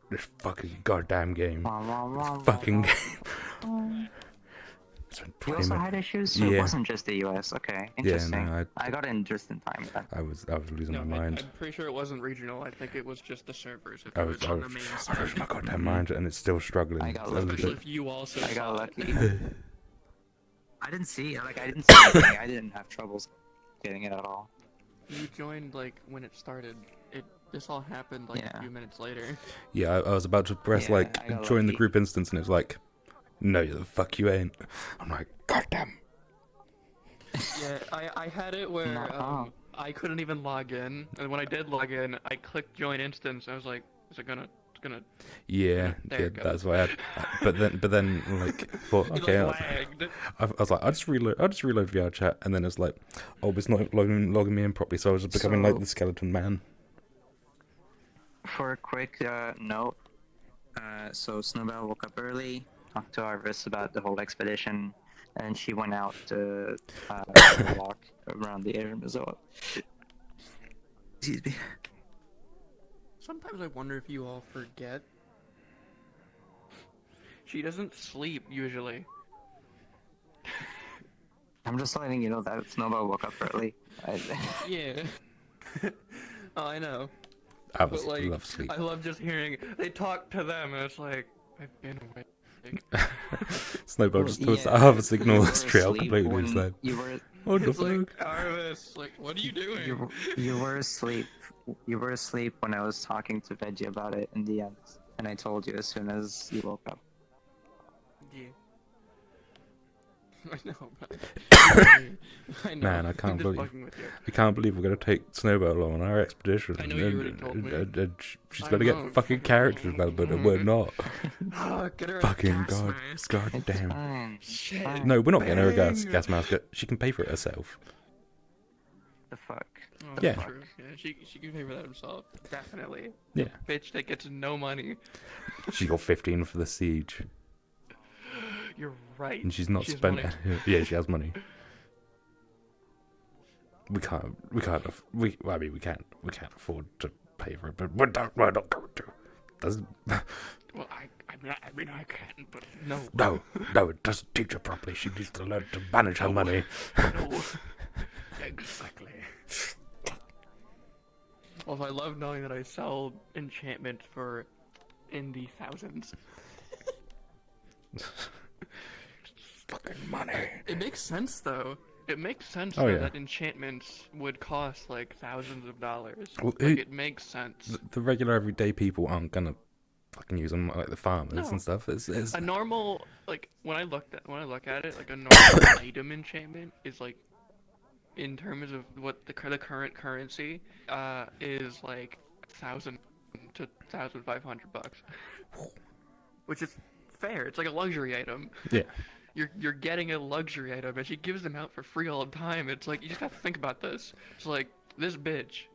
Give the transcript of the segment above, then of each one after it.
This fucking goddamn game. This fucking game. You also had issues, so it wasn't just the US. Okay, interesting. Yeah, no, I got in just in time then. I was losing my mind. I'm pretty sure it wasn't regional. I think it was just the servers. If I it was on the main side. I lost my goddamn mind, and it's still struggling. I got a little lucky. Especially bit. if you also I got saw lucky. it. I didn't see it. Like I didn't see anything. I didn't have troubles getting it at all. You joined like when it started. This all happened like a few minutes later. Yeah, I was about to press like join the group instance, and it's like, no, the fuck you ain't. I'm like, goddamn. Yeah, I had it where I couldn't even log in, and when I did log in, I clicked join instance. And I was like, is it gonna? It's gonna. Yeah, that's why I had. But then, like, thought, okay, I was like, I'll just reload VR chat, and then it's like, oh, it's not logging me in properly, so I was just becoming like the skeleton man. For a quick note, so Snowbell woke up early, talked to Arvus about the whole expedition, and she went out to walk around the area as well. Excuse me. Sometimes I wonder if you all forget. She doesn't sleep usually. I'm just letting you know that Snowbell woke up early. Yeah. Oh, I know. I love sleep. I love just hearing they talk to them, and it's like I've been awake. Snowball just thought I have a signal trail completely instead. What the fuck? Arvus, like, what are you doing? You were asleep. You were asleep when I was talking to Veggie about it in the end, and I told you as soon as you woke up. Yeah. I know. I know. Man, I can't believe we're gonna take Snowball on our expedition. I know you already told me. And she's gonna get fucking character development, and we're not. Get her fucking god damn. Shit. No, we're not getting her a gas mask. She can pay for it herself. The fuck. Oh, yeah. True. Yeah, she can pay for that herself. Definitely. Yeah. Bitch that gets no money. She got 15 for the siege. You're right. And she's not spent. Yeah, she has money. We can't afford to pay for it, but we're not going to. Well, I mean, I can, but no. No, it doesn't teach her properly. She needs to learn to manage her money. No. Exactly. Well, I love knowing that I sell enchantment for in the thousands. Fucking money. It makes sense though. It makes sense that enchantments would cost like thousands of dollars. Well, it makes sense. The regular everyday people aren't gonna fucking use them like the farmers and stuff. It's a normal, like when I look at it, like a normal item enchantment is like, in terms of what the current currency is like $1,000 to $1,500, which is fair. It's like a luxury item. Yeah. You're getting a luxury item, and she gives them out for free all the time. It's like, you just have to think about this. It's like, this bitch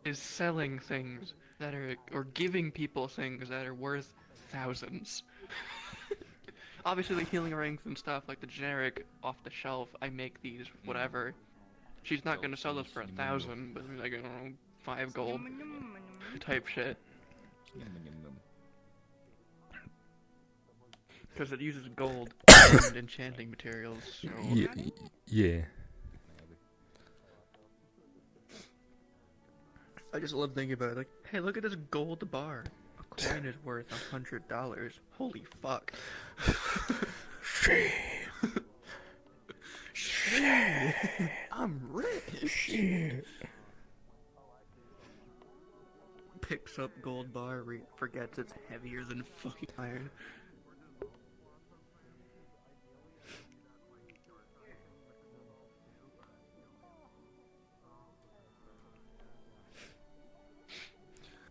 is selling things that are, or giving people things that are worth thousands. Obviously, the healing rings and stuff, like the generic off the shelf, I make these, whatever. She's not gonna sell this for 1,000, but like, I don't know, 5 gold type shit. Because it uses gold and enchanting materials. So. Yeah. I just love thinking about it. Like, hey, look at this gold bar. A coin is worth $100. Holy fuck. Shit. Shit. I'm rich. Shit. Picks up gold bar, forgets it's heavier than fucking iron.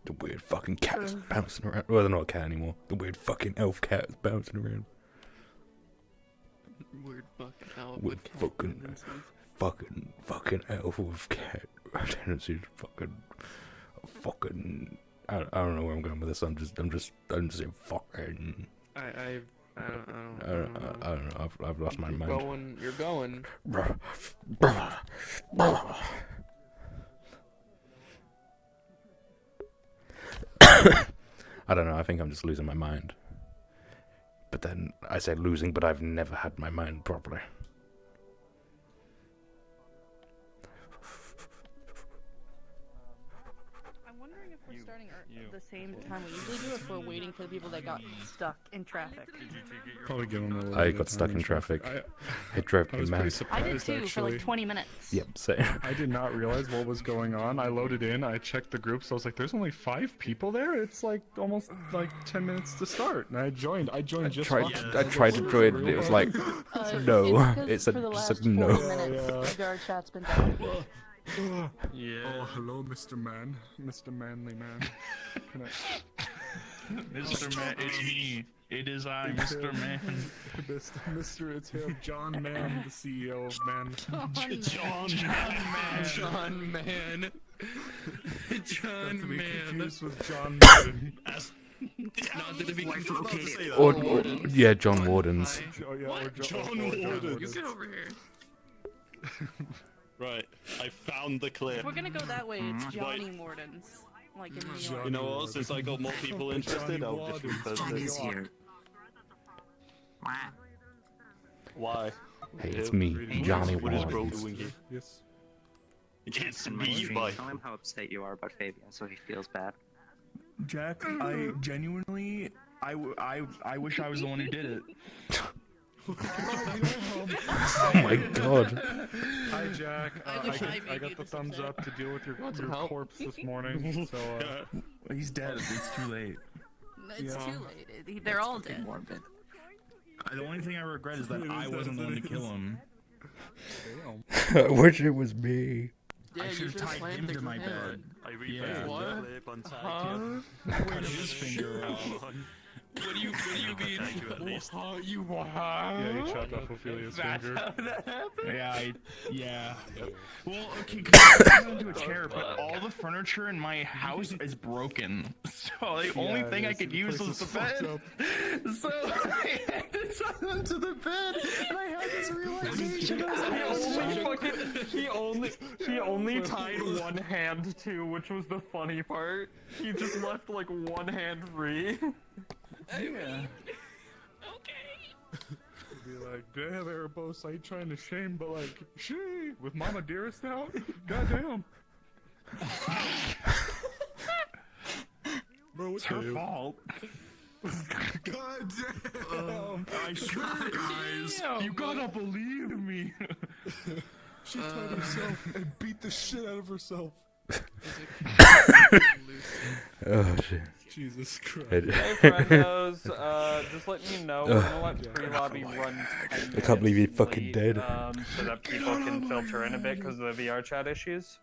The weird fucking cat is bouncing around. Well, they're not a cat anymore. The weird fucking elf cat is bouncing around. Weird fucking elf with fucking elf with cat tendencies. Fucking. I don't know where I'm going with this. I'm just saying fucking. I don't know. I've lost my mind. You're going. Bruh. I don't know. I think I'm just losing my mind. But then I say losing, but I've never had my mind properly. I'm wondering if we're starting at the same time we usually do, if we're waiting for the people that got stuck in traffic. Probably give them a little I bit of got stuck time in traffic. I It drove me was pretty mad. I did surprised, too, for actually. like 20 minutes. Yep, same. I did not realize what was going on. I loaded in, I checked the group, so I was like, there's only 5 people there? It's like almost like 10 minutes to start. And I joined just fine. I tried to join and it was like, no. It's It for the last said 40 no. minutes. Our chat's been down. Yeah. Oh, hello, Mr. Man. Mr. Manly Man. Can I... Mr. Man, it's me. It is I, Mr. Man. Mr. It's him, John Mann, the CEO of Man. John Man. John Man. Confused with John Madden. Not to be confused. Or, yeah, John Wardens. Oh, yeah, What? or John Wardens. You get over here. Right, I found the clip. If we're gonna go that way, it's Johnny Mordens. Like in New York. You know what? Since I got more people interested, I'll just repost Johnny's it. here. Wah. Why? Hey, it's me, Johnny What is bro Wardens. doing here? Yes. It's In my me, stream, bye. tell him how upset you are about Fabian, so he feels bad. Jack, I genuinely, I wish I was the one who did it. Oh my god. Hi, Jack. I wish I I made got you the this thumbs upset. up to deal with your help? corpse this morning. So, He's dead. It's too late. It's too late. They're all dead. Morbid. The only thing I regret is that I wasn't the one to kill him. I wish it was me. Yeah, I you should should have tied plan him things to my with him. bed. I Yeah. reposted What? the clip on Huh? Cut his finger off. What do you mean? Oh, you what? yeah, you chopped off Ophelia's That's finger. how that happened? Yeah. Well, okay, because I turned into a chair, but all the furniture in my house is broken. So the only thing I could use was the bed. So I had to tie him to the bed, and I had this realization. He only tied one hand to, which was the funny part. He just left like one hand free. Yeah. Be like, damn, Erebos, I ain't trying to shame, but like, she with Mama Dearest out? Goddamn. Bro, It's her fault. God damn. I swear, guys. You gotta believe me. She tied herself and beat the shit out of herself. Oh shit. Jesus Christ. Hey, friendos, just letting you know, we're gonna let pre-lobby run 10 I can't believe he minutes fucking late, dead. so that people can filter in a bit because of the VR chat issues.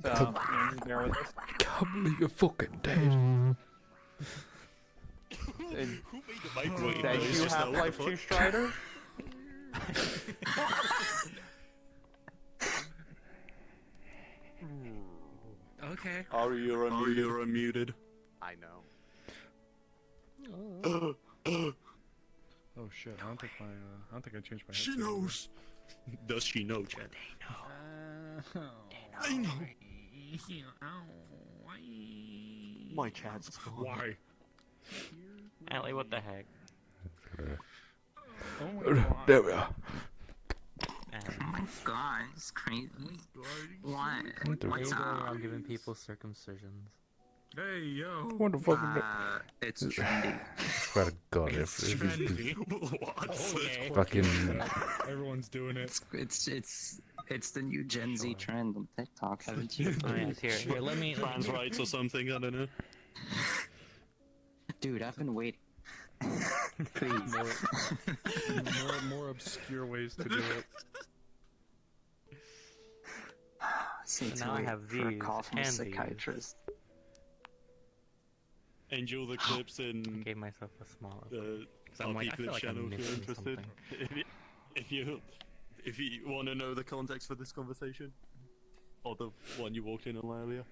So, bear with us. Can't believe you're fucking dead. Thank you, Half-Life 2 Strider. Okay. Are you unmuted? I know. Oh shit, I don't think I changed my headset. She knows. Does she know, Chad? I know. My Chad's gone. Why? Allie, what the heck? Oh my god. There we are. Oh my god, it's crazy. What? What the What's fuck? up? I'm giving people circumcisions. Hey yo. What the fuck? It's trendy. Swear to God, if What? fucking Everyone's doing it. It's the new Gen Z trend on TikTok, haven't you? Oh, yes, here, let me. Trans rights or something, I don't know. Dude, I've been waiting. Please. More obscure ways to do it. Say So too now I late have for a these call from a and these. psychiatrist. Angel the clips in Gave myself a small. the I'm like, I RP feel clip like channel I'm if you're missing interested. If you want to know the context for this conversation, or the one you walked in on earlier.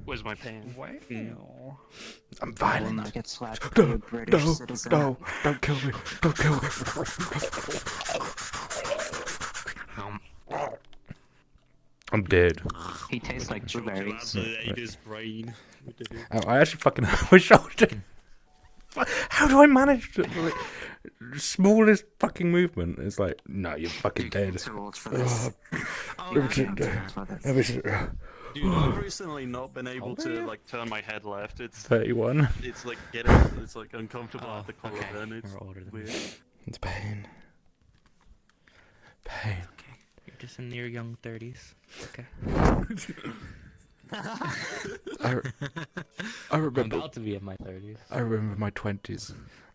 Where's my pen? Wow. I'm I will violent. not get slapped by a British citizen. No, don't kill me. Don't kill me. I'm I'm dead. He tastes like blueberries. Ada's brain. I actually fucking hurt my shoulder. How do I manage to, like, smallest fucking movement? It's like, no, you're fucking dead. Too old for this. Dude, I've recently not been able to like turn my head left. It's 31. It's like it's like uncomfortable at the collarbone. It's weird. It's pain. Pain. Okay. You're just in your young 30s. Okay. I remember. I'm about to be in my 30s. I remember my 20s,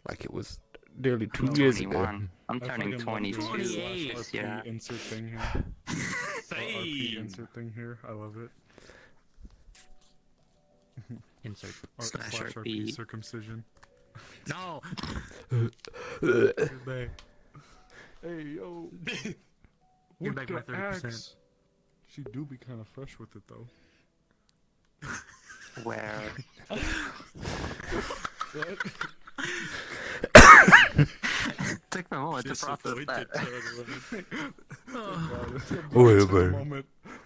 like it was nearly 2 years ago. I'm turning 22 this year. Insert thing here. RP insert thing here. I love it. Insert. Slash RP RP. circumcision. No! Hey, yo. Give back my What the 30%. axe? She do be kind of fresh with it though. Where? Took me a moment to process that.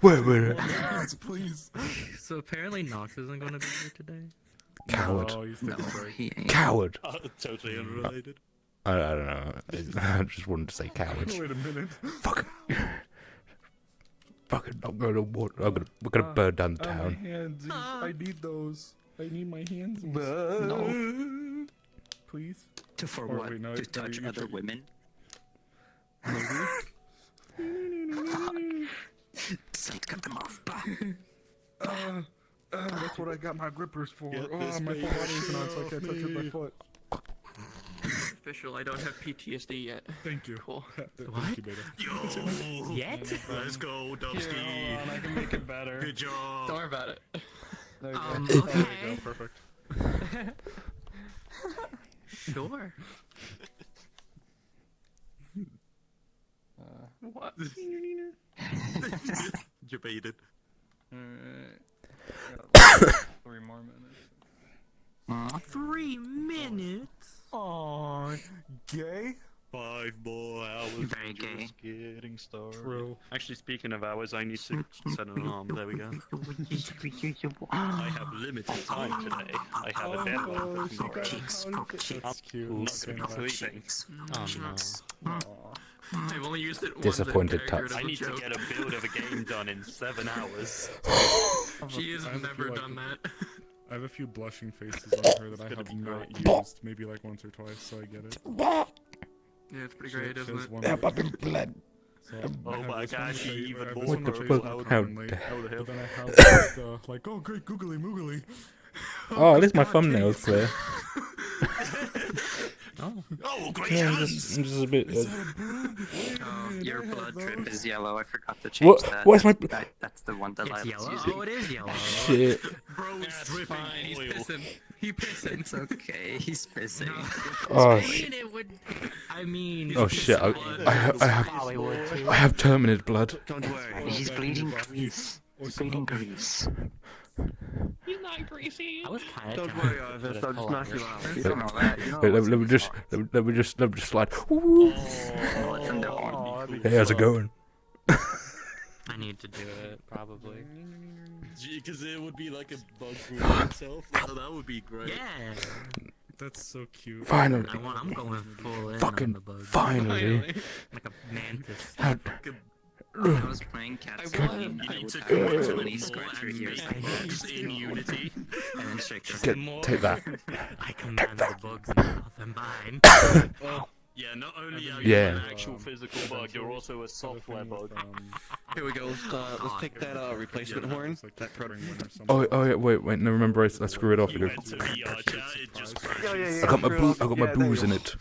Wait. Axe, please. So apparently Nox isn't going to be here today? Coward. No, he's taking a break. He ain't. Coward. Totally unrelated. I don't know. I just wanted to say coward. Wait a minute. Fucking, I'm gonna we're gonna burn down the My town. handsies. I need those. I need my handsies. No. Please. For Or what? wait, no, To are touch you other checking? women? Son, cut them off. That's what I got my grippers for. Get Oh, this my full baby body's not, so I can't touch it with my off foot. Official, I don't have PTSD yet. Thank you. Cool. Thank you, Beta. Yo! Yet? Let's go, Dubsky. Here, hold on, I can make it better. Good job. Don't worry about it. There you go. There Okay. we go. Perfect. Sure. What? Debated. Alright. 3 more minutes. 3 minutes? Aww. Gay? 5 more hours. Very of gay. just getting started. True. Actually, speaking of hours, I need to set an alarm. There we go. I have limited time today. I have a deadline for tomorrow. Cheeks, poke cheeks. That's cute. I'm not Saying gonna be that. sleeping. Oh no. I've only used it once. Disappointed in character touch. as I a need to joke. get a build of a game done in 7 hours. She has I have a never few, like, done that. I have a few blushing faces on her that I gonna have be not great. used, maybe like once or twice, so I get it. Yeah, it's pretty great, She isn't has it? one Yeah, of- popping blood. So Oh I have my this one gosh, which I- even I have more this one the which I fuck? use How commonly, the hell? but then I have the, like, oh great, googly moogly. Oh, at least my thumbnail's clear. Oh. Oh, great Yeah, I'm hands! just a bit. Oh, your blood drip is yellow. I forgot to change What? that. What's my? That's the one that It's I was yellow? using. Oh, it is yellow. Shit. Bro, That's dripping fine. He's oil. pissing. He pissing. It's okay. He's pissing. Oh, I mean, it would. I mean. Oh shit! I have terminated blood. Don't worry. He's bleeding grease. He's bleeding grease. He's not greasy. I was kind of. Don't worry, Arvus, I'll just knock you out. You don't know that. You know Wait, what's let me in just his let me just slide. Woo. heart. Let him down. Hey, how's it going? I need to do it, probably. Because it would be like a bug grooming itself. That would be great. Yeah. That's so cute. Finally, I'm going full in on fucking the bug. finally. Like a mantis. How, When I was playing Cat I City, won. I You need would to have go into money the scratch your full ears and make bugs in Unity. and then shake get, them. take that. I command the bugs now, then mine. Yeah, not only are Yeah. you an actual physical bug, you're also a software bug. Here we go. Let's take that replacement horn. That Oh yeah, wait. No, remember I screw it off. You went to VR chat, it just crashes. I got my booze in it.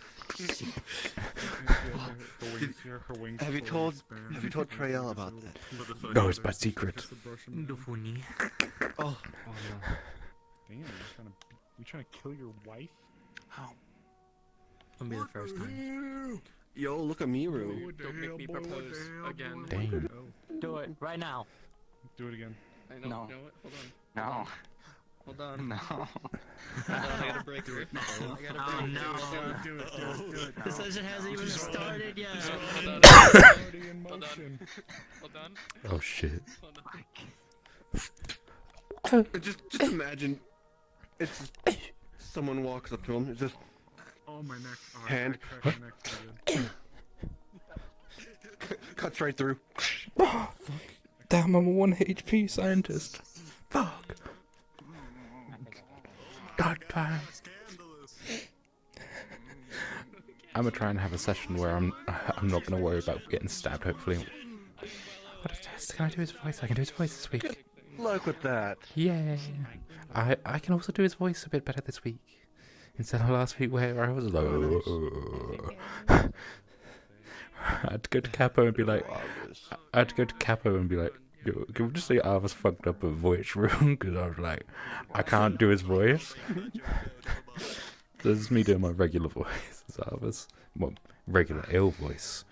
Have you told Trayel about that? No, it's my secret. The funny. Oh. Damn, you trying to kill your wife? Won't be the first time. Yo, look at Miru. Don't make me propose again. Damn. Do it right now. Do it again. I know. No. You know what? Hold on. No. Hold on. No. Hold on, I gotta break through. Oh no. Do it. The session hasn't even started yet. Hold on. Already in Hold motion. Hold on. Oh shit. Hold on. Just imagine, it's just, someone walks up to him. It's just Oh, my neck. Oh, Hand. I cracked my neck pretty good. cuts right through. Oh, fuck. Damn, I'm a 1 HP scientist. Fuck. God damn. I'm gonna try and have a session where I'm not gonna worry about getting stabbed. Hopefully. What a test! Can I do his voice? I can do his voice this week. Good luck with that. Yay! I can also do his voice a bit better this week instead of last week where I was like. I'd go to Capo and be like, yo, can we just say Arvus fucked up a voice room? Because I was like, I can't do his voice. This is me doing my regular voice. It's Arvus. Well, regular ill voice.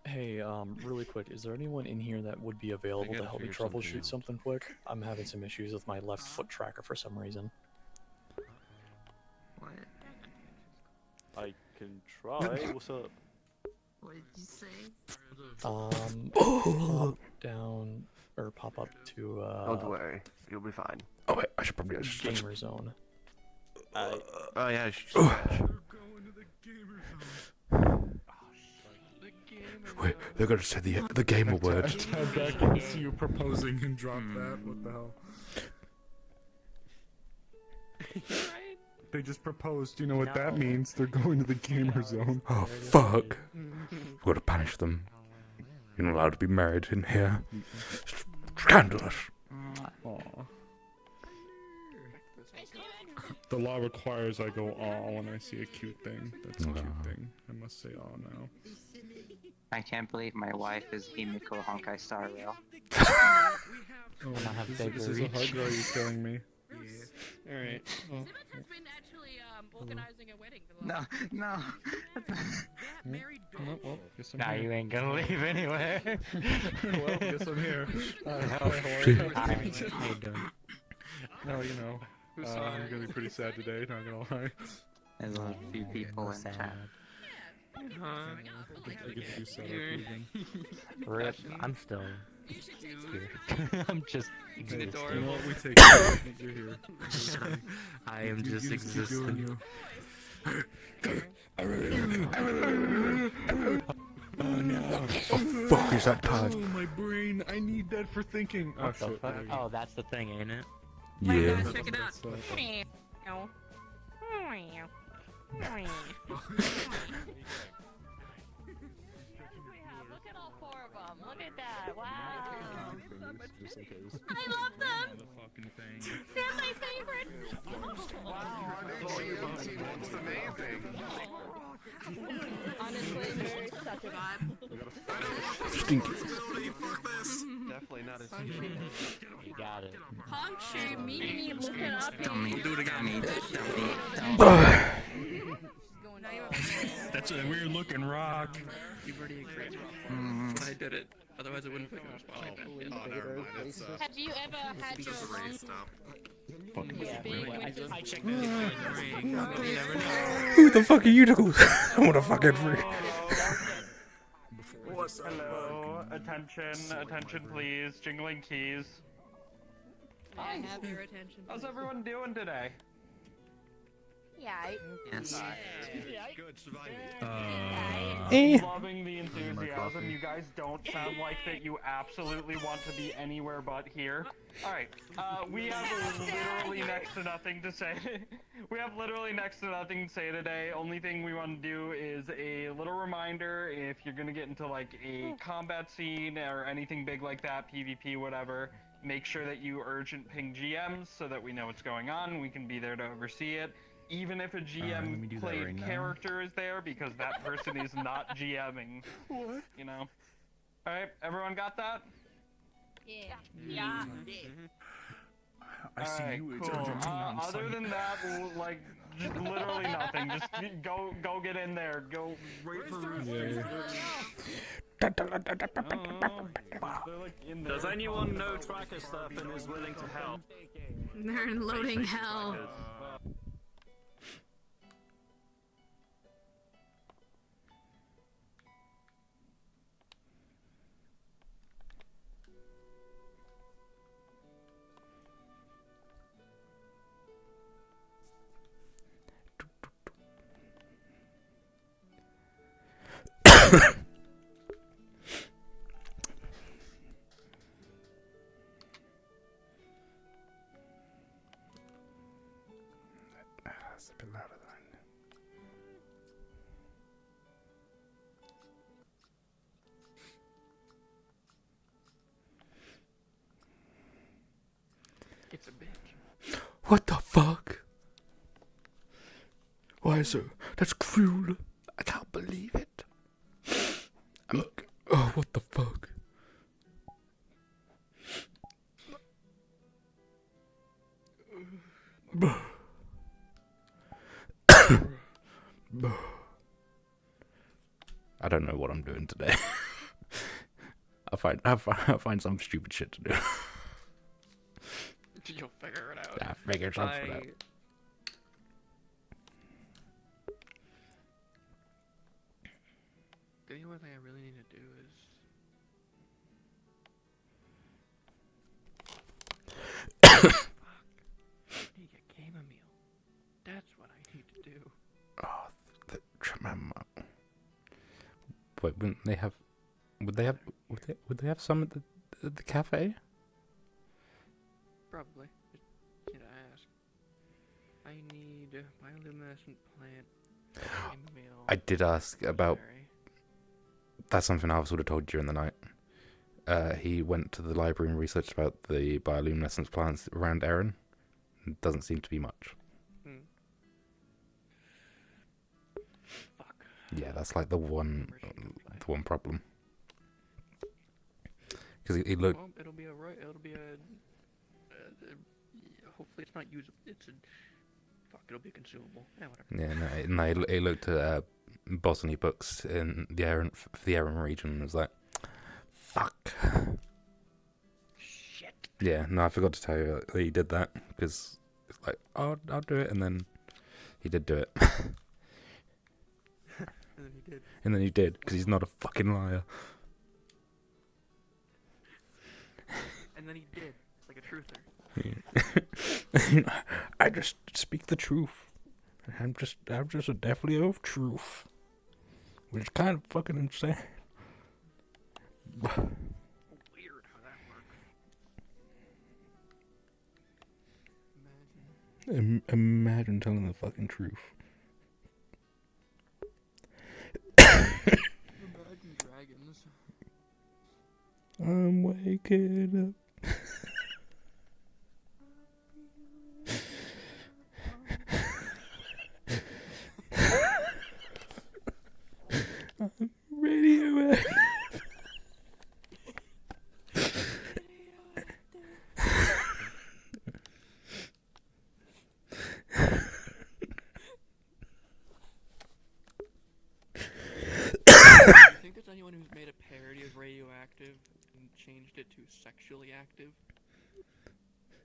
Hey, really quick, is there anyone in here that would be available to help me troubleshoot something quick? I'm having some issues with my left foot tracker for some reason. What? I can try. What's up? What did you say? Pop down or pop up to Don't worry, you'll be fine. Oh wait, I should probably just gamer zone. Oh yeah, you should Wait, they're gonna say the gamer word. I can see you proposing and drop that. What the hell? They just proposed. You know what that means? They're going to the gamer zone. Oh fuck! We've got to punish them. You're not allowed to be married in here. Scandalous. Aw. The law requires I go aw when I see a cute thing. That's a cute thing. I must say aw now. I can't believe my wife is Himiko Honkai Star Rail. Oh, this is a hug, or are you killing me? Alright. Well. has been actually organizing a wedding. No, no. Well, guess I'm Nah, here. you ain't gonna leave anywhere. Well, guess I'm here. How you doing? No, you know, I'm gonna be pretty sad today, not gonna lie. There's a few people in chat. I get to do setup even. Rip, I'm still here. I'm just existing. You know what, we take it. You're here. I am just existing. Oh no. Oh fuck, is that time? Oh, my brain. I need that for thinking. Oh, What the shit. fuck? Oh, that's the thing, ain't it? Yeah. Check it out. Look at all four of them. Look at that. Wow. I love them. They're my favorite. Honestly, they're such a vibe. Stinky. Definitely not as You got it. Honkshu, me, look it up. Dummy. Do it again. That's a weird looking rock. You've already agreed. I did it. Otherwise, I wouldn't put you on spot like that. Have you ever had your long I checked the Who the fuck are you to I want to fucking freak. Hello, attention please, jingling keys. I have your attention. How's everyone doing today? Yeah. Yes. Loving the enthusiasm. You guys don't sound like that you absolutely want to be anywhere but here. Alright, we have literally next to nothing to say. We have literally next to nothing to say today. Only thing we want to do is a little reminder if you're gonna get into like a combat scene or anything big like that, PvP, whatever, make sure that you urgent ping GMs so that we know what's going on. We can be there to oversee it. Even if a GM played character is there, because that person is not GMing. What? You know? Alright, everyone got that? Yeah. Yeah. I see you. Cool. Other than that, like, just literally nothing. Just go get in there. Go wait for Rooster. Does anyone know tracker stuff and is willing to help? They're in loading hell. That's a bit louder than I knew. It's a bitch. What the fuck? Why is it? That's cruel. I can't believe it. Oh, what the fuck? I don't know what I'm doing today. I'll find some stupid shit to do. You'll figure it out. Yeah, figure something out. The only thing I really need to do is... Fuck. I need to get chamomile. That's what I need to do. Oh, the chamomile. Wait, wouldn't they have? Would they have some at the cafe? Probably. Just need to ask. I need bioluminescent plant. Chamomile. I did ask about. That's something Arvus would have told you during the night. He went to the library and researched about the bioluminescence plants around Erin. Doesn't seem to be much. Fuck. Yeah, that's like the one problem. Because he looked. Well, it'll be a right. It'll be a. Hopefully, it's not usable. It's a. Fuck. It'll be consumable. Yeah, whatever. Yeah, no. He looked at botany books in the Erin region and was like, "Fuck." Shit. Yeah, no, I forgot to tell you that he did that because it's like, I'll do it, and then he did do it. And then he did. And then he did because he's not a fucking liar. And then he did, like a truther. I just speak the truth. I'm just a definitely of truth, which is kind of fucking insane. Weird how that works. Imagine telling the fucking truth. Imagine dragons. I'm waking up. I'm radioactive. I think there's anyone who's made a parody of radioactive and changed it to sexually active.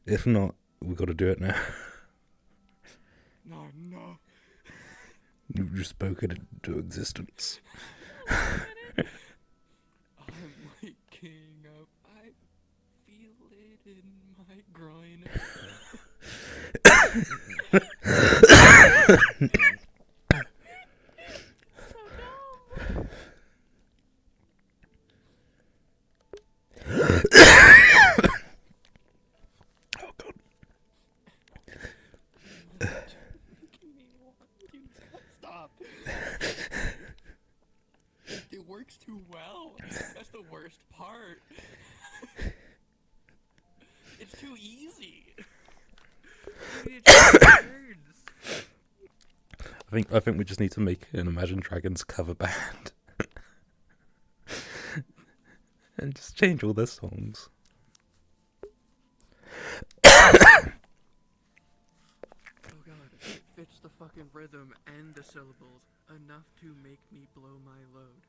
If not, we got to do it now. No. You've just spoken it into existence. I'm waking up. I feel it in my groin. Oh god. Stop. It works too well. That's the worst part. It's too easy. I think we just need to make an Imagine Dragons cover band. And just change all their songs. Oh god, it fits the fucking rhythm and the syllables enough to make me blow my load.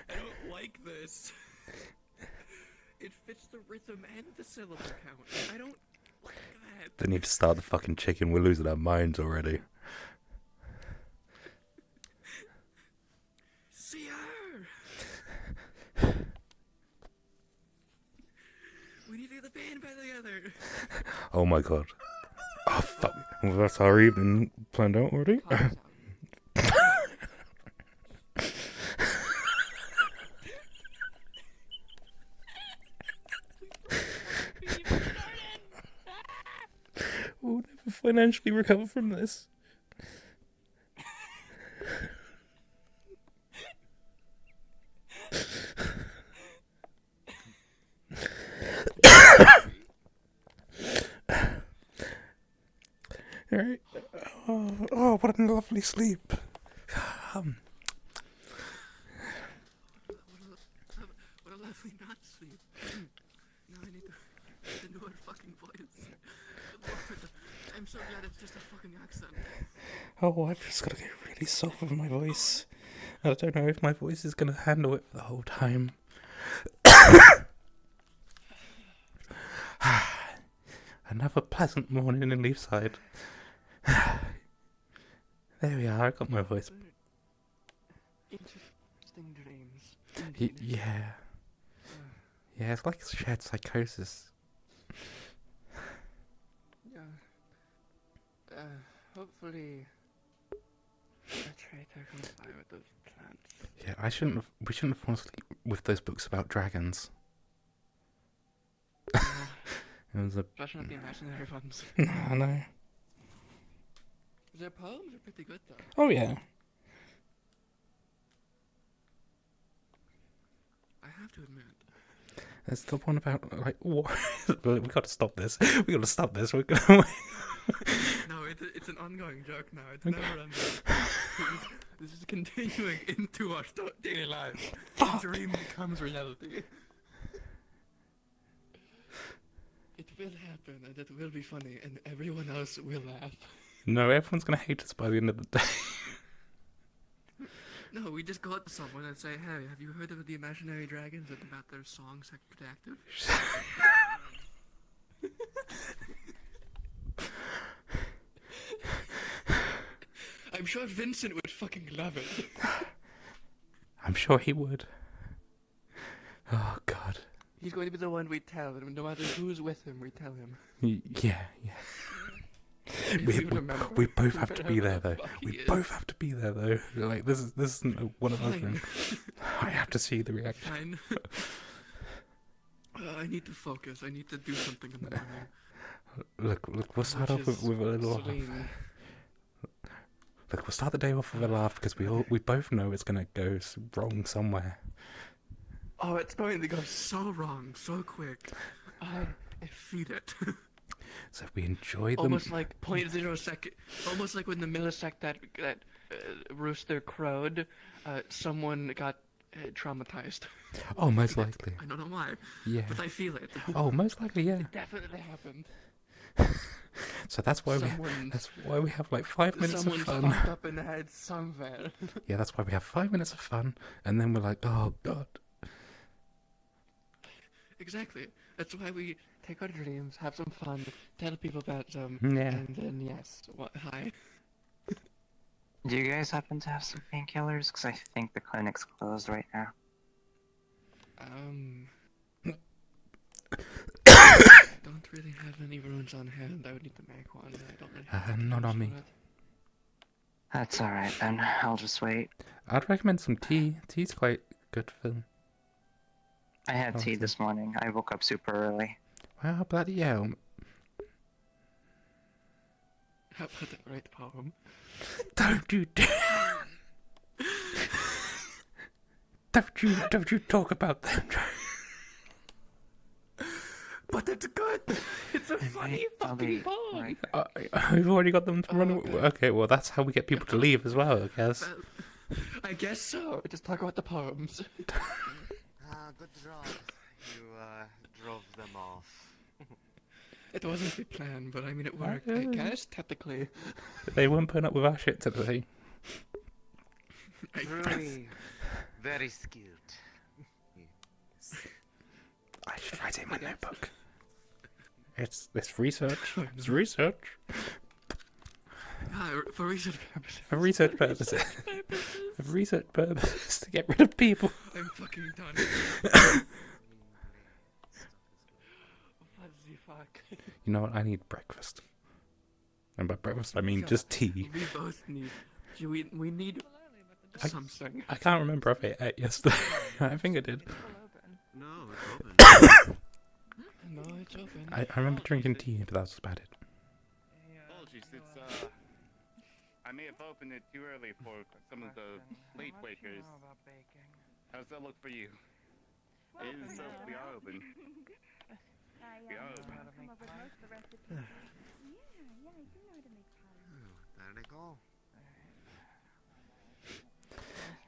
I don't like this. It fits the rhythm and the syllable count. I don't like that. They need to start the fucking chicken. We're losing our minds already. See her! We need to get the band back together. Oh my god. Oh fuck. Well, that's our evening planned out already. We'll never financially recover from this. Alright. Oh, what a lovely sleep. What a lovely not sleep. Now I need to do a fucking voice. Lord, I'm so glad it's just a fucking accent. Oh, I've just got to get really soft with my voice. I don't know if my voice is going to handle it the whole time. Another pleasant morning in Leafside. There we are, I got my voice. Interesting dreams. Yeah. Yeah, it's like shared psychosis. Yeah. Hopefully a traitor comes by with those plans. Yeah, we shouldn't have fallen asleep with those books about dragons. It was Especially not the imaginary ones. No. Their poems are pretty good, though. Oh, yeah. I have to admit. There's the one about, like, war. We got to stop this. We got to stop this. We're gonna... No, it's an ongoing joke now. It's never ending. This is continuing into our daily lives. The dream becomes reality. It will happen, and it will be funny, and everyone else will laugh. No, everyone's gonna hate us by the end of the day. No, we just go up to someone and say, hey, have you heard of the imaginary dragons and about their song Secret Active? I'm sure Vincent would fucking love it. I'm sure he would. Oh, God. He's going to be the one we tell, and no matter who's with him, we tell him. Yeah. We both have to be there, though. We both have to be there, though. Like, this isn't one of those things. I have to see the reaction. Fine. I need to focus. I need to do something in the morning. Look, we'll start off with a little laugh. Look, we'll start the day off with a laugh, because we both know it's going to go wrong somewhere. Oh, it's going to go so wrong, so quick. I feed it. So we enjoy them. Almost like 0.0 second. Almost like when the millisecond that rooster crowed, someone got traumatized. Oh, most likely. I don't know why. Yeah. But I feel it. Oh, most likely, yeah. It definitely happened. So that's why we have like 5 minutes of fun. Someone's fucked up in the head somewhere. Yeah, that's why we have 5 minutes of fun, and then we're like, oh God. Exactly. That's why we take our dreams, have some fun, tell people about them, yeah. And then yes, hi. Do you guys happen to have some painkillers? Because I think the clinic's closed right now. Don't really have any runes on hand. I would need to make one. I don't really have not on me. That's alright then. I'll just wait. I'd recommend some tea. Tea's quite good for them. I had tea this morning. I woke up super early. Wow, bloody hell. How about that right poem? Don't you dare! Don't you talk about that. But it's good! It's a funny fucking poem! We've already got them to run away. Okay, well that's how we get people to leave as well, I guess. I guess so. Just talk about the poems. Good job. You drove them off. It wasn't the plan, but I mean, it worked. I guess, technically. They weren't putting up with our shit today. Very, very skilled. I should write it in my notebook. It's research. It's research. For research purposes. For research purposes. For research purposes to get rid of people. I'm fucking done. What the fuck? You know what? I need breakfast. And by breakfast, I mean just tea. We both need. We need something. I can't remember if I ate yesterday. I think I did. No, it's open. No, it's open. I remember drinking tea, but that was about it. Apologies, I may have opened it too early for some of the late wakers. How's that look for you? It is, we are open. We are open. There they go.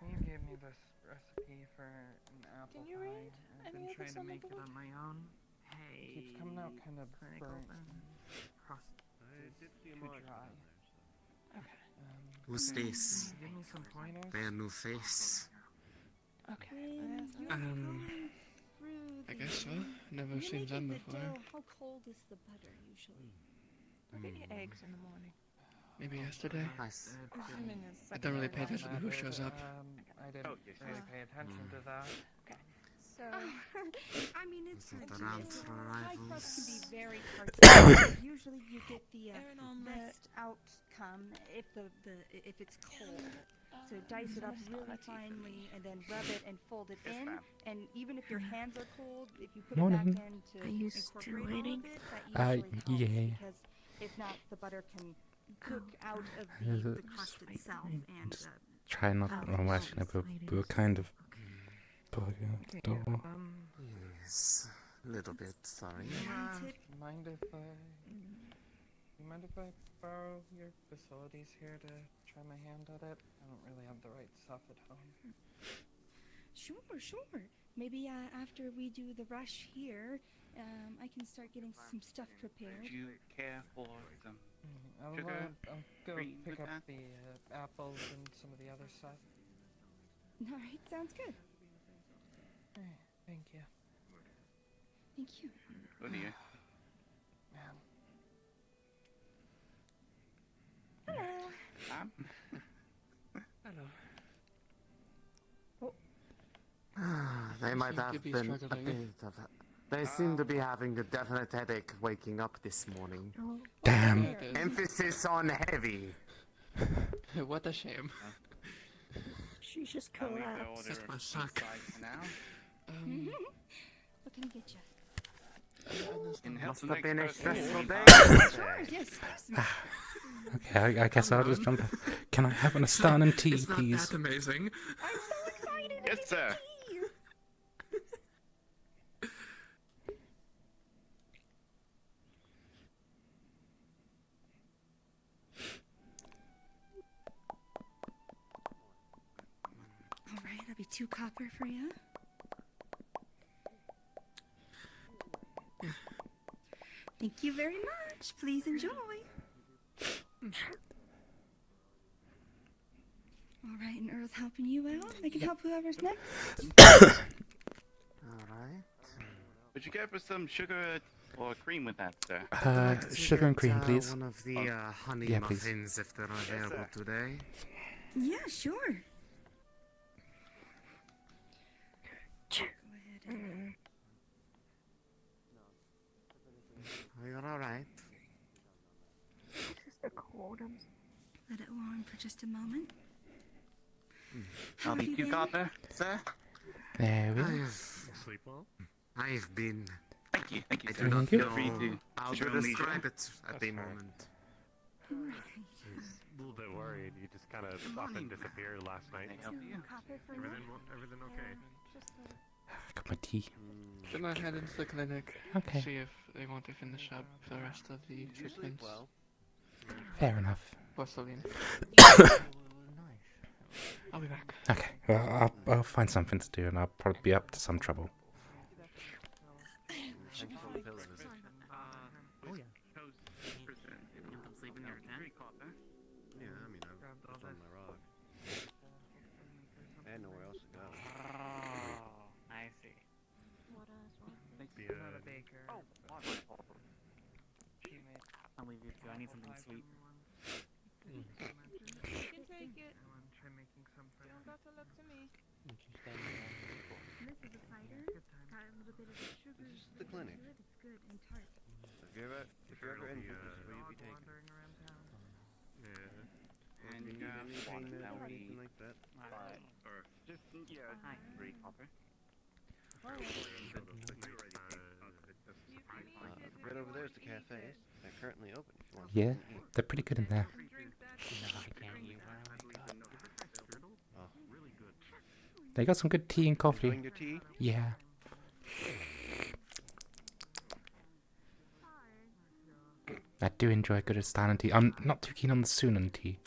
You gave me this recipe for an apple pie. I've been trying to make it on my own. It keeps coming out kind of burnt and too dry. Who's this? Give me some pointers. Their new face. Okay. I guess so. Never seen them before. How cold is the butter usually? What are your eggs in the morning? Maybe yesterday. Nice. I don't really pay attention to who shows up. I didn't really pay attention to that. Okay. So, I mean, it's Around for high crust can be arrivals. very hard. Usually, you get the best outcome if if it's cold. So dice it up really finely, and then rub it and fold it in. And even if your hands are cold, if you put it back in to incorporate all of it, that usually helps because if not, the butter can cook out of the crust itself. And Try not. Oh, actually, no, we were kind of. Yes, a little bit. Sorry. Mind if I borrow your facilities here to try my hand at it? I don't really have the right stuff at home. Sure. Maybe after we do the rush here, I can start getting some stuff prepared. Would you care for some I'll sugar? go cream pick with up that? the apples and some of the other stuff. All right, sounds good. Thank you. Thank you. Oh dear. Hello. Hello. They might seem to have be been a struggling. bit of They seem to be having a definite headache waking up this morning. Damn. Yeah, it is. Emphasis on heavy. What a shame. She just I'll leave the collapsed. order That must suck. inside for now. What can I get you? And help Must the have next been a person stressful leave. day. Sure, yes, excuse me. Okay, I guess I'll just jump. Can I have an Astan and tea, It's not please? that amazing. I'm so excited. Yes, sir. All right, that'll be 2 copper for you. Thank you very much. Please enjoy. All right, and Earl's helping you out. I can help whoever's next. Alright. Would you care for some sugar or cream with that, sir? Sugar and cream, please. One of the honey Yeah, please. muffins if they're available today. Yeah, sure. Go ahead and... Oh, you're alright. Just a cold. Let it warm for just a moment. I'll be 2 copper, sir. There we go. Sleep well? I've been. Thank you, I sir. do not Thank you. Feel free know to how show to leisure. describe it at the moment. A little bit worried. You just kind of up and disappeared last night. Can I help you? Copper for you. Everything okay? I got my tea. Then I head into the clinic. Okay. See if they want to finish up the rest of the treatments. Fair enough. Porcelain. I'll be back. Okay, well, I'll find something to do and I'll probably be up to some trouble. Oh, Yeah, I mean, I was just on my rock. I had nowhere else to go. Oh, I see. What Not a baker. Oh, she made. I'll leave you two. I need something sweet. You can take it. Try making some for You don't got to look to me. You can stay there. This is a cider. Got a little bit of the sugar. This is the clinic. It's good and tart. If you're ever in, this is where you'll be taken. Yeah. And you need any pain meds or anything like that? Just, yeah. Hi. 3 copper. Right over there's the cafe. They're currently open if you want Yeah, something to eat. they're pretty good in there. No, I can't eat. Oh. They got some good tea and coffee. Enjoying your tea? Yeah. I do enjoy a good Astan tea. I'm not too keen on the Sunan tea.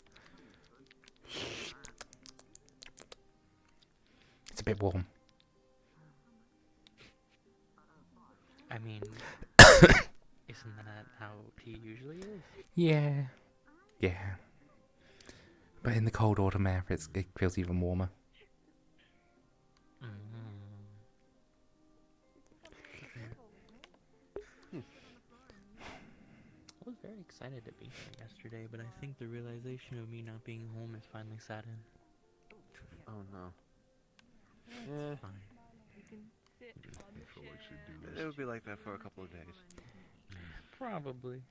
It's a bit warm. I mean, isn't that how tea usually is? Yeah. Yeah. But in the cold autumn air, it feels even warmer. I was very excited to be here yesterday, but I think the realization of me not being home has finally sat in. Oh no. It's fine. It would be like that for a couple of days. Probably.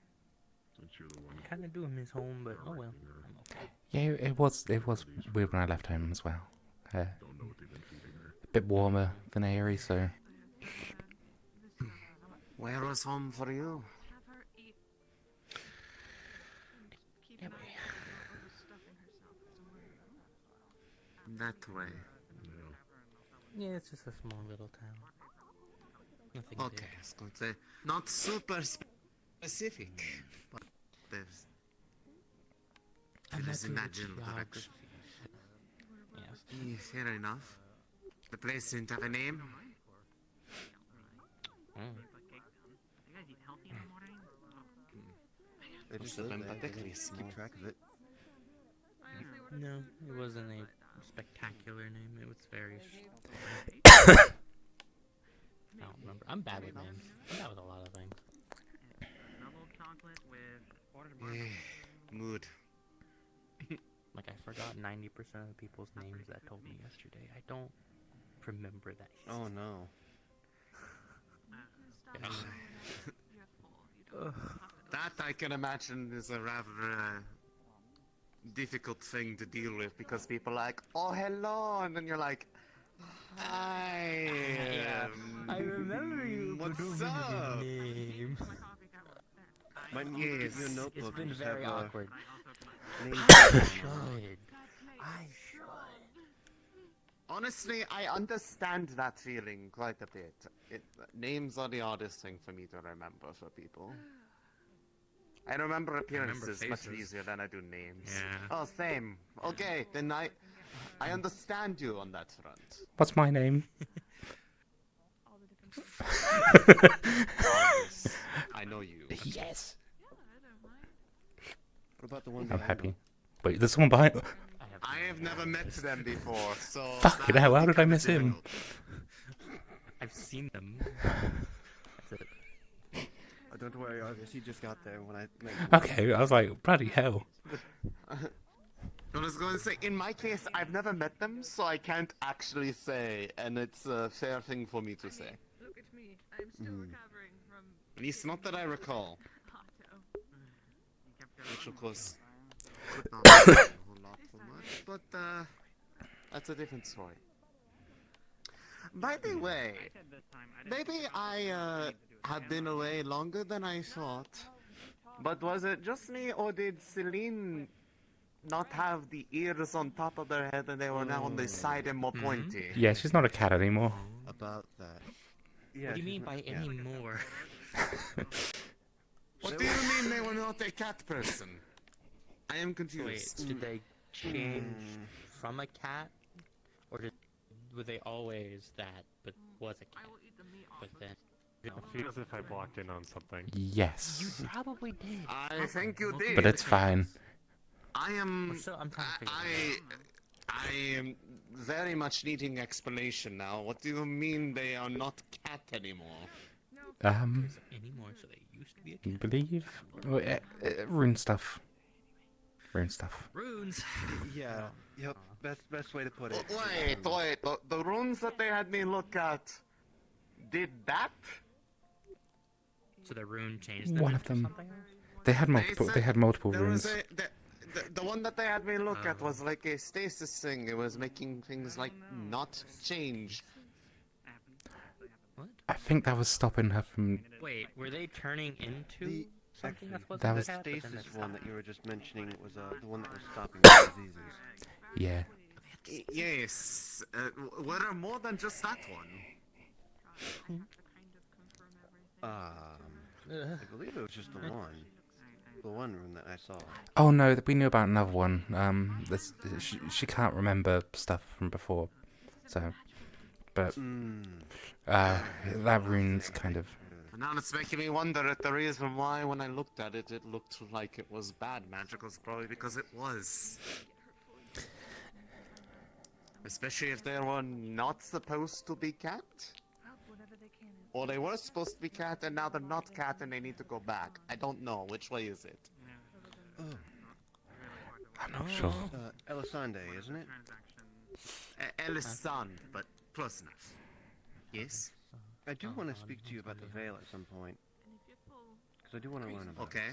Kind of do miss home, but oh well. I'm okay. Yeah, it was weird when I left home as well. A bit warmer than Aerie, so... Where was home for you? That way. Yeah, it's just a small little town. Nothing Okay, big. I was going to say, not super specific, but there's... There is imagined direction. Yes. Fair enough. The place didn't have a name. They just Must have live been there. particularly They small. keep track of it. No, it wasn't a spectacular name. It was very. I don't remember. I'm bad with names. I'm bad with a lot of things. Mood. Like, I forgot 90% of the people's names that told me yesterday. I don't remember that. Oh no. That I can imagine is a rather difficult thing to deal with because people are like, oh hello, and then you're like, hi. I remember you. What's up? Name. Might need to give you a notebook. It's been and just very have, awkward. names I written should. on it. I should. Honestly, I understand that feeling quite a bit. Names are the hardest thing for me to remember for people. I remember appearances much faces. easier than I do names. Yeah. Oh, same. Okay, then I understand you on that front. What's my name? Arvus. I know you. Yes. What about the one I'm behind happy. them? Wait, there's someone behind... I have never met them before, so... Fucking hell, how did I miss him? I've seen them. That's it. Oh, don't worry, Arvus. He just got there when I... Okay, I was like, bloody hell. I was going to say, in my case, I've never met them, so I can't actually say, and it's a fair thing for me to say. Look at me. I'm still recovering from. At least not that I recall. Otto. Which, of course, could not be a whole lot so much, but, that's a different story. By the way, maybe I, had been away longer than I thought. But was it just me, or did Celine not have the ears on top of their head and they were now on the side and more pointy? Yeah, she's not a cat anymore. About that. Yeah, What do you she's mean not- by yeah. any more? What do you mean they were not a cat person? I am Wait, confused. did they change from a cat, or were they always that, but was a cat? But then, It feels as if I blocked in on something. Yes. You probably did. I think you did. But it's fine. I am. I'm trying to figure I am very much needing explanation now. What do you mean they are not cat anymore? Anymore, so they used to be a cat. Believe rune stuff. Rune stuff. Runes. Yeah. Yep. Best way to put it. Wait. The runes that they had me look at did that? So the rune changed them One of into them. something else? They had multiple. They had multiple There was runes. the one that they had me look at was like a stasis thing. It was making things like not change. What? I think that was stopping her from. Wait, were they turning into something that's supposed that to was- be a cat, but then Stasis it's one not? that you were just mentioning was the one that was stopping the diseases. Yeah. Yes. Were there more than just that one? I believe it was just the one room that I saw. Oh no, we knew about another one. She can't remember stuff from before, so. But that rune's kind of. Now it's making me wonder if the reason why, when I looked at it, it looked like it was bad magic was probably because it was. Especially if they were not supposed to be cat. Or they were supposed to be cat and now they're not cat and they need to go back. I don't know. Which way is it? I'm not sure. Elisande, isn't it? Elisande, but close enough. Yes? I do want to speak to you about the veil at some point. Because I do want to learn about Okay.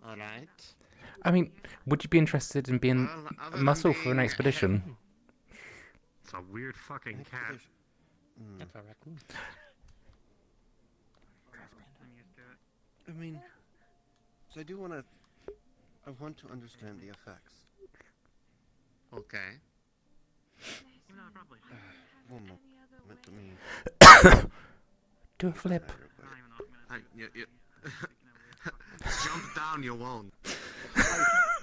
Alright. I mean, would you be interested in being a muscle for an expedition? It's a weird fucking cat. That's a raccoon. I mean, so I want to understand the effects. Okay. One moment to me. Do a flip. You jump down, you won't.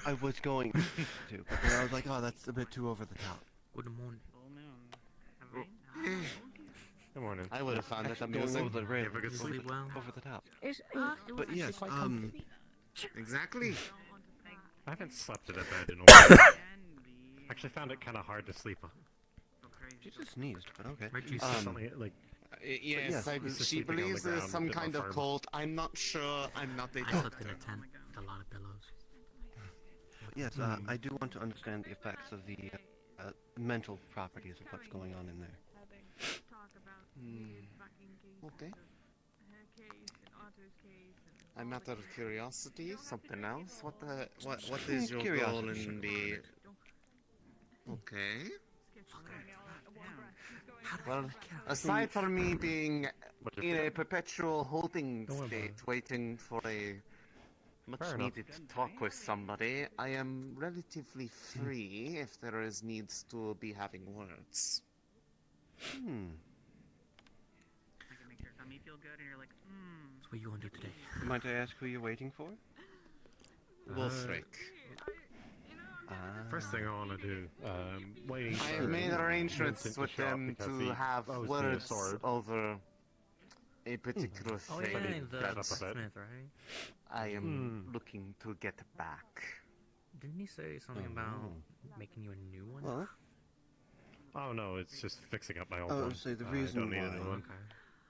I was going to, but then I was like, oh, that's a bit too over the top. Good morning. Good morning. I would have found it Going amusing. over the rail, Ever get sleep? over the top. But yes, Exactly. I haven't slept in a bed in a while. Actually found it kind of hard to sleep on. She just sneezed, but okay. Something like. Yes, just she sleeping on the believes there's ground, some bit more kind of firm. cult. I'm not sure. I'm not a I doctor. slept in a tent with a lot of pillows. Yes, I do want to understand the effects of the mental properties of what's going on in there. Okay. A matter of curiosity, something else. What is your goal Curiosity, in the? Okay. Well, aside from me being in a perpetual holding state, waiting for a much-needed talk with somebody, I am relatively free if there is needs to be having words. That's what you want to do today. Might I ask who you're waiting for? Wolfric. First thing I want to do, waiting I for have made Vincent arrangements to with show up them because to he have owes me a words sword. over a particular Oh thing yeah, the that Smith, right? I am looking to get back. Didn't he say something about making you a new one? Well, Oh no, it's just fixing up my old Oh, one. so the I reason don't need a why- new one.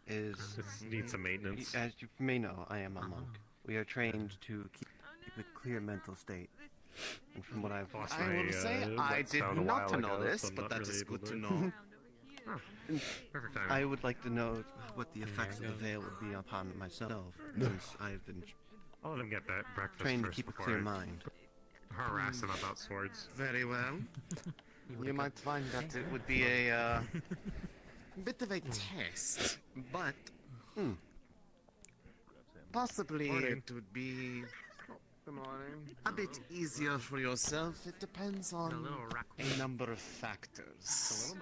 is Just need some maintenance. As you may know, I am a monk. We are trained to keep a clear mental state. And from what I've Lost I my, will say I Let's did Down a not while know ago, this, so I'm but not that really is able good to know. Perfect timing. I would like to know what the effects of the veil would be upon myself, since I've been I'll let him get that breakfast trained to first keep a before clear I mind. harass him about swords. Very well. You might find that it would be a bit of a test, but possibly it would be a bit easier for yourself. It depends on a number of factors.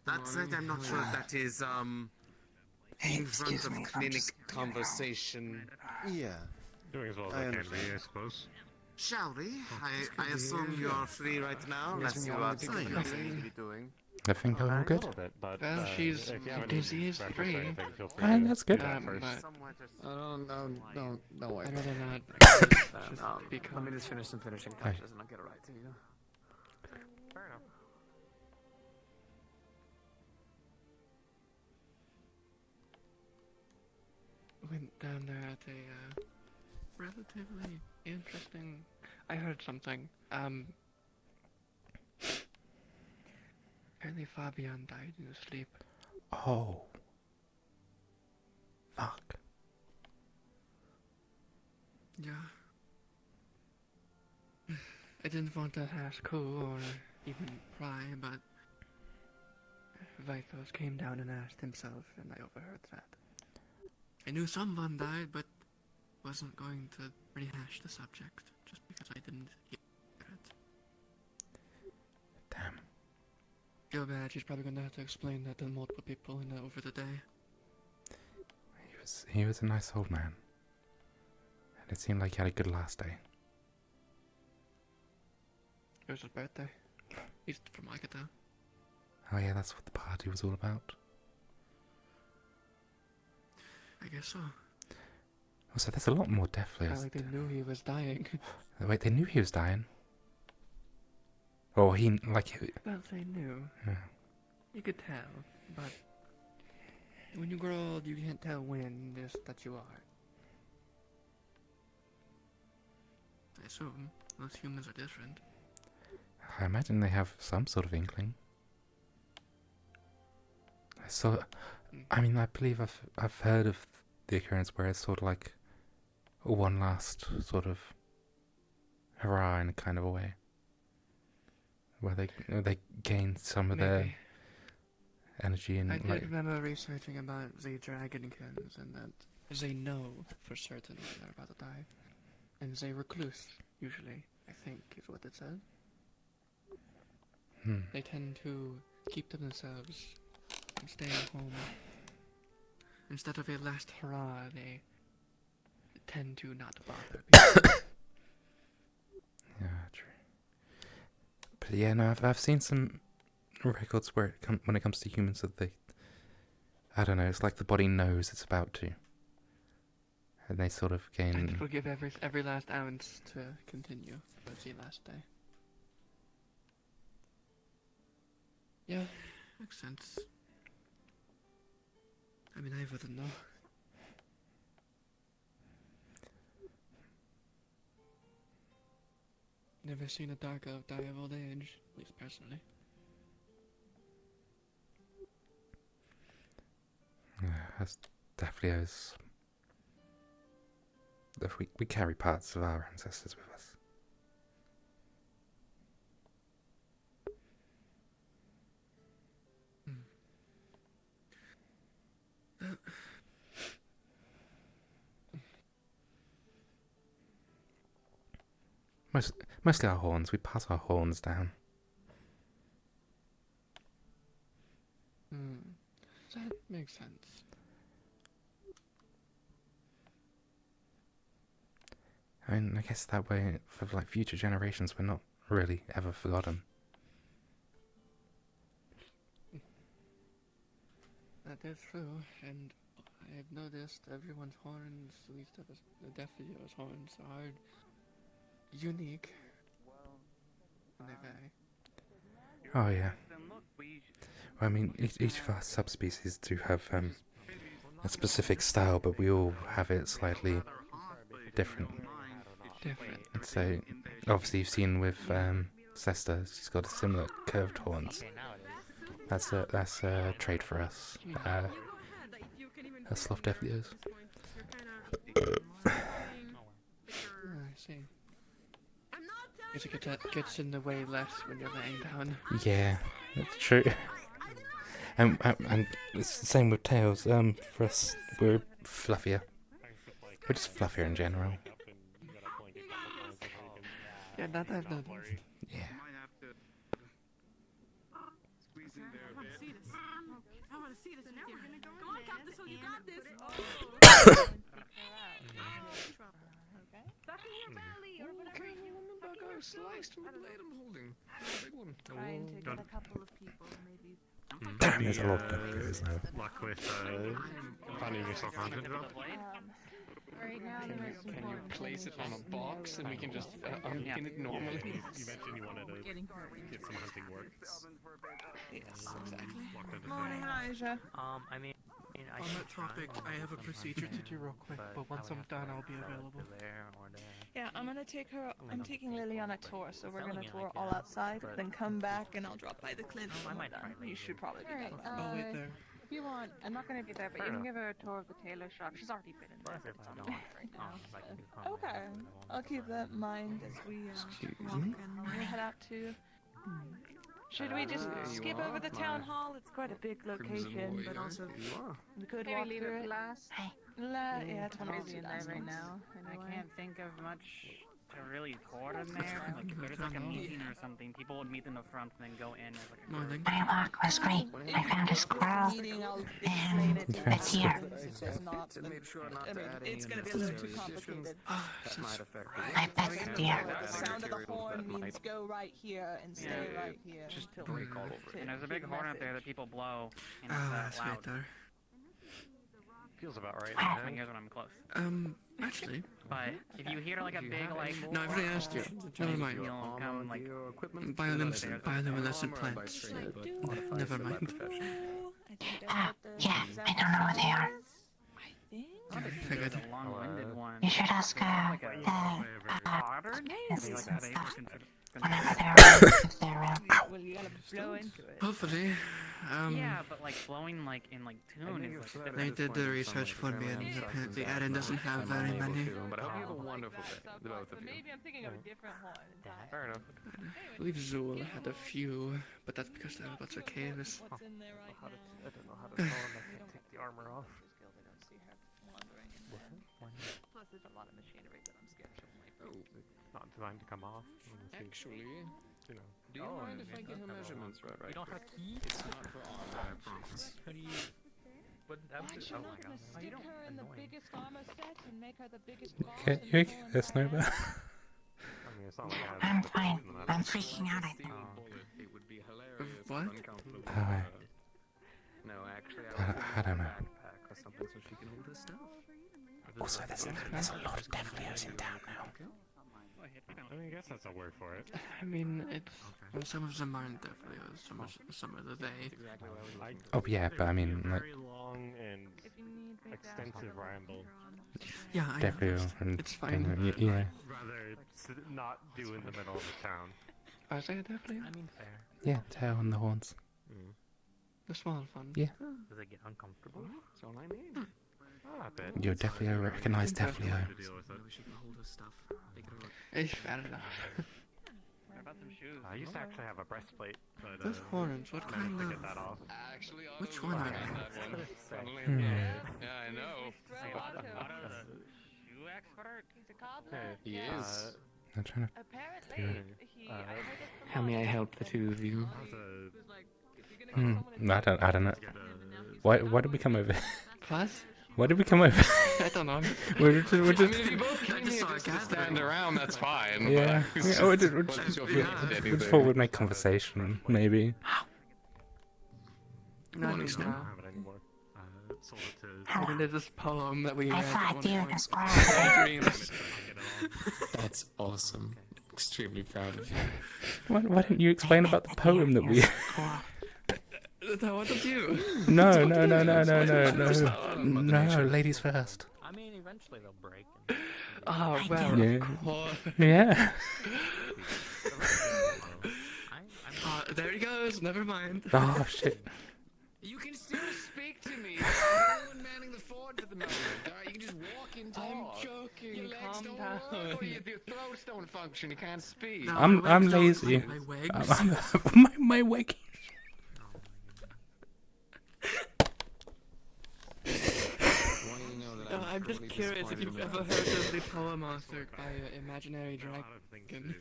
That said, I'm not sure if that is in front of clinic conversation. Yeah. Doing as well as I I can understand. be, I suppose. Shall we? I assume you are free right now, Yes, unless you I'm are fine. something else you need to be doing. I think I'm all A good. little bit, but Well, she's if you have any disease-free. questions or anything, feel free And to that's good. do that But first. Don't worry. I'd rather not. Let me just finish some finishing Hi. touches and I'll get it right to you. Fair enough. Went down there at a relatively interesting. I heard something. Apparently Fabian died in his sleep. Oh. Fuck. Yeah. I didn't want to ask who or even pry, but Vithos came down and asked himself, and I overheard that. I knew someone died, but wasn't going to rehash the subject just because I didn't hear it. Damn. Feel bad. She's probably gonna have to explain that to multiple people over the day. He was a nice old man. And it seemed like he had a good last day. It was his birthday. He's from Agata. Oh yeah, that's what the party was all about. I guess so. Also, there's a lot more death Not flares. like they knew he was dying. Wait, they knew he was dying? Or he, like... Well, they knew. Yeah. You could tell, but when you grow old, you can't tell when this that you are. I assume most humans are different. I imagine they have some sort of inkling. So, I mean, I believe I've heard of the occurrence where it's sort of like one last sort of hurrah in a kind of a way, where they gain some of their energy and I did like. remember researching about the dragonkins and that they know for certain when they're about to die, and they recluse usually. I think is what it said. They tend to keep to themselves and stay at home. Instead of a last hurrah, they tend to not bother people. Yeah, true. But yeah, no, I've seen some records where when it comes to humans that they, I don't know, it's like the body knows it's about to, and they sort of gain. And it will give every last ounce to continue. That's the last day. Yeah, makes sense. I mean, I wouldn't know. Never seen a dark elf die of old age, at least personally. Yeah, that's definitely us. We carry parts of our ancestors with us. Mostly our horns. We pass our horns down. That makes sense. I mean, I guess that way, for like future generations, we're not really ever forgotten. That is true, and I've noticed everyone's horns, at least the Deaf Video's horns, are unique. And they vary. Oh yeah. Well, I mean, each of our subspecies do have a specific style, but we all have it slightly different. And so, obviously, you've seen with Sesta, she's got a similar curved horns. That's a trait for us. Sloth Deaf Videos. I see. Guess it gets in the way less when you're laying down. Yeah, that's true. And it's the same with tails. For us, we're fluffier. We're just fluffier in general. Yeah, that I've noticed. Yeah. I want to see this. Now we're gonna go in. Come on, Captain, so you got this. Suck in your belly or whatever you slice from the blade I'm holding. Big one. Trying to get a couple of people, maybe. Damn, there's a lot of deputies now. Luck with finding yourself content job? Right now, Can you place it on a box and we can just unpin it normally? You mentioned you wanted to get some hunting work. Yes, exactly. Morning, Elijah. I mean, On that topic, I have a procedure to do real quick, but once I'm done, I'll be available. Yeah, I'm gonna take her. I'm taking Lily on a tour, so we're gonna tour all outside, then come back, and I'll drop by the clinic when we're done. You should probably be done. I'll wait there. If you want, I'm not gonna be there, but you can give her a tour of the tailor shop. She's already been in there. But it's on the way right now. Okay, I'll keep that in mind as we walk and we'll head out to. Should we just skip over the town hall? It's quite a big location, but also we could walk through it. Yeah, it's one of the last right now. I can't think of much to really report in there. Like if there's like a meeting or something, people would meet in the front and then go in as like a group. My walk was great. I found a squirrel, and it's here. It's gonna be a little too complicated. I bet it's deer. The sound of the horn means go right here and stay right here. Just break all over. And there's a big horn up there that people blow, and it's Right loud. there. Feels about right. I hear when I'm close. Actually. But if you hear like a big like. No, I've already asked you. Never mind. You'll come like. Bioluminescent plants. Never mind. Yeah, I don't know what they are. I figured. You should ask whenever they're around, if they're around. Well, you gotta blow into it. Hopefully. Yeah, but like blowing like in like tune is like. They did the research for me, and apparently Aaron doesn't have very many. But I hope you have a wonderful day, the both of you. Maybe I'm thinking of a different horn. Fair enough. I believe Zool had a few, but that's because they were about to caves. What's in there right now? I don't know how to tell him I can't take the armor off. Plus, there's a lot of machinery that I'm scared she'll make. It's not designed to come off. Actually, you know. do you mind if I get her measurements right? You don't have keys? It's not for armor, I promise. How do you? But Why should not gonna stick her in the biggest armor set and make her the biggest boss? Okay, you okay there, Snowball? I mean, it's not like I I'm fine. I'm freaking out, I think. It would be hilarious. What? Uncomfortable. No, actually, I don't know. backpack or something so she can hold her stuff. Also, there's a lot of Deathlios in town now. I mean, I guess that's a word for it. I mean, it's well, some of them aren't definitely, some of the they. Oh yeah, but I mean, like, Very long and extensive ramble. Yeah, I Deathlios understand. and It's fine. yeah. Rather not do in the middle of the town. I say definitely. I mean, fair. Yeah, tail on the horns. The small fun. Yeah. Does it get uncomfortable? That's all I need. Ah, a bit. You're Deathlio, recognised Deathlio. She can hold her stuff. It's fair enough. What about some shoes? I used to actually have a breastplate, but Those horns, what managed kind to of... get that off. Actually, Which one are they? Yeah, I know. Otto's a shoe expert? He's a cobbler. He is. I'm trying to. Apparently, How may I help the two of you? I don't know. Why did we come over? Plus? Why did we come over? I don't know. We're just. I mean, if you both came here just to stand around, that's fine. Yeah. But Yeah, we just anything. thought we'd make conversation, maybe. Not anymore. I don't have it anymore. Sold it to. I mean, there's this poem that we I read saw at a one deer point. and a squirrel. Dreams. That's awesome. Extremely proud of you. Why didn't you explain about the poem that we? What did you? No, ladies first. I mean, eventually they'll break. Oh, well, Yeah. of course. Yeah. There he goes, never mind. Oh shit. You can still speak to me. There's no one manning the fort at the moment. Alright, you can just walk and talk. I'm joking, Your legs calm don't down. work, or your throats don't function. You can't speak. No, I'm my legs don't- lazy. My wigs. My wig. No, I'm just curious if you've ever heard of the poem authored by Imaginary Dragon.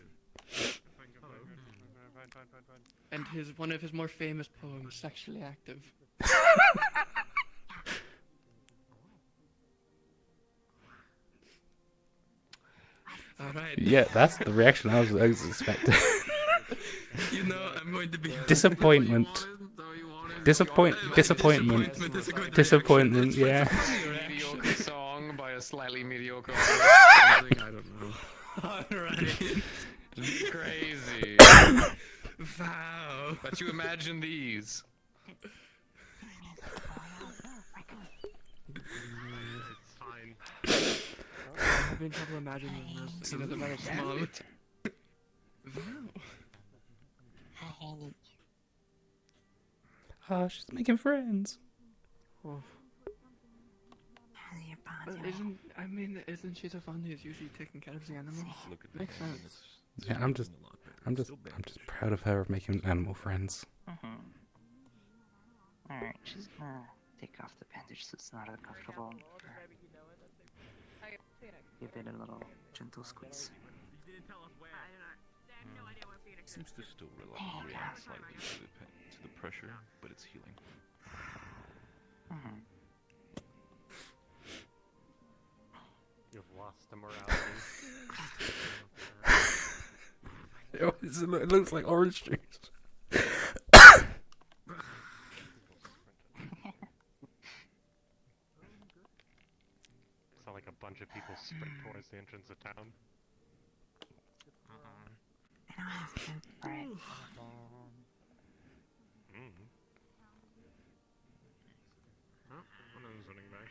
And one of his more famous poems, Sexually Active. Alright. Yeah, that's the reaction I was expecting. You know, I'm going to be Disappointment. Disappointment. Disappointment, yeah. Mediocre song by a slightly mediocre something, I don't know. Alright. Crazy. Wow. But you imagine these. It's fine. I'm having trouble imagining this. You know, the metal small. Wow. Oh, she's making friends. Oh. But isn't she the one who's usually taking care of the animals? Makes sense. Yeah, I'm just proud of her of making animal friends. Alright, she's gonna take off the bandage so it's not uncomfortable. Give it a little gentle squeeze. Seems to still react slightly to the pressure, but it's healing. You've lost the morality. It looks like orange juice. Saw like a bunch of people sprint towards the entrance of town. I don't have food for it. Oh, one of them's running back.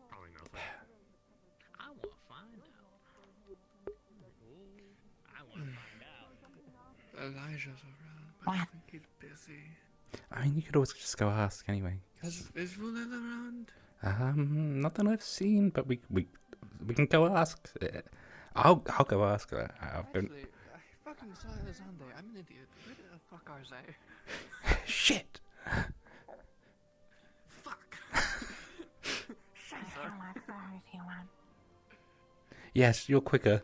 Probably nothing. I want to find out. I want to find out. Elijah's around, but I think he's busy. I mean, you could always just go ask anyway. Is Rulil around? Not that I've seen, but we can go ask. I'll go ask her. Actually, I fucking saw Alexander. I'm an idiot. Where the fuck are they? Shit. Fuck. If you want. Yes, you're quicker.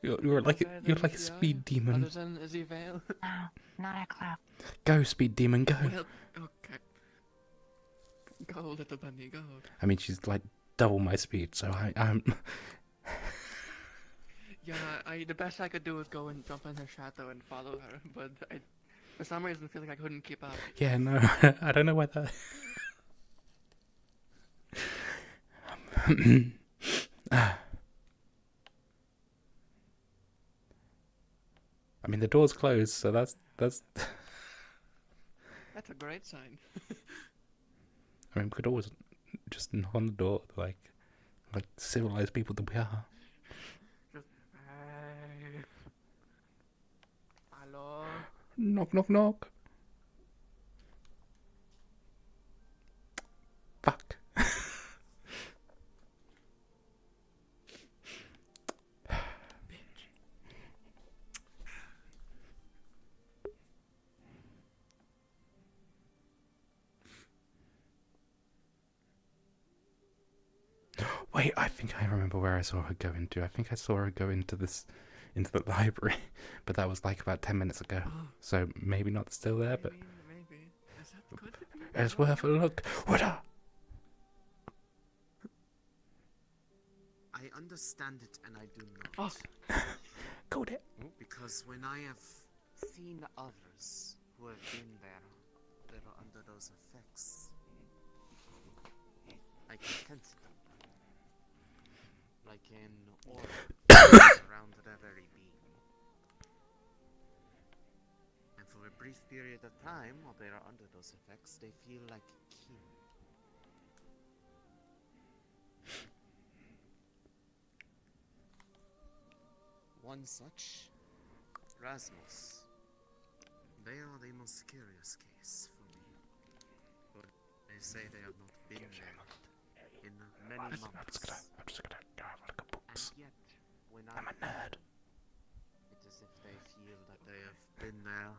You're like a speed demon. Is he Vale? No, not a club. Go, speed demon, go. Well, okay. Go, little bunny, go. I mean, she's like double my speed, so I'm. Yeah, the best I could do was go and jump in her shadow and follow her, but I, for some reason, feel like I couldn't keep up. Yeah, no, I don't know why that. I mean, the door's closed, so that's. That's a great sign. I mean, we could always just knock on the door, like civilized people that we are. Just, hey. Hello? Knock, knock, knock. Fuck. Wait, I think I remember where I saw her go into. I think I saw her go into the library, but that was like about 10 minutes ago. So maybe not still there, but maybe. Is that good to be? It's worth a look. What up? I understand it and I do not. Go there. Because when I have seen others who have been there, they are under those effects. I can sense them. Like an aura around their very being. And for a brief period of time, while they are under those effects, they feel like kin. One such, Rasmus. They are the most curious case for me. But they say they have not been there in many months. I'm just gonna go have a look at books. And yet, when I'm a nerd. it is if they feel that they have been there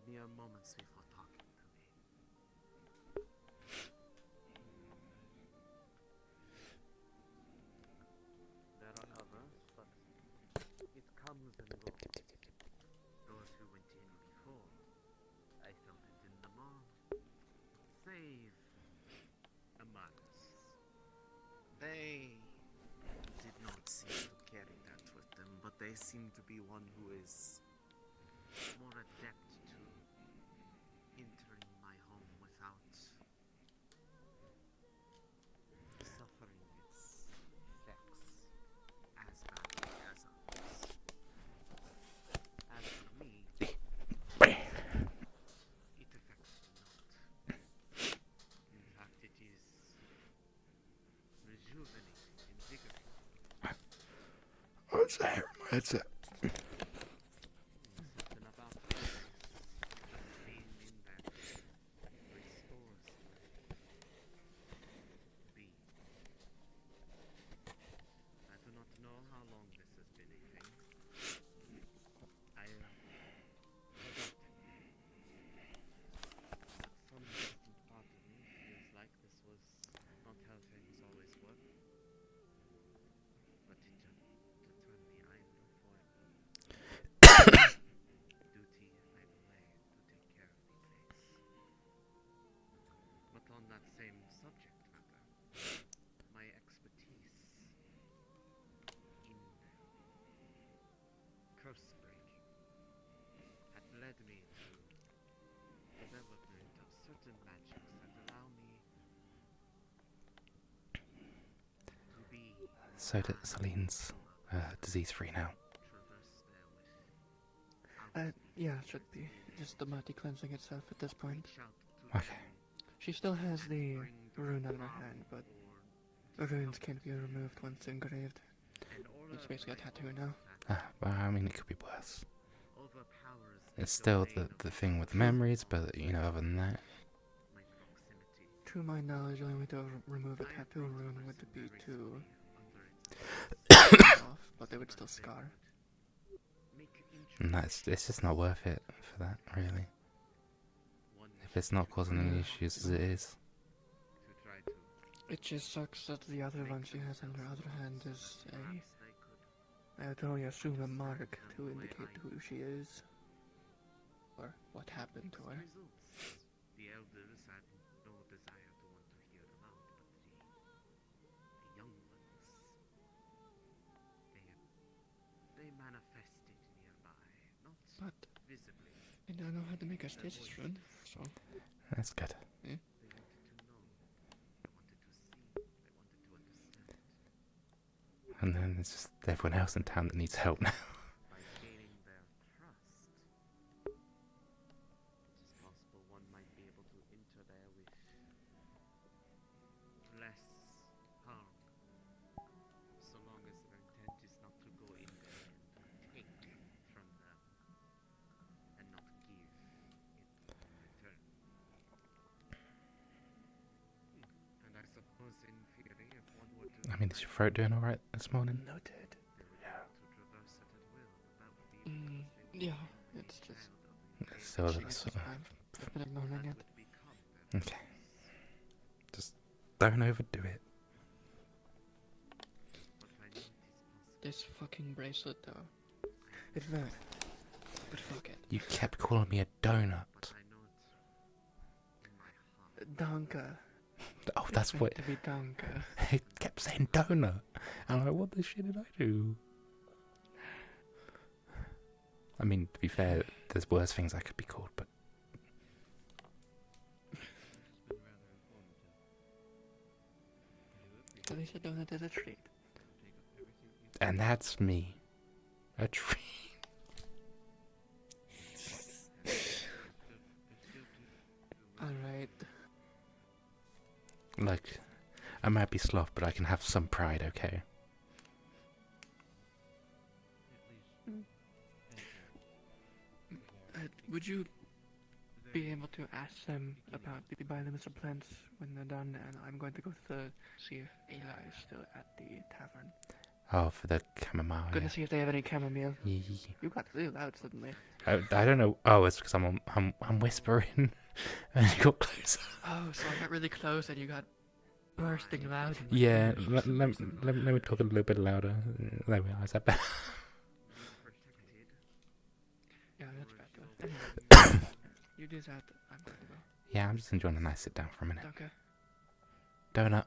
mere moments before talking to me. There are others, but it comes and goes. Those who went in before, I felt it in them all. they seem to be one who is more adept to entering my home without suffering its effects as badly as others. As for me, it affects me not. In fact, it is rejuvenating, invigorating. What's that? What's that? Something about being in that restores my being. I do not know how long this has been a thing. I forgot. But some distant part of me feels like this was not how things always were. But it to turn the island for duty, I play to take care of the place. But on that same subject matter, my expertise in curse breaking had led me to development of certain magics that allow me to be So that Celine's disease-free now. Yeah, it should be. Just the mighty cleansing itself at this point. Okay. She still has the rune on her hand, but the runes can't be removed once engraved. It's basically a tattoo now. Well, I mean, it could be worse. It's still the thing with the memories, but, you know, other than that... To my knowledge, the only way to remove a tattoo rune would be to... off, but they would still scar. And it's just not worth it for that, really. If it's not causing any issues as it is. It just sucks that the other one she has on her other hand is I would only assume a mark to indicate who she is. Or what happened to her. The elders had no desire to want to hear aloud, but the young ones, they manifested nearby, not visibly. And I know how to make a stasis rune, so... That's good. Yeah. They wanted to know, they wanted to see, they wanted to understand. And then there's just everyone else in town that needs help now. By gaining their trust, it is possible one might be able to enter there with less harm, so long as their intent is not to go in there and take from them and not give in return. And I suppose in theory, if one were to I mean, is your throat doing alright this morning? Noted. Yeah. Yeah, it's just... Still a little I've sort I've been ignoring it. Okay. Just don't overdo it. This fucking bracelet, though. It's there. But fuck it. You kept calling me a donut. Donka. Oh, that's It's what... meant to be Donka. It kept saying donut. I'm like, what the shit did I do? I mean, to be fair, there's worse things I could be called, but... At least a donut is a treat. And that's me. A treat. Alright. Like, I might be sloth, but I can have some pride, okay? Would you be able to ask them about the bioluminescent plants when they're done? And I'm going to go to see if Eli is still at the tavern. Oh, for the chamomile. Gonna Yeah. see if they have any chamomile. Yeah. You got really loud suddenly. I don't know. Oh, it's because I'm whispering, and you got closer. Oh, so I got really close and you got bursting loud. Yeah, let me talk a little bit louder. There we are. Is that better? Yeah, that's better. Anyway, you do that. I'm going to go. Yeah, I'm just enjoying a nice sit down for a minute. Okay. Donut.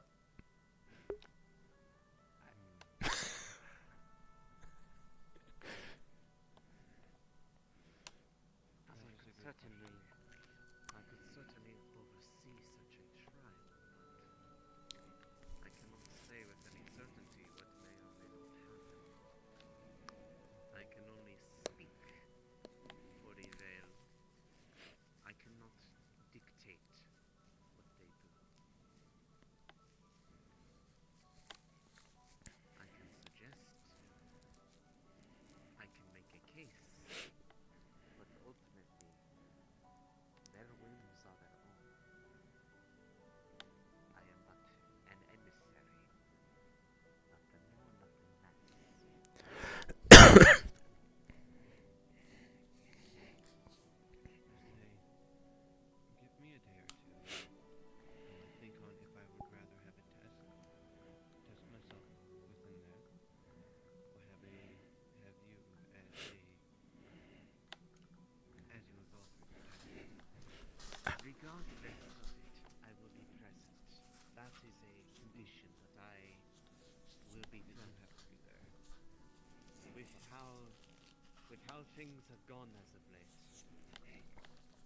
with how things have gone as of late,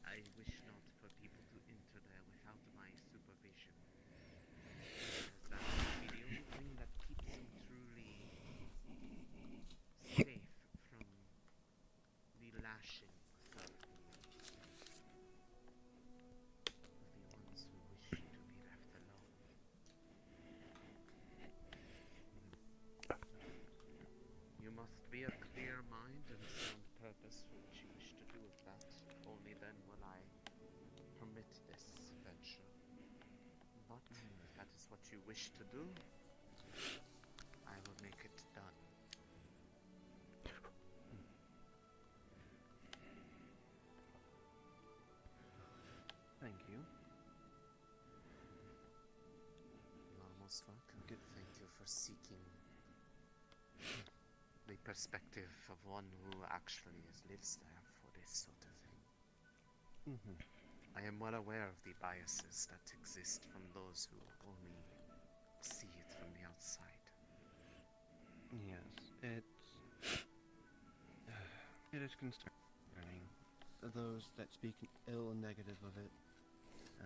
I wish not for people to enter there without my supervision. As that would be the only thing that keeps them truly safe from the lashings of the ones who wish to be left alone. You must be of clear mind and sound purpose for what you wish to do with that. Only then will I permit this venture. But if that is what you wish to do, I will make it done. Thank you. You're almost welcome. Good. Thank you for seeking the perspective of one who actually lives there for this sort of thing. I am well aware of the biases that exist from those who only see it from the outside. Yes, it is concerning. Those that speak ill and negative of it,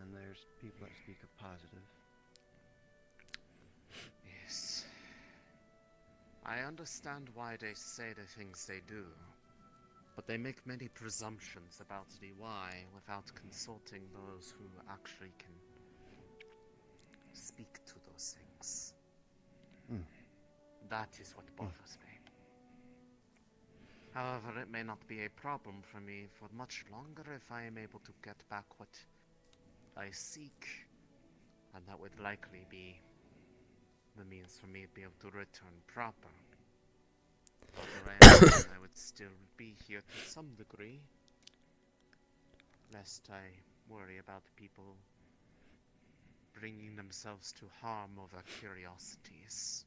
and there's people that speak of positive. Yes. I understand why they say the things they do, but they make many presumptions about the why without consulting those who actually can speak to those things. That is what bothers me. However, it may not be a problem for me for much longer if I am able to get back what I seek, and that would likely be the means for me to be able to return proper. Otherwise, I would still be here to some degree, lest I worry about people bringing themselves to harm over curiosities.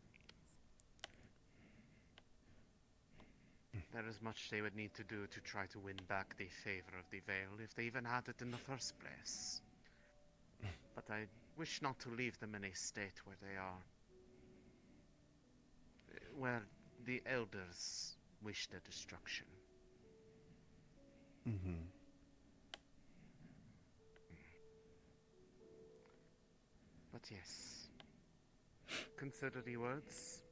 There is much they would need to do to try to win back the favor of the Veil, if they even had it in the first place. But I wish not to leave them in a state where they are... where the elders wish their destruction. But yes, consider the words,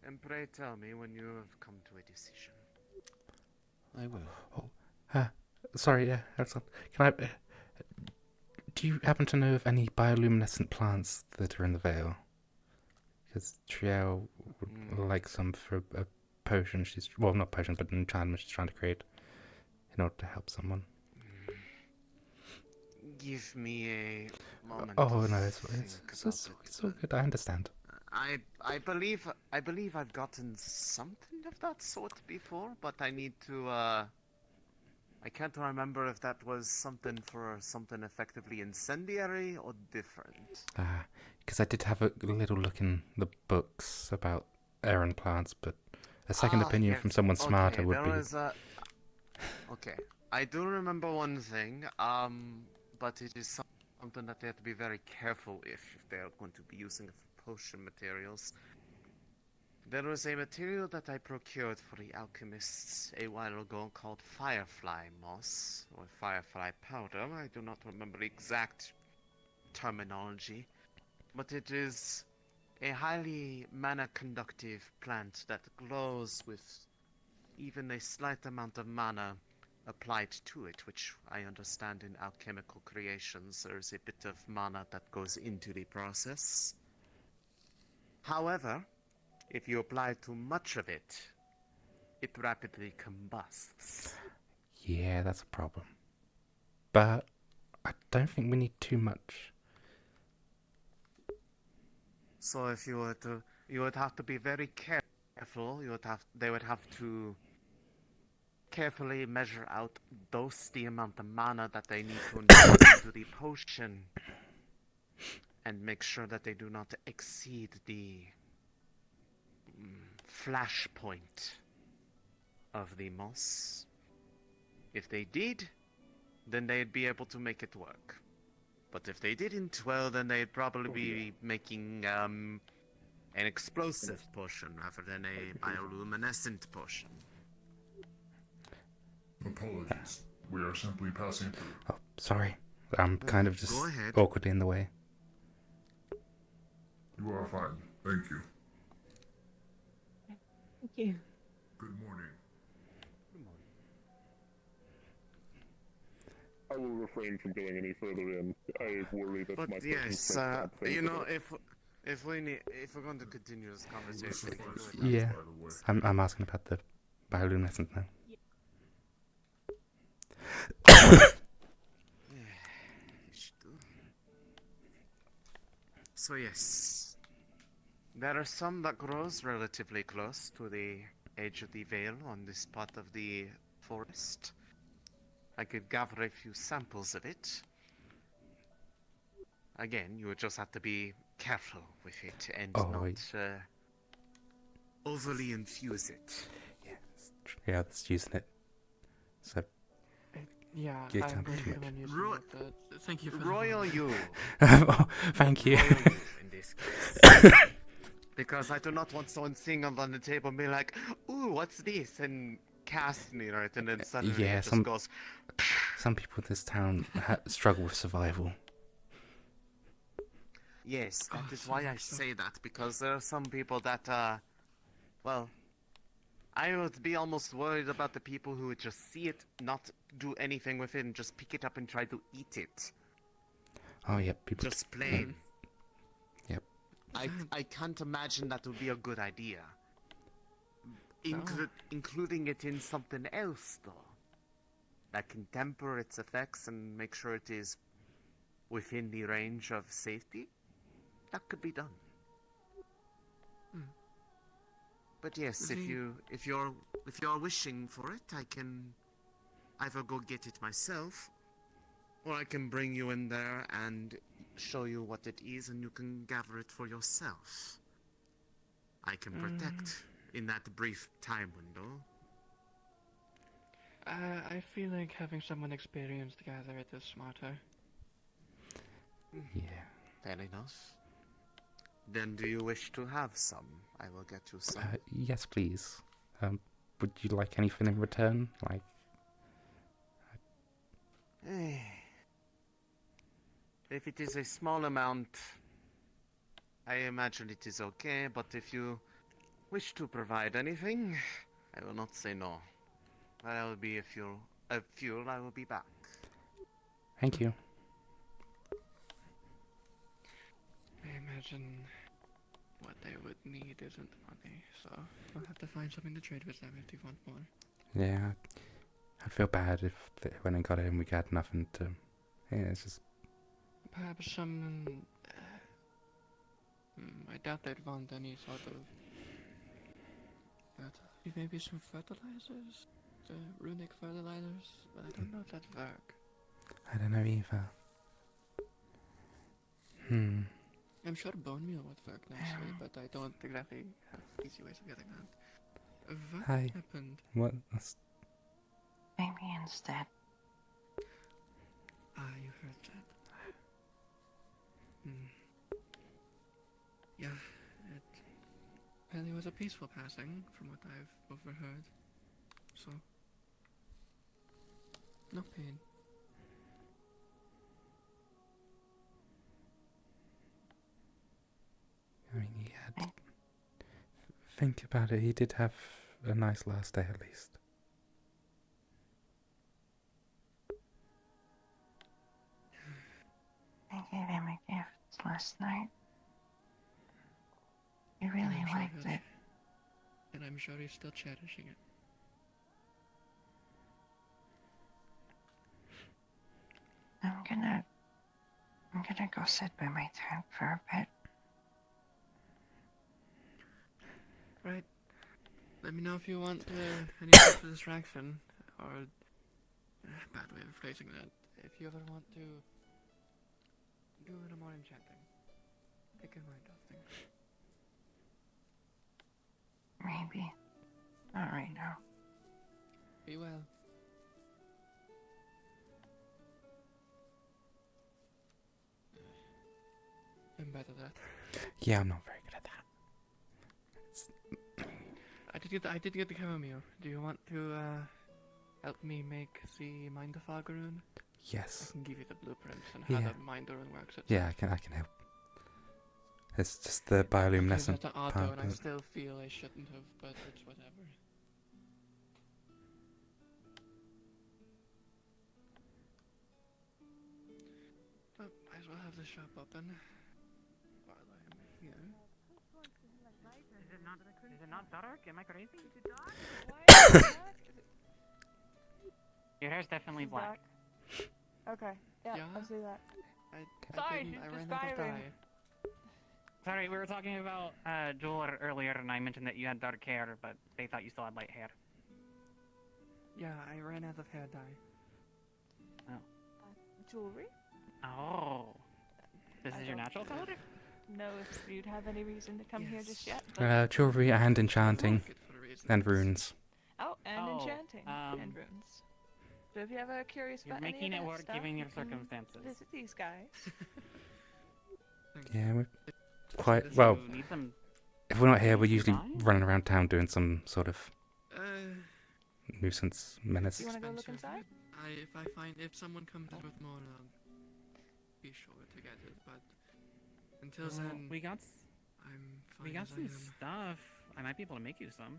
and pray tell me when you have come to a decision. I will. Sorry, yeah, excellent. Can I... do you happen to know of any bioluminescent plants that are in the Vale? Because Triel would like some for a potion she's... well, not potion, but an enchantment she's trying to create in order to help someone. Give me a moment. Oh, no, it's all good, I understand. I believe I've gotten something of that sort before, but I need to I can't remember if that was something for something effectively incendiary or different. Because I did have a little look in the books about Aaron plants, but a second opinion yes. from someone smarter would be... Okay, I do remember one thing, but it is something that they have to be very careful if they are going to be using it for potion materials. There was a material that I procured for the alchemists a while ago called firefly moss, or firefly powder. I do not remember the exact terminology, but it is a highly mana-conductive plant that glows with even a slight amount of mana applied to it, which I understand in alchemical creations there's a bit of mana that goes into the process. However, if you apply too much of it, it rapidly combusts. Yeah, that's a problem. But I don't think we need too much. So if you were to, you would have to be very careful. They would have to carefully measure out, dose the amount of mana that they need to inject into the potion, and make sure that they do not exceed the flash point of the moss. If they did, then they'd be able to make it work. But if they didn't, well, then they'd probably be making An explosive potion rather than a bioluminescent potion. Apologies. We are simply passing through. Oh, sorry. I'm kind of just Go ahead. awkwardly in the way. You are fine. Thank you. Thank you. Good morning. I will refrain from going any further in. I worry that But my yes, you know, if we're going to continue this conversation, we can do it. Yeah. I'm asking about the bioluminescent now. So yes, there are some that grows relatively close to the edge of the veil on this part of the forest. I could gather a few samples of it. Again, you would just have to be careful with it and not overly infuse it. Yeah, that's using it. So. Yeah, You I'm can't going too to much. on using it. Thank you for the Royal you. Oh, thank you. Royal you in this case. Because I do not want someone sitting on the table and be like, ooh, what's this? And casting it, and then suddenly Yeah, it just goes. some people in this town struggle with survival. Yes, that is why I say that, because there are some people that, well, I would be almost worried about the people who would just see it, not do anything with it, and just pick it up and try to eat it. Oh, yeah, people. Just plain. Yep. I can't imagine that would be a good idea. Including it in something else, though, that can temper its effects and make sure it is within the range of safety. That could be done. But yes, if you're wishing for it, I can either go get it myself, or I can bring you in there and show you what it is, and you can gather it for yourself. I can protect in that brief time window. I feel like having someone experienced gather it is smarter. Yeah. Fair enough. Then do you wish to have some? I will get you some. Yes, please. Would you like anything in return? Like. If it is a small amount, I imagine it is okay, but if you wish to provide anything, I will not say no. That will be a fuel. I will be back. Thank you. I imagine what they would need isn't money, so we'll have to find something to trade with them if they want more. Yeah, I'd feel bad if when I got in we got nothing to. Yeah, it's just. Perhaps some. I doubt they'd want any sort of. Maybe some fertilizers? The runic fertilizers? But I don't know if that work. I don't know either. I'm sure bone meal would work nicely, but I don't exactly have easy ways of getting that. What Hi. happened? What? Maybe instead. You heard that. Yeah, it apparently was a peaceful passing, from what I've overheard. So, no pain. I mean, he had. Think about it, he did have a nice last day at least. I gave him a gift last night. He really liked it. And I'm sure he's still cherishing it. I'm gonna go sit by my tent for a bit. Right. Let me know if you want any extra distraction, or bad way of phrasing that. If you ever want to do a little more enchanting, take your mind off things. Maybe. Not right now. Be well. I'm bad at that. Yeah, I'm not very good at that. I did get the chamomile. Do you want to help me make the mind fog rune? Yes. I can give you the blueprints and Yeah. how the mind rune works. Yeah, I can help. It's just the bioluminescent Okay, auto, part. and I still feel I shouldn't have, but it's whatever. But might as well have the shop open while I'm here. Is it not dark? Am I crazy? Your hair's definitely black. Okay. Yeah, Yeah? I see that. I ran out of dye. Sorry, we were talking about Joel earlier, and I mentioned that you had dark hair, but they thought you still had light hair. Yeah, I ran out of hair dye. Oh. Jewelry? Oh. This I is your don't natural color? know if you'd have any reason to come here just yet. Jewelry and enchanting. And runes. Oh, and Oh, enchanting and runes. So if you're ever curious You're about any making of it that work stuff, given your you can circumstances. Visit these guys. Yeah, we're quite well. If we're not here, we're usually running around town doing some sort of nuisance menace. You want to go look inside? If someone comes in with more, I'll be sure to get it. But until Well, then, we got I'm fine we got as I some am. stuff. I might be able to make you some.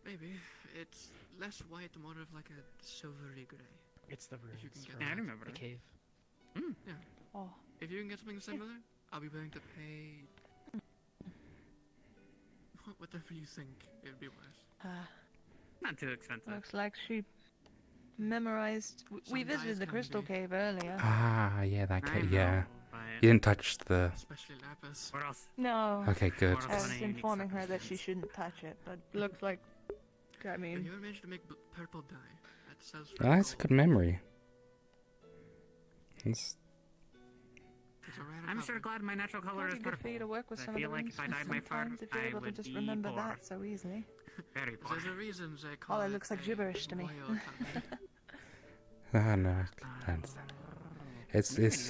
Maybe it's less white, more of like a silvery gray. It's the If you can runes get from Yeah, I that. remember the it. cave. Yeah. Oh. If you can get something similar, I'll be willing to pay whatever you think it'd be worth. Not too expensive. Looks like she memorized. We Some visited guys the can crystal be. cave earlier. Ah, yeah, that I cave. know, Yeah. but- You didn't touch the. Especially lapis. What else? No. Okay, good. I was informing her that she shouldn't touch it, but looks like. I If mean, you ever manage to make purple dye, that sells for That's a gold. good memory. It's, It's a rare I'm sure color. glad my natural color might is be good for you to purple. work with I some of the feel like runes if I dyed my fur, sometimes if you're I able to would just be remember poor. that so easily. Very poor. There's a reason they call All it it looks like a gibberish to me. royal color. ah, no, I understand. It's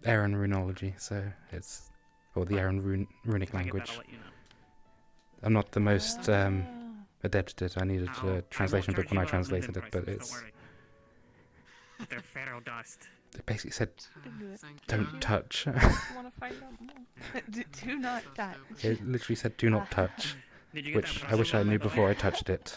Aaron runology, so it's or the Aaron runic If I get that, language. I'll let you know. I'm not the most adept at it. I needed I a translation book when I charge you translated it, Linden but prices, it's don't worry. But they're pharaoh dust. it basically said Thank don't you. touch. Want to find out more? do not touch. It literally said do not touch, Did you get which that I wish I puzzle knew by the way? before I touched it.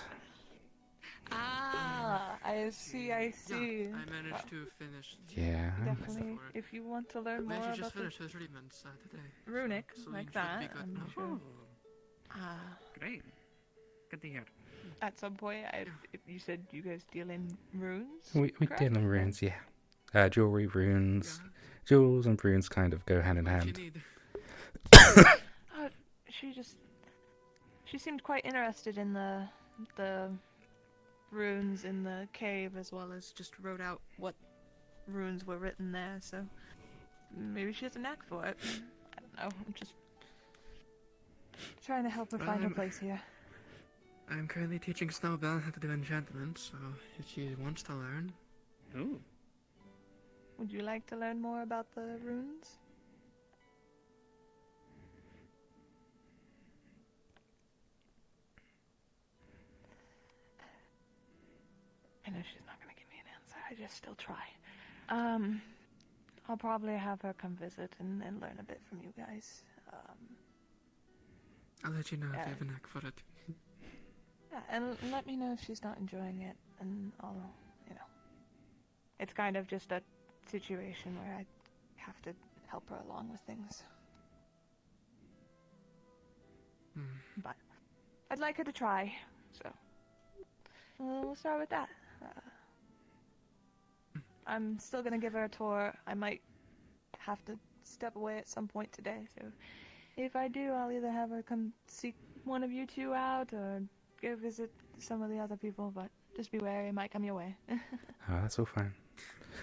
Ah, I see. I see. I managed to finish. Yeah. Definitely, if you want to learn We more actually just about finished the treatments today. runic So like you should that, be good I'm now. sure. Ah, Great. Good to hear. at some point, if you said you guys deal in runes. We correct? deal in runes, yeah. Jewelry, runes, jewels, and runes kind of go hand in What you hand. need? She seemed quite interested in the runes in the cave, as well as just wrote out what runes were written there. So maybe she has a knack for it. I don't know. I'm just trying to help her find her place here. I'm currently teaching Snowbell how to do enchantments, so if she wants to learn. Ooh. Would you like to learn more about the runes? I know she's not gonna give me an answer. I just still try. I'll probably have her come visit and learn a bit from you guys. I'll let you know if Yeah. you have a knack for it. Yeah, and let me know if she's not enjoying it, and I'll, it's kind of just a situation where I have to help her along with things. But I'd like her to try, so we'll start with that. I'm still gonna give her a tour. I might have to step away at some point today, so if I do, I'll either have her come seek one of you two out or go visit some of the other people, but just be wary, it might come your way. Oh, that's all fine.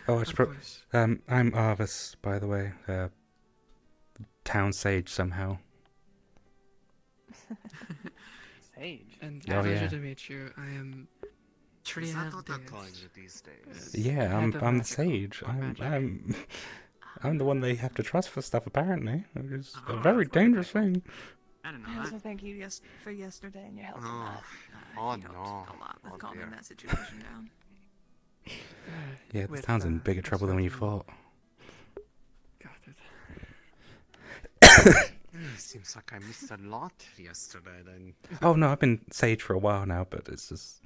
Oh, I should course. I'm Arvus, by the way. Town sage somehow. Sage. And Oh, pleasure yeah. to meet you. I am Is that Triad what they're Deus. calling you these days? Yeah, Head of I'm the magical sage. or magic. I'm I'm the one they have to trust for stuff, apparently. It's a very dangerous thing. I don't know. I also thank you for yesterday and your help in that. Oh you helped no. a lot with Oh, calming dear. that situation down. Yeah, this With, town's in bigger a trouble than when you certain- thought. Got it. Seems like I missed a lot yesterday then. Oh no, I've been sage for a while now, but it's just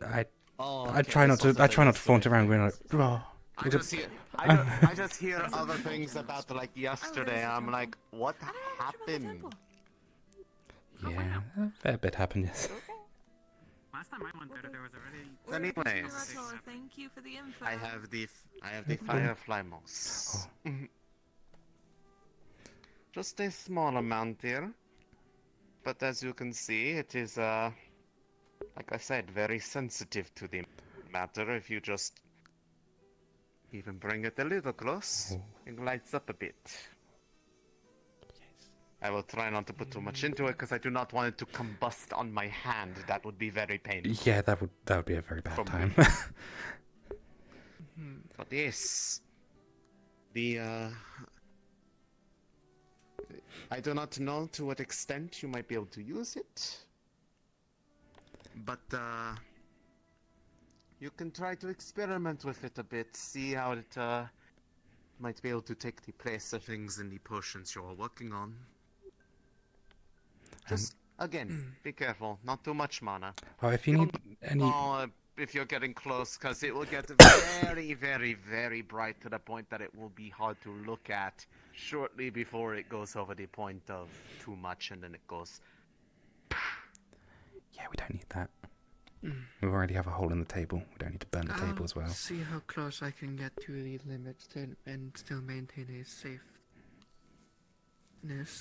I Okay, try not to flaunt around being like, oh, I look just at- hear, I just hear other things about like yesterday. I'm like, what happened? Yeah, a fair bit happened, yes. Last time I went there was already. Anyways, Thank you for the info. I have the firefly moss. Just a small amount here, but as you can see, it is like I said, very sensitive to the matter. If you just even bring it a little close, it lights up a bit. I will try not to put too much into it because I do not want it to combust on my hand. That would be very painful. Yeah, that would be a very bad time. But yes, the I do not know to what extent you might be able to use it, but you can try to experiment with it a bit, see how it might be able to take the place of things in the potions you're working on. Just again, be careful, not too much mana. Oh, if you need any... If you're getting close, because it will get very, very, very bright to the point that it will be hard to look at shortly before it goes over the point of too much and then it goes... Yeah, we don't need that. We already have a hole in the table. We don't need to burn the table as well. See how close I can get to the limits and still maintain a safeness.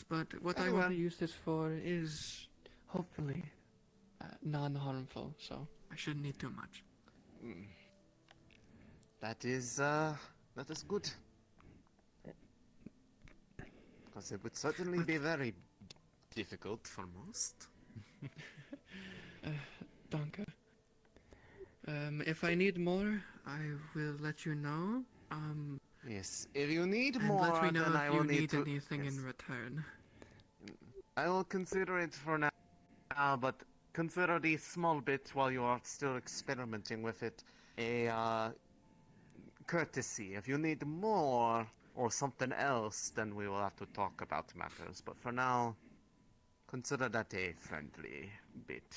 But what I want to use this for is hopefully non-harmful, so I shouldn't need too much. That is good. Because it would certainly be very difficult for most. Danke. If I need more, I will let you know. Yes, if you need and more, let me know then if I you will need to... anything in return. I will consider it for now, but consider the small bit while you are still experimenting with it a courtesy. If you need more or something else, then we will have to talk about matters. But for now, consider that a friendly bit.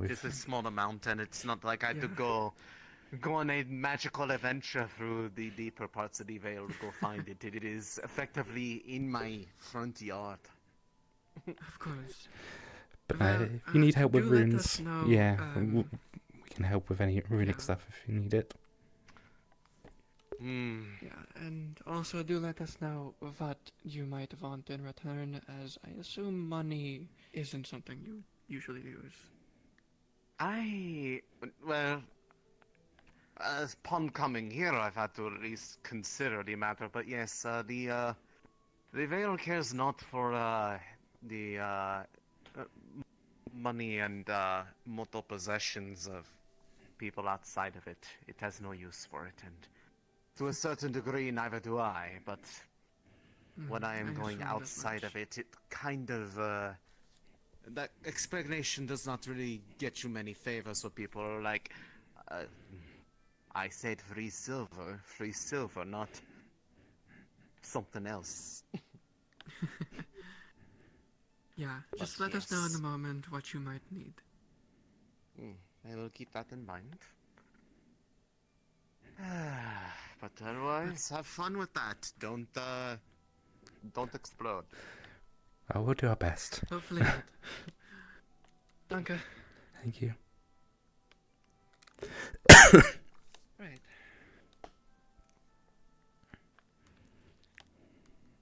It's a small amount, and it's not like I had to go on a magical adventure through the deeper parts of the Vale to go find it. It is effectively in my front yard. Of course. But if you need help with do let runes, us know, yeah, we can help with any runic stuff if you need it. Yeah, and also do let us know what you might want in return, as I assume money isn't something you usually use. Well, upon coming here, I've had to at least consider the matter. But yes, the Vale cares not for the money and mortal possessions of people outside of it. It has no use for it, and to a certain degree, neither do I. But when I am going outside of it, it kind of that explanation does not really get you many favors. So people are like, I said free silver, not something else. Yeah, just let us know in a moment what you might need. I will keep that in mind. But otherwise, have fun with that. Don't explode. Oh, we'll do our best. Hopefully not. Danke. Thank you. Right.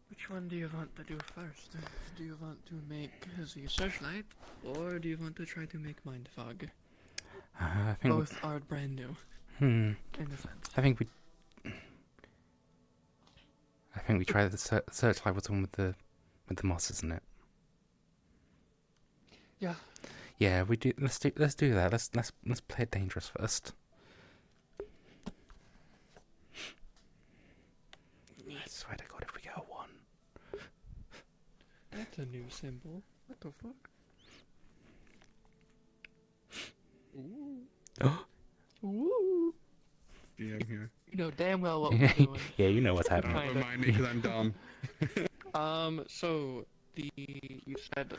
Which one do you want to do first? Do you want to make the searchlight, or do you want to try to make mind fog? I think Both are brand new. In a sense. I think we try the searchlight with the one with the moss, isn't it? Yeah. Yeah, we do. Let's do that. Let's play it dangerous first. That's a new symbol. What the fuck? Ooh. Ooh. Yeah, I'm here. You know damn well what we're doing. Yeah, you know what's happening. Don't remind me because I'm dumb. So you said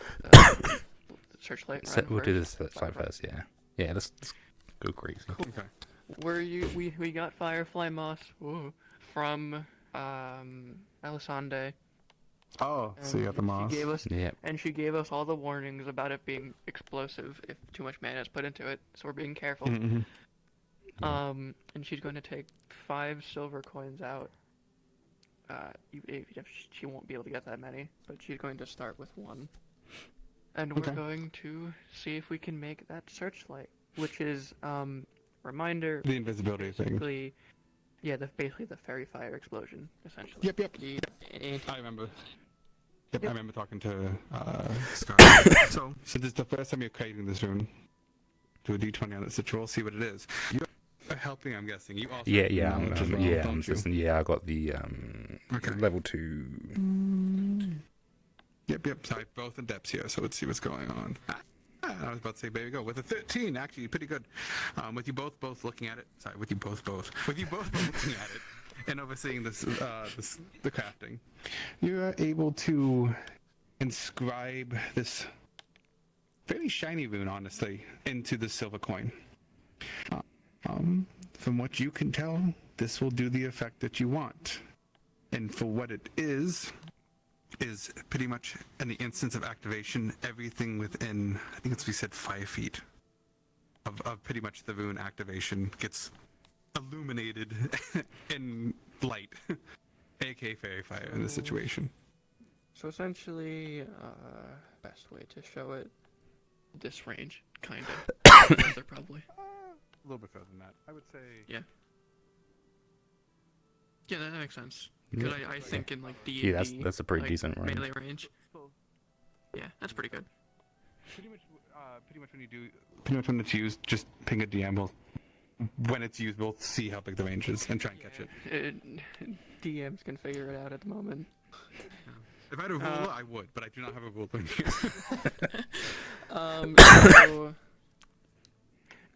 searchlight. We'll do this slide first. Yeah. Yeah. Let's go crazy. Cool. Okay. We got Firefly Moss from Alisande. Oh, so you got the moss. And she gave us all the warnings about it being explosive if too much mana is put into it. So we're being careful. Mm-hmm. And she's going to take 5 silver coins out. She won't be able to get that many, but she's going to start with 1. And we're going to see if we can make that searchlight, which is reminder. The invisibility thing. Yeah, basically the fairy fire explosion, essentially. Yep. I remember. Yep, I remember talking to Scott. So this is the first time you're creating this rune. Do a d20 on this roll, see what it is. You're helping, I'm guessing. You also I'm listening. Yeah, I got the level 2. Yep. Sorry, both in depths here, so let's see what's going on. I was about to say, there you go. With a 13, actually, pretty good. With you both looking at it. Sorry, with you both. With you both looking at it and overseeing the crafting, you are able to inscribe this fairly shiny rune, honestly, into the silver coin. From what you can tell, this will do the effect that you want. And for what it is pretty much in the instance of activation, everything within, I think we said 5 feet of pretty much the rune activation gets illuminated in light, aka fairy fire in this situation. So essentially, best way to show it, this range, kind of. They're probably. A little bit further than that, I would say. Yeah. Yeah, that makes sense. Because I think in like D&D, yeah, that's a pretty decent range. Melee range. Yeah, that's pretty good. Pretty much when it's used, just ping a DM. When it's used, we'll see how big the range is and try and catch it. DMs can figure it out at the moment. If I had a ruler, I would, but I do not have a ruler in here. So,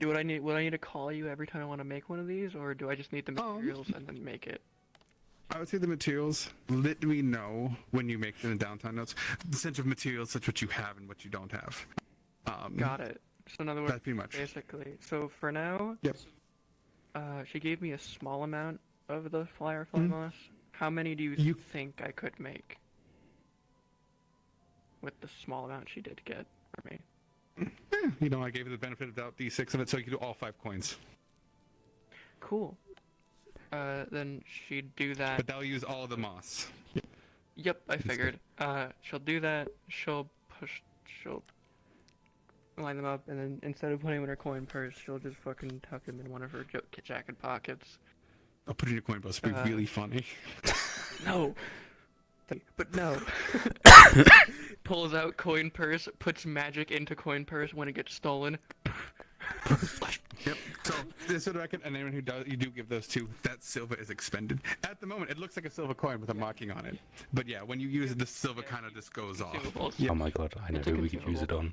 would I need to call you every time I want to make one of these, or do I just need the materials and then make it? I would say the materials. Let me know when you make them in downtime notes. The sense of materials, such what you have and what you don't have. Got it. So in other words, that's pretty much. Basically. So for now, yep. She gave me a small amount of the Firefly moss. How many do you think I could make with the small amount she did get for me? You know, I gave her the benefit of doubt, D6 of it, so you could do all 5 coins. Cool. Then she'd do that. But they'll use all the moss. Yep, I figured. She'll do that. She'll line them up, and then instead of putting them in her coin purse, she'll just fucking tuck them in one of her jacket pockets. I'll put it in your coin purse. It'll be really funny. No. But no. Pulls out coin purse, puts magic into coin purse when it gets stolen. Yep. So this would reckon, and anyone who does, you do give those to, that silver is expended. At the moment, it looks like a silver coin with a marking on it. But yeah, when you use it, the silver kind of just goes off. Yep. Oh my god, I know who we could use it on.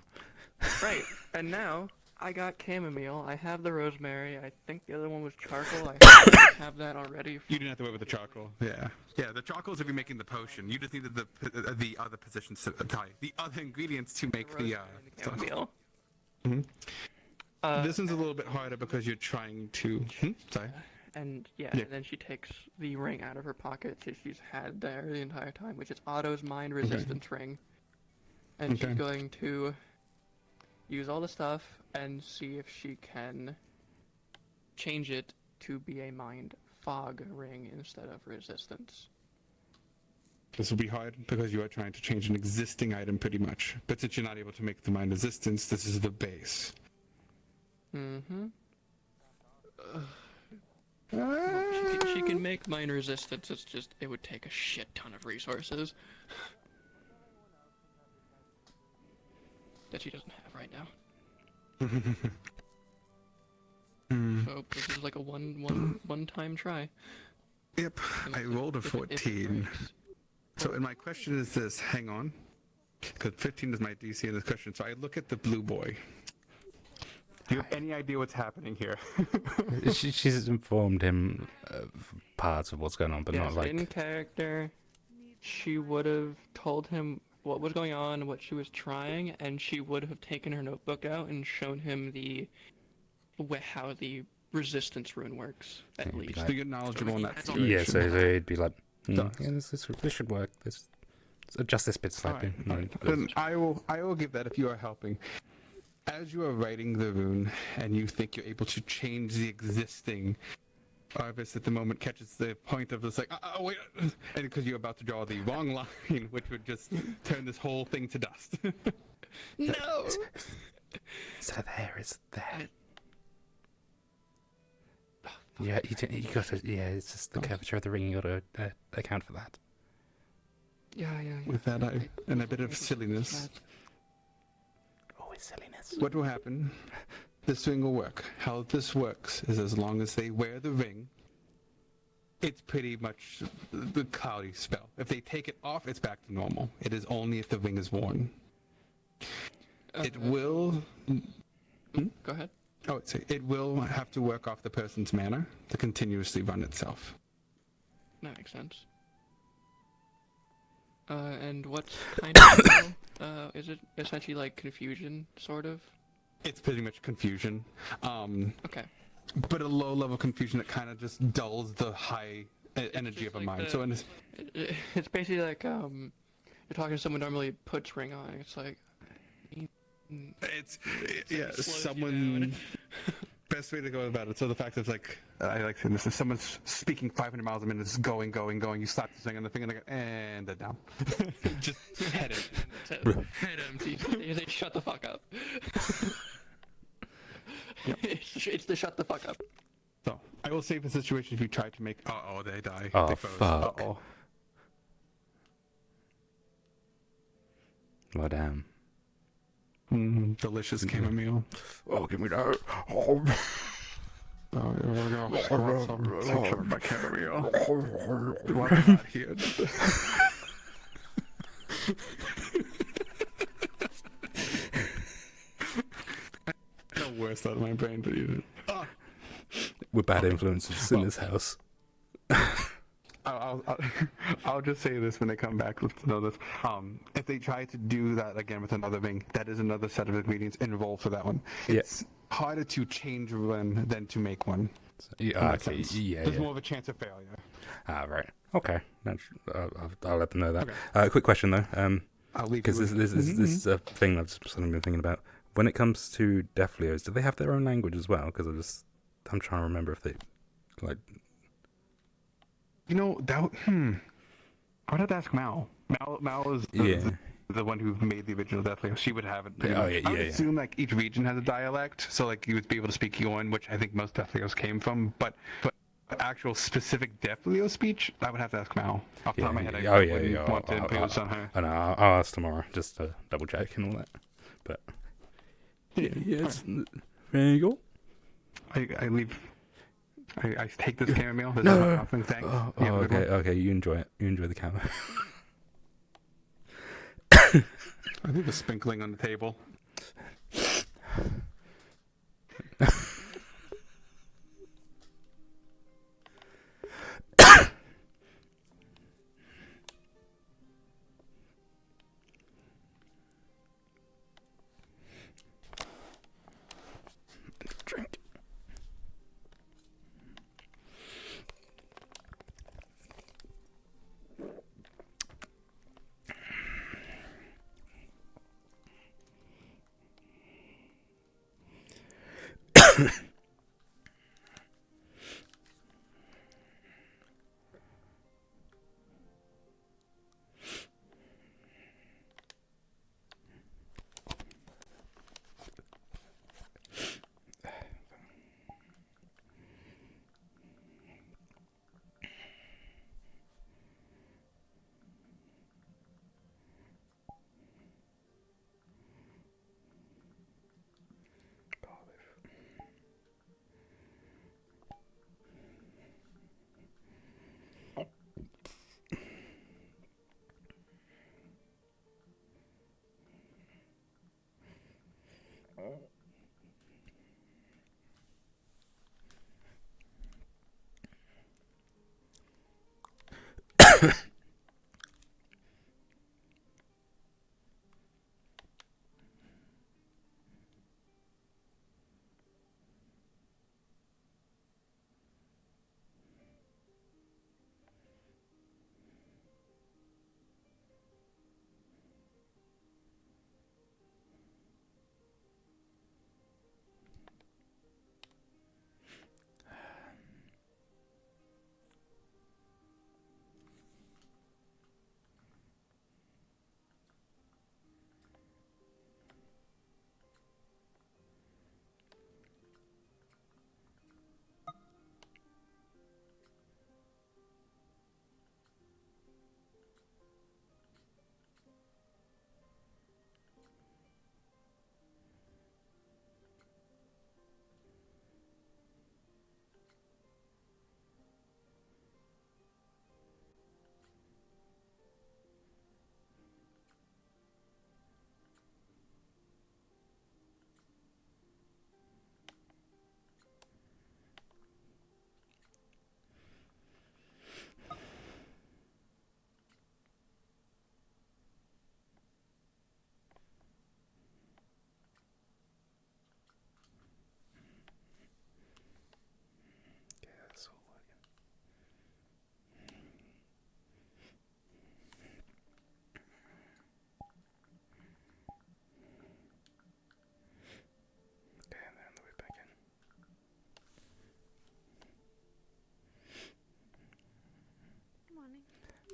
Right, and now I got chamomile. I have the rosemary. I think the other one was charcoal. I have that already. You didn't have to wait with the charcoal. Yeah. Yeah, the charcoal is if you're making the potion. You just needed the other positions to tie the other ingredients to make the chamomile. This one's a little bit harder because you're trying to. Sorry. And and then she takes the ring out of her pocket that she's had there the entire time, which is Otto's mind resistance ring. And she's going to use all the stuff and see if she can change it to be a mind fog ring instead of resistance. This will be hard because you are trying to change an existing item pretty much. But since you're not able to make the mind resistance, this is the base. She can make mind resistance, it's just, it would take a shit ton of resources. That she doesn't have right now. So this is like a one-time try. Yep, I rolled a 14. So, and my question is this, hang on. Because 15 is my DC in this question, so I look at the blue boy. Do you have any idea what's happening here? She's informed him of parts of what's going on, but Yes, not like... in character, she would have told him what was going on, what she was trying, and she would have taken her notebook out and shown him how the resistance rune works, at least. So you're knowledgeable in that situation. Yeah, so he'd be like, this should work. This adjust this bit slightly. Right. Then I will give that if you are helping. As you are writing the rune and you think you're able to change the existing, Arvus at the moment catches the point of this like, wait, and because you're about to draw the wrong line, which would just turn this whole thing to dust. No! So there is there. Yeah, you got to. Yeah, it's just the curvature of the ring. You got to account for that. Yeah. With that, and a bit of silliness. Always silliness. What will happen? This ring will work. How this works is as long as they wear the ring, it's pretty much the cloudy spell. If they take it off, it's back to normal. It is only if the ring is worn. It will... Go ahead. Oh, it will have to work off the person's mana to continuously run itself. That makes sense. And what kind of spell? Is it essentially like confusion, sort of? It's pretty much confusion. Okay. But a low-level confusion that kind of just dulls the high energy of a mind. So it's basically like you're talking to someone normally puts ring on. It's like someone. Best way to go about it. So the fact is, like, I like saying this: if someone's speaking 500 miles a minute, it's going, you slap the thing on the finger, and they're down. Just head it. Head empty. They say, shut the fuck up. Yep. It's the shut the fuck up. So I will save the situation if you try to make. They die. Oh They froze. fuck. Well, damn. Delicious chamomile. Oh, give me that. Oh, here we go. Some my chamomile. What about here? The worst out of my brain, but you didn't. We're bad influences in this house. I'll just say this when they come back. Let's know this. If they try to do that again with another ring, that is another set of ingredients involved for that one. It's harder to change one than to make one. Okay. There's more of a chance of failure. Right. Okay. I'll let them know that. Quick question though. Because this is a thing I've suddenly been thinking about. When it comes to Deathlios, do they have their own language as well? Because I'm trying to remember if they like. You know, I would have to ask Mal. Mal is the one who made the original Deathly. She would have it. I would assume like each region has a dialect, so like you would be able to speak Yoan, which I think most Deathlios came from. But actual specific Deathlio speech, I would have to ask Mal. Off the top of my head, I wouldn't want to impose on her. I know. I'll ask tomorrow just to double check and all that. But yes, there you go. I leave. I take this chamomile. This No. is my offering. Thanks. Okay. You enjoy it. You enjoy the camera. I think the sprinkling on the table. Drink.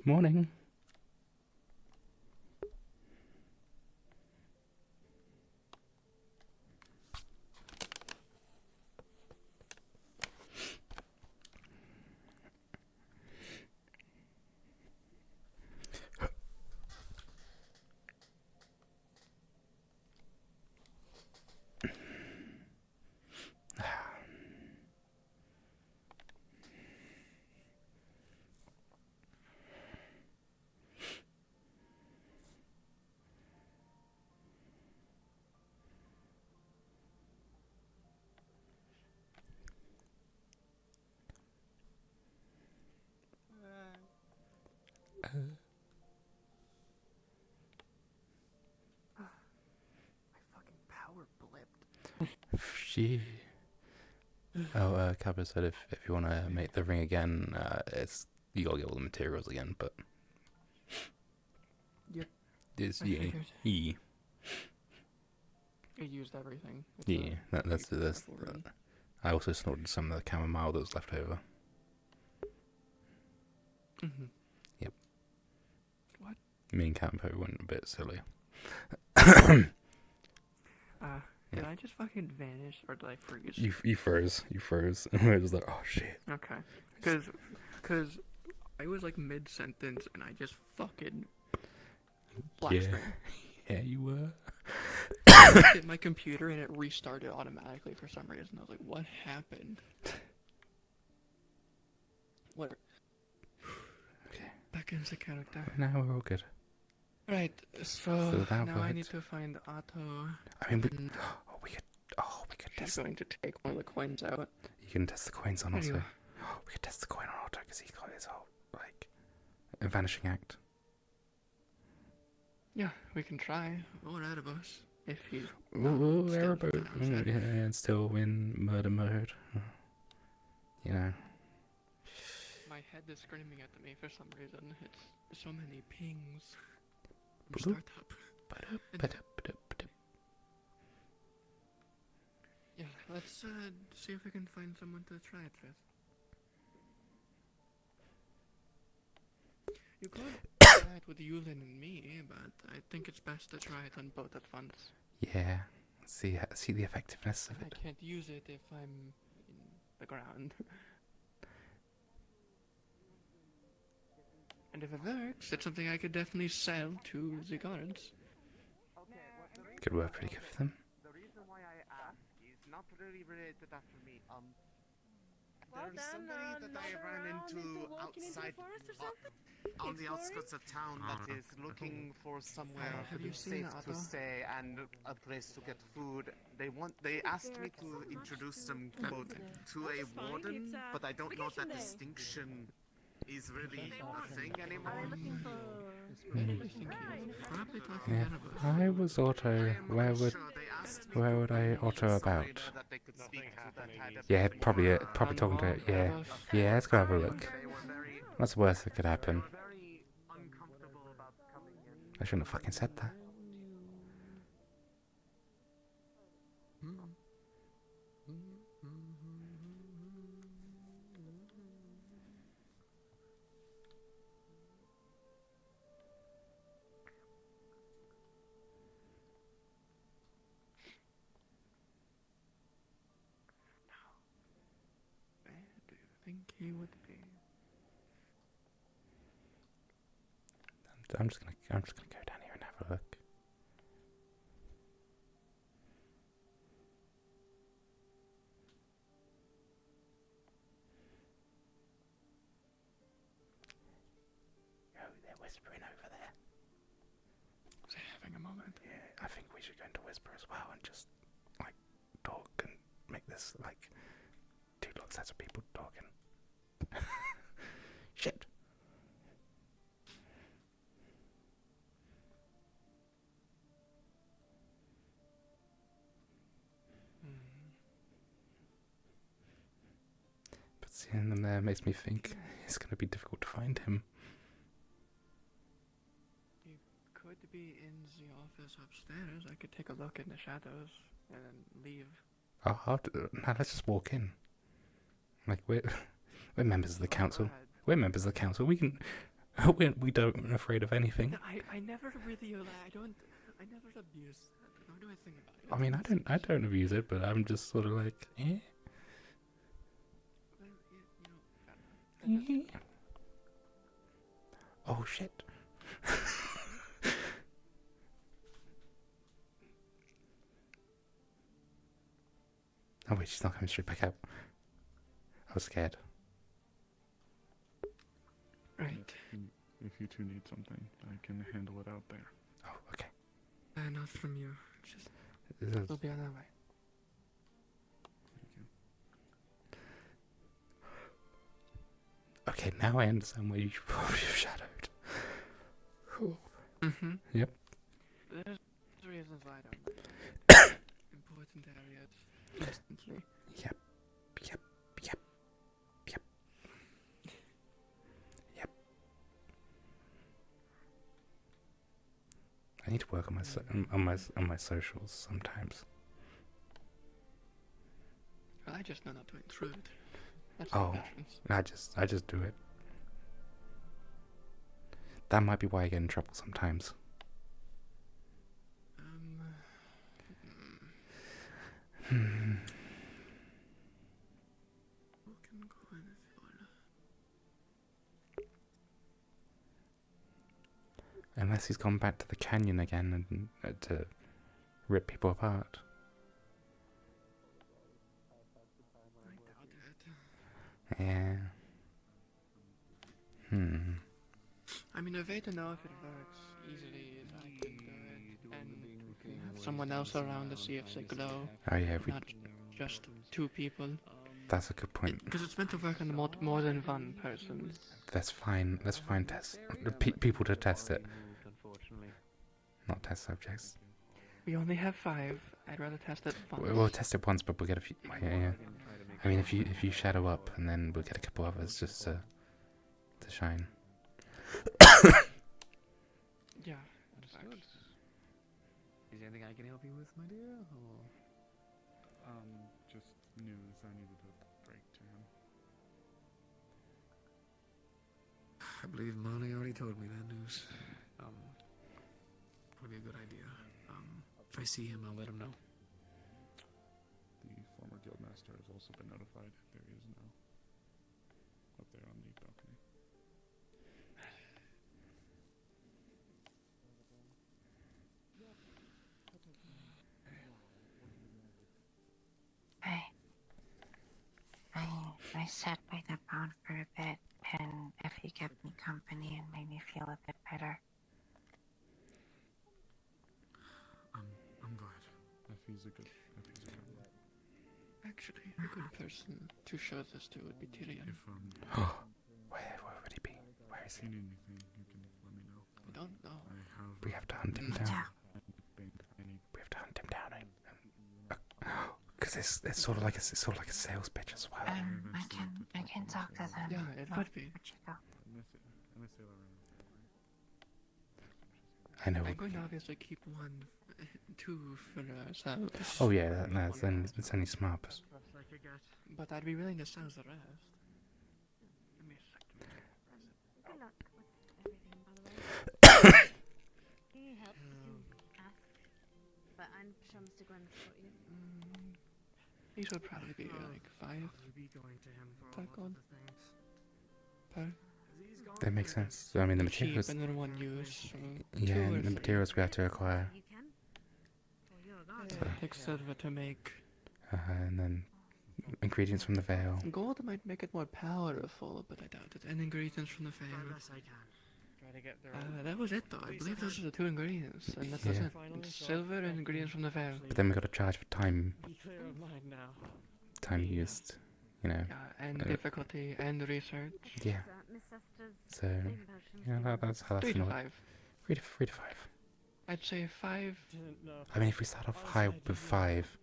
Morning. My fucking power blipped. She. Oh, Kappa said if you want to make the ring again, it's you gotta get all the materials again, but Yep. It's I figured. yeah. I used everything. It's Yeah, that's. full I also snorted some of the chamomile that was left over. Mhm. Yep. What? Me and Campo went a bit silly. Did I just fucking vanish or did I freeze? You froze. You froze. And I was like, oh shit. Okay. Cause I was like mid sentence and I just fucking black Yeah. screen. Yeah, you were. I hit my computer and it restarted automatically for some reason. I was like, what happened? What? Okay. Back into character. Now we're all good. Right, so now now I what? need to find Otto. I mean, we could She's test. going to take one of the coins out. You can test the coins on Anyway. Otto. We could test the coin on Otto because he's got his whole like a vanishing act. Yeah, we can try. Or Arvus, if he's Ooh, still airboat. pronounced it. Yeah, and still in murder mode. You know. My head is screaming at me for some reason. It's so many pings. Startup. Yeah, let's see if we can find someone to try it with. You could try it with Yulin and me, but I think it's best to try it on both at once. Yeah. See the effectiveness of I it. can't use it if I'm in the ground. And if it works, it's something I could definitely sell to the guards. Could work pretty good for them. The reason why I ask is not really related after me. There's somebody that I ran into outside on the outskirts of town that is looking for somewhere Have you seen safe to Otto? stay and a place to get food. They asked me to introduce them quote to a warden, but I don't know that distinction is really a thing anymore. Probably talking If Arvus. I was Otto, where would I Otto about? Yeah, probably talking to yeah. Let's go have a look. What's the worst that could happen? I shouldn't have fucking said that. Where do you think he would be? I'm just gonna go down here and have a look. Oh, they're whispering over there. They're having a moment. Yeah, I think we should go into whisper as well and just like talk and make this like 2 sets of people talking. Shit. But seeing them there makes me think it's going to be difficult to find him. You could be in the office upstairs. I could take a look in the shadows and then leave. Now let's just walk in. Like we're members of the council. We're members of the council. We can. We don't afraid of anything. I never really I never abuse that. Nor do I think about it. I mean, I don't abuse it, but I'm just sort of like, eh. Well, you know. Oh shit. Oh wait, she's not coming straight back out. I was scared. Right. If you two need something, I can handle it out there. Oh, okay. Not from you. Just This we'll be on our way. Okay, now I understand why you probably shadowed. Mm-hmm. Yep. There's reasons I don't. Important areas. Instantly. Yep. I need to work on my socials sometimes. I just know not to intrude. That's Oh, I just do it. That might be why I get in trouble sometimes. Unless he's gone back to the canyon again and to rip people apart. Yeah. I mean, a way to know if it works easily is I can do it and have someone else around to see if they glow. Oh yeah, not just 2 people. That's a good point. Because it's meant to work on more than 1 person. That's fine. Let's find people to test it. Not test subjects. We only have 5. I'd rather test it once. We'll test it once, but we'll get a few. Yeah. I mean, if you shadow up, and then we'll get a couple others just to shine. Yeah. Is there anything I can help you with, my dear? Or... Just news. I needed a break to him. I believe Monty already told me that news. Probably a good idea. If I see him, I'll let him know. The former guildmaster has also been notified. There he is now. Up there on the balcony. I sat by the pond for a bit, and Effie kept me company and made me feel a bit better. I'm glad. Effie's a good Actually, a good person to show this to would be Tyrion. Where would he be? Where is he? If you need anything, you can let me know. I don't know. We have to hunt him down. We have to hunt him down. Because it's sort of like a sales pitch as well. I can talk to them. Yeah, it would be. I know. I'm going to obviously keep two for ourselves. Oh yeah, it's only smart. But I'd be willing to sell the rest. Good luck with everything, by the way. Can you help to ask? But I'm sure Mr. Gwen will support you. These would probably be like 5 per gold. Per? That makes sense. So, I mean, the materials. Cheap and then 1 use. So Yeah, 2 or and the 3. materials we have to acquire. It takes silver to make. And then ingredients from the Veil. Gold might make it more powerful, but I doubt it. And ingredients from the Veil. Try to get there. That was it though. I believe those are the 2 ingredients, and that was Yeah. it. Silver and ingredients from the Veil. But then we got to charge for time. Be clear of mind now. Time used. You know. And difficulty and research. Yeah. So, that's how that's 3 to gonna work. 5. 3 to 5. I'd say 5. I mean, if we start off high with 5,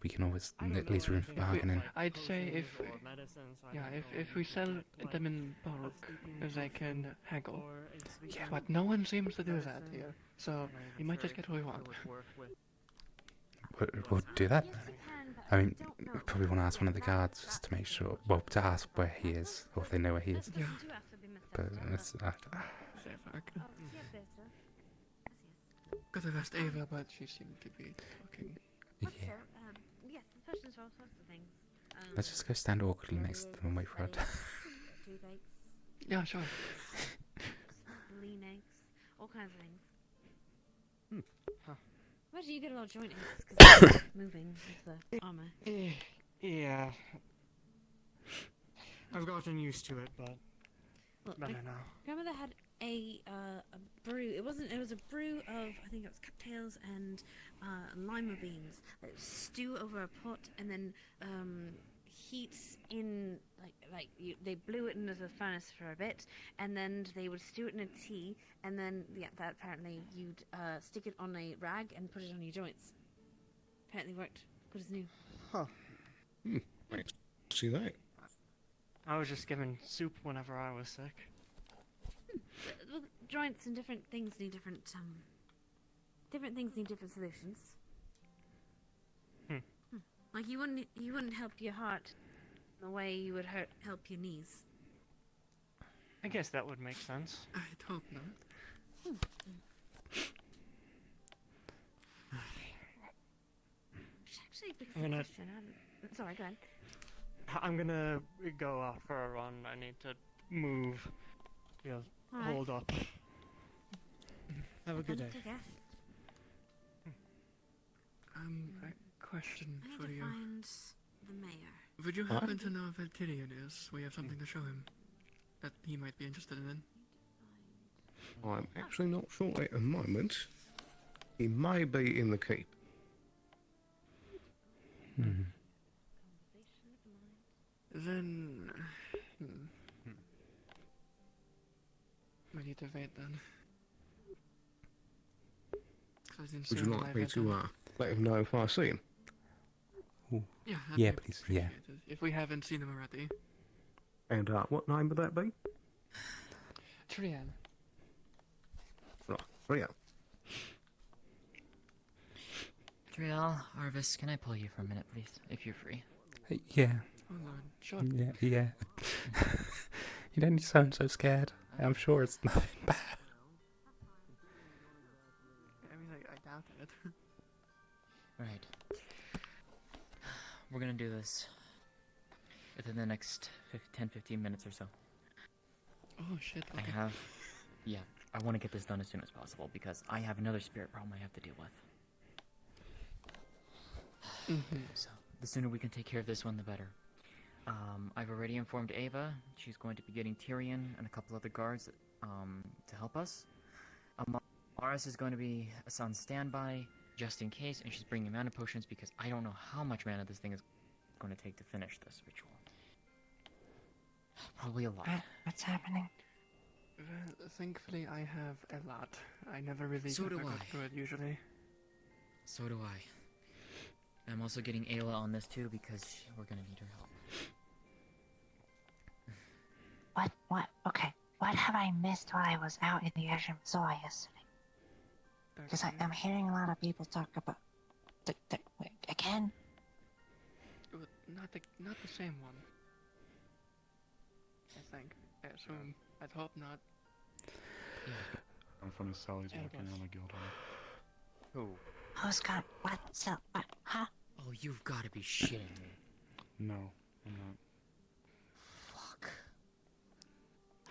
we can always at least room for bargaining. I'd say if we sell them in bulk, they can haggle. Yeah. But no one seems to do that here, so we might just get what we want. We'll do that. I mean, we probably want to ask one of the guards just to make sure. Well, to ask where he is, or if they know where he is. Yeah. But it's. Could have asked Ava, but she seemed to be talking. Yeah. Yes, questions for all sorts of things. Let's just go stand awkwardly next to them and wait for it. Toothaches, Yeah, sure. lean eggs, all kinds of things. Imagine you get a lot of joint aches because it's moving with the armor. Yeah. I've gotten used to it, but Look, better my now. grandmother had a brew. It was a brew of, I think it was cattails and lima beans that would stew over a pot and then heat in they blew it into the furnace for a bit and then they would stew it in a tea and then that apparently you'd stick it on a rag and put it on your joints. Apparently worked good as new. Huh. See that? I was just given soup whenever I was sick. Well, joints and different things need different things need different solutions. Like you wouldn't help your heart the way you would help your knees. I guess that would make sense. I'd hope not. Which actually begs I'm the gonna- question. Sorry, go ahead. I'm gonna go out for a run. I need to move. Yeah, Alright. hold up. Have a good day. Take care. A question I for need to you. find the mayor. Would you happen to know where Tyrion is? We have something to show him that he might be interested in. I'm actually not sure at the moment. He may be in the keep. Then... We need to wait then. 'Cause I didn't Would see you him like live me yet, to then. let him know if I see him? Yeah, that'd Yeah, be please, yeah. appreciated. If we haven't seen him already. And what name would that be? Trian. Right, Rio. Trial, Arvus, can I pull you for a minute, please, if you're free? Yeah. Oh Lord, sure. Yeah. You don't sound so scared. I'm sure it's nothing bad. I mean, I doubt it. Right. We're gonna do this within the next 10-15 minutes or so. Oh shit, okay. Yeah, I want to get this done as soon as possible because I have another spirit problem I have to deal with. So, the sooner we can take care of this one, the better. I've already informed Ava. She's going to be getting Tyrion and a couple other guards to help us. Maris is going to be on standby just in case, and she's bringing mana potions because I don't know how much mana this thing is going to take to finish this ritual. Probably a lot. What's happening? Well, thankfully I have a lot. I never really So do go I. through it usually. So do I. I'm also getting Ayla on this too because we're gonna need her help. What? Okay. What have I missed while I was out in the Azure Mazoa yesterday? Because I'm hearing a lot of people talk about... wait, again? Not the same one. I think. I assume. I'd hope not. I'm funny. Sally's Arvus. walking around the guild hall. Who? Who's got what? So, what? Huh? Oh, you've got to be shitting me. No, I'm not. Fuck.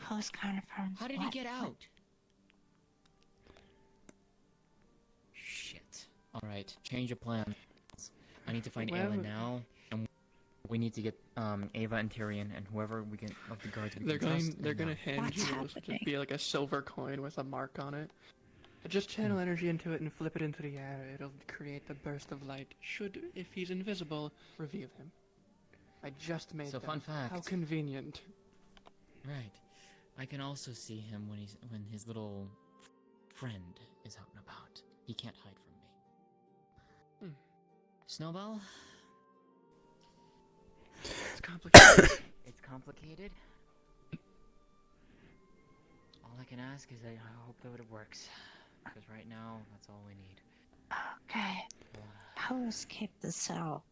Who's confirmed? How did he get out? Shit. Alright, change of plans. I need to find Well- Ayla now, and we need to get Ava and Tyrion and whoever we can of the guards we They're can going. trust. They're and, gonna hand you just be like a silver coin with a mark on it. Just channel energy into it and flip it into the air. It'll create a burst of light. Should, if he's invisible, reveal him. I just made So that. fun fact. How convenient. Right. I can also see him when his little friend is out and about. He can't hide from me. Snowball? It's complicated. It's complicated. All I can ask is that I hope that it works. Because right now, that's all we need. Okay. Who escaped the cell?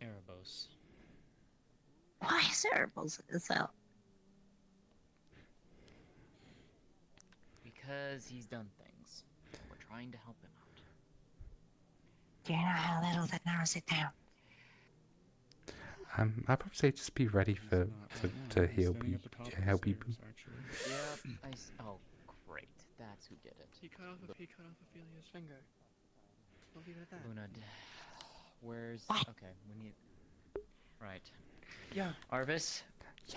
Erebos. Why is Arvus in the cell? Because he's done things. We're trying to help him out. Do you know how little that narrows it down? I'd probably say just be ready to heal people, help people. Yep. Oh, great. That's who did it. He cut off Ophelia's finger. We'll leave it at that. Luna, where's... Okay, we need... Right. Yeah. Arvus,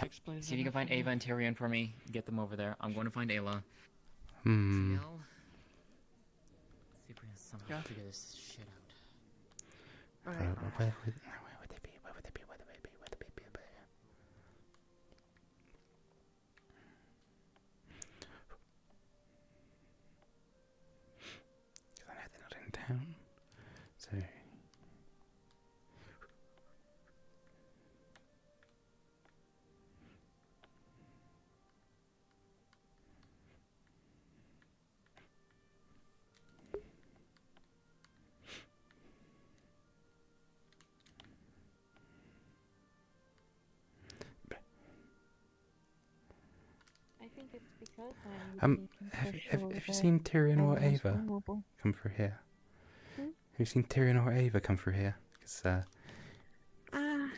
Explain see if you can find Ava and Tyrion for me. Get them over there. I'm going to find Ayla. Hmm. CL? See if we can somehow figure this shit out. Where would they be? I know they're not in town, so. I think it's because Have you seen Tyrion or Ava come through here? Hmm? Have you seen Tyrion or Ava come through here? 'Cause, I'm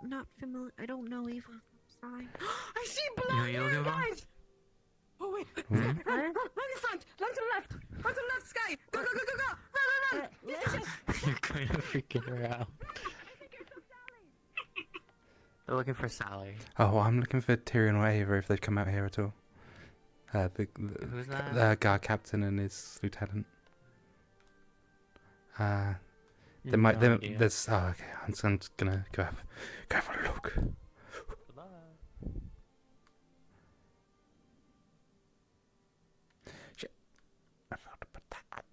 not familiar. I don't know Eva. Sorry. I see You blood know you're looking for? guys! Oh wait! Hmm? Run in front! Run to the left! Run to the left, Sky! Go, go, go, go, go! Run, run, run! Yes. You're kind of freaking her out. They're looking for Sally. Oh, I'm looking for Tyrion or Ava if they've come out here at all. Who's that? The guard captain and his lieutenant. They might. No idea. There's. Oh, okay. I'm just gonna go have a look. Shit. I forgot to put that.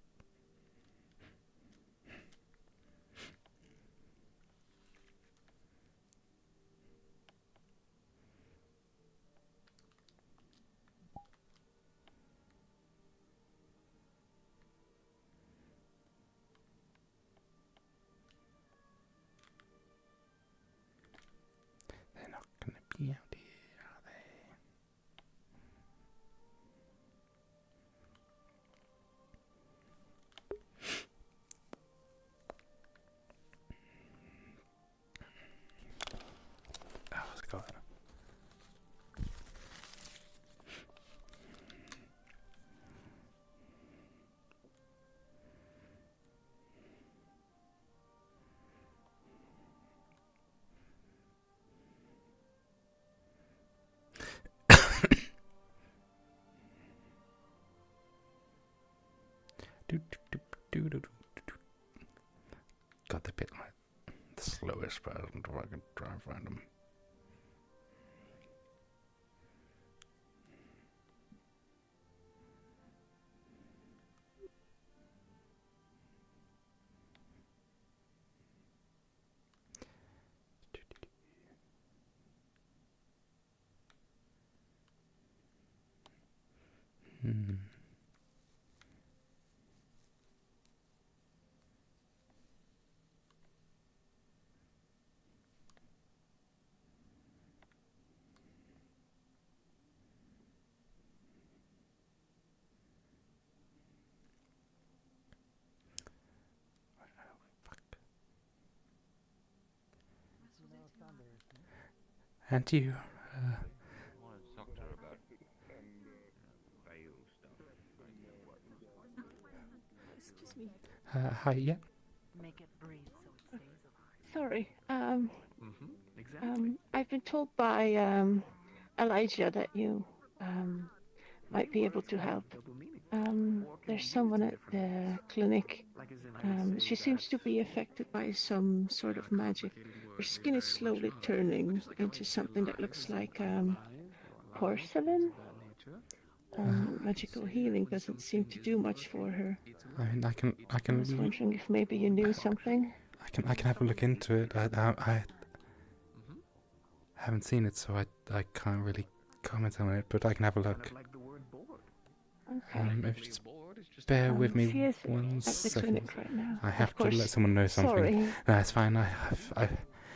They're not gonna be out here, are they? Oh, I forgot. Got the bit like the slow whisper. I don't know if I can try and find them. Hmm. And you, Excuse me. hi, yeah. Make it breathe so it stays alive. Sorry. Exactly. I've been told by Elijah that you might be able to help. There's someone at the clinic. She seems to be affected by some sort of magic. Her skin is slowly turning into something that looks like porcelain. Magical healing doesn't seem to do much for her. I mean, I I was wondering if maybe you knew something. I can have a look into it. I haven't seen it, so I can't really comment on it, but I can have a look. Okay. If you just bear with me She is 1 at the second. clinic right now. I have Of to course. let someone know something. Sorry. No, it's fine. I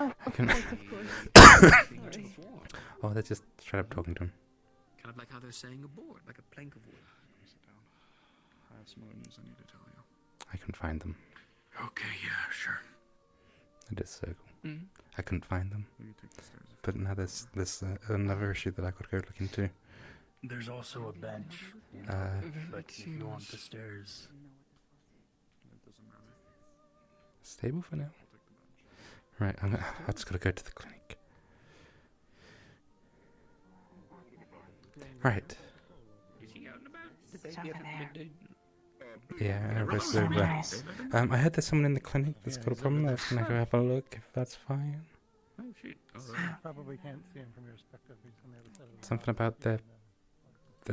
Oh, can. of course. Sorry. Oh, they're just straight up talking to him. Kind of like how they're saying a board, like a plank of wood. Sit down. I have some other news I need to tell you. I can find them. Okay, yeah, sure. It is so cool. Mhm. I couldn't find them. Will you take the stairs if But now there's another issue that I could go look into. There's also a bench, but if you want the stairs. It doesn't matter. Stable for now. Right, I just gotta go to the clinic. Right. Is he out and about? Did they get him? Yeah, I was over. Nice. I heard there's someone in the clinic that's got a problem. I was gonna go have a look if that's fine. Oh shit. Probably can't see him from your perspective. He's on the other side of the Something about their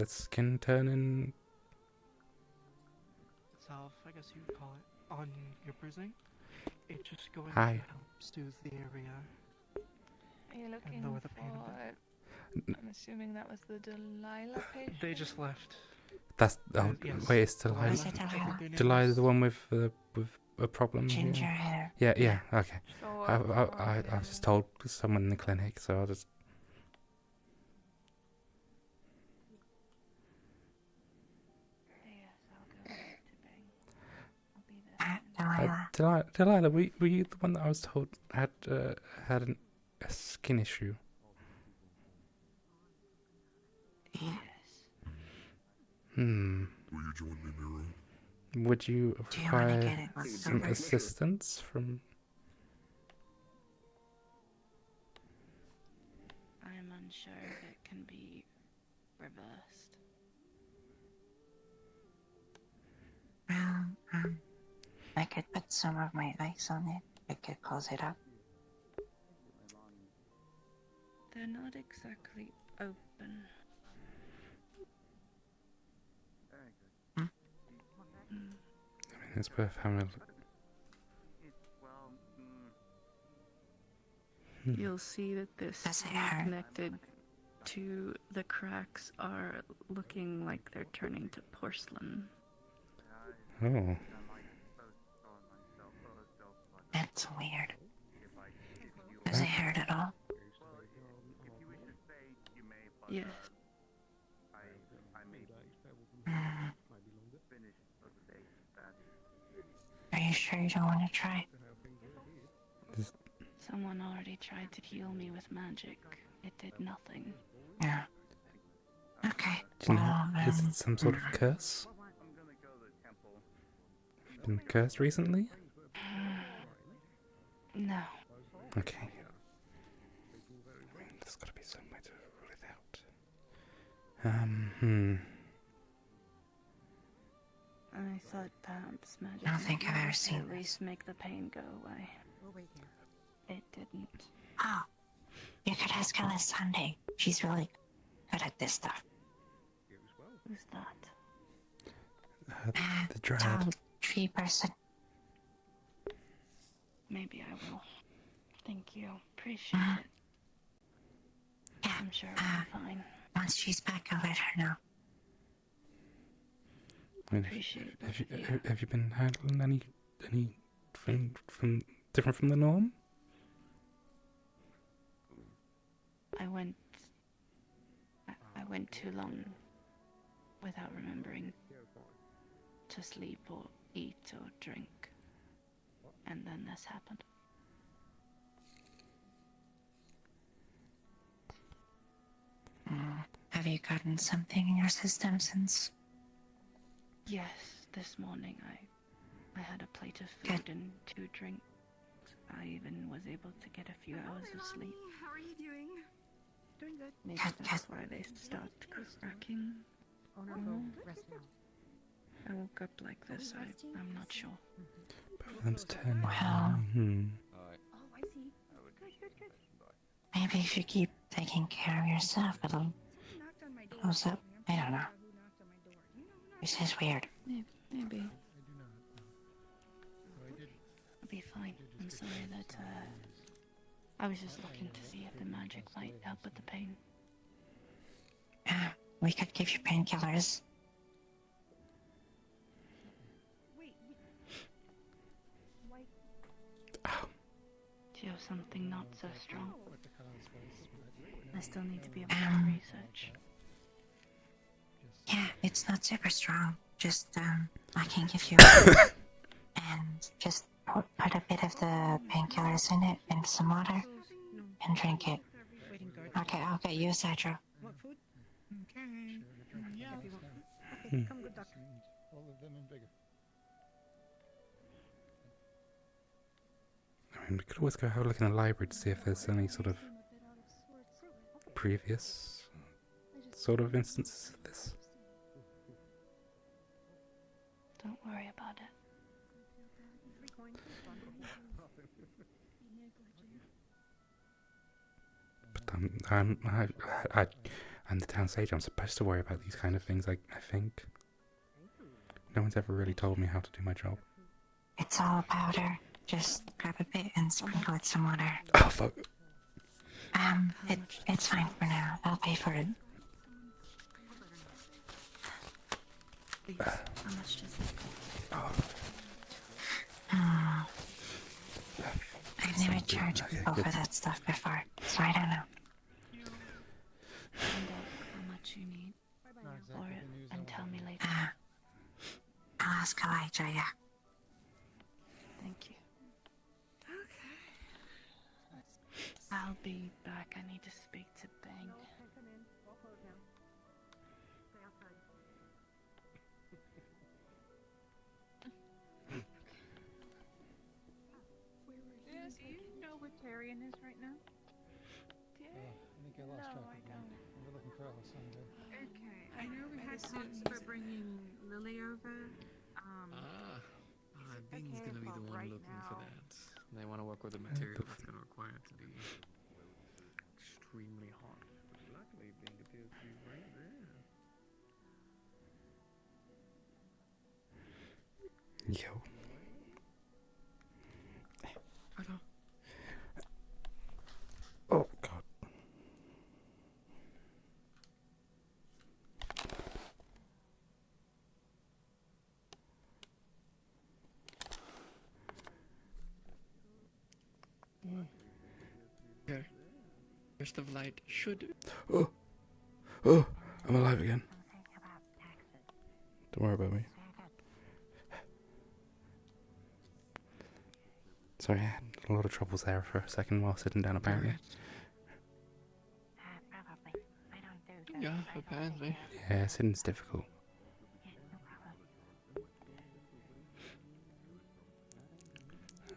skin turning. Self, I guess you'd call it, on your bruising. It's just going Hi. to help soothe the area. Are you looking lower the pain a for... I'm assuming that was the Delilah patient? They just left. That's Yes. wait, it's Delilah. Is it Delilah? Delilah, the one with a problem. Ginger yeah. hair. Yeah. Okay. Sure. I was just told someone in the clinic, so I'll just. Delilah, were you the one that I was told had a skin issue? Yes. Hmm. Will you join me, Miro? Would you Do you wanna get require it looked some over? assistance from? I'm unsure if it can be reversed. Well, I could put some of my ice on it. I could close it up. They're not exactly open. I mean, it's worth having a look. You'll see that this Does it is hurt? connected to the cracks are looking like they're turning to porcelain. Oh. That's weird. Does it hurt at all? Yes. Mm. Are you sure you don't want to try? Someone already tried to heal me with magic. It did nothing. Yeah. Okay. Do you know, is it some sort of curse? Have you been cursed recently? No. Okay. There's got to be some way to rule it out. I thought perhaps magic I don't think I've ever might seen at least make the pain go away. It ask Alice Sunday. She's really good at this stuff. Who's that? The Dread. Tall tree person. Maybe I will. Thank you. Appreciate it. I'm sure we'll be fine. Once she's back, I'll let her know. I mean, Appreciate have you been handling anything from different from the norm? I went too long without remembering to sleep or eat or drink. And then this happened. Have you gotten something in your system since? Yes, this morning I had a plate of food and 2 drinks. I even was able to get a few hours of sleep. How are you doing? Doing good. Maybe that's why they stopped cracking. Oh no, rest now. I woke up like this. I'm not sure. Both of them's 10. Well, Oh, I see. Good. maybe if you keep taking care of yourself, it'll close up. I don't know. This is weird. Maybe. I'll be fine. I'm sorry that, I was just looking to see if the magic might help with the pain. We could give you painkillers. Do you have something not so strong? I still need to be able to research. Yeah, it's not super strong. Just, I can give you and just put a bit of the painkillers in it and some water and drink it. Okay, I'll get you a Citro. What food? Okay. Yeah. Hmm. Come, good duck. All of them and bigger. I mean, we could always go have a look in the library to see if there's any sort of previous sort of instances of this. Don't worry about it. But I'm the town sage. I'm supposed to worry about these kind of things. I think. No one's ever really told me how to do my job. It's all powder. Just grab a bit and sprinkle it some water. Oh fuck. It's fine for now. I'll pay for it. Please, how much does it cost? I've never charged people for that stuff before, so I don't know. Find out how much you need, and tell me later. I'll ask Elijah, yeah. Thank you. I'll be back. I need to speak to Bang. Do you know where Tyrion is right now? I think I lost track of that. We're looking for Alice Sunday. Okay, I know we had talks about bringing Lily over. Bean's gonna be the one looking for that. They want to work with a material that's gonna require it to be extremely hot. But luckily, Bean appears to be right there. Yo. Hello. Oh god. Here. Burst of light should. Oh, I'm alive again. Don't worry about me. Sorry, I had a lot of troubles there for a second while sitting down, apparently. Yeah, apparently. Yeah, sitting's difficult.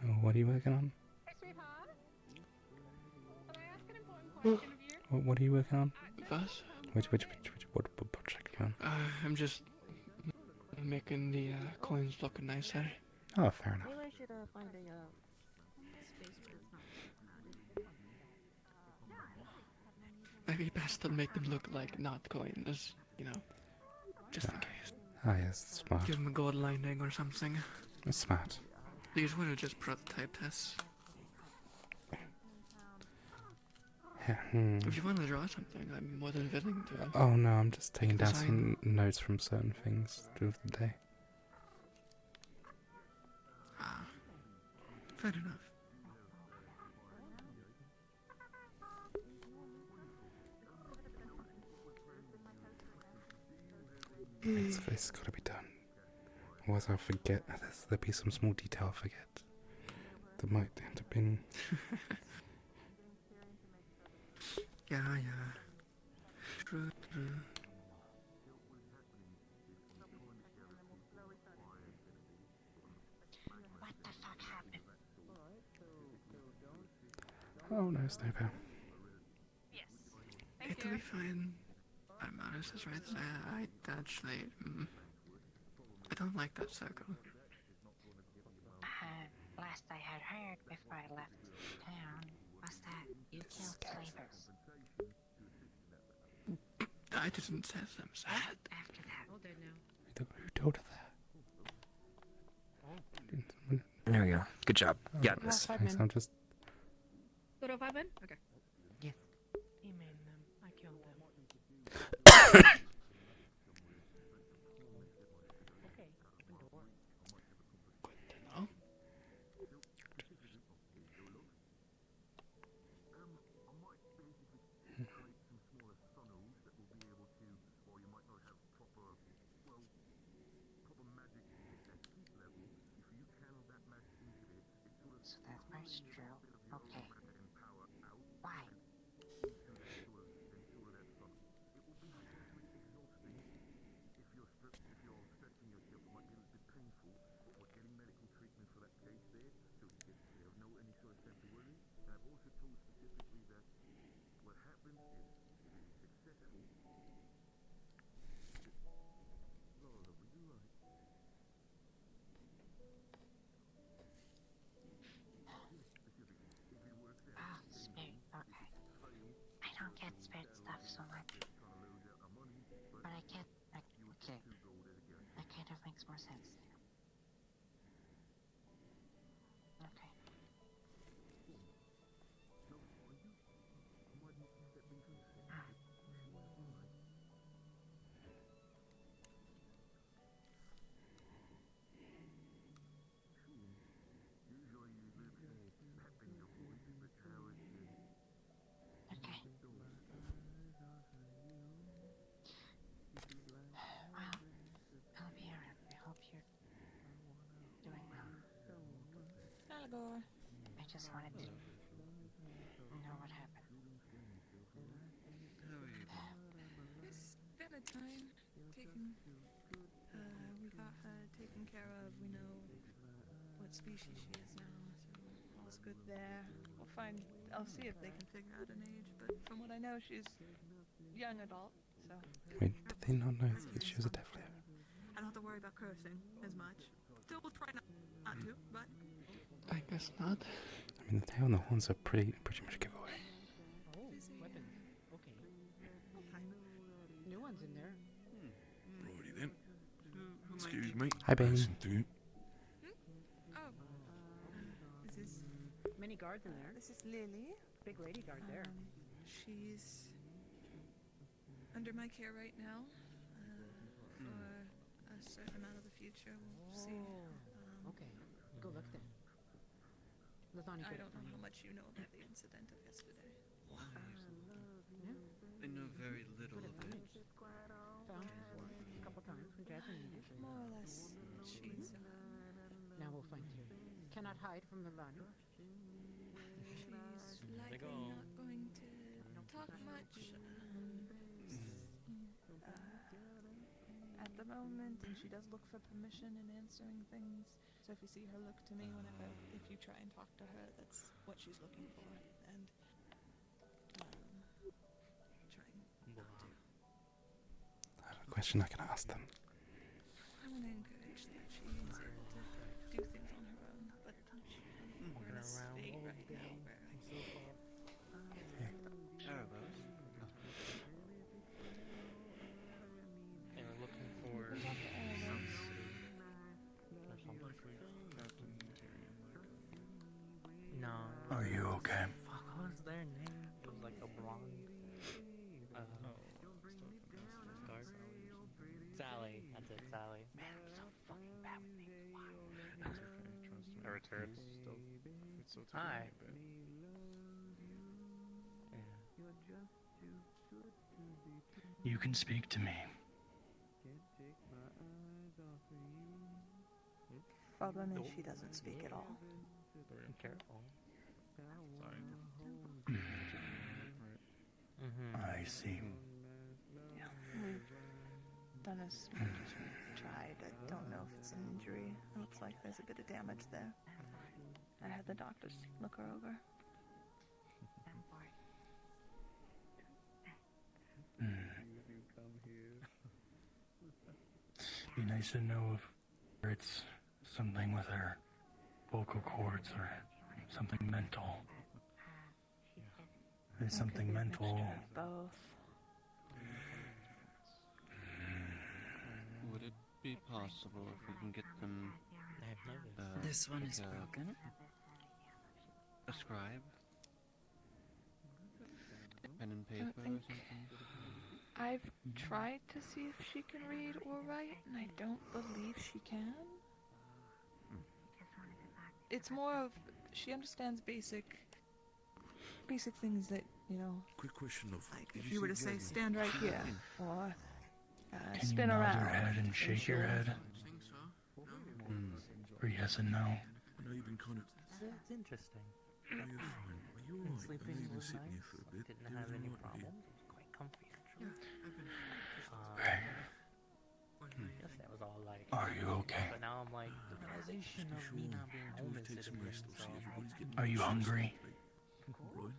Oh, what are you working on? What are you working on? Us? What project are you on? I'm just making the coins look nicer. Oh, fair enough. Maybe I should find a space where it's not maybe best to make them look like not coins, you know, just in case. Ah, yes, smart. Give them a gold lining or something. That's smart. These were just prototype tests. Yeah, If you want to draw something, I'm more than willing to. Oh no, I'm just taking down design. some notes from certain things through the day. Ah, fair enough. It's got to be done. Otherwise I'll forget. There'll be some small detail I forget. That might end up being... Yeah. True. What the fuck happened? Oh no, Snowbell. Yes. It'll be fine. I'm honest, is right there. I actually, I don't like that circle. Last I had heard before I left town was that you killed slavers. I didn't say them that. After that. All dead now. Who told her that? There we go. Good job. Yeah. Thanks, I'm just... Good old 5 men? Okay. Yes. He made them. I killed them. Okay, open door. No? So that part's true. Okay. Why? Ah, spirit. Okay. I don't get spirit stuff so much. But I get... okay. That kind of makes more sense now. Okay. Okay. Well, I'll be around. I hope you're doing well. Allegor. I just wanted to know what happened. It's Valentine. We got her taken care of. We know what species she is now, so all's good there. I'll see if they can figure out an age, but from what I know, she's young adult, so. Wait, did they not know that she was a Death Layer? I don't have to worry about cursing as much. Still, we'll try not to, but. I guess not. I mean, the tail and the horns are pretty much a giveaway. Oh, weapons. Okay. New ones in there. Righty then. Excuse me. Hi, Bane. Listen to you. Oh. This is. Many guards in there. This is Lily. Big lady guard there. She's under my care right now. For a certain amount of the future, we'll see. Okay, go look then. Lasagna. I don't know how much you know about the incident of yesterday. I know very little of it. Found a couple times when Jasmine needed it. More or less, she's. Now we'll find you. Cannot hide from the Lani. She's likely not going to talk much at the moment, and she does look for permission in answering things. So if you see her look to me whenever, if you try and talk to her, that's what she's looking for. And trying not to. I have a question I can ask them. I want to encourage that she's able to do things on her own, but we're in a state right now where I Arvus, okay? Fuck, what was their name? It was like a blonde. Sally. That's it, Sally. Man, I'm so fucking bad with names. Why? It's okay, trust me. I returned. It's still taking Hi. me a bit. You can speak to me. Problem is, she doesn't speak at all. Be careful. Sorry. I see. Yeah, we've done as much as we've tried. I don't know if it's an injury. It looks like there's a bit of damage there. I had the doctors look her over. Be nice to know if it's something with her vocal cords or something mental. If it's something mental. Both. Would it be possible if we can get them? This one is like broken. A scribe? Pen and paper or something? I've tried to see if she can read or write, and I don't believe she can. It's more of she understands basic things that, you know. Quick question of. Like if you were to say stand right here or Can you spin nod around. your head and shake your head? Or yes and no? I know you've been kind of. It's interesting. Are you fine? Are you alright? I know Sleeping you've been was sitting here nice. for a bit. Didn't have any problems. It was quite comfy actually. Yes, that was all like. Are you okay? But now I'm like the realization of me not being home is hitting me. So I'm like, Are you hungry? Right?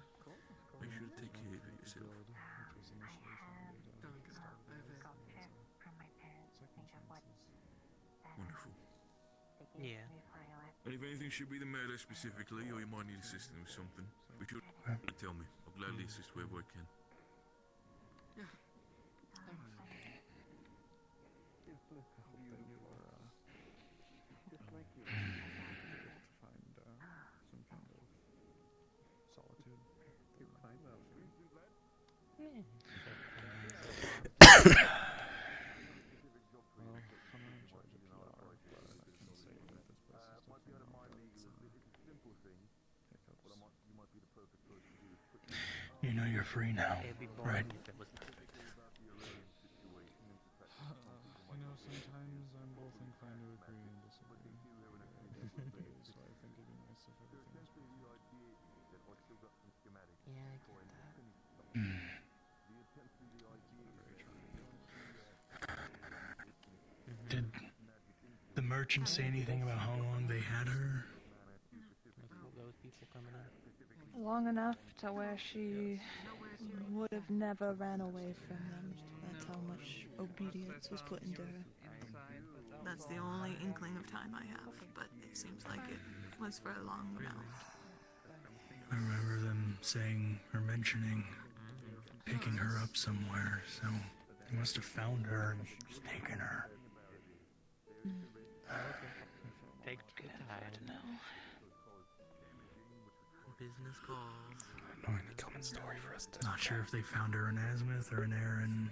Make sure to take care of yourself. Wonderful. yeah. And if anything should be the matter specifically, or you might need assistance with something, be sure to tell me. I'll gladly assist wherever I can. You know you're free now, It'd be right? boring if it was perfect. You know, sometimes I'm both inclined to agree and disagree. So I think it'd be nice if everything was perfect. Yeah, I get that. Did the merchant say anything about how long they had her? Those people coming in. Long enough to where she would have never ran away from them. That's how much obedience was put into her. That's the only inkling of time I have, but it seems like it was for a long amount. I remember them saying or mentioning picking her up somewhere, so they must have found her and just taken her. Take good time. Business calls. Annoyingly common story for us to. Not sure if they found her in Azimuth or in Erin.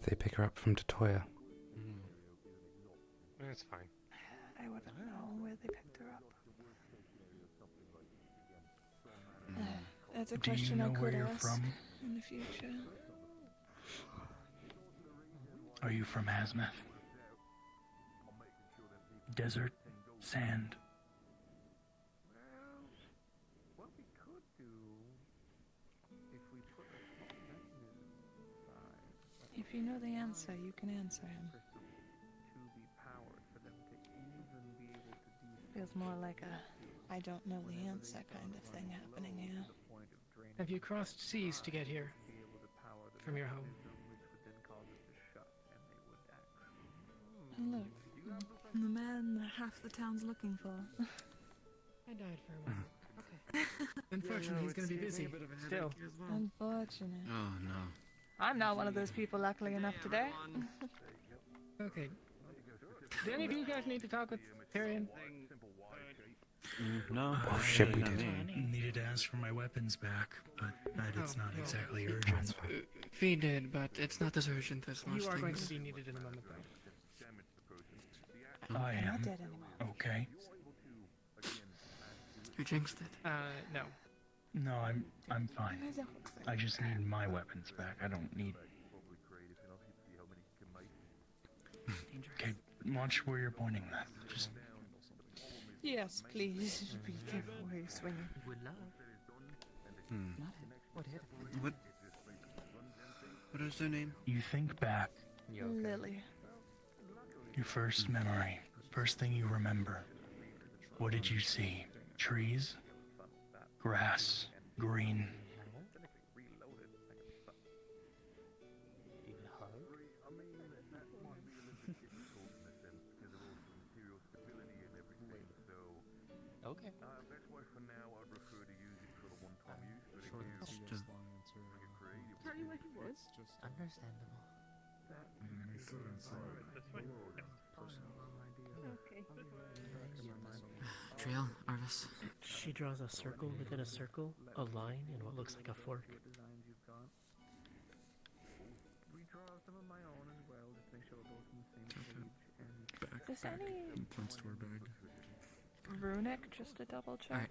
They pick her up from Tatoya. That's fine. I wouldn't know where they picked her up. That's a Do you question I know where could you're ask from? in the future. Are you from Azimuth? Desert? Sand? If you know the answer, you can answer him. Feels more like a I don't know the answer kind of thing happening here. Have you crossed seas to get here? From your home? And look, the man half the town's looking for. I died for a while. Okay. Unfortunately, he's going to be busy. Still. Unfortunate. Oh no. I'm not one of those people, luckily enough today. Okay. Do any of you guys need to talk with Tyrion? No. Oh shit, we did. Needed to ask for my weapons back, but it's not exactly urgent. We did, but it's not as urgent as most You are going things. to be needed in a moment, though. I am. Not dead anymore. Okay. You jinxed it. No. No, I'm fine. I just need my weapons back. I don't need. Okay, watch where you're pointing that. Just. Yes, please. Be careful where you're swinging. What is their name? You think back. Lily. Your first memory. First thing you remember. What did you see? Trees? Grass? Green? Okay. That's why for now I'd prefer to use it for the one-time use. But Sure, again, it's if just- you want to make it creative, Tell you what he was. Understandable. Trail, Arvus. She draws a circle within a circle, a line, and what looks like a fork. Is any Points to our bag. runic, just to double check? Alright.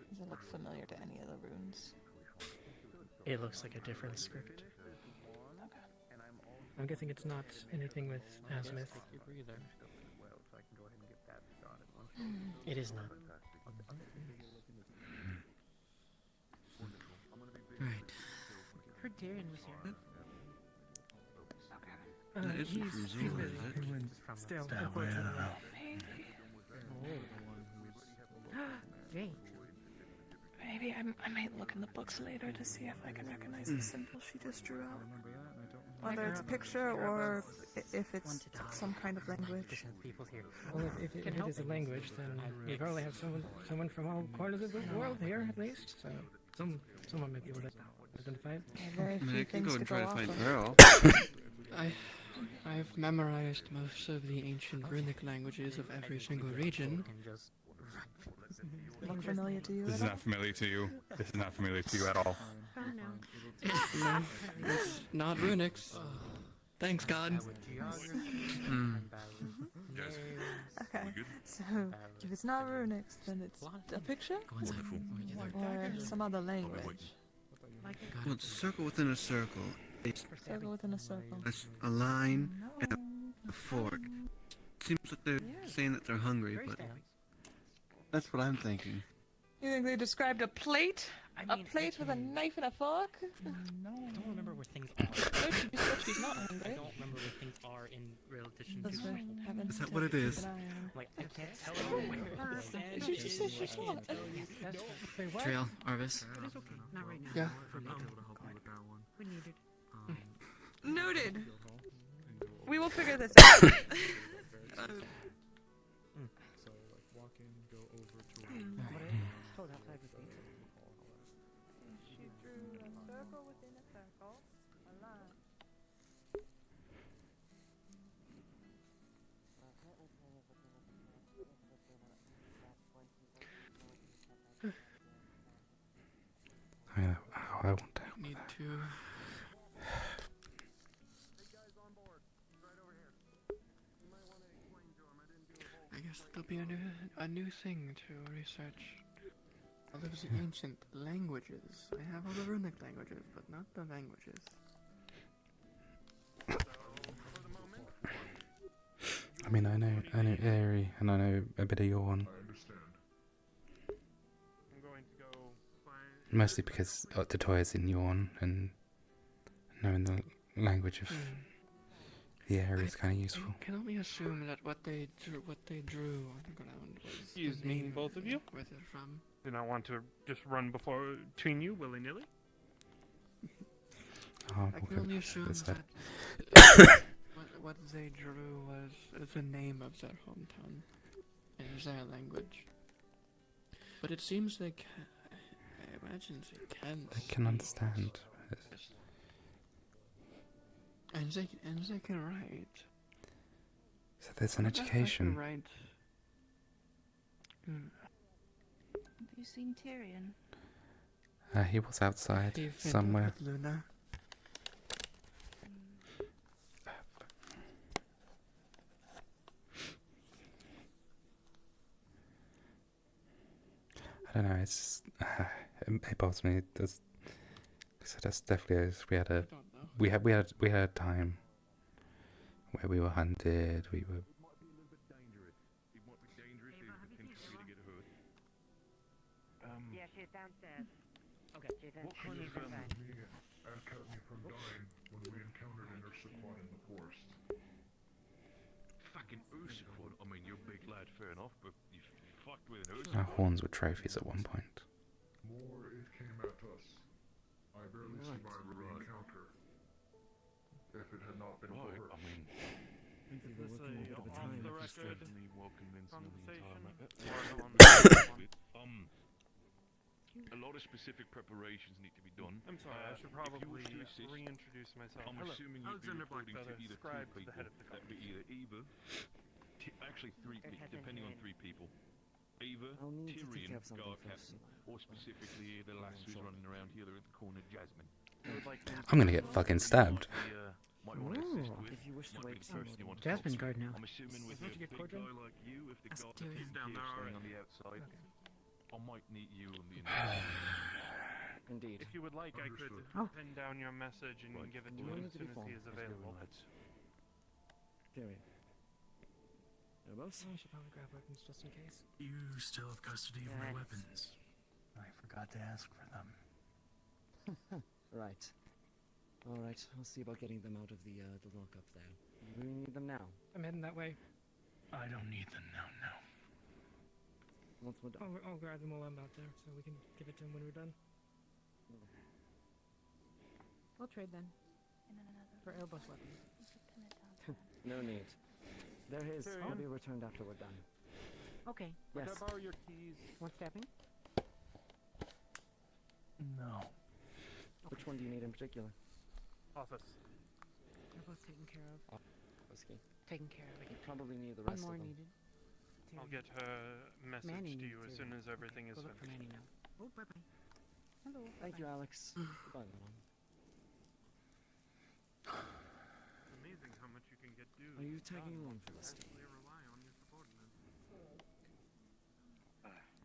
Does it look familiar to any of the runes? It looks like a different script. I'm guessing it's not anything with azimuth. It is not. Right. Heard Tyrion was here. That isn't He's from busy. Zula, is it? Still, That way, I unfortunately. don't know. Jay. Maybe I might look in the books later to see if I can recognize the symbol she just drew out. Whether it's a picture or if it's some kind of language. Well, if it is a language, then you probably have someone from all corners of the world here, at least. So someone might be able to identify it. Very I mean, few I can things go and to try to off find of. Pearl. I've memorized most of the ancient runic languages of every single region. Look familiar to you? This is at all? not familiar to you. This is not familiar to you at all. Oh no. No, it's not runics. Thanks, God. Okay, so if it's not runics, then it's a picture or some other language. Well, it's a circle within a circle. It's Circle within a circle. a line and a fork. Seems like they're saying that they're hungry, but that's what I'm thinking. You think they described a plate? A plate with a knife and a fork? No, I don't remember where things are. No, she just said she's not I hungry. don't remember where things are in relation That's to right. Haven't Is that what it is? Like, I can't tell you where She just said she's not. Trail, Arvus. It's okay. Not right now. Yeah. We need it. Noted. We will figure this out. So, like, walk in, go over to She drew a circle within a circle, a line. I want to help. Need to. I guess there'll be a new thing to research. All those ancient languages. I have all the runic languages, but not the languages. I mean, I know Airy, and I know a bit of Yawn. I'm going to go find... Mostly because Totoya's in Yawn, and knowing the language of the area is kind of useful. I can only assume that what they drew on the ground was. Excuse the me, name both of you? Where they're from. Do not want to just run between you willy-nilly? Oh, I can only assume that's that what they drew was the name of their hometown in their language. But it seems like imagine she can. They can understand. And they can write. So there's an I can education. write. Have you seen Tyrion? He was outside He fit somewhere. up with Luna. I don't know. It's just, it bothers me. There's, so that's definitely we had a time where we were hunted. We were. Yeah, she's downstairs. Okay. She's in. What kind of kept me from dying when we encountered an Ursiquan in the forest? Fucking Ursiquan? I mean, you're a big lad, fair enough, but you fucked with an Our Ursiquan. horns were trophies at one point. More, it came at us. I barely survived the encounter. If it had not been for her. I mean, Thank you, we're working a bit of a time. certainly well convinced of the entire matter. A lot of specific preparations need to be done. I'm sorry, I should probably if you wish to assist, reintroduce myself. I'm Hello, assuming you'd be Alexander reporting to Blackfeather, either scribe two to the people. head of the That'd be either Eva, actually three people, depending on three people. Eva, I'll need to take Tyrion, care of something guard first. captain, or specifically the lass who's running around here at the corner, Jasmine. I'm gonna get fucking stabbed. If you wish to wait some more. Jasmine's guard now. I'm assuming with Don't a you get big cordial? guy like you, if the That's guard Tyrion. is Down there staying on already. the outside, I might need you on the Indeed. If you would like, I could pin down your message and give it to You him need as to be soon as he formed. is available. Tyrion. Arvus? I should probably grab weapons just in case. You still have custody of my weapons. I forgot to ask for them. Right. Alright, I'll see about getting them out of the lockup there. We need them now. I'm heading that way. I don't need them now, no. Once we're done. I'll grab them while I'm out there, so we can give it to him when we're done. We'll trade then. In another For Airbus weapons. You could pin it down. No need. They're his. Tyrion? I'll be returned after we're done. Okay. Yes. Could I borrow your keys? One stepping? No. Which one do you need in particular? Office. They're both taken care of. Whiskey. Taken care of. You probably need the One rest more of them. needed. I'll get her message Manny to you needs as it. soon as everything is Go look for finished. Manny now. Oh, bye-bye. Hello. Thank you, bye. Alex. Goodbye, madam. Amazing how much you can get due. Are you tagging along for this? Actually rely on your subordinates.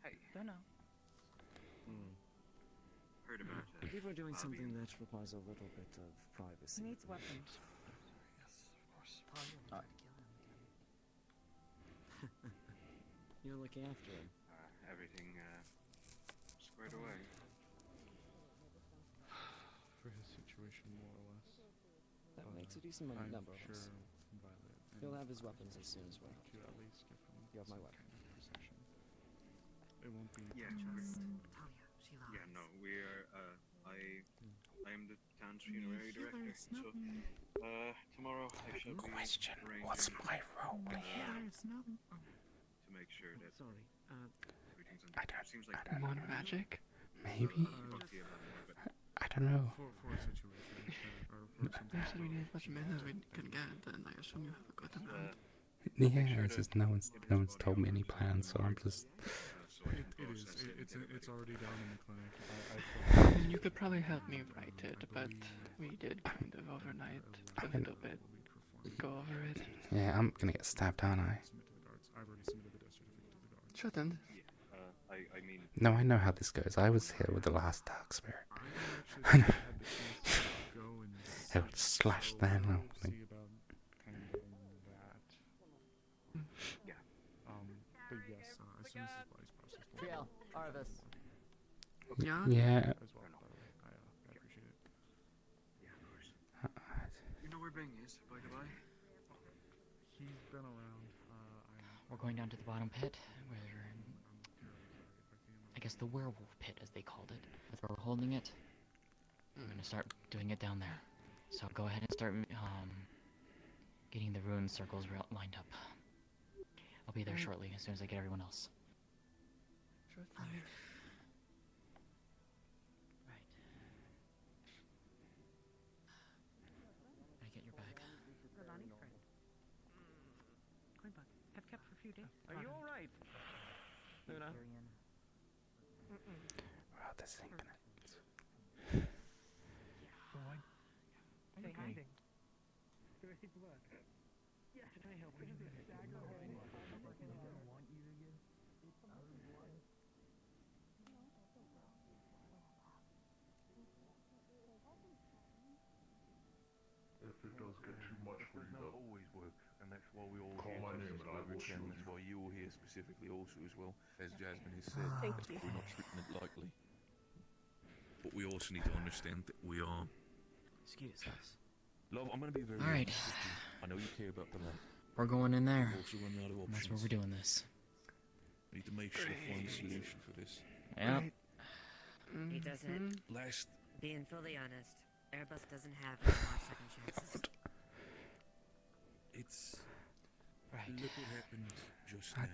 Hey. Don't know. Heard about I believe we're doing something that requires a little bit of privacy. He needs weapons. Alright. You're looking after him. everything squared away. For his situation, more or less. That makes a decent I'm number of sure us. Violet and He'll have his weapons as soon as we're to at least give him You have my some weapon. kind of possession. It won't be Yeah, yeah, no, we are. I am the town's funerary director. So, tomorrow I shall be arranging, what's my role here? To make sure that sorry. Everything's under control. Seems like More magic? Maybe? Talk to you about it more, but I don't know. for a situation or for something. You said we need as much men as we can get, then I assume you have a good amount. Yeah, it's just no one's told me any plans, so I'm just. It is. It's already down in the clinic. I mean, you could probably help me write it, but we did kind of overnight a little bit. Go over it. Yeah, I'm gonna get stabbed, aren't I? I've already submitted the death certificate to the guards. Sure then. I mean. No, I know how this goes. I was here with the last Dark Spirit. I actually had the chance to go and I would slash the hell out of see me. about handling that. Yeah. But yes, as soon as his body's processed, we'll Triel, Arvus. Yeah? Yeah. as well. By the way, I appreciate it. Yeah, of course. You know where Bing is, by the way? He's been around. We're going down to the bottom pit, where I guess the werewolf pit, as they called it. That's where we're holding it. I'm gonna start doing it down there. So go ahead and start getting the rune circles lined up. I'll be there shortly, as soon as I get everyone else. Sure thing. Are you alright? Luna? Wow, this thing. Say hi. Great work. Yeah. Can I help you? If it does get too much for you, though, always work, and that's why we all call my name and I will shoot you. That's why you're here specifically, also as well, as Jasmine has said. Thank you. We're not treating it lightly, but we also need to understand that we are. Excuse us. Love, I'm gonna be very. All right. honest with you. I know you care about the land. We're going in there. We've also run out of And that's where options. we're doing this. We need to make sure to find a solution for this. Yeah. He doesn't. Last. Being fully honest, Arvus doesn't have any more second chances. It's. Right. Look what happened just now.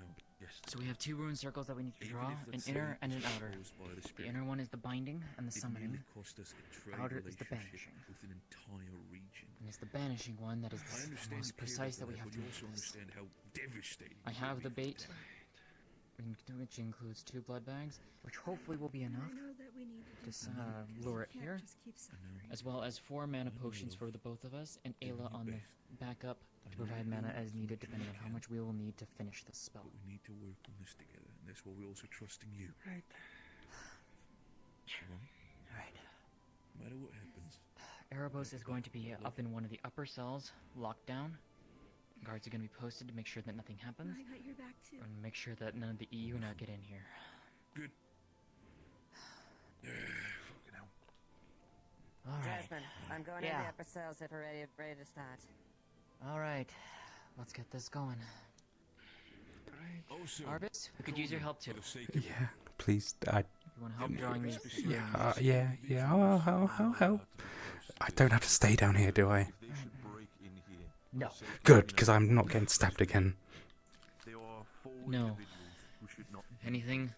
Yes. So we have two rune circles that we need to Even draw, if, an let's inner say, and an it's outer. imposed by the The spirit, inner one is the binding and the it summoning. nearly cost us a trade Outer is the relationship banishing. with an entire region. And it's the banishing one that is I the understand most you care precise that about we have but to you use. also understand how devastating. I it have will the be for bait, which includes 2 blood bags, which hopefully will be enough to lure it here, as well as 4 mana potions for the both of us, and Ayla on the backup to provide mana as needed depending on how much we will need to finish this spell. But we need to work on this together, and that's why we also trust in you. Right. Alright. No matter what happens. Erebos is going to be up in one of the upper cells, locked down. Guards are going to be posted to make sure that nothing happens. I got your back too. And make sure that none of the EU now get in here. Good. Fucking hell. Alright. Jasmine, I'm going into the upper cells if we're ready to start. Alright. Let's get this going. Also, Arvus, we could use your help too. Yeah, please. You want help drawing these? Yeah. I'll help. I don't have to stay down here, do I? No. Good, because I'm not getting stabbed again. No. Anything?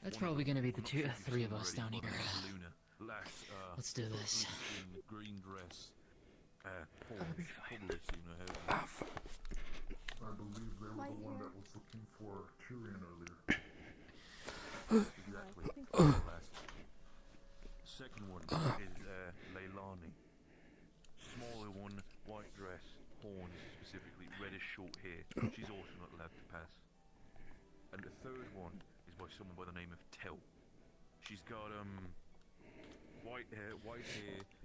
That's probably gonna be the 3 of us down here. Let's do this. Green dress. I'll be fine. I believe they were the one that was looking for Tyrion earlier. Exactly. Second one is Leilani. Smaller one, white dress, horns specifically, reddish short hair. She's also not allowed to pass. And the third one is by someone by the name of Tell. She's got white hair,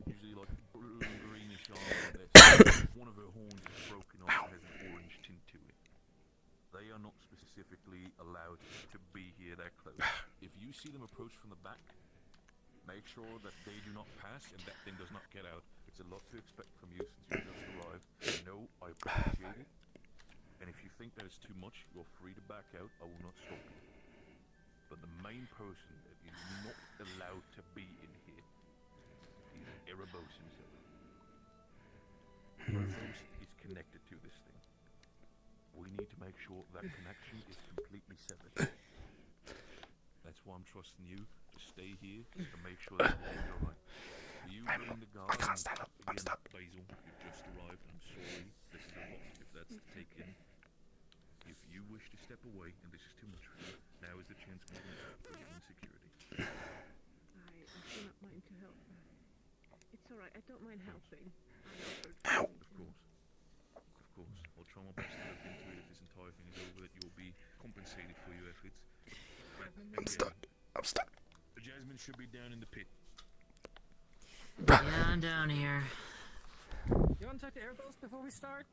usually like blue and greenish eyes. One of her horns is broken off and has an orange tint to it. They are not specifically allowed to be here that close. If you see them approach from the back, make sure that they do not pass and that thing does not get out. It's a lot to expect from you since you just arrived. No, I appreciate it. And if you think that is too much, you're free to back out. I will not stop you. But the main person that is not allowed to be in here is Erebos himself. Erebos is connected to this thing. We need to make sure that connection is completely severed. That's why I'm trusting you to stay here to make sure that we'll be alright. You bring the guard. I can't stand up. I'm stuck. Basil, you've just arrived. I'm sorry. This is a lot if that's to take in. If you wish to step away and this is too much for you, now is the chance for you in security. I do not mind to help. It's alright, I don't mind helping. Ow! Of course. Of course. I'll try my best to look into it if this entire thing is over, that you'll be compensated for your efforts. I'm stuck. I'm stuck. Jasmine should be down in the pit. Yeah, I'm down here. You want to talk to Arvus before we start?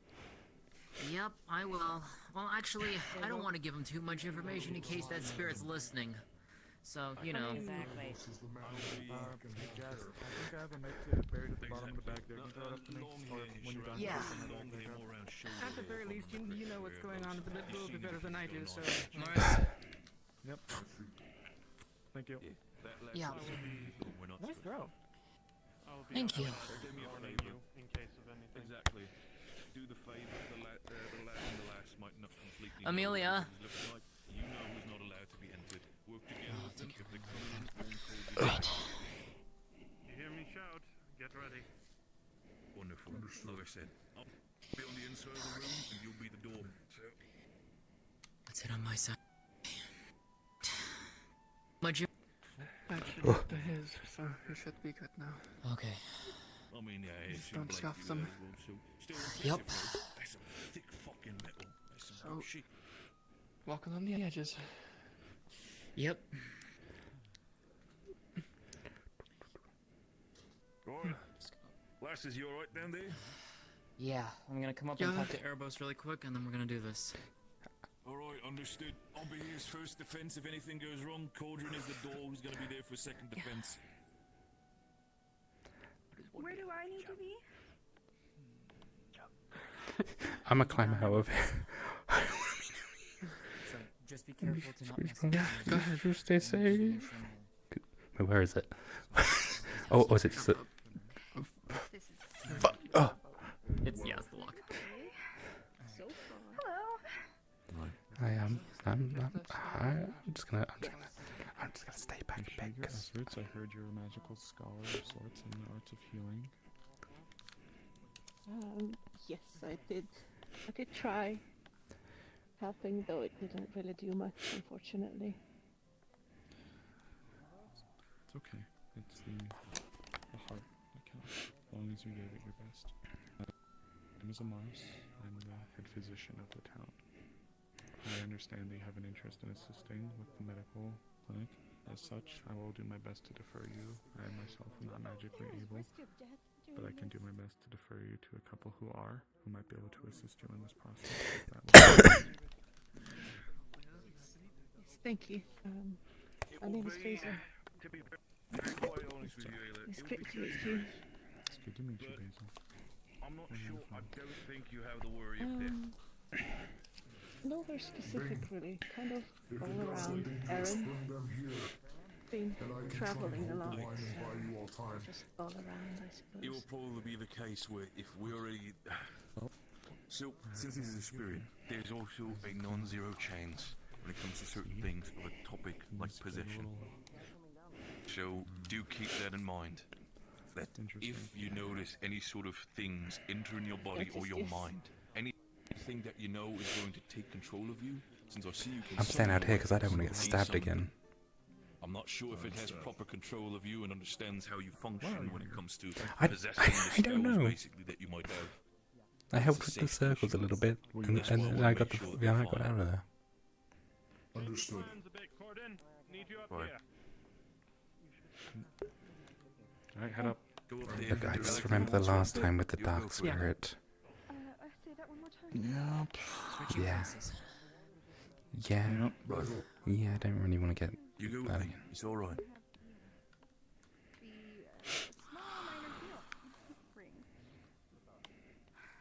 Yep, I will. Well, actually, I don't want to give him too much information in case that spirit's listening. So, you know. Exactly. This is the man. Hey, Jazz, I think I have a med buried at the bottom of the bag there. Can you throw it up to me? Or when you're done? Yeah. At the very least, you know what's going on a little bit better than I do, so... Morris? Yep. Thank you. Yeah. Nice throw. Thank you. In case of anything. Exactly. Do the favor. The lad and the lass might not completely. Amelia. Like. You know who's not allowed to be entered. Work together with them. If they come in, phone call. You hear me shout? Get ready. Wonderful. Like I said, I'll be on the inside of the room and you'll be the door. So, That's it on my side. My Jim. That should be his, so it should be good now. Okay. I mean, yeah, it Just should don't blake scuff you them. there as well, so still Yep. impressive, though. That's some thick fucking metal. That's some So- good shit. Walking on the edges. Yep. Right. Lasses, you alright down there? Yeah, I'm gonna come up and talk to Arvus really quick, and then we're gonna do this. Alright, understood. I'll be here as first defense. If anything goes wrong, Cauldron is the door. Who's gonna be there for second defense? Where do I need to be? I'm a climb out of here. So just be careful to not miss. Yeah, go ahead. Just stay safe. Wait, where is it? Oh, is it just a... Fuck. Oh. It's the lock. Hello. I'm just gonna stay back a bit. Arvus, I heard you're a magical scholar of sorts in the arts of healing. Yes, I did try helping, though it didn't really do much, unfortunately. It's okay. It's the heart that counts, as long as you gave it your best. My name is Mars. I'm the head physician of the town. I understand that you have an interest in assisting with the medical clinic. As such, I will do my best to defer you. I myself am not magically able, but I can do my best to defer you to a couple who might be able to assist you in this process. Yes, thank you. My name is Fraser. To be very quite honest with you, Ayla, It's it would great be to meet great. you. It's good to meet you, Basil. I'm not sure. I don't think you have the worry of death. Nowhere specific, really. Kind of all around. Aaron. Been traveling a lot. So just all around, I suppose. It will probably be the case where if we already... So, since this is a spirit, there's also a non-zero chance when it comes to certain things of a topic like possession. So, do keep that in mind. That if you notice any sort of things entering your body or your mind, anything that you know is going to take control of you, since I see you can I'm staying out here because I don't want to get stabbed again. I'm not sure if it has proper control of you and understands how you function when it comes to I possessing don't the spells, know. basically, that you might have. I helped with the circles a little bit, and then I got I got out of there. Understood. Right. Alright, head up. Look, I just remember the last time with the dark spirit. Say that one more time. Yeah. Yeah. Yeah, I don't really want to get You go that with me. again. It's alright.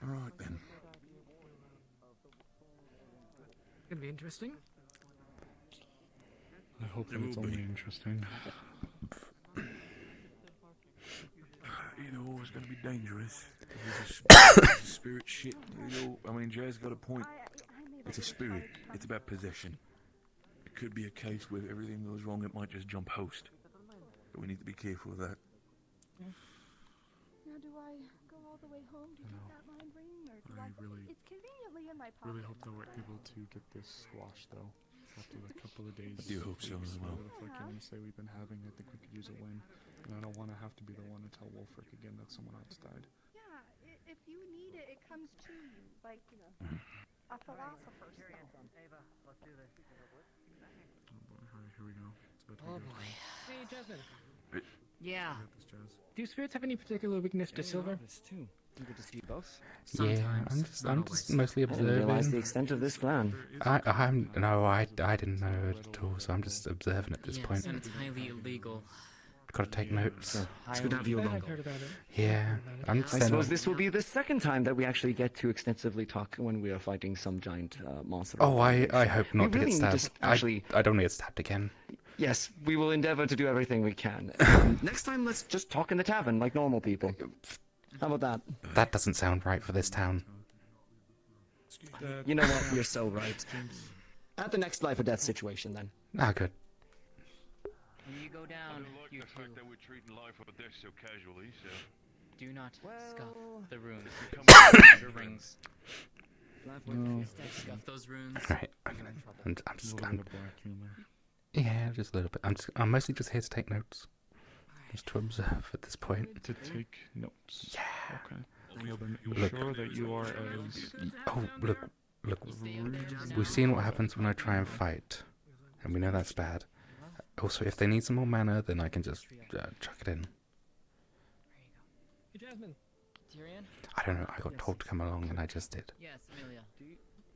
Alright then. Gonna be interesting. I hope that It it's will only be. interesting. You know, it's going to be dangerous. It's a spirit shit. You know, I mean, Jay's got a point. It's a spirit. It's about possession. It could be a case where if everything goes wrong, it might just jump host. But we need to be careful of that. Now, do I go all the way home to get that mind ring, or do I I? really, It's conveniently in my pocket. really hope that we're able to get this squashed, though. After the couple of days. I do hope so as well. The fucking say we've been having, I think we could use a win. And I don't want to have to be the one to tell Wolfric again that someone else died. Yeah, if you need it, it comes to you, like, you know, a philosopher's stone. Ava, let's do this. Oh boy, alright, here we go. It's about to Oh be boy. Hey, Jasmine. Yeah. I got this, Jazz. Do spirits have any particular weakness to silver? This too. Good to see you both. Yeah, I'm just mostly I didn't realize the observing. extent of this plan. I didn't know it at all, so I'm just observing at this point. And it's highly illegal. Gotta take notes. It's good to have you along. I've heard about it. Yeah, I'm just I saying. suppose this will be the second time that we actually get to extensively talk when we are fighting some giant monster. Oh, I hope not to really get need to stabbed. actually, I don't want to get stabbed again. yes, we will endeavor to do everything we can. Next time, let's just talk in the tavern like normal people. How about that? That doesn't sound right for this town. You know what? You're so right. At the next life or death situation, then. Ah, good. When you go down, you the fact that we're treating life or death so casually, so... do not scuff the runes. Come The rings. No. Scuff those runes. Right, A little bit of black humor. Yeah, just a little bit. I'm mostly just here to take notes. Just to observe at this point. To take notes. Yeah. Okay. Well then, you Look. sure that you are as... Oh, look. We've seen what happens when I try and fight. And we know that's bad. Also, if they need some more mana, then I can just chuck it in. Hey, Jasmine. Tyrion? I don't know, I got told to come along and I just did. Yes, Amelia.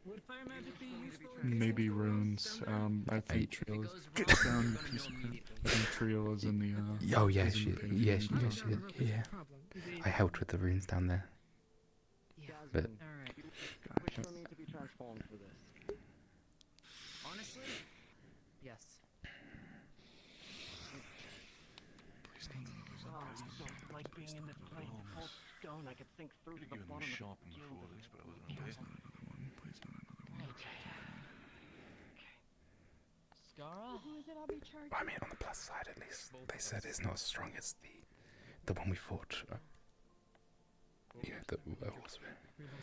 Would fire magic be useful? Maybe runes. I think Trio is down. I think Trio is in the. Oh yeah, she is. Yeah. I helped with the runes down there. But Which one need to be transformed for this? Honestly, yes. Like being in this place, cold stone, I could sink through to the bottom of the shopping before this, but I wasn't aware. Skara? I mean, on the plus side, at least they said it's not as strong as the one we fought. You know, the werewolves.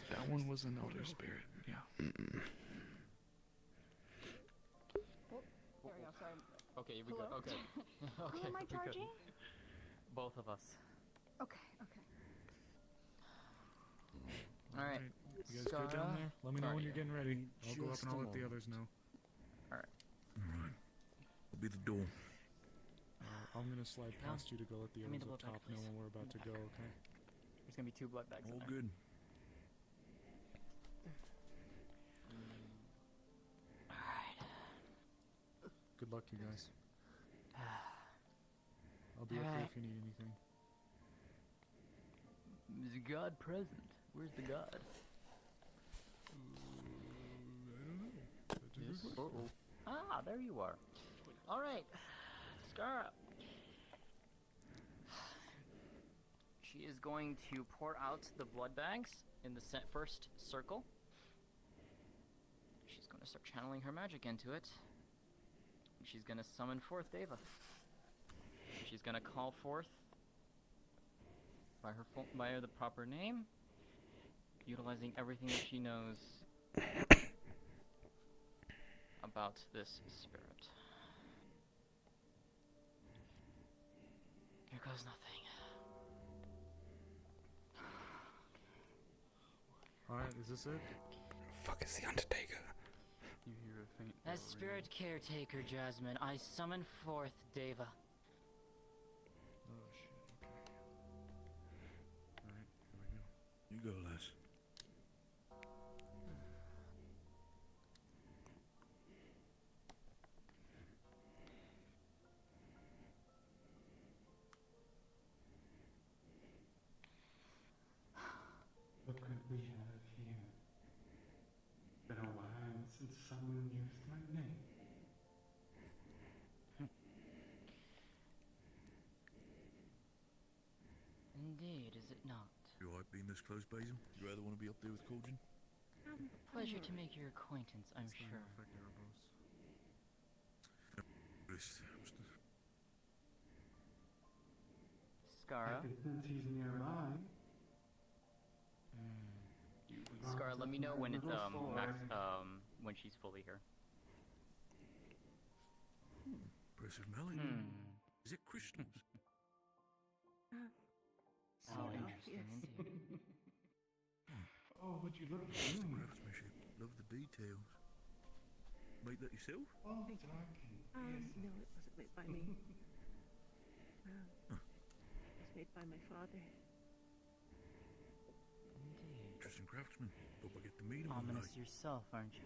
That one was an elder spirit. Yeah. Okay, we Hello? go. Okay. Okay. Who am I we good. charging? Both of us. Okay, okay. Alright. You guys go down there? Let me know when you're getting ready. I'll go up and I'll let the others know. Alright. Alright. I'll be the door. I'm gonna slide past you to go let the Give me others the up blood top bag, know please. when we're about to go, okay? There's gonna be 2 blood bags in All there. good. Alright. Good luck, you guys. I'll be up there if you need anything. Is God present? Where's the God? Yes. Uh-oh. Ah, there you are. Alright. Skara. She is going to pour out the blood bags in the first circle. She's going to start channeling her magic into it. She's going to summon forth Deva. She's going to call forth by the proper name, utilizing everything that she knows about this spirit. Here goes nothing. Alright, is this it? Fuck is the Undertaker? You hear a faint. As spirit caretaker, Jasmine, I summon forth Deva. Oh shit, okay. Alright, here we go. You go, Les. Look what we have here. Been a while since someone used my name. Indeed, is it not? You alright being this close, Basil? You rather want to be up there with Colgin? Pleasure to make your acquaintance, I'm sure. Skara? Since he's nearby. Skara, let me know when it's when she's fully here. Impressive melody. Is it crystals? How interesting indeed. Oh, would you look at It's the me? craftsmanship. Love the details. Make that yourself? Oh, Darky. No, it wasn't made by me. It was made by my father. Indeed. Interesting craftsman. Hope I get to meet him one Ominous day. yourself, aren't you?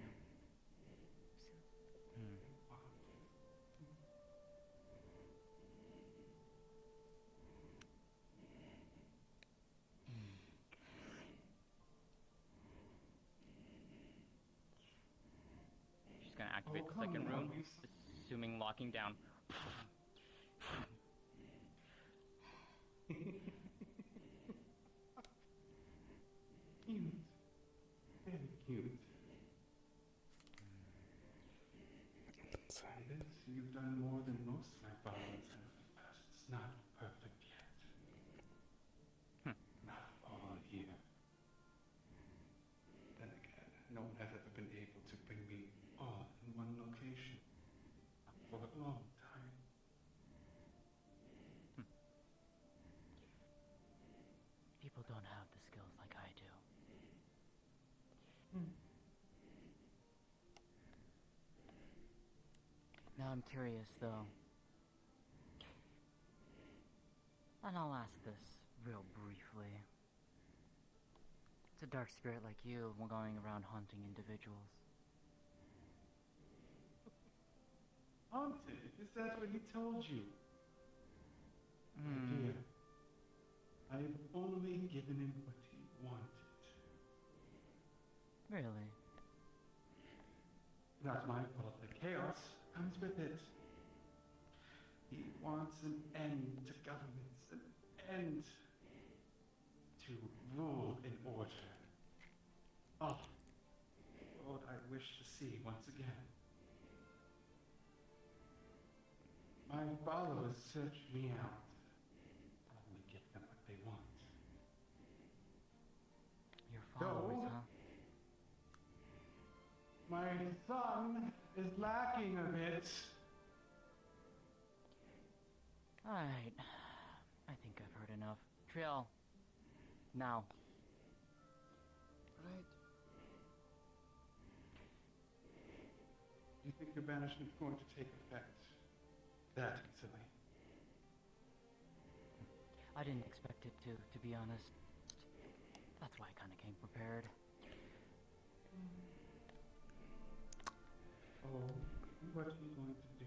She's gonna activate the second rune, assuming locking down. Cute. Very cute. This, you've done more than most of my followers have, but it's not perfect yet. Not all here. Then again, no one has ever been able to bring me all don't have the skills like I do. Now I'm curious, though. And I'll ask this real briefly. It's a dark spirit like you going around hunting individuals. Haunted? Is that what he told you? My dear, I have only given him what he wanted. Really? Not my fault. The chaos comes with it. He wants an end to governments, an end to rule and order. Oh, Lord, I wish to see once again. My followers search me out. I only give them what they want. Your followers, So, huh? my son is lacking a bit. Alright. I think I've heard enough. Triel. Now. Right. You think your banishment's going to take effect that easily? I didn't expect it to be honest. That's why I kinda came prepared. Oh, what are you going to do?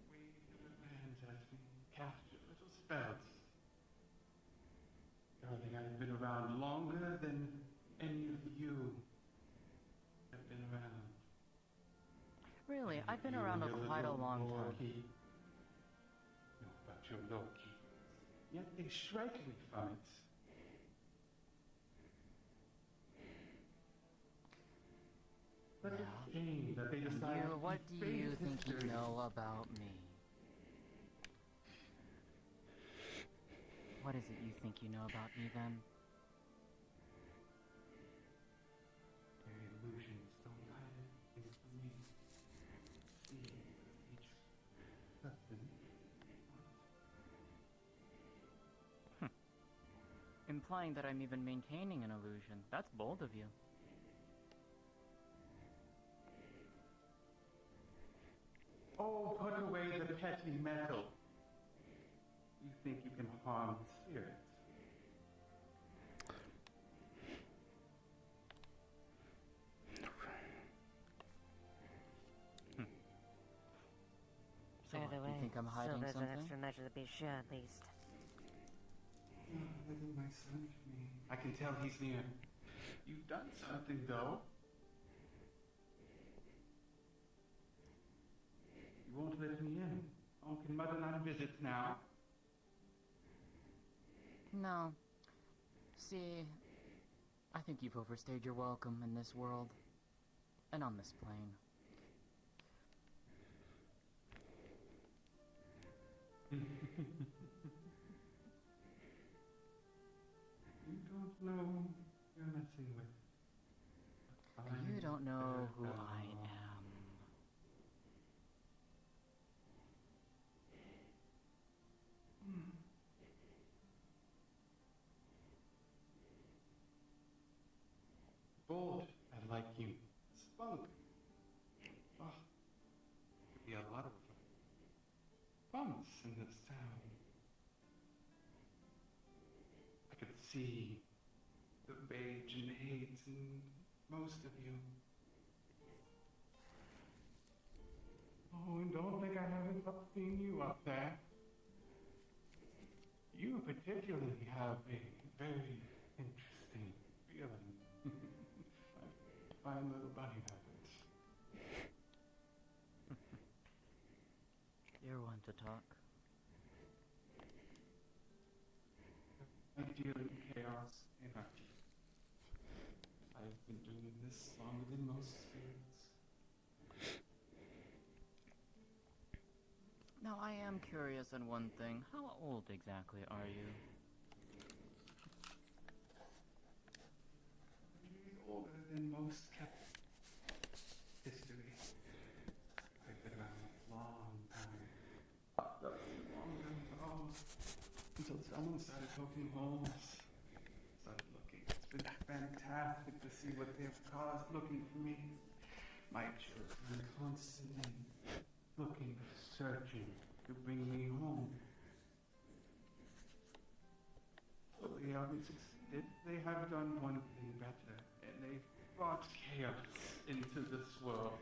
Wave your hands at me, cast your little spells. Darling, I've been around longer than any of you have been around. Really, I've been around quite a long time. No, but you're low-key. Yet they strike me from it. But it's a shame that they decided to What do you erase think you history. know about me? What is it you think you know about me, then? Their illusions don't hide anything from me. See each person. Implying that I'm even maintaining an illusion. That's bold of you. Oh, put away the petty metal. You think you can harm the spirit? So By what, the you way, think I'm hiding Silver's something? an extra measure to be sure, at least. Look at my son for me. I can tell he's near. You've done something, though. You won't let me in. Oh, can Mother not visit now? No. See, I think you've overstayed your welcome in this world. And on this plane. You don't know you're messing with. You don't know who I am. Bold, I like you. Spunk. Oh, could be a lot of bumps in this town. I could see the rage and hate in most of you. Oh, and don't think I haven't seen you up there. You particularly have a very interesting feeling. Fine little bunny habits. You're one to talk. I deal in chaos anarchy. I've been doing this longer than most spirits. Now, I am curious on one thing. How old exactly are you? Older than most kept history. I've been around a long time. Longer. Oh, Until someone started poking holes. Started looking. It's been fantastic to see what they've caused looking for me. My children constantly looking, searching to bring me home. Well, they haven't succeeded. They have done one thing better, and they've brought chaos into this world.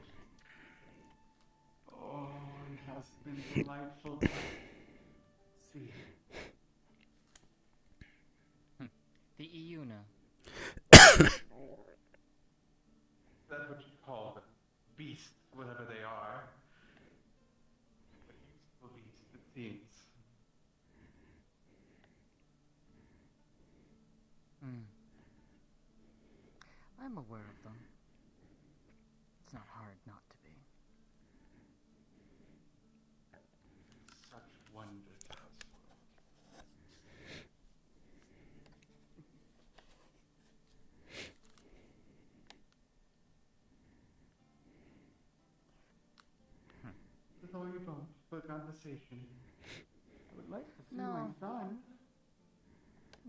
Oh, it has been delightful to see. The Iuna. That's what you call them. Beasts, whatever they are. Useful beasts, it seems. I'm aware of them. It's not hard not to be. Such wonders to this world. With all your bones for conversation, I would like to see my son.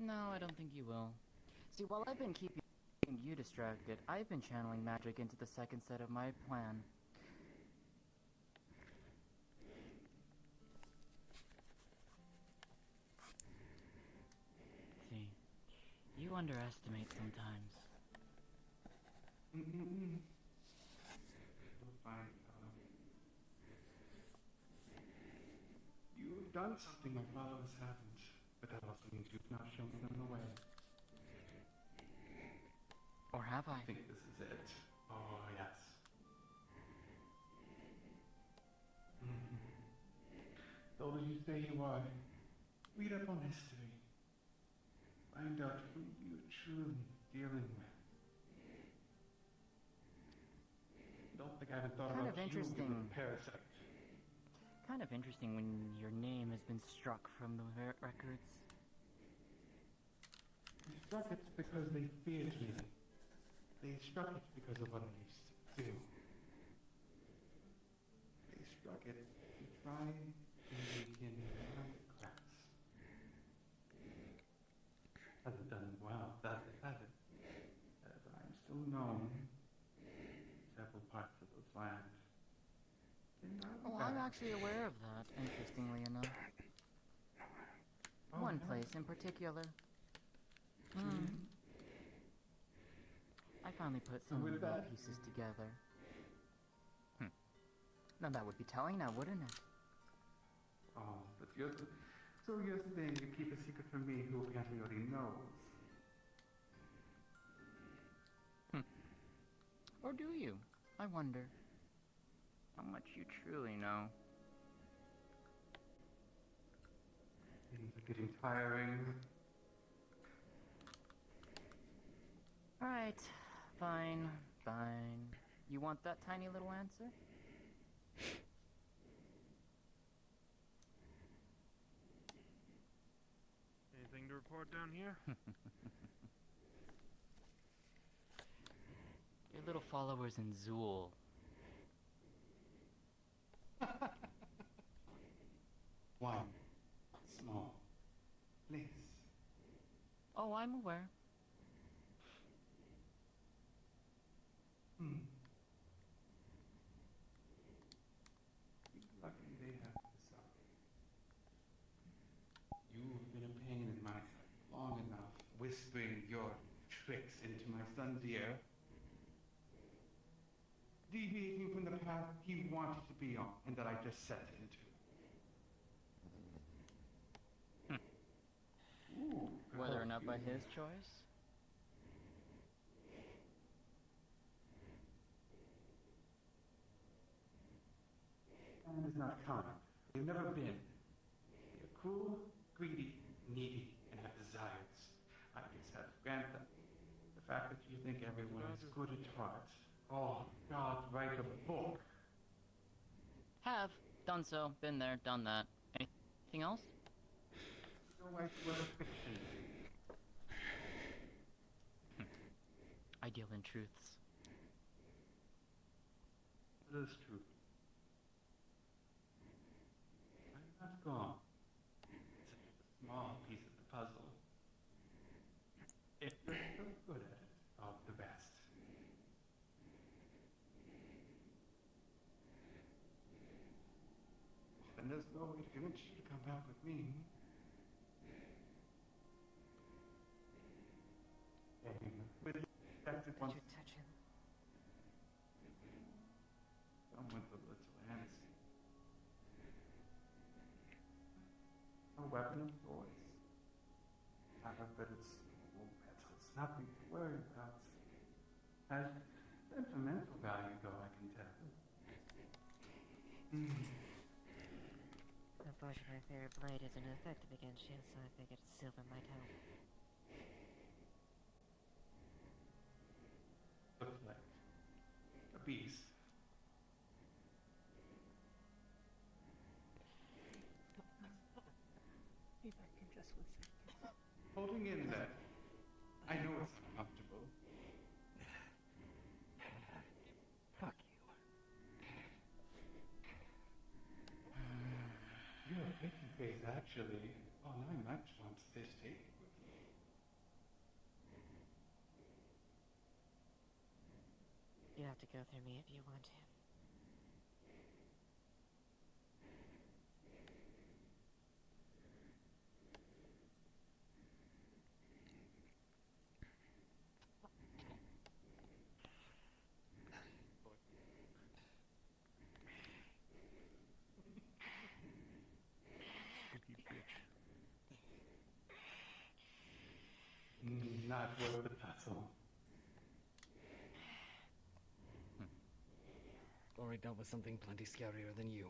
No, I don't think you will. See, while I've been keeping you distracted, I've been channeling magic into the second set of my plan. See, you underestimate sometimes. You'll find you've done something my followers haven't, but that also means you've not shown them the way. Or have I? I think this is it. Oh, yes. Old as you say you are, read up on history. Find out who you're truly dealing with. Don't think I haven't thought Kind about of interesting. you, you parasite. Kind of interesting when your name has been struck from the records. They struck it because they feared me. They struck it because of what I used to do. They struck it to try and weaken my cracks. Hasn't done well, does it? Has it? As I'm still known in several parts of this land. Oh, I'm actually aware of that, interestingly enough. One place in particular. I finally put some of the pieces together. Now that would be telling now, wouldn't it? Oh, but you're saying you keep a secret from me who apparently already knows. Or do you? I wonder. How much you truly know. Things are getting tiring. Alright, fine. You want that tiny little answer? Anything to report down here? Your little followers in Zool. One small place. Oh, I'm aware. Lucky they have this up. You've been a pain in my side long enough, whispering your tricks into my son's ear. Deviating from the path he wanted to be on, and that I just set into. Ooh, Whether or not by his choice? Man is not kind. They've never been. They're cruel, greedy, needy, and have desires. I just have to grant them. The fact that you think everyone is good at heart. Oh, God, write a book. Have. Done so. Been there. Done that. Anything else? Don't write well fiction. I deal in truths. It is true. I'm not gone. It's a small puzzle. If you're so good at it, of the best. And there's no way to convince you to come back with me. With that, it wants touch him. come with a little answer. A weapon of choice. But it's metal. It's nothing to worry about. Has sentimental value, though, I can tell. Unfortunately, my favorite blade isn't effective against you, so I figured silver might help. Looks like a beast. If I can just listen. Holding in there. I know it's uncomfortable. Fuck you. Your faking face, actually. Oh, now I might want this tape with me. You have to go through me if you want to. Not worth the tussle. Already dealt with something plenty scarier than you.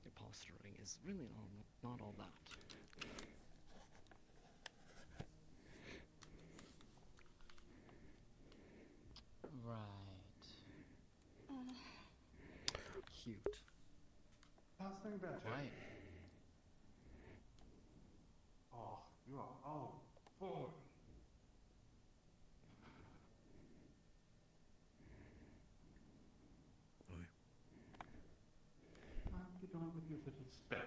Your posturing is really not all that. Right. Cute. Something better. Right. Oh, you are all for get on with your little spell.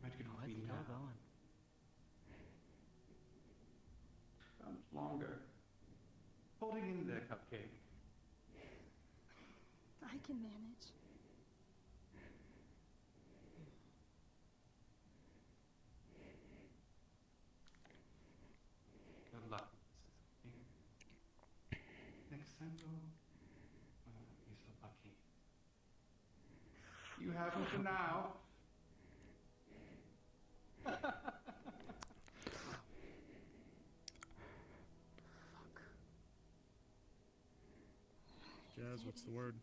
Might get with me It's now. still going. Sounds longer. Holding in there, Cupcake. I can manage. Good luck. Next time, though, be so lucky. You have him for now. Jazz, what's the word?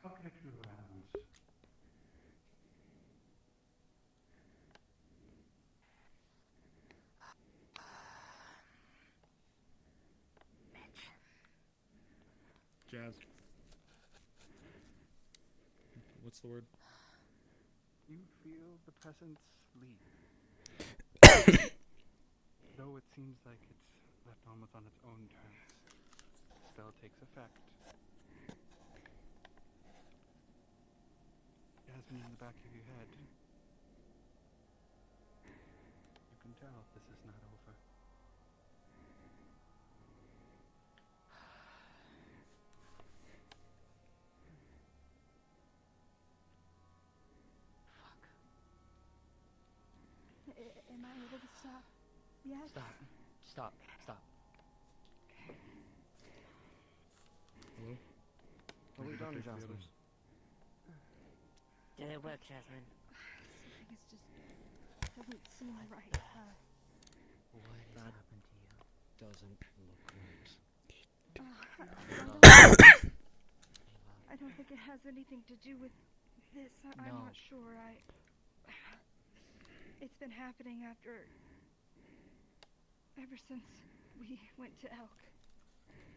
I'll get you around. Jazz. What's the word? You feel the presence leave. Though it seems like it's left almost on its own terms. The spell takes effect. Jasmine in the back of your head. You can tell this is not over. Am I able to stop? Yes? Stop. Hello? Are we done, Jasmine? Did it work, Jasmine? Something is just doesn't seem right. What has happened to you? Doesn't look right. I don't think it has anything to do with this. I'm No. not sure. It's been happening ever since we went to Elk.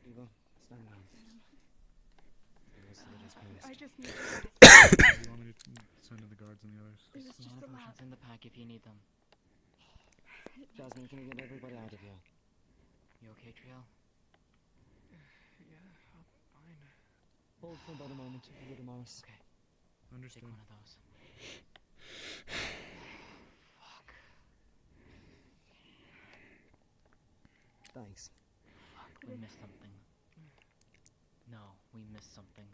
Eva, stand down. The rest of it is finished. I just need to. Do you want me to send to the guards and the others? It was just a lot. Potions in the pack if you need them. Jasmine, can you get everybody out of here? You okay, Trio? Yeah, I'm fine. Hold for about a moment, if you would, Amaris. Okay. Understood. Take one of those. Fuck. Thanks. Fuck, we missed something. No, we missed something.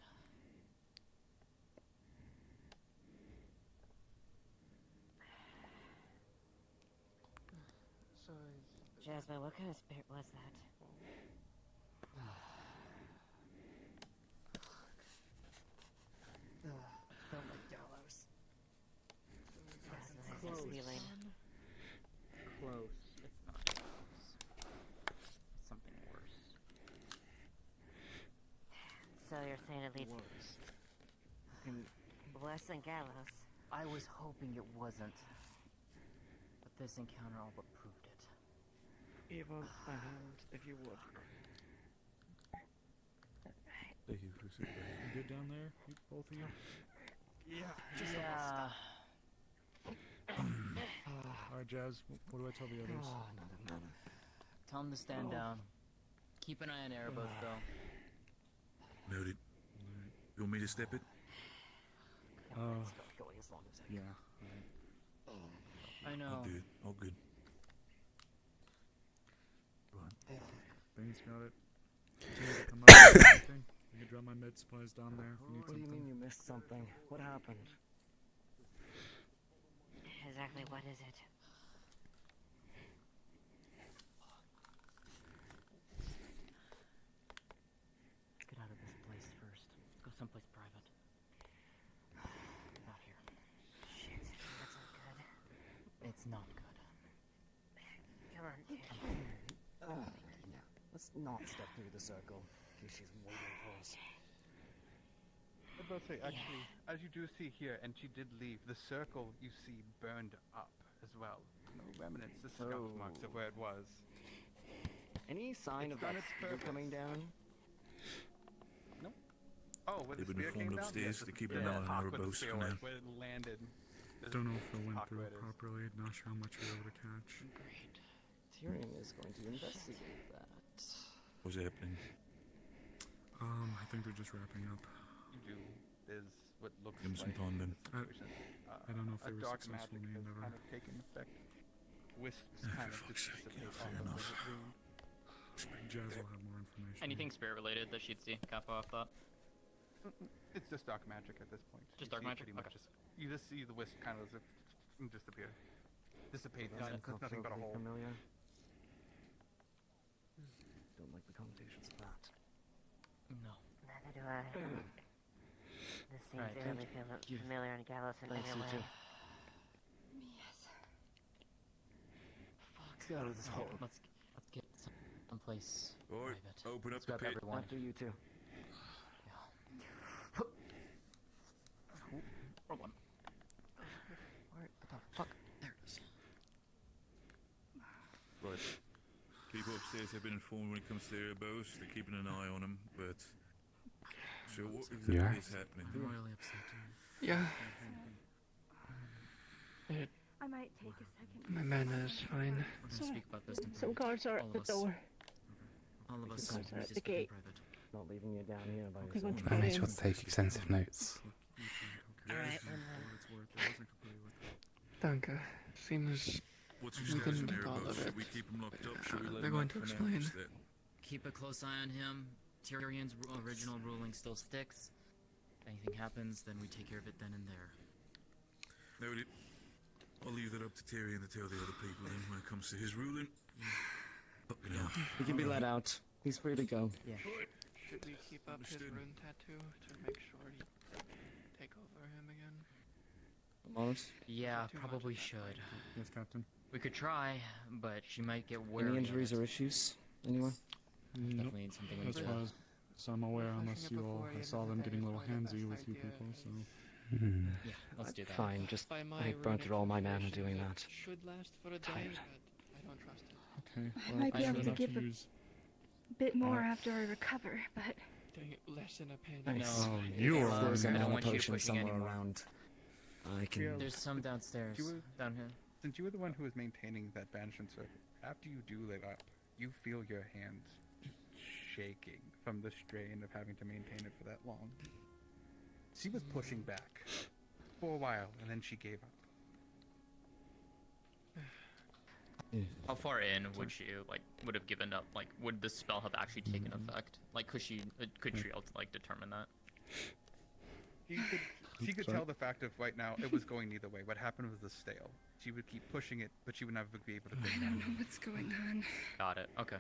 Jasmine, what kind of spirit was that? Felt like gallows. That's a nice feeling. Close. It's not close. Something worse. So you're saying it leads worse than gallows? I was hoping it wasn't. But this encounter all but proved it. Eva, a hand, if you would. Thank you for sitting back. You good down there, both of you? Yeah. Alright, Jazz, what do I tell the others? Tell him to stand down. Keep an eye on Arvus, though. Noted. You want me to step it? Going as long as I Yeah. I know. All good. All good. Things got it. Continue to come out with anything. I can drop my med supplies down there if you need What do you something. mean you missed something? What happened? Exactly what is it? Get out of this place first. Let's go someplace private. Not here. Shit, that's not good. It's not good. Come on. Let's not step through the circle, in case she's waiting for us. I was about to say, actually, as you do see here, and she did leave, the circle you see burned up as well. No remnants, the scuff marks of where it was. Any sign of that spear coming down? Nope. Oh, where the They've been spear came informed down? upstairs Yes, to the keep an eye on talk where the Arvus spear for was, now. where it landed. Don't know if it went Talk through where it is. properly. Not sure how much we were able to catch. Great. Tyrion is going to investigate that. What's happening? I think they're just wrapping up. You do. There's what looks Give him some like time then. I don't know if a they were dark successful magic in the has endeavor. kind of taken effect. Wisps Yeah, kind for of fuck's sake, dissipate yeah, off fair of enough. the room. Jazz will have more information. Anything spirit related that she'd see? Kappa off that? It's just dark magic at this point. Just You dark see magic? pretty much Okay. you just see the wisp kind of disappear. Dissipate. Doesn't It's nothing but a vaguely hole. familiar. Don't like the connotations of that. No. Neither do I. This seems Alright, eerily familiar in Gallows in Thanks, every you way. too. Yes. Let's get out of this hole. Let's get someplace Alright, private. open up Let's the grab pit. everyone. After you two. Roll one. Alright, what the fuck? There it is. Right. People upstairs have been informed when it comes to their bows. They're keeping an eye on them, but... So what exactly Yeah. is happening? I'm royally upset. Yeah. I might take a second. My mana is fine. We're gonna speak about this in Some private. guards are All at of the us. door. All of us. Some guards are We at just the speak in gate. private. Not leaving you down here by Okay, yourself. once I made sure to take extensive notes. Alright, For what it's worth, it wasn't completely worth it. Danke. Seems What's we your stance couldn't on keep all Erebos? of Should it. we keep them locked up? Should we let They're them going out to for now? explain. Is that- Keep a close eye on him. Tyrion's original ruling still sticks. If anything happens, then we take care of it then and there. Noted. I'll leave that up to Tyrion to tell the other people then when it comes to his ruling. Fucking hell. He can be let out. He's free to go. Yeah. should we keep up his Understood. rune tattoo to make sure he take over him again? Amaris? Yeah, Too much probably at that should. Yes, Captain. We could try, but she might get wary. Any of injuries it. or issues? Anyone? Nope. Definitely need something As like far that. as so I'm aware, unless you all, I saw them getting a little handsy with you people, so... Yeah, let's do that. Fine, just By my I burnt through all my mana runic doing calculation, that. it should last for a day, Tired. but I don't trust it. Okay, I well, might be I able should to have give a use... bit more Alright. after I recover, but Doing it less in a pain. Nice. Oh, you If are there's a I don't mana want you potion pushing somewhere anymore. around. I can. There's some downstairs. Down here. Since you were the one who was maintaining that banishment circle, after you do live up, you feel your hands shaking from the strain of having to maintain it for that long. She was pushing back for a while, and then she gave up. How far in would she would have given up? Like, would the spell have actually taken effect? Like, could she determine that? She could tell the fact of right now it was going neither way. What happened was the stale. She would keep pushing it, but she would never be able to break I down. don't know what's going on. Got it. Okay.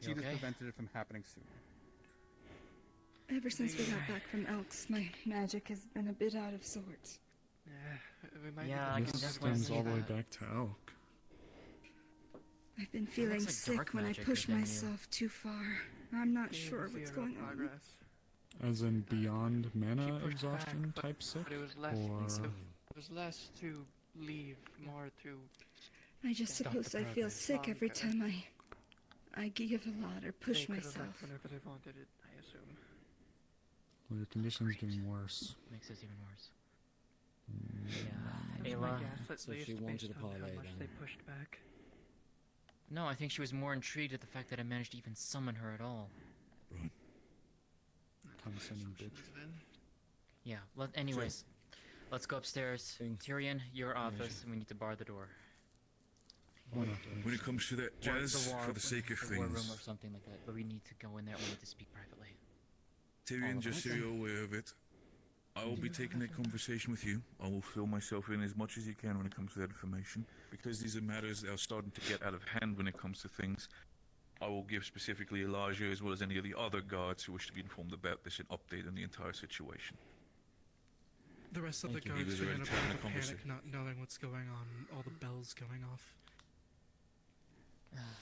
She just prevented it from happening sooner. Ever since we got back from Elks, my magic has been a bit out of sorts. Yeah, This stems all the way back to Elk. I've been feeling sick when I push myself too far. I'm not sure what's going on. As in beyond mana exhaustion type sick? But it was less. Or... It was less to leave, more to. I just suppose I feel sick every time I give a lot or push myself. Whenever they wanted it, I assume. Well, your condition's getting worse. Makes this even worse. That's Yeah, my Ayla. guess, at So least, she wanted based to on parlay how much then. they pushed back. No, I think she was more intrigued at the fact that I managed to even summon her at all. Right. Condescending bitch. Yeah. Anyways, let's go upstairs. Tyrion, your office, and we need to bar the door. When it comes to that, Or Jazz, war- for the sake of war room things, or something like that. But we need to go in there. We need to speak privately. Tyrion, just so you're aware of it, I will be taking that conversation with you. I will fill myself in as much as you can when it comes to that information. Because these are matters that are starting to get out of hand when it comes to things, I will give specifically Elijah as well as any of the other guards who wish to be informed about this an update on the entire situation. The rest of the Thank you. He guards was are in already a bit taking of the a panic, conversation. not knowing what's going on, all the bells going off.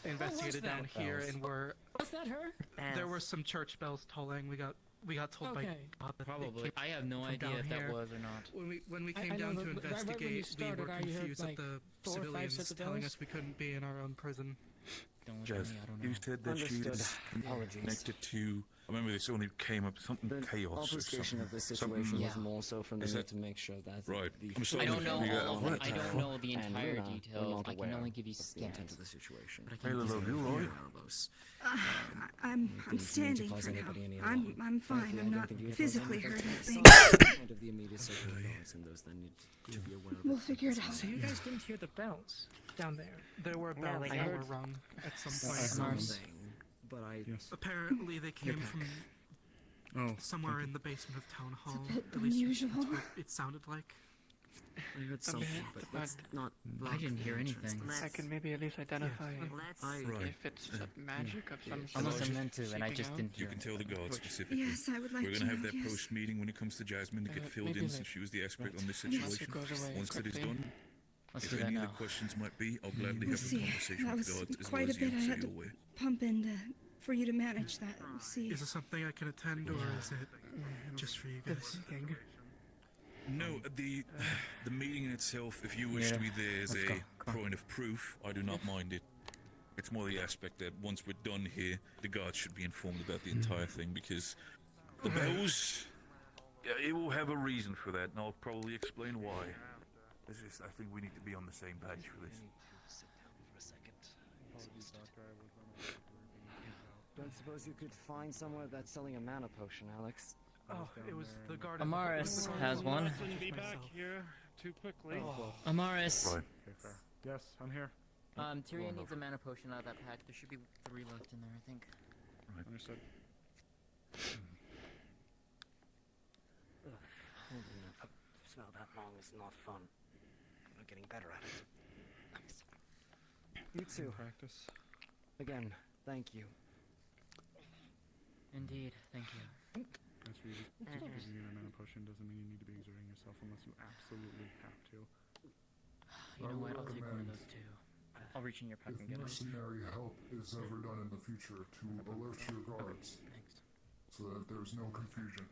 They investigated that? down here and were. Was that her? There were some church bells tolling. We got told by Okay. God that they Probably. came I have no from idea down if that here. was or not. When we I came down know to that right when you investigate, we started, were I heard, confused like, at the 4 or 5 civilians sets of telling bells. us we couldn't be in our own prison. Jazz, you said that she Understood. is Apologies. connected to. I remember this only came up something The chaos or obfuscation something. of this situation was Yeah. more so from the Is need that- to make sure that Right. the I'm sorry I don't know figure out all of what it. I the don't fuck. know the and entire Luna were details. not I can aware only give you of the scans. intent of the situation. But I Hey, can't give love, you you anything. right? Arvus. I'm Didn't mean to standing cause for now. anybody any I'm alarm. fine. Frankly, I'm I don't not think you have physically anything hurt. I to think. say. Point of the immediate circle of guards, and those that need to be aware of We'll it. figure it out. So you guys didn't hear the bells down there? There were Yeah, bells we that did. were rung at some That's point. something, but I... Apparently they came from Oh, somewhere in the basement of Town Hall. bit At least unusual. that's what it sounded like. I heard something, but let's not block I didn't the hear entrance. anything. I can maybe at least identify Right. if it's magic of some I must sort. have meant to, and I seeping just out. didn't You hear can it. tell the guards specifically. Yes, I would like We're to going to have know, that yes. post meeting when it comes to Jasmine to get filled maybe in like- since she was the expert on this Yes. situation. Goes away Once that is quickly. done, Let's if do that any now. other questions might be, I'll gladly We'll have a see. conversation That with was the guards as quite well a as you, bit I so had you're to aware. pump in for you to manage that. We'll see. Is it something I can attend, or is it just for you guys? No, the meeting in itself, if you wish to be there as Let's a go. Come on. point of proof, I do not mind it. It's more the aspect that once we're done here, the guards should be informed about the entire thing, because the bells, yeah, it will have a reason for that, and I'll probably explain why. It's just, I think we need to be on the same page for this. Don't suppose you could find somewhere that's selling a mana potion, Alex? Oh, it was the guard. Amaris has one. Wouldn't be back here too quickly. Amaris. Right. Okay, fair. Yes, I'm here. Tyrion needs a mana potion out of that pack. There should be 3 left in there, I think. Understood. Holding a spell that long is not fun. I'm getting better at it. You too. Practice. Again, thank you. Indeed, thank you. That's for you. Just because you need a mana potion doesn't mean you need to be exerting yourself unless you absolutely have to. You know what? I'll take one of those too. I'll reach in your pack and get it. Mercenary help is ever done in the future to alert your guards, so that there's no confusion.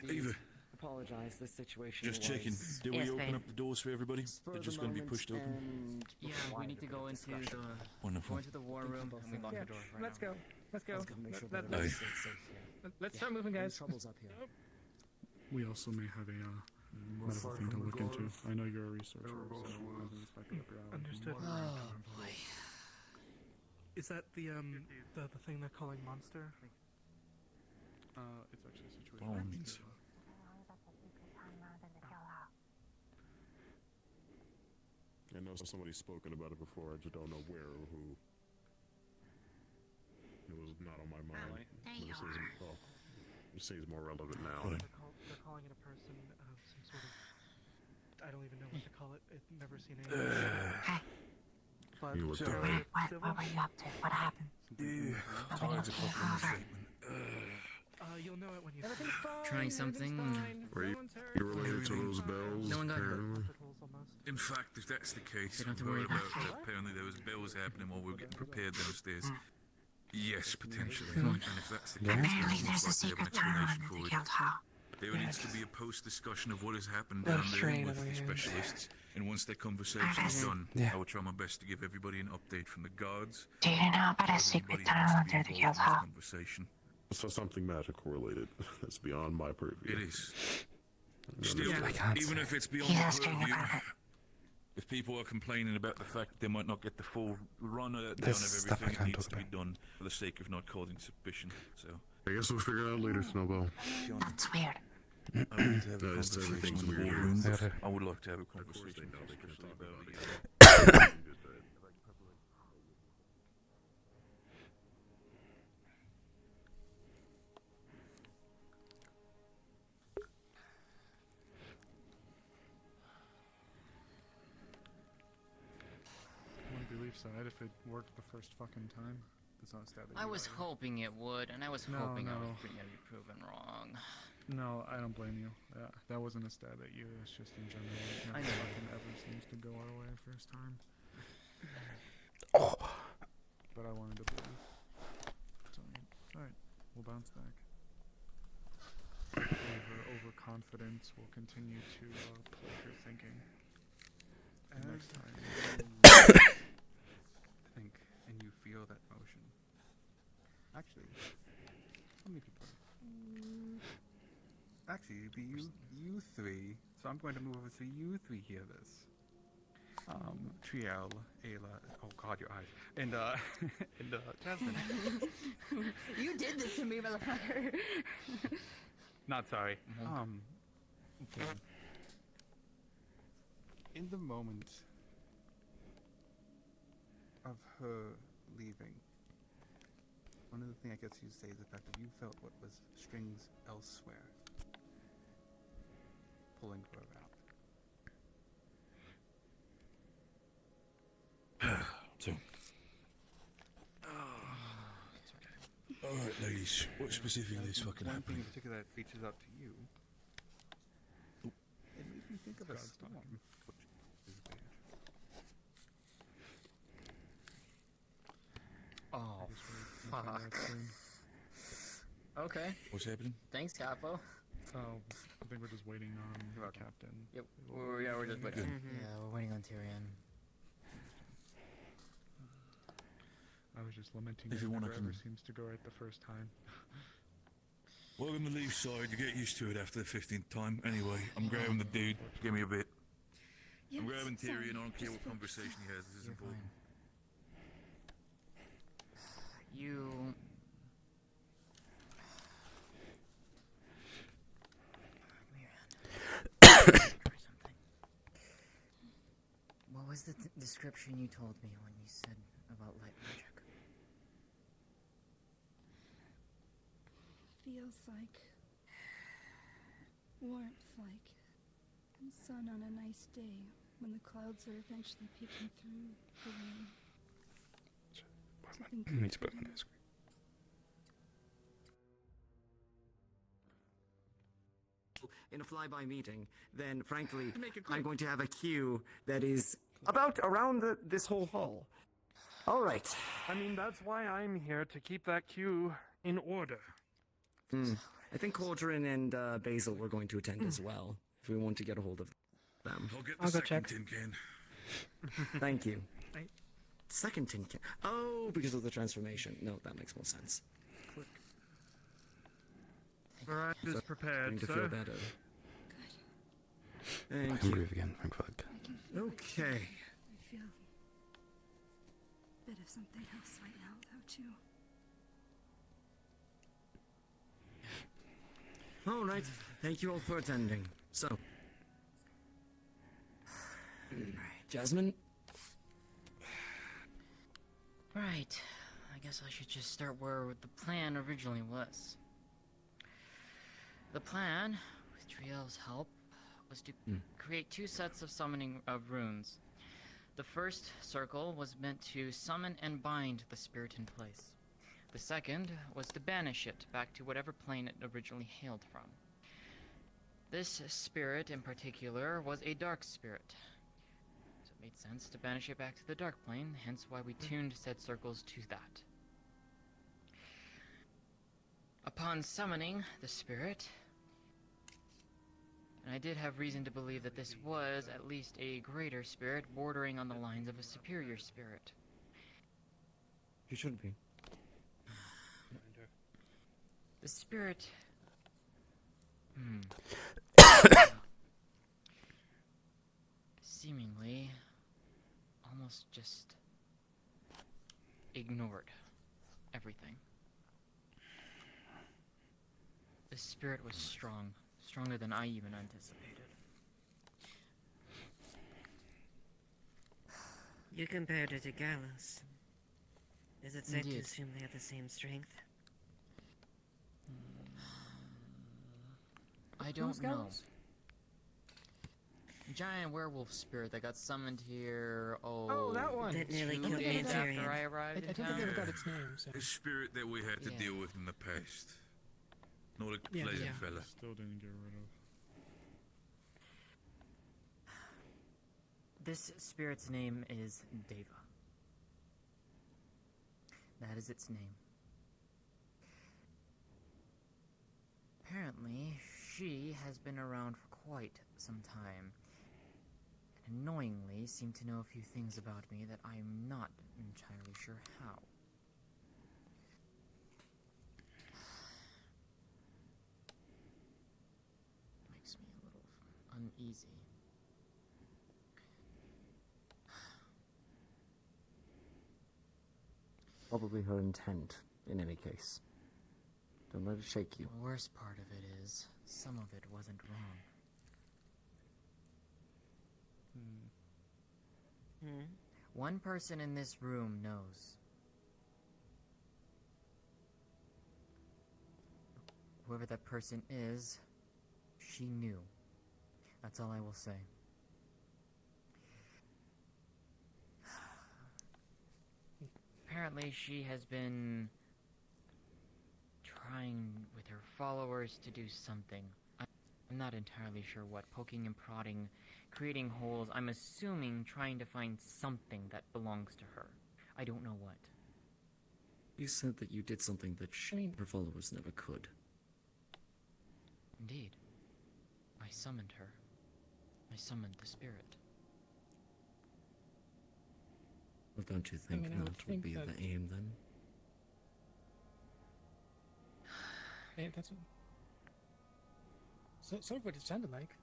Eva, Apologize, this situation just was checking. Did we open up the doors for everybody? spur They're of just the going to be moment pushed open? and Yeah, we need to go into the Wonderful. go into the war room and we lock the doors right Let's now. go. Let's go. make sure Let- that let's- everyone stays safe here. Let's start moving, guys. Trouble's up here. We also may have a medical thing to look into. I know you're a researcher, so I think it's back up your alley. Understood. Oh boy. Is that the thing they're calling monster? It's actually a situation. Bones. I know somebody's spoken about it before, I just don't know where or who. It was not on my mind. It seems more relevant now. They're calling it a person of some sort of... I don't even know what to call it. I've never seen anything. But You looked what were you up to? What happened? Tired of fucking statement. You'll know it when you Trying something. Were you related to those bells? No one got hurt. In fact, if that's the case, You don't have to we worry heard about about it. apparently there was bells happening while we were getting prepared downstairs. Yes, potentially. Come on. And if that's the Yeah. case, then Apparently we there's most a likely have an secret tunnel explanation under for the it. guild hall. There needs to be a post-discussion of what has happened That's down there train with in the my hands. specialists, and once that conversation is done, I will try my best to give everybody an update from the guards. Do you know about a If secret anybody wants tunnel to be under the involved guild in this hall? conversation. So something magical related. That's beyond my purview. It is. Still, I can't even say. if it's beyond He's my asking purview, about it. if people are complaining about the fact that they might not get the full run down of There's stuff I everything that can't needs talk to be done for the sake of not causing suspicion, so... I guess we'll figure it out later, Snowball. That's weird. I need to have a No, it's conversation everything's in the weird. boardroom. Okay. I would like to have a conversation, especially about it. I wouldn't be Leaf's side if it worked the first fucking time. That's not a stat that I you was got. hoping it would, and I was No, hoping I no. was going to be proven wrong. No, I don't blame you. That wasn't a stat at you, it's just in general. It I never know. fucking ever seems to go our way first time. Oh. But I wanted to believe. It's alright. We'll bounce back. Overconfidence will continue to plague your thinking. And next time. Think, and you feel that motion. Actually, how many people? Actually, it'd be you three. So I'm going to move over so you three hear this. Triel, Ayla, oh god, your eyes, and Jasmine. You did this to me, motherfucker. Not sorry. In the moment of her leaving, one of the things I guess you'd say is the fact that you felt what was strings elsewhere pulling her out. So. Alright, ladies, what specifically is fucking One thing happening? in particular that reaches out to you. It makes me think of a storm. Which is bad. Oh, fuck. Okay. What's happening? Thanks, Capo. Oh, I think we're just waiting on the captain. Yep. We're just waiting. Good. Yeah, we're waiting on Tyrion. I was just lamenting If you it wanna never come- ever seems to go right the first time. Welcome to Leaf's side. You get used to it after the 15th time. Anyway, I'm grabbing the dude. Give me a bit. I'm grabbing Tyrion. I don't care what conversation he has. This is important. You... What was the description you told me when you said about light magic? Feels like warmth, like sun on a nice day when the clouds are eventually peeking through the rain. I need to put my nose. In a flyby meeting, then frankly, I'm going to have a queue that is about around this whole hall. All right. I mean, that's why I'm here, to keep that queue in order. I think Cauldron and Basil were going to attend as well, if we want to get a hold of them. I'll get the I'll go second check. tin can. Thank you. Right. Second tin can. Oh, because of the transformation. No, that makes more sense. Alright, is Going prepared, to sir. feel better. Thank I can you. breathe again, thank fuck. Okay. I feel bit of something else right now, though, too. All right. Thank you all for attending. So, Jasmine? Right. I guess I should just start where the plan originally was. The plan, with Triel's help, was to create 2 sets of summoning of runes. The first circle was meant to summon and bind the spirit in place. The second was to banish it back to whatever plane it originally hailed from. This spirit in particular was a dark spirit. So it made sense to banish it back to the dark plane, hence why we tuned said circles to that. Upon summoning the spirit, and I did have reason to believe that this was at least a greater spirit bordering on the lines of a superior spirit. You shouldn't be. The spirit... seemingly almost just ignored everything. The spirit was strong, stronger than I even anticipated. You compared her to Gallus. Is it safe to Indeed. assume they have the same strength? I don't know. Giant werewolf spirit that got summoned here, Oh, that one! That nearly 2 killed me days and after Tyrion. I arrived in I don't town. think I ever got its name, so... A spirit that we had to Yeah. deal with in the past. Not a Yeah, pleasant yeah. fella. Still didn't get rid of. This spirit's name is Deva. That is its name. Apparently, she has been around for quite some time, and annoyingly seemed to know a few things about me that I'm not entirely sure how. Makes me a little uneasy. Probably her intent, in any case. Don't let it shake you. The worst part of it is, some of it wasn't wrong. One person in this room knows. Whoever that person is, she knew. That's all I will say. Apparently she has been trying with her followers to do something. I'm not entirely sure what. Poking and prodding, creating holes. I'm assuming trying to find something that belongs to her. I don't know what. You said that you did something that her followers never could. Indeed. I summoned her. I summoned the spirit. Well, don't you think I would that would think be that- the aim, then? Hey, that's... sort of what it sounded like.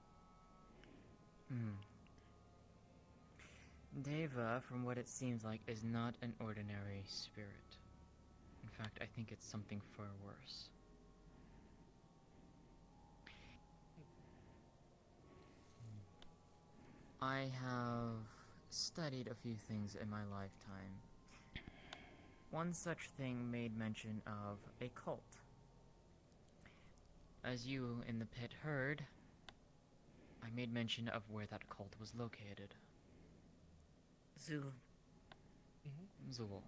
Deva, from what it seems like, is not an ordinary spirit. In fact, I think it's something far worse. I have studied a few things in my lifetime. One such thing made mention of a cult. As you in the pit heard, I made mention of where that cult was located. Zul. Zul.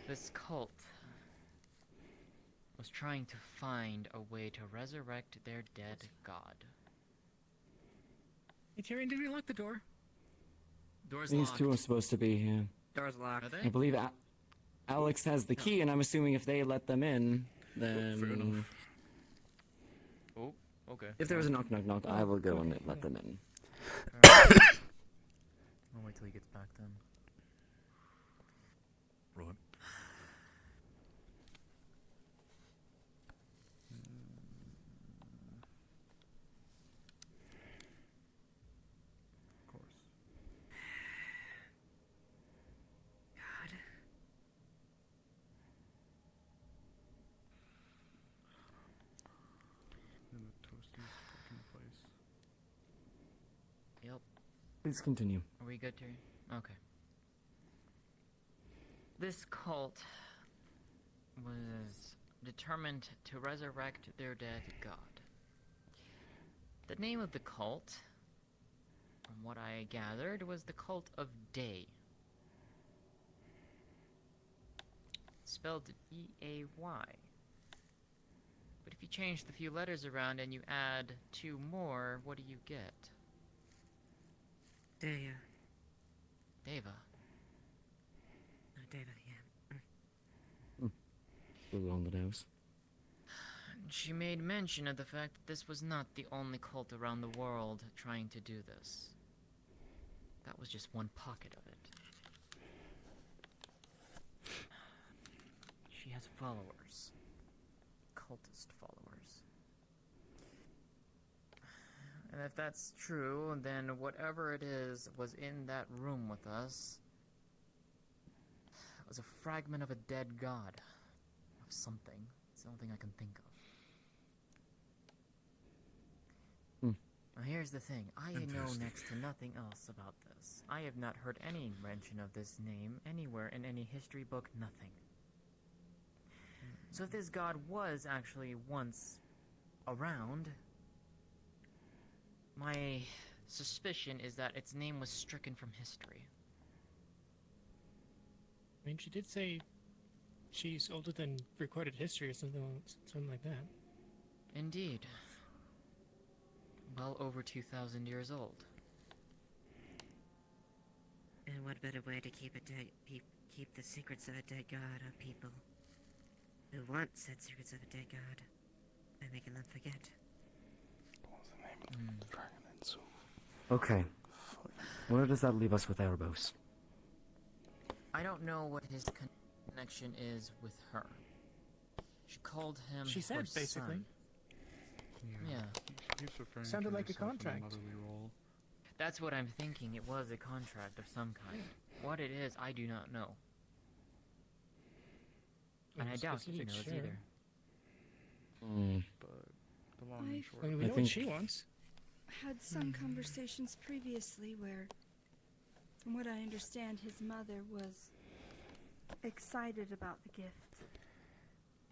This cult was trying to find a way to resurrect their dead god. Hey, Tyrion, did we lock the door? Door's These locked. two are supposed to be here. Door's locked. Are they? I believe Alex has the key, and I'm assuming if they let them in, then... Fair enough. Oh, okay. If there was a knock, knock, knock, I will go and let them in. I'll wait till he gets back then. Right. Please continue. Are we good, Terry? Okay. This cult was determined to resurrect their dead god. The name of the cult, from what I gathered, was the Cult of Day. Spelled D-A-Y. But if you change the few letters around and you add 2 more, what do you get? Dea. Deva. No, Deva, yeah. A little on the nose. She made mention of the fact that this was not the only cult around the world trying to do this. That was just one pocket of it. She has followers. Cultist followers. And if that's true, then whatever it is was in that room with us was a fragment of a dead god. Of something. It's the only thing I can think of. Now here's the thing, I know next to nothing else about this. I have not heard any mention of this name anywhere in any history book, nothing. So if this god was actually once around, my suspicion is that its name was stricken from history. I mean, she did say she's older than recorded history or something like that. Indeed. Well over 2,000 years old. And what better way to keep keep the secrets of a dead god on people who want said secrets of a dead god by making them forget? What was the name of the dragon in Zoom? Okay. Where does that leave us with Arvus? I don't know what his connection is with her. She called him She said, her basically. son. Yeah. He's referring Sounded to like a himself in contract. motherly role. That's what I'm thinking. It was a contract of some kind. What it is, I do not know. And I doubt he knows either. But the long and short. I mean, we know what she wants. Had some conversations previously where, from what I understand, his mother was excited about the gift.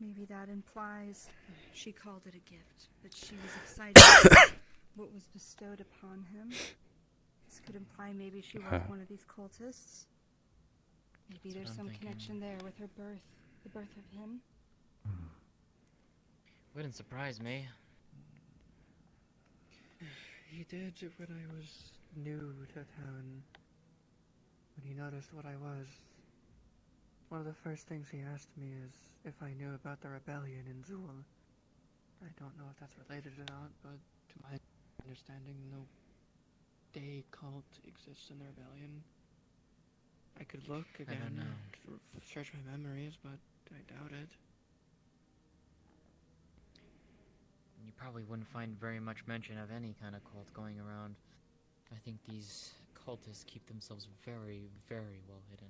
Maybe that implies she called it a gift, but she was excited about what was bestowed upon him. This could imply maybe she was one of these cultists. Maybe there's some connection there with her birth, the birth of him. Wouldn't surprise me. He did when I was new to town. When he noticed what I was, one of the first things he asked me is if I knew about the rebellion in Zool. I don't know if that's related or not, but to my understanding, no day cult exists in the rebellion. I could look again, search my memories, but I doubt it. You probably wouldn't find very much mention of any kind of cult going around. I think these cultists keep themselves very, very well hidden.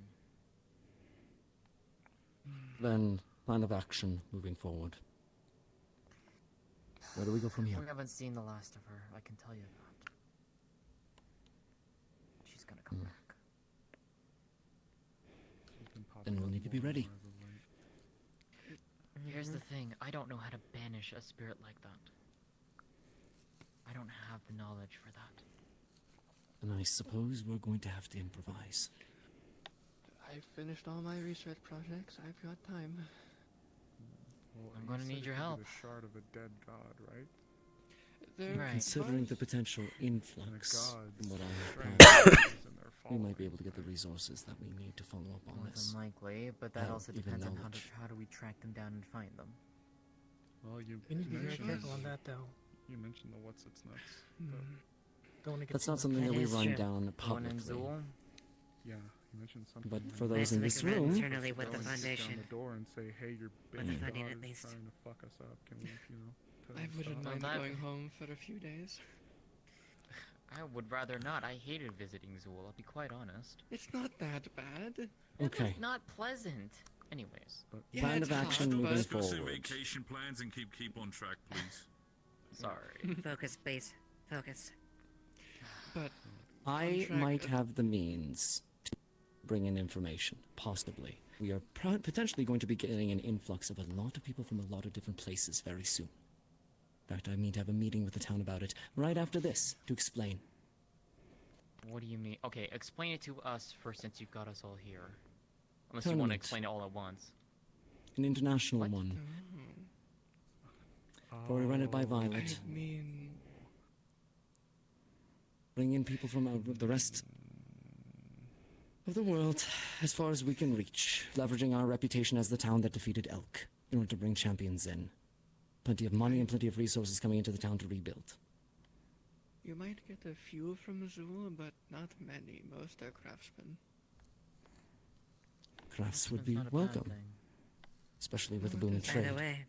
Then, plan of action moving forward. Where do we go from here? We haven't seen the last of her, I can tell you that. She's gonna come back. Then we'll need to be ready. Here's the thing, I don't know how to banish a spirit like that. I don't have the knowledge for that. And I suppose we're going to have to improvise. I've finished all my research projects. I've got time. Well, I'm gonna need your help. A shard of a dead god, right? Considering the potential influx, from what I have planned, we might be able to get the resources that we need to follow up on More this. than likely, but that Hell, also even depends on knowledge. how do we track them down and find them. Well, you We need to be very mentioned careful on that, though. You mentioned the what's its nuts. Don't want to get That's not something that we run down publicly. Yeah, you mentioned something. But for those in this room, internally with the Go and kick foundation. down the door and say, "Hey, your With bitch the funding, god at is least. trying to fuck us up. Can we, tell I him to wouldn't stop?" mind going home for a few days. I would rather not. I hated visiting Zool, I'll be quite honest. It's not that bad. Okay. It's not pleasant. Anyways. Plan of action moving Discuss your forward. vacation plans and keep on track, please. Sorry. Focus, please. Focus. But I Contract might of- have the means to bring in information, possibly. We are potentially going to be getting an influx of a lot of people from a lot of different places very soon. In fact, I mean to have a meeting with the town about it right after this to explain. What do you mean? Okay, explain it to us first since you've got us all here. Unless you want to Tournament. explain it all at once. An international one. For we run it by Violet. I mean, Bring in people from the rest of the world as far as we can reach, leveraging our reputation as the town that defeated Elk in order to bring champions in. Plenty of money and plenty of resources coming into the town to rebuild. you might get a few from Azul, but not many. Most are craftsmen. Crafts would That's be not a bad welcome, thing. especially with the boom of trade. Either way.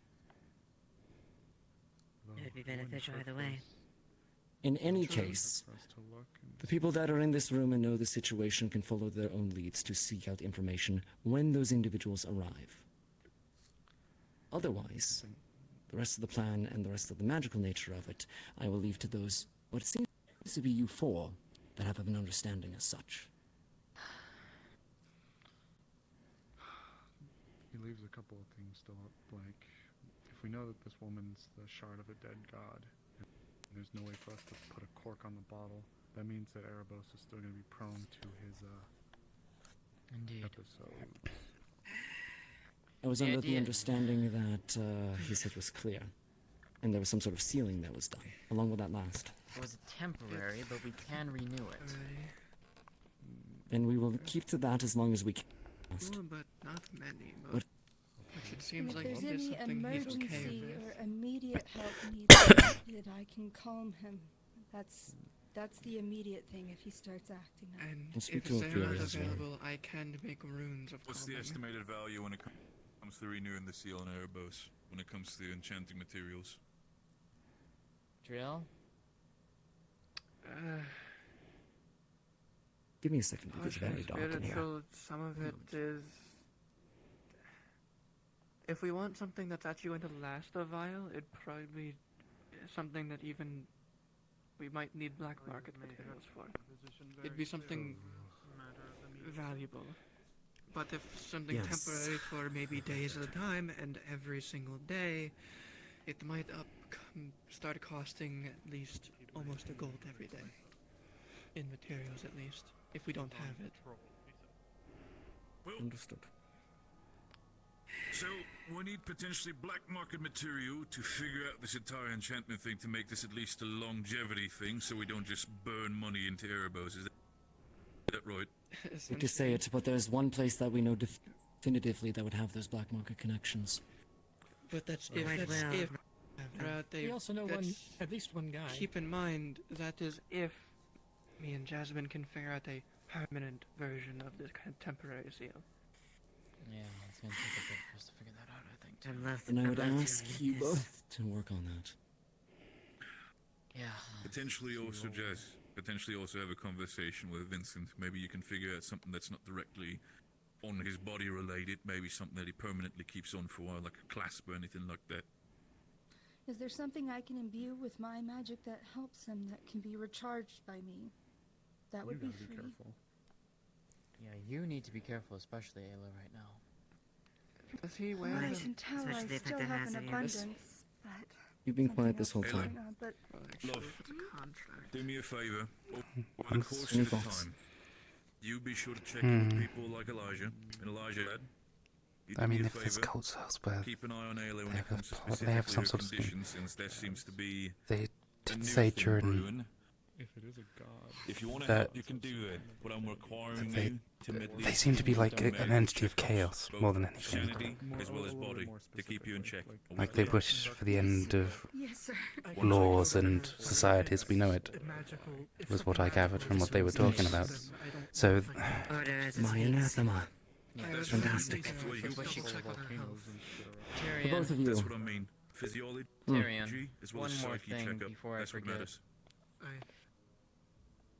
It would be beneficial either way. In any case, the people that are in this room and know the situation can follow their own leads to seek out information when those individuals arrive. Otherwise, the rest of the plan and the rest of the magical nature of it, I will leave to those, what seems to be you four, that have an understanding as such. He leaves a couple of things still blank. If we know that this woman's the shard of a dead god, and there's no way for us to put a cork on the bottle, that means that Arvus is still going to be prone to his Indeed. episodes. I was under the understanding that his hit was clear, and there was some sort of sealing that was done. How long will that last? It was temporary, but we can renew it. And we will keep to that as long as we can. Few, but not many. What- Which it And seems if like there's it is any something he's okay emergency with. or immediate help needed, I can calm him. That's the immediate thing if he starts acting up. And We'll speak if to Sarah Ophelia is as well. available, I can make runes of What's the calming. estimated value when it comes to renewing the seal on Erebos? When it comes to enchanting materials? Drill? Give me a second, because it's Potion very dark in here. spiritual, some of it is... If we want something that's actually going to last a while, it'd probably be something that even we might need black market materials for. It'd be something valuable. But if something Yes. temporary for maybe days at a time and every single day, it might start costing at least almost a gold every day. In materials, at least, if we don't have it. Understood. So, we need potentially black market material to figure out this entire enchantment thing to make this at least a longevity thing so we don't just burn money into Erebos. Is that right? Hate to say it, but there's one place that we know definitively that would have those black market connections. But that's Right, if well, they We also know at least one guy. Keep in mind that is if me and Jasmine can figure out a permanent version of this kind of temporary seal. Yeah, it's gonna take a bit for us to figure that out, I think. Too. And I would ask you both to work on that. Yeah. Potentially also, Jess, have a conversation with Vincent. Maybe you can figure out something that's not directly on his body related. Maybe something that he permanently keeps on for a while, like a clasp or anything like that. Is there something I can imbue with my magic that helps him that can be recharged by me? That would be free. Yeah, you need to be careful, especially Ayla right now. Does he wear I them? can tell I Especially if still it have has an any abundance, use. but You've been quiet this whole something else time. going on, but Love, do me a favor. Over Any the course of the thoughts? time, you be sure to check in with people like Elijah and Elijah. You I do me mean, a if there's favor, cult cells where keep an eye on Ayla when they it comes to have- they have specifically some her sort of thing. condition, since there seems to be They a did new say thing during brewing. If it is a god. If you want to that- help, you can do that. But I'm requiring they- you to at they least seem to be like do an entity of chaos both more than anything. sanity as well as body to keep you in check. Like they wish for the end of Yes, sir. laws and society as we know it, was what I gathered from what they were talking about. So, My anathema. Fantastic. Tyrion. For both of you. That's what I mean. Physiology Tyrion, as well one as more psyche thing checkup. before I That's what forget. matters.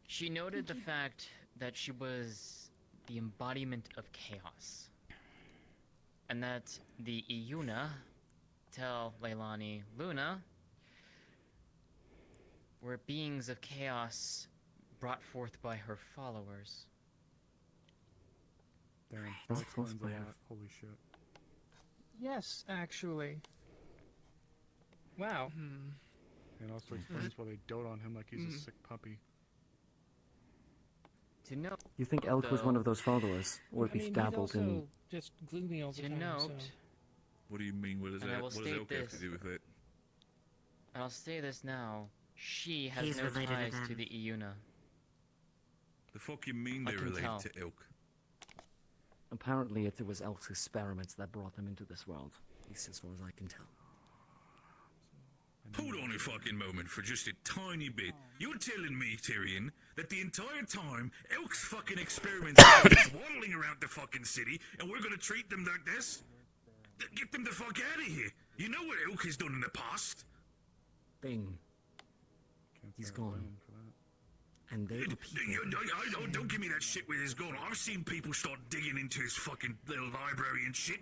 She noted the fact that she was the embodiment of chaos. And that the Iuna tell Leilani Luna were beings of chaos brought forth by her followers. Damn, that explains a lot. Holy shit. Yes, actually. Wow. And also explains why they dote on him like he's a sick puppy. To note, You think Elk was one of those followers, or at least dabbled in? He's also just gloomy all the time. So. What do you mean? What does Elk have to do with it? And I'll say this now. She has He's no related to ties them. to the Iuna. The fuck you mean they can relate tell. to Elk? Apparently, it was Elk's experiments that brought them into this world, at least as far as I can tell. Hold on a fucking moment for just a tiny bit. You're telling me, Tyrion, that the entire time Elk's fucking experiments are just waddling around the fucking city, and we're gonna treat them like this? Get them the fuck out of here. You know what Elk has done in the past. Bing. He's gone. And they were people. Don't give me that shit with his gone. I've seen people start digging into his fucking little library and shit.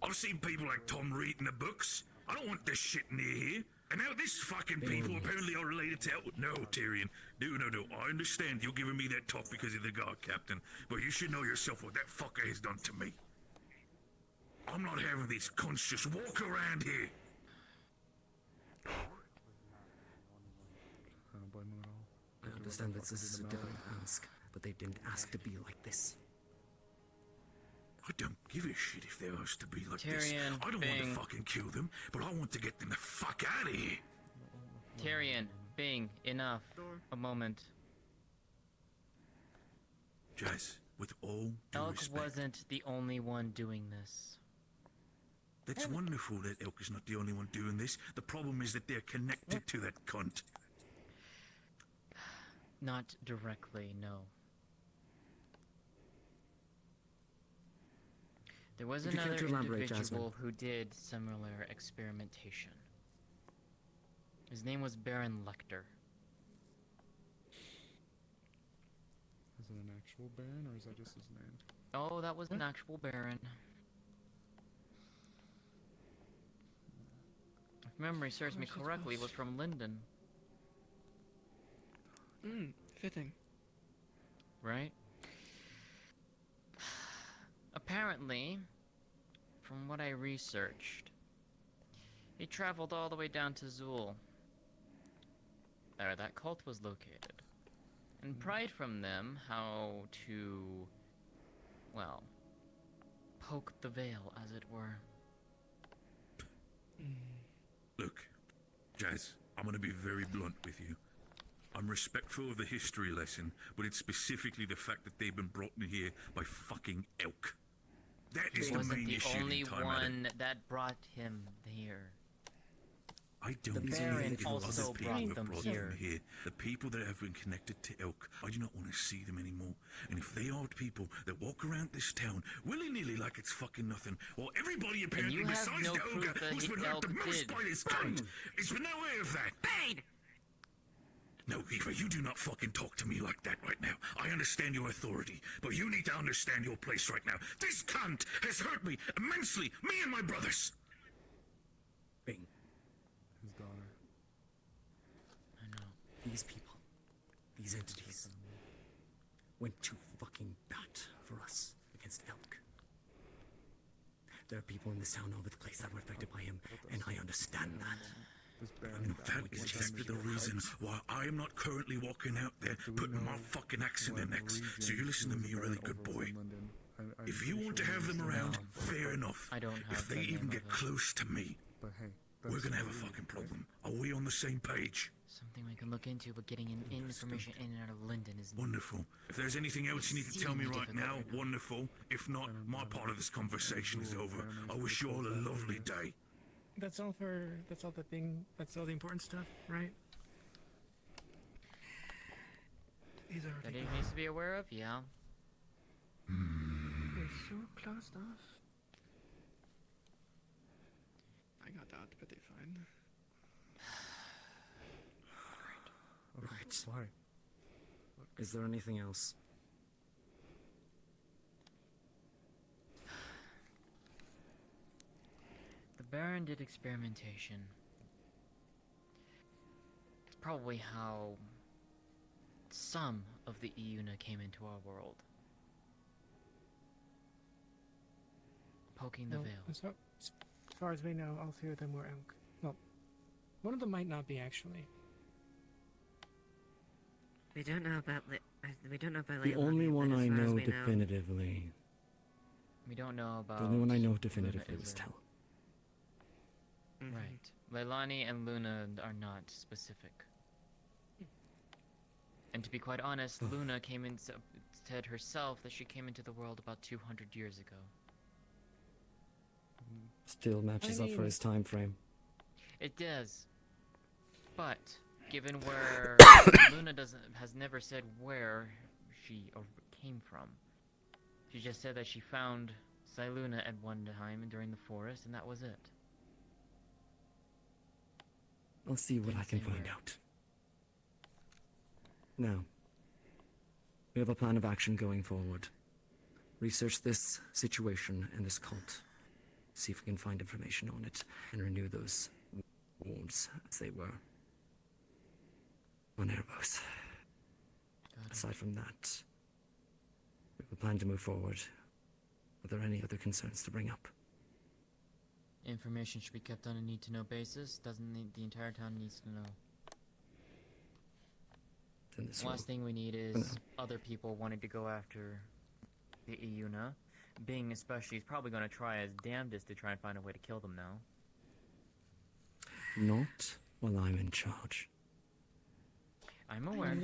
I've seen people like Tom reading the books. I don't want this shit near here. And now this fucking people apparently are related to Elk. No, Tyrion. No. I understand you're giving me that talk because of the guard captain, but you should know yourself what that fucker has done to me. I'm not having these cunts just walk around here. I don't blame him at all. I understand that this is a difficult ask, but they didn't ask to be like this. I don't give a shit if they're asked to be like this. Tyrion, I don't want to Bing. fucking kill them, but I want to get them the fuck out of here. Tyrion, Bing, enough. A moment. Jazz, with all due Elk respect, wasn't the only one doing this. that's wonderful that Elk is not the only one doing this. The problem is that they're connected to that cunt. Not directly, no. There was Would you care another to elaborate, individual who did similar experimentation. His name was Baron Lecter. Is it an actual Baron, or is that just his name? Oh, that was an actual Baron. If memory serves me correctly, it was from Linden. Fitting. Right? Apparently, from what I researched, he traveled all the way down to Zool. There that cult was located. And pried from them how to, well, poke the veil, as it were. Look, Jazz, I'm gonna be very blunt with you. I'm respectful of the history lesson, but it's specifically the fact that they've been brought in here by fucking Elk. That is He the wasn't main the issue. only in time one that brought him here. I don't The care Baron if also other people brought have them brought here. them here. The people that have been connected to Elk, I do not want to see them anymore. And if they are people that walk around this town willy-nilly like it's fucking nothing, well, everybody apparently you have besides no the proof ogre that who's been hurt Elk the most did. by this cunt, is been no way of that. Bane! No, Eva, you do not fucking talk to me like that right now. I understand your authority, but you need to understand your place right now. This cunt has hurt me immensely, me and my brothers. Bing. His daughter. I know. These people, these entities, went too fucking bat for us against Elk. There are people in this town all over the place that were affected by him, and I understand that. That is exactly the reason why I am not currently walking out there putting my fucking axe in their necks. So you listen to me, really good boy. If you want to have them around, fair enough. I don't have If they the even name get of it. close to me, But hey, we're gonna have a fucking problem. Are we on the same page? Something we can look into, but getting information in and out of Linden is Wonderful. If there's anything else you need to tell me right now, wonderful. If not, my part of this conversation is over. I wish you all a lovely day. That's all that's all the important stuff, right? He's that already he gone. needs to be aware of. Yeah. We're so closed off. I got that, but they fine. Right. Why? Is there anything else? The Baron did experimentation. It's probably how some of the Iuna came into our world. Poking the Well, veil. as far as we know, all three of them were elk. Well, one of them might not be actually. We don't know about we don't know about The Leilani, only but one as I far as know we definitively. We don't know about. The only one I know Luna, definitively is was there? Tel. Right. Leilani and Luna are not specific. And to be quite honest, Luna came in, said herself that she came into the world about 200 years ago. Still matches up for his time frame. It does. But given where Luna has never said where she came from. She just said that she found Luna at one time during the forest, and that was it. I'll see what I can find out. Now, we have a plan of action going forward. Research this situation and this cult. See if we can find information on it and renew those wounds as they were on Arvus. Aside from that, we have a plan to move forward. Are there any other concerns to bring up? Information should be kept on a need-to-know basis. Doesn't need, the entire town needs to know. Last thing we need is other people wanting to go after the Iuna. Bing especially is probably going to try his damnedest to try and find a way to kill them now. Not while I'm in charge. I'm aware.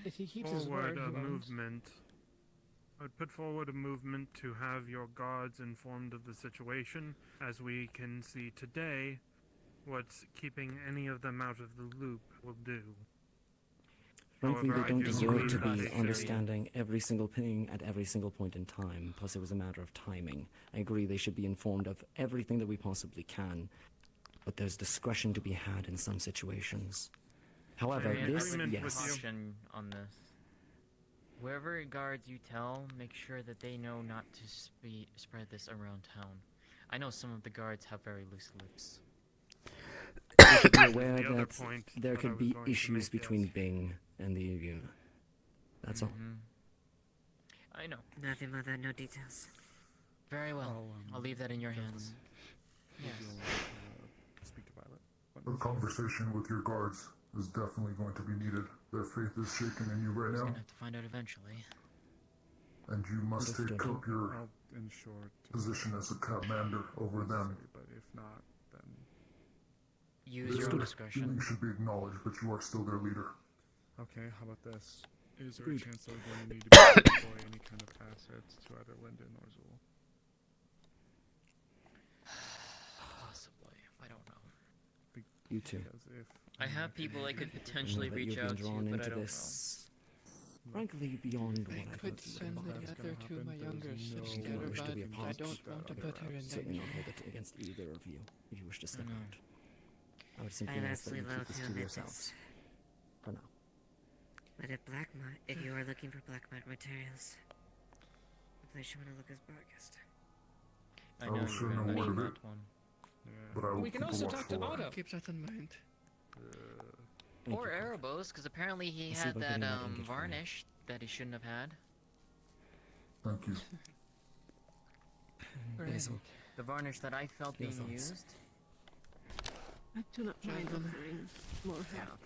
If he keeps his forward word, a he won't. movement. I would put forward a movement to have your guards informed of the situation. As we can see today, what's keeping any of them out of the loop will do. Frankly, However, they I don't do deserve believe to that be they understanding every single thing at every single point in time. Plus, it was a matter of timing. I agree they should be informed of everything that we possibly can, but there's discretion to be had in some situations. However, this, yes. Caution on this. Whoever guards you tell, make sure that they know not to spread this around town. I know some of the guards have very loose lips. They should be aware The other that point there that I could was be going to issues make, between yes. Bing and the Iuna. That's all. I know. Nothing more than no details. Very well. I'll leave that in your hands. Yes. Speak to Violet. A conversation with your guards is definitely going to be needed. Their faith is shaken in you right We're now, gonna have to find out eventually. and you must take up your In short, position as a commander over them. but if not, then Use your own discretion. You should be acknowledged, but you are still their leader. okay. How about this? Is there a Agreed. chance that we're going to need to deploy any kind of assets to either Linden or Zool? Possibly. I don't know. You too. I have people I could I know potentially that reach you've been out to, drawn but I into don't this. Frankly, beyond what I I could send the letter to my younger sister, wish to be a but I part don't want to put her in certainly danger. not hold it against either of you if you wish to step I know. out. I would simply I'm ask that you absolutely keep this loath to to yourselves. For now. But if you are looking for black mud materials, the place you want to look is Barghest. I I know will you sure were know gonna what mention of it, that one. but I will We can keep a also talk to watchful eye. Otto. Keep that in mind. Or Erebos, because apparently he I'll see had if I can that get that ingot for you. varnish that he shouldn't have had. Thank you. Basil. The varnish that I felt Your being thoughts? used. I do not mind Gentlemen. offering more help.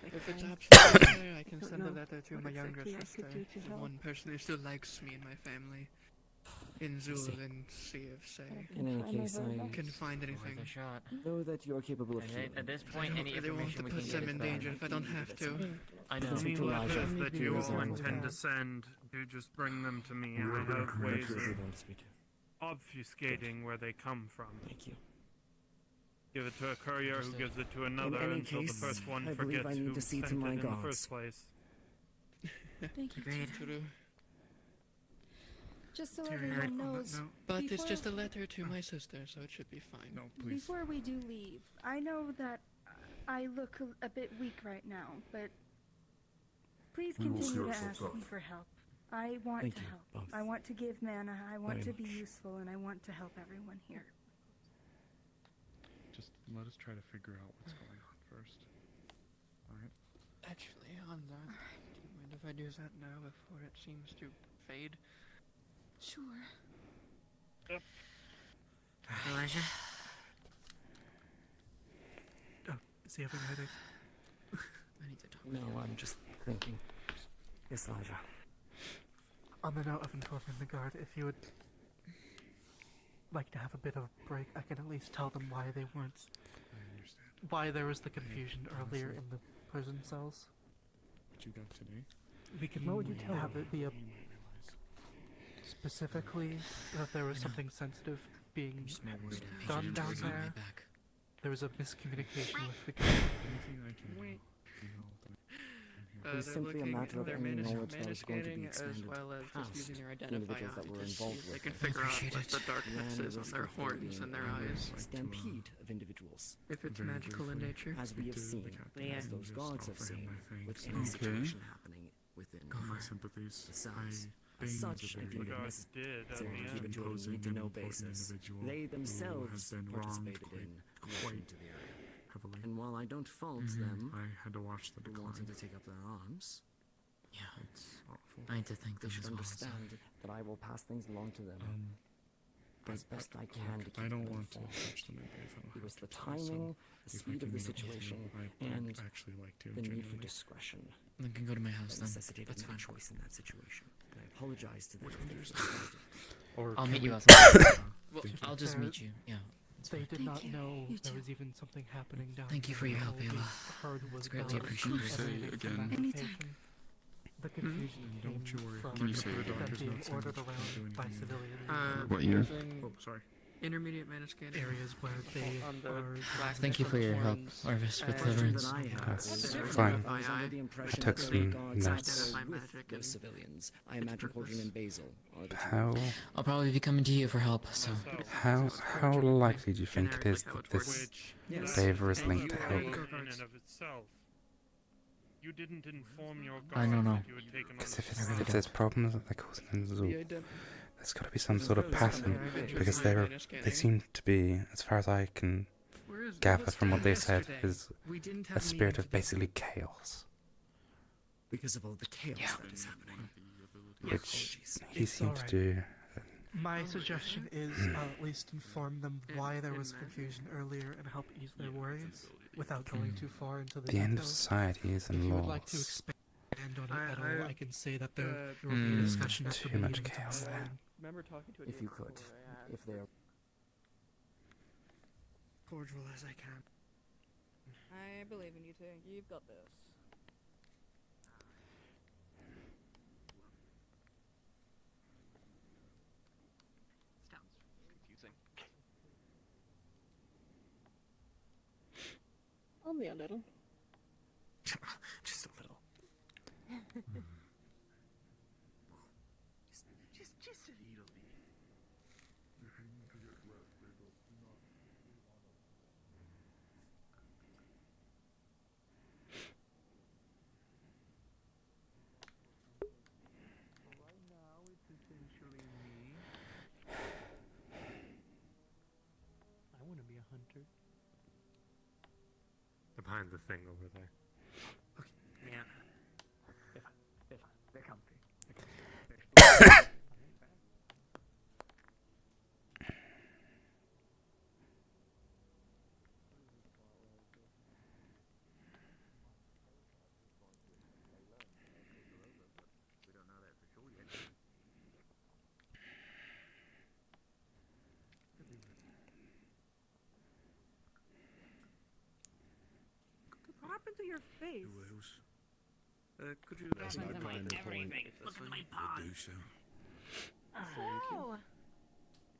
If it's can. absolutely necessary, I can Don't send a know letter to what my younger exactly I sister, could do to the help. one person who still likes me and my family, in Zool, and see if, say, In any case, I can find anything. Worth a shot. know that you are capable of And healing. at this point, I any don't really want information to we put can them get in is danger better. if I don't have to. I know. Speak Any to Elijah. letters that you Yes, all I intend know. to send, do just bring them to me. We are I gonna have ways communicate. of obfuscating where they come from. Thank you. Give it to a courier who gives it to another any until case, the first one I believe forgets I need who to see to sent my it in the guards. first place. Thank you. Agreed. Just so Tyrion, everyone knows. But it's before- just a letter to my sister, so it should be fine. No, please. Before we do leave, I know that I look a bit weak right now, but please We will see continue to ourselves ask out. me for help. I want Thank to you, help. both. I want to give mana. I want Very to be much. useful, and I want to help everyone here. Just let us try to figure out what's going on first. Alright? Actually, on that, do you mind if I do that now before it seems to fade? Sure. Yep. Elijah? Oh, is he having a headache? I need to talk No, I'm just thinking. Yes, Elijah. On the note of informing the guard, if you would like to have a bit of a break, I can at least tell them why they weren't. Why there was the confusion earlier in the prison cells. What you got today? We can What would you tell have them? it be a specifically that there was something sensitive being done down there. There was a miscommunication with the guard. Anything I can do. It was simply a matter of any knowledge that was going to be expanded as well as past just using your the identify individuals that were to see involved if they with can it. figure out what the Ran darkness the is on risk their of there horns being and their a eyes. stampede of individuals. If it's magical in nature. As we have seen, as those guards have seen, with any situation happening within My sympathies. the cells. As Billions such, of I think it individuals necessary to keep it to a need-to-know basis. They themselves participated in quite the area. Heavily. And while I don't fault them I had to watch the for decline. wanting to take up their arms, It's awful. I need to thank they them should as well. understand that I will pass things along to them as best I can to keep I don't them want to informed. touch them if I don't It was have the to, timing, so the if I speed can of the get a hold situation, I and would actually like to, the need for genuinely. discretion. Then can go to my house that then. necessitated That's my fine. choice in that situation. And I apologize to them if they responded. I'll meet you we- outside. Well, I'll just meet you. Yeah. They did not know there was even something happening down Thank you there. for your All help, we Ayla. heard was It's greatly guards appreciated. emanating from that location. The confusion came Don't you worry. from Can you say them the doctor's being not saying ordered that you can't do around by anything? civilians. What year? Oh, sorry. Intermediate mana scanning. Areas where they on the are. black Thank you for your help, Arvus, with deliverance. That's fine. It took some notes. Those civilians. I imagine Cauldron and Basil are the two. How I'll probably be coming to you for help, so. how likely do you think it is that this favor is linked to In Elk? and of itself. You didn't inform your I don't guards know. that you had taken on Because the if there's problems that they're causing in the zoo, there's got to be some sort of pattern. Because they seem to be, as far as I can gather from what they said, is a spirit of basically chaos, Because of all the chaos that is happening. which he seemed to do. My suggestion is I'll at least inform them why there was confusion earlier and help ease their worries without going too far into the The end of details. society is in If you would like to laws. expand on it at all, I can say that there will be a Mm, discussion at the too much meeting chaos tomorrow. there. Remember talking to a If you could. If they are cordial as I can. I believe in you too. You've got this. Confusing. Only a little. just a little. Just a little bit. Right now, it's essentially me. I want to be a hunter. They're behind the thing over there. Yeah. They're comfy. What happened to your face? Could you That's not my everything. Look at my paws. do so? Oh.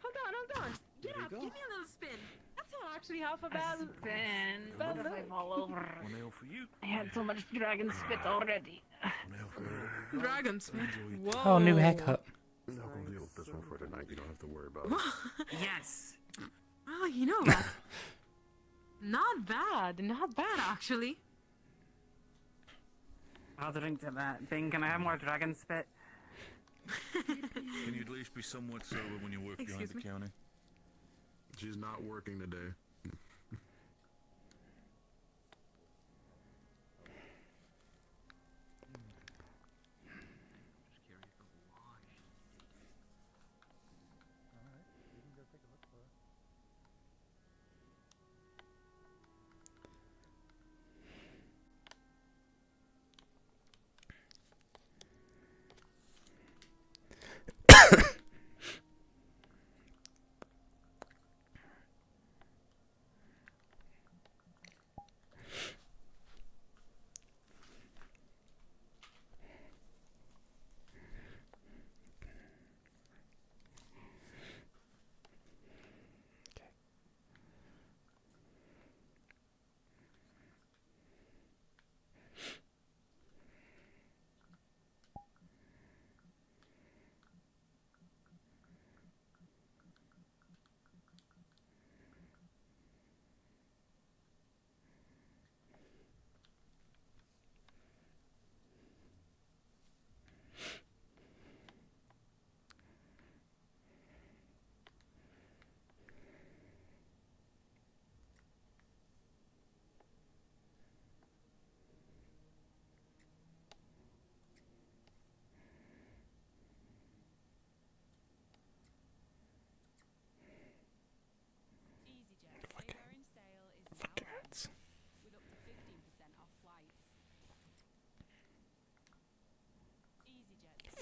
Hold on. Yeah, give me a little spin. That's not actually half a bad spin. What if I fall over? One nail for you. I had so much dragon spit already. One nail for you. Dragon spit. Whoa. Oh, new haircut. I'm not gonna deal with this one for tonight. You don't have to worry about it. Yes. Oh, you know what? Not bad actually. I'll drink to that thing. Can I have more dragon spit? Can you at least be somewhat sober when you work behind the counter? She's not working today.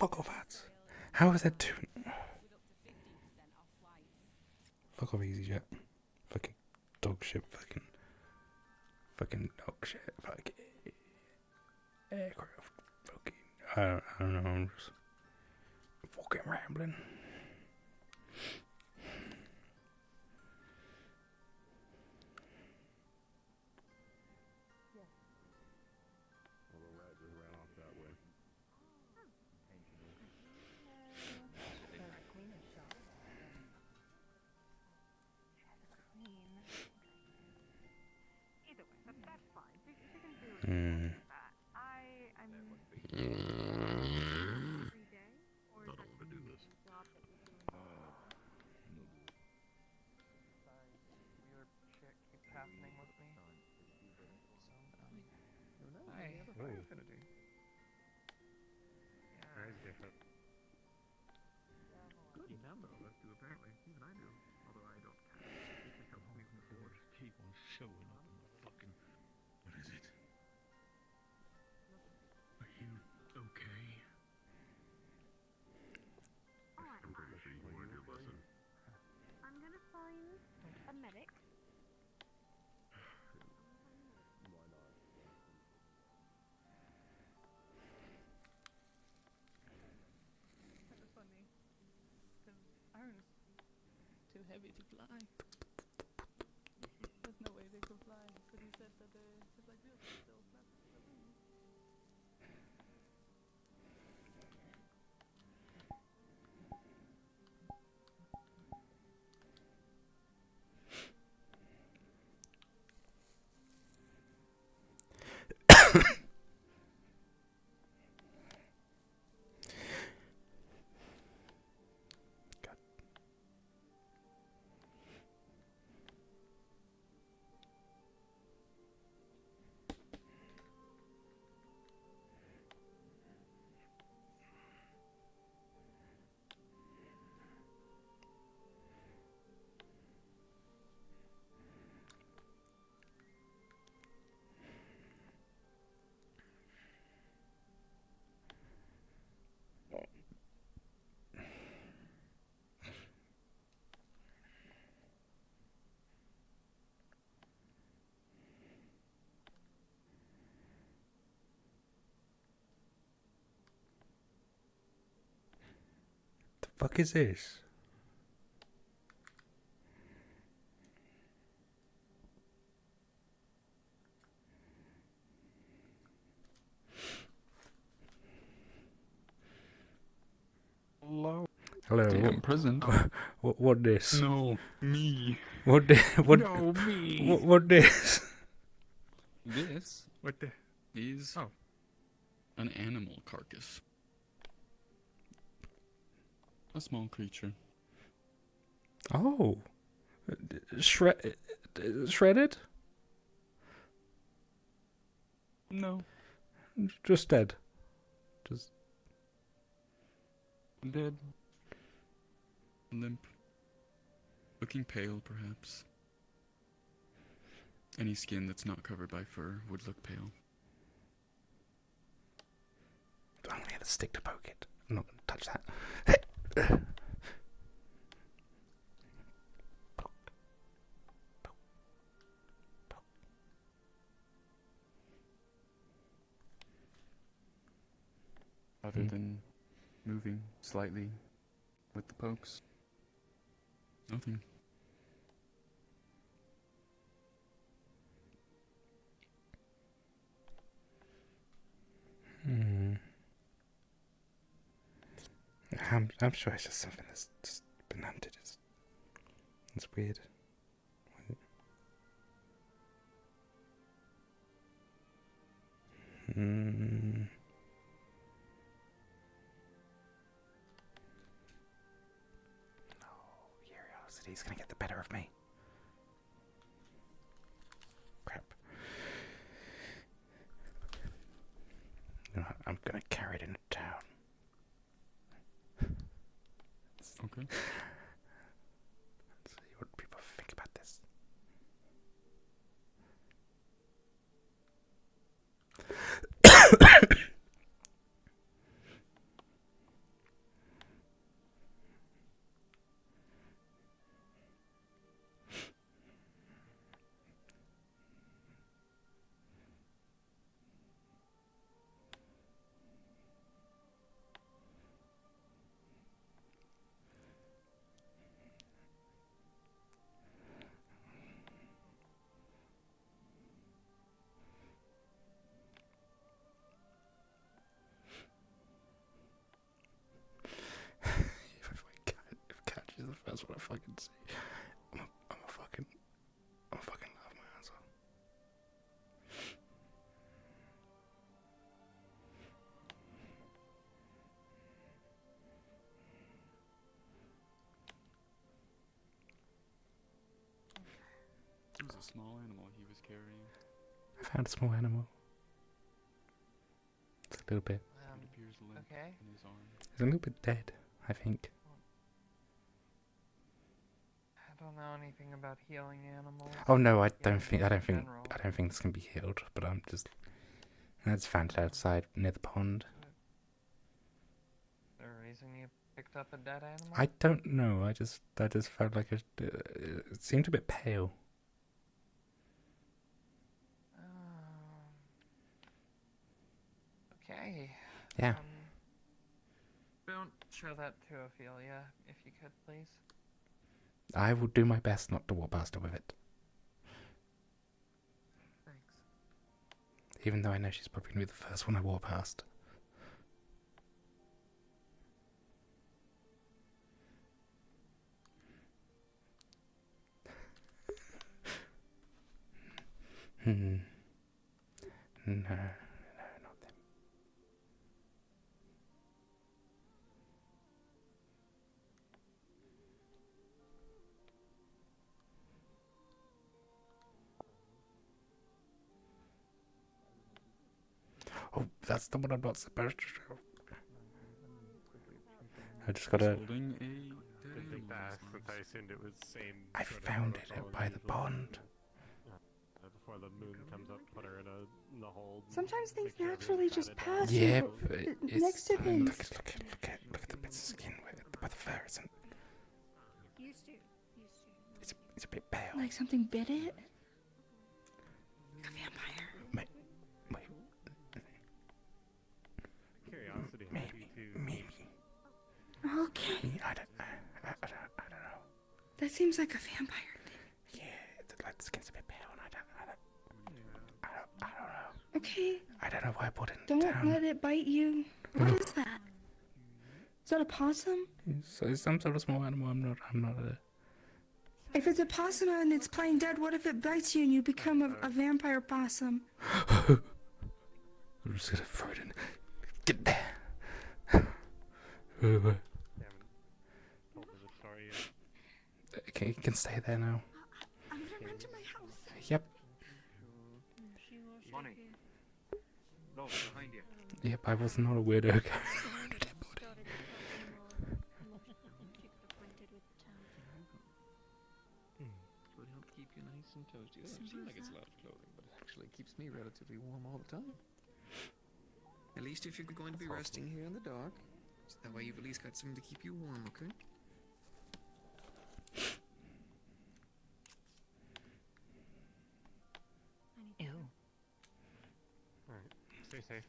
Fuck off ads. How is that two? Fuck off EasyJet. Fucking dog shit. Fucking dog shit. Fucking aircraft. Fucking. I don't know. I'm just fucking rambling. Well, the rat just ran off that way. Either way, that's fine. She can do it that. I'm every day, or is that to do this. job that you're doing? Sorry, weird shit keeps happening with me. Hi. What are you gonna do? Very different. Good enough though, do apparently. Even I do. Although I don't count. You can help me with the forge. Keep on showing up in the fucking. What is it? Are you okay? I'm pretty sure you learned your lesson. I'm gonna find a medic. Why not? That was funny. Because Arvus too heavy to fly. There's no way they could fly. But he said that it's like this, still flap the wings. The fuck is this? Hello. Hello. Damn, present. What this? No, me. What No, me. What this? This What the? is an animal carcass. A small creature. Oh. Shredded? No. Just dead. Just dead. Limp. Looking pale, perhaps. Any skin that's not covered by fur would look pale. I only had a stick to poke it. I'm not going to touch that. Other than moving slightly with the pokes. Nothing. I'm sure it's just something that's just been hunted. It's weird. Curiosity's gonna get the better of me. Crap. You know, I'm gonna carry it into town. Okay. Let's see what people think about this. That's what I fucking see. I'm a fucking laugh my ass off. It was a small animal he was carrying. I found a small animal. It's a little bit. It appears limp okay. in his arm. It's a little bit dead, I think. I don't know anything about healing animals. Oh no, I Yeah, don't think in general. this can be healed. But I'm just. I just found it outside near the pond. Is there a reason you picked up a dead animal? I don't know. I just felt like it seemed a bit pale. Okay. Yeah. Don't show that to Ophelia, if you could, please. I will do my best not to walk past her with it. Thanks. Even though I know she's probably going to be the first one I walk past. No, not them. Oh, that's the one I'm not supposed to show. I just gotta. Didn't think to ask since I assumed it was same. I sort of found it protocol by as the usual. pond. Before the moon comes up, put her in the hold. Sometimes things make sure naturally everyone's just patted down. pass Yeah, you but it's next to things. Look at the bits of skin where the fur isn't. Used to. It's a bit pale. Like something bit it? A vampire. Curiosity. Maybe. Okay. I don't know. That seems like a vampire. Yeah, like the skin's a bit pale, and I don't know. Okay. I don't know why I put it Don't down. let it bite you. What is that? Is that a possum? So it's some sort of small animal. I'm not a. If it's a possum and it's playing dead, what if it bites you and you become a vampire possum? I'm just gonna throw it in. Get there. Okay, you can stay there now. I'm gonna run to my house. Yep. Bonnie. No, behind you. Yep, I was not a weirdo. Would help keep you nice and toasty. It doesn't seem like it's a lot of clothing, but it actually keeps me relatively warm all the time. At least if you're going to be resting here in the dark, so that way you've at least got something to keep you warm, okay? Ew. Alright, stay safe.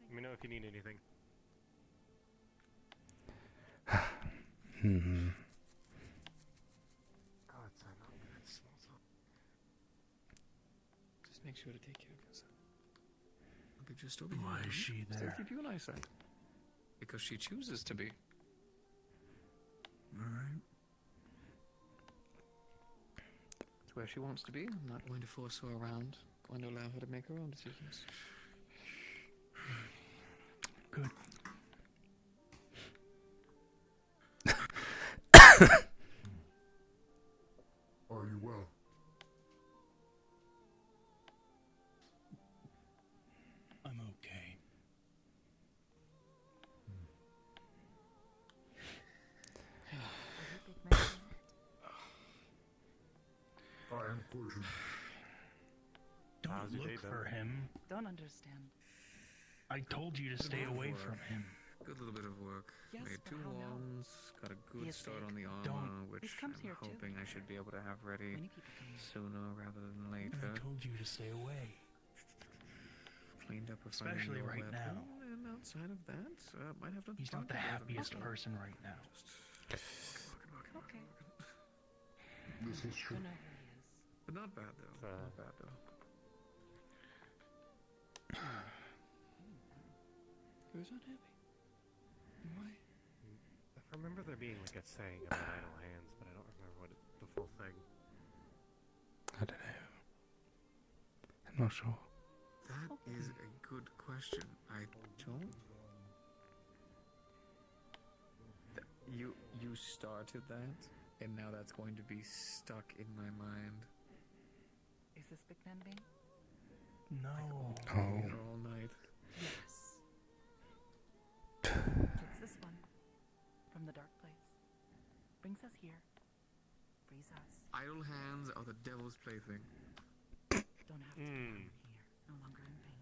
Let me know if you need anything. God, it's not good. It smells up. Just make sure to take care of yourself. Look at just over Why here. is she Still there? keep you an eyesight. Because she chooses to be. Alright. It's where she wants to be. I'm not going to force her around. I'm going to allow her to make her own decisions. Good. Are you well? I'm okay. I am Persian. Don't look for him. Don't understand. I told you to stay away from him. Good little bit of work. Yes, Made but 2 how now? wands. Got a good He is start sick. on the armor, Don't. which He comes I'm here too. hoping I should be able to have ready Many people come here. sooner rather than And later. I told you to stay away. Cleaned up a Especially funny right weapon, now. and outside of that, might have to. He's not the happiest person right now. Okay. This is true. Don't know who he is. But not bad though. Not bad though. Who's unhappy? Why? remember there being like a saying about idle hands, but I don't remember what the full thing. I don't know. I'm not sure. That is a good question. I don't. You started that, and now that's going to be stuck in my mind. Is this Big Man Bean? No. Here all night. Yes. Takes this one from the dark place, brings us here, frees us. Idle hands are the devil's plaything. Don't have to be down here. No longer in pain.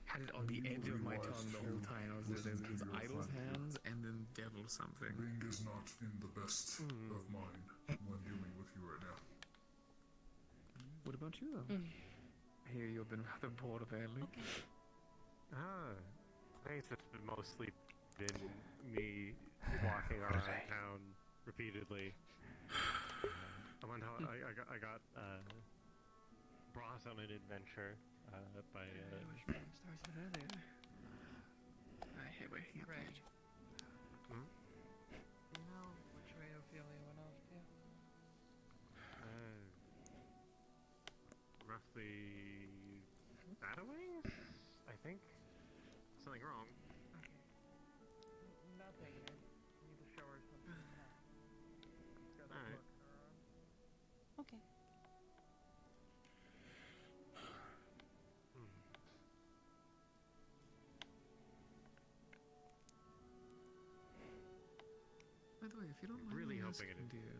Had it on the edge of my tongue the whole time. I was there's idle hands and then devil something. Ring is not in the best of mind when dealing with you right now. What about you though? I hear you've been rather bored of Ellie. I think it's mostly been me walking around town repeatedly. I got brought on an adventure by. I hate waking up late. You know which way Ophelia went off to? Roughly Battlewings, I think. Something wrong. Nothing. I need to show her something. Alright. Okay. By the way, if you don't mind Really me hoping asking, it is. dear,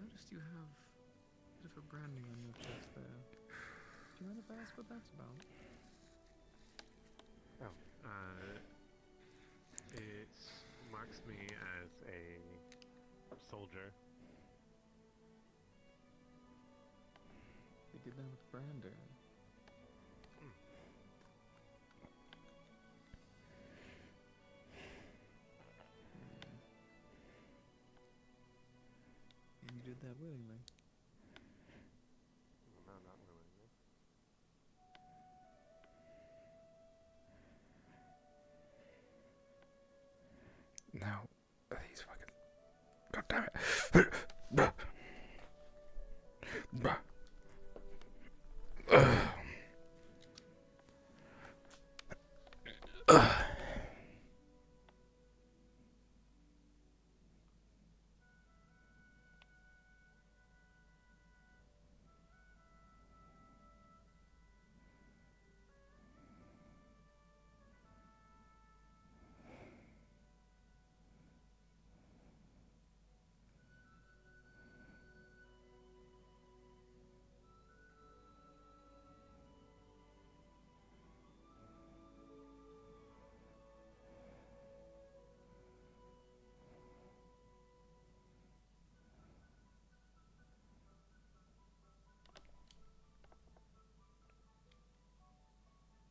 noticed you have a bit of a branding on your chest there. Do you mind if I ask what that's about? It marks me as a soldier. They did that with Brander. And you did that willingly. No, not willingly. Now, these fucking. God damn it!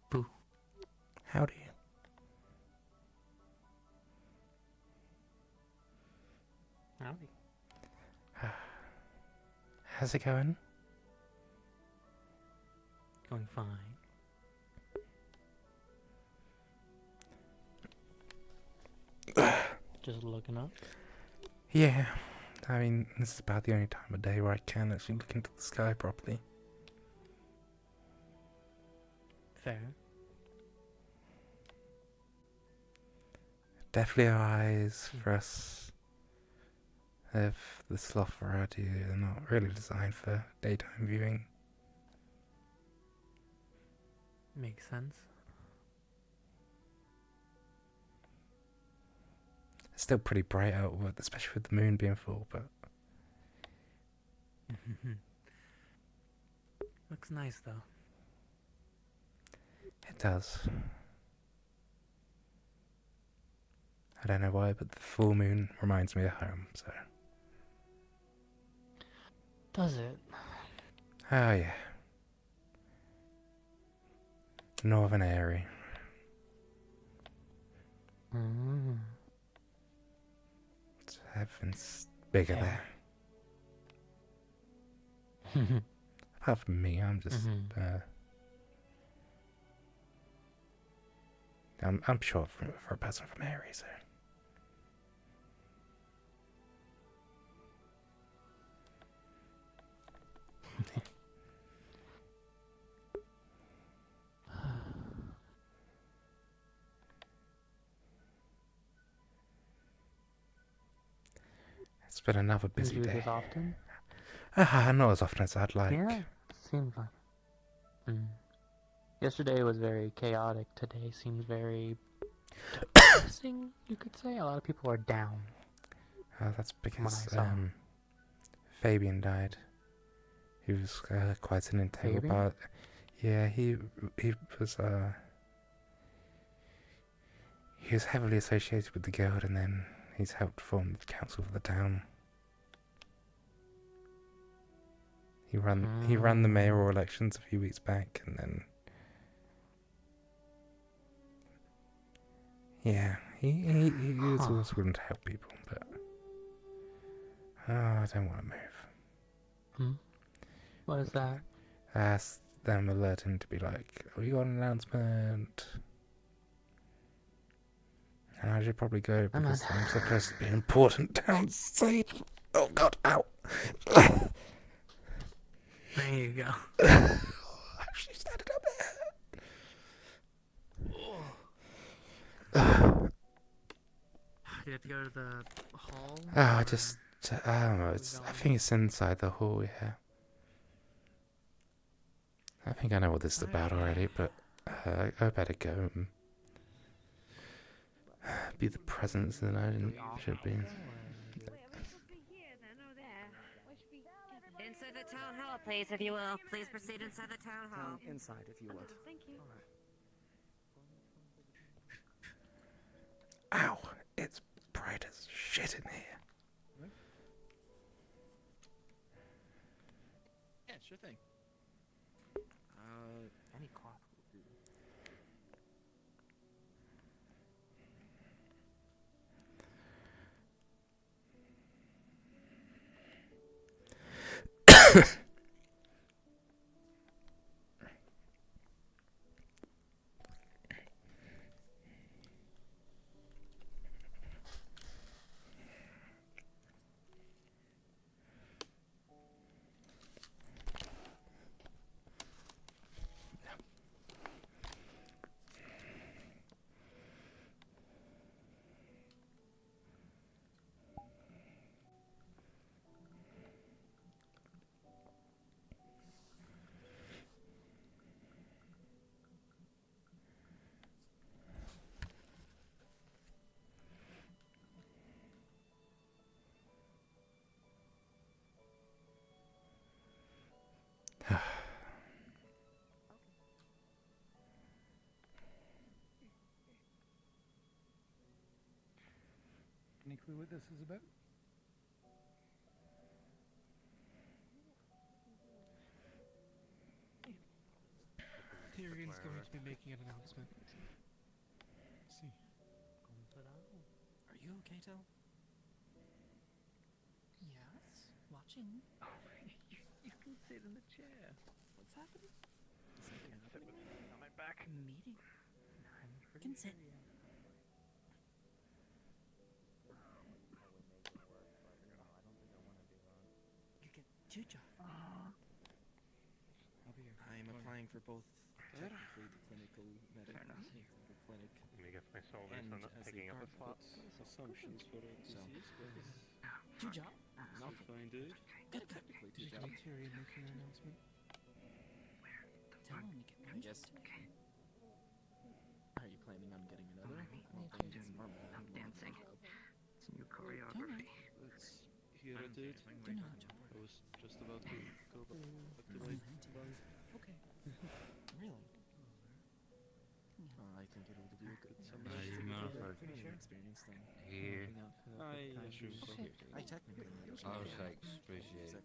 Boo. Howdy. Howdy. How's it going? Going fine. Just looking up. Yeah. I mean, this is about the only time of day where I can actually look into the sky properly. Fair. Definitely our eyes for us of the sloth variety are not really designed for daytime viewing. Makes sense. It's still pretty bright out, especially with the moon being full, but Looks nice though. it does. I don't know why, but the full moon reminds me of home, so. Does it? Oh yeah. Northern Airy. Heaven's bigger Fair. there. Apart from me, I'm just I'm sure for a person from Aries. So. It's been another busy Do day. this often? Not as often as I'd like. Yeah, seems like it. Yesterday was very chaotic. Today seems very depressing, you could say. A lot of people are down. That's because Fabian died. He was quite an integral Fabian? part. Yeah, he was heavily associated with the guild, and then he's helped form the council for the town. He ran the mayoral elections a few weeks back, and then he was always willing to help people, but I don't want to move. What is that? Ask them, alert him to be like, we got an announcement. And I should probably go because I'm supposed to be important downside. Oh god, ow. There you go. Actually standing up there. You have to go to the hall? I don't know, I think it's inside the hall, yeah. I think I know what this is about already, but I better go and be the presence that I should be. Inside the town hall, please, if you will. Please proceed inside the town hall. Inside, if you would. Thank you. Ow! It's bright as shit in here. Yeah, sure thing. Any cloth will do. Any clue what this is about? Tyrion's going to be making an announcement. See. Are you okay, Tel? Yes, watching. You can sit in the chair. What's happening? On my back. Meeting. You can sit. You get two jobs. I'm applying for both technically the clinical medic, the clinic, Let me get my solvers, and I'm not as picking a up the guard slots. Assumptions for the disease, Two jobs. Nothing. Fine, dude. Good. Technically two Is jobs. Tyrion making an announcement? Tell him to get I one guess. job. Are you planning on getting another? I don't think it's normal. I'm dancing. It's new choreography. Let's hear it, dude. Do not job. I was just about to go back to my bunk. Okay. Really? I think it'll be a good experience thing. Here. I assume so. I technically I was understand. like, appreciate it.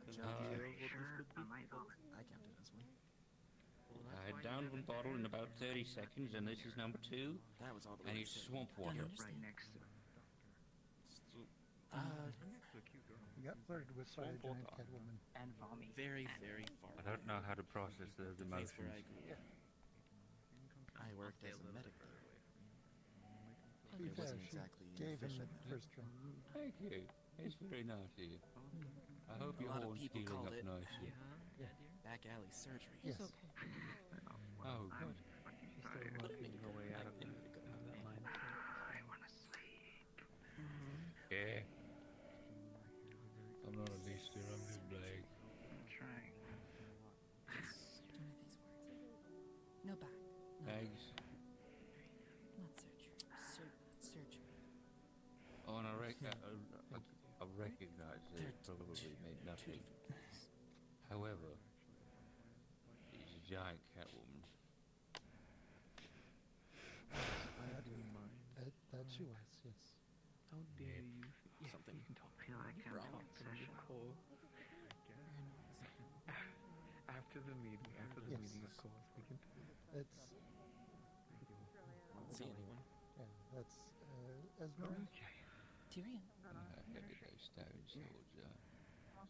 Exactly. I count it as one. I had downed one bottle in about 30 seconds, and this is number 2. That was all the And way it's to say. swamp water. Right next to You got flirted with by a giant cat woman. and vomit. Very, very far. I don't know how to process the The place where emotions. I grew up. I worked as a medic there. be fair, wasn't she exactly gave him efficient. the first drink. Thank you. It's very nice of you. I hope A your lot of horn's people healing called up it nicely. back alley surgery. Yes. Oh, good. Making her way out of that mind. Yeah. I'm not a beast here, I'm just black. I'm trying. No back. Thanks. Not surgery. Surgery. Oh, and I recognize that it probably meant nothing. However, she's a giant catwoman. That she was, yes. How dare you? Something You can talk to I can't wrong. talk to you. Cole. After the meeting, of course, we can. It's... see anyone. Yeah, that's, Esmeralda. Okay. Tyrion. Maybe those stone swords are.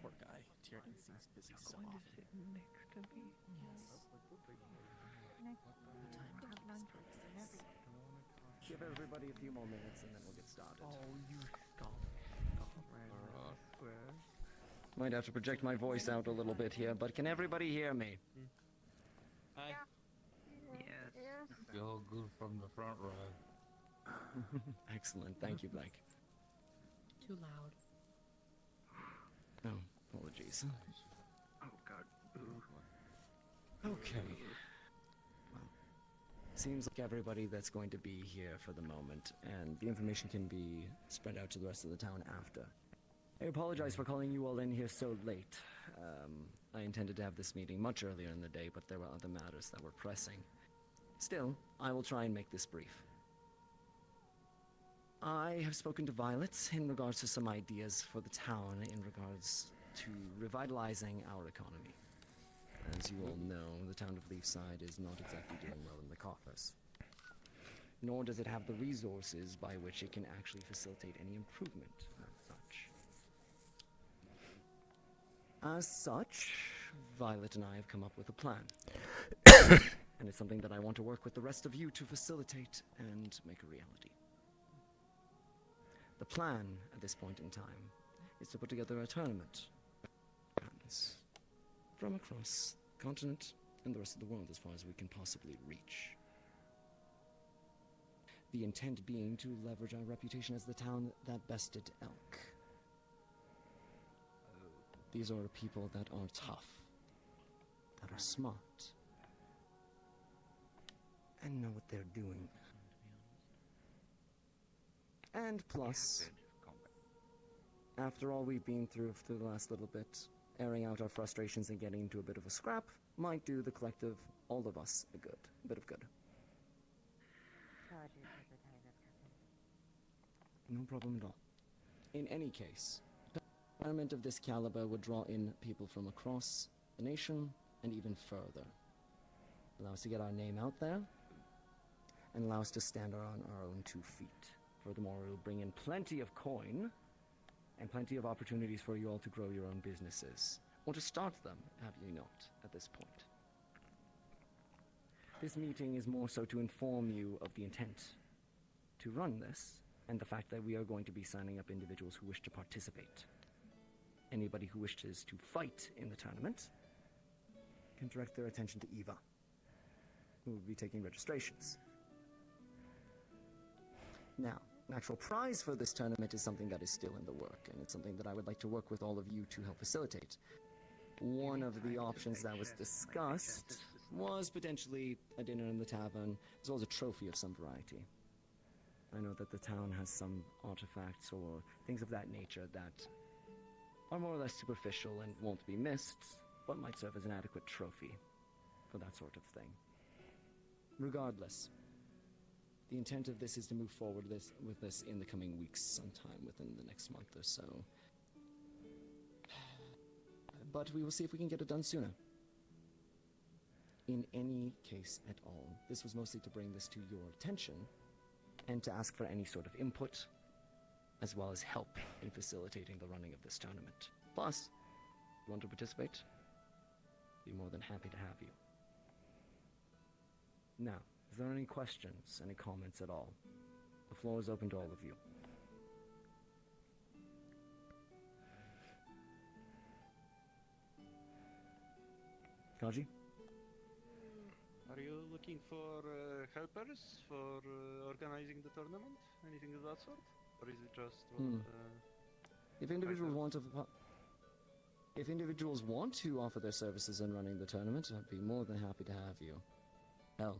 Poor guy. Tyrion seems busy so Going to often. sit next to me. Yes. Give everybody a few more minutes and then we'll get started. Oh, you stop. Man, I swear. Might have to project my voice out a little bit here, but can everybody hear me? Hi. Yes. You're good from the front row. Excellent, thank you, Blake. Too loud. Oh, apologies. Oh god. Ooh. Okay. Well, seems like everybody that's going to be here for the moment, and the information can be spread out to the rest of the town after. I apologize for calling you all in here so late. I intended to have this meeting much earlier in the day, but there were other matters that were pressing. Still, I will try and make this brief. I have spoken to Violet in regards to some ideas for the town in regards to revitalizing our economy. As you all know, the town of Leafside is not exactly doing well in the coffers. Nor does it have the resources by which it can actually facilitate any improvement as such. As such, Violet and I have come up with a plan. And it's something that I want to work with the rest of you to facilitate and make a reality. The plan at this point in time is to put together a tournament from across the continent and the rest of the world as far as we can possibly reach. The intent being to leverage our reputation as the town that bested Elk. These are people that are tough, that are smart, and know what they're doing. And plus, after all we've been through the last little bit, airing out our frustrations and getting into a bit of a scrap might do the collective, all of us, a bit of good. No problem at all. In any case, a tournament of this caliber would draw in people from across the nation and even further. Allow us to get our name out there, and allow us to stand on our own 2 feet. Furthermore, it will bring in plenty of coin, and plenty of opportunities for you all to grow your own businesses. Or to start them, have you not, at this point. This meeting is more so to inform you of the intent to run this, and the fact that we are going to be signing up individuals who wish to participate. Anybody who wishes to fight in the tournament can direct their attention to Eva, who will be taking registrations. Now, an actual prize for this tournament is something that is still in the work, and it's something that I would like to work with all of you to help facilitate. One of the options that was discussed was potentially a dinner in the tavern, as well as a trophy of some variety. I know that the town has some artifacts or things of that nature that are more or less superficial and won't be missed, but might serve as an adequate trophy for that sort of thing. Regardless, the intent of this is to move forward with this in the coming weeks, sometime within the next month or so. But we will see if we can get it done sooner. In any case at all, this was mostly to bring this to your attention and to ask for any sort of input, as well as help in facilitating the running of this tournament. Plus, if you want to participate, I'd be more than happy to have you. Now, is there any questions, any comments at all? The floor is open to all of you. Kaji? Are you looking for helpers for organizing the tournament? Anything of that sort? Or is it just If individuals want to offer their services in running the tournament, I'd be more than happy to have you. Hell,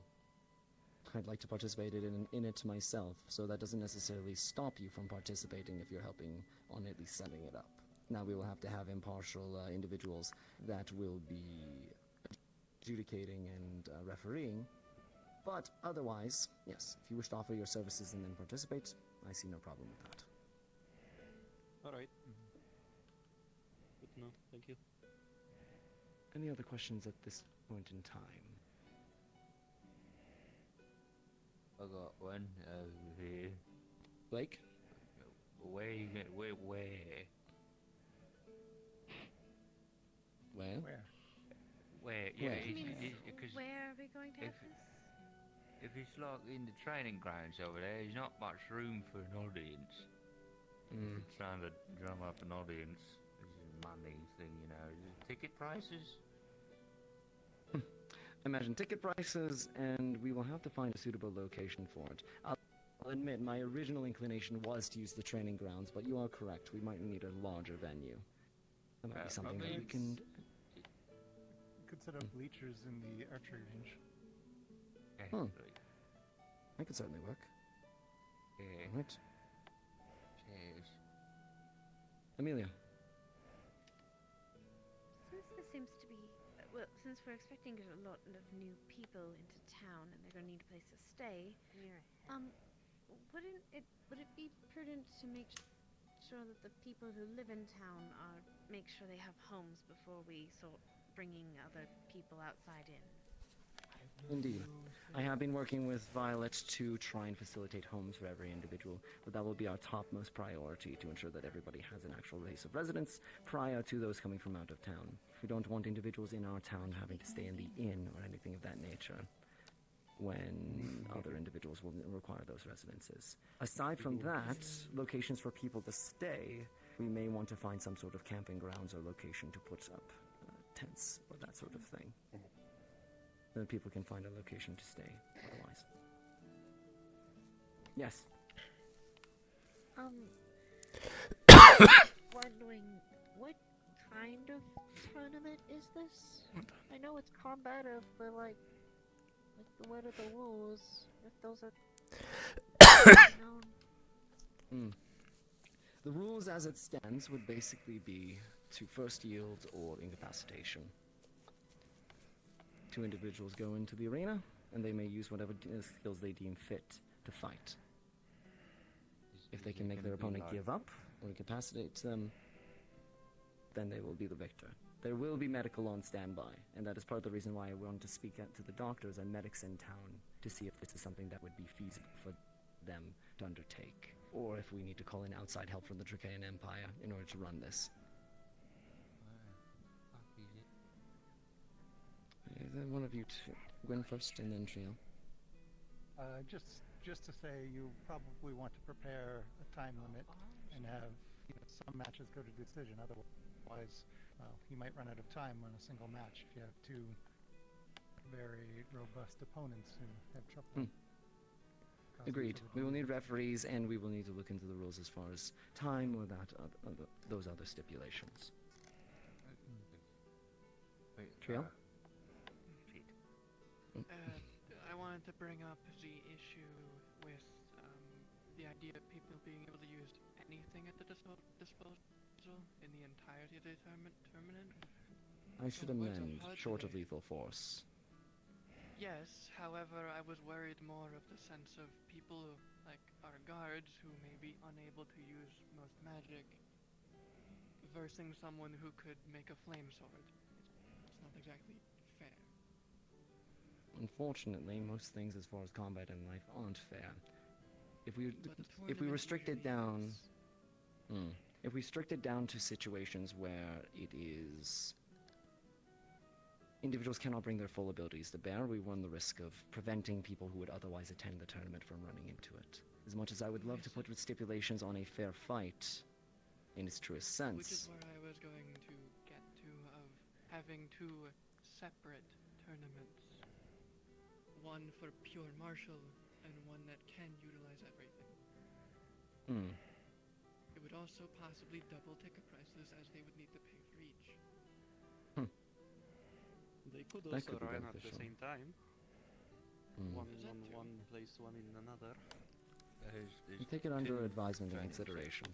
I'd like to participate in it myself, so that doesn't necessarily stop you from participating if you're helping on at least setting it up. Now we will have to have impartial individuals that will be adjudicating and refereeing, but otherwise, yes, if you wish to offer your services and then participate, I see no problem with that. Alright. Good to know, thank you. Any other questions at this point in time? I got one over here. Blake? Where you going? Where? Where? Where? Yeah, Where? because Where are we going to have this? if it's like in the training grounds over there, there's not much room for an audience. If you're trying to drum up an audience, this is a money thing, you know. Is it ticket prices? Imagine ticket prices, and we will have to find a suitable location for it. I'll admit, my original inclination was to use the training grounds, but you are correct. We might need a larger venue. That might be something that we can... You could set up bleachers in the archery range. That could certainly work. Yeah. Right. Cheers. Amelia. Since there seems to be, well, since we're expecting a lot of new people into town and they're going to need a place to stay, would it be prudent to make sure that the people who live in town make sure they have homes before we sort bringing other people outside in? Indeed. I have been working with Violet to try and facilitate homes for every individual, but that will be our topmost priority to ensure that everybody has an actual place of residence prior to those coming from out of town. We don't want individuals in our town having to stay in the inn or anything of that nature when other individuals will require those residences. Aside from that, locations for people to stay, we may want to find some sort of camping grounds or location to put up tents or that sort of thing. Then people can find a location to stay otherwise. Yes. Wondering, what kind of tournament is this? I know it's combative, but like what are the rules? If those are known. The rules as it stands would basically be to first yield or incapacitation. Two individuals go into the arena, and they may use whatever skills they deem fit to fight. If they can make their opponent give up or incapacitate them, then they will be the victor. There will be medical on standby, and that is part of the reason why I wanted to speak out to the doctors and medics in town to see if this is something that would be feasible for them to undertake, or if we need to call in outside help from the Dracaean Empire in order to run this. Then one of you two, Gwen first, and then Trio. Just to say, you probably want to prepare a time limit and have some matches go to decision. Otherwise, you might run out of time on a single match if you have two very robust opponents who have trouble. Agreed. We will need referees, and we will need to look into the rules as far as time or those other stipulations. Trio? I wanted to bring up the issue with the idea of people being able to use anything at the disposal in the entirety of the tournament. I should amend, short of lethal force. Yes, however, I was worried more of the sense of people like our guards who may be unable to use most magic versing someone who could make a flame sword. It's not exactly fair. Unfortunately, most things as far as combat in life aren't fair. If we restrict it down, if we restrict it down to situations where it is individuals cannot bring their full abilities to bear, we run the risk of preventing people who would otherwise attend the tournament from running into it. As much as I would love to put stipulations on a fair fight, in its truest sense. Which is where I was going to get to, of having two separate tournaments. One for pure martial, and one that can utilize everything. Hmm. It would also possibly double ticket prices, as they would need to pay for each. They could That also could be run at the beneficial. same time. Hmm. One in one place, one in another. You take it under advisement and consideration.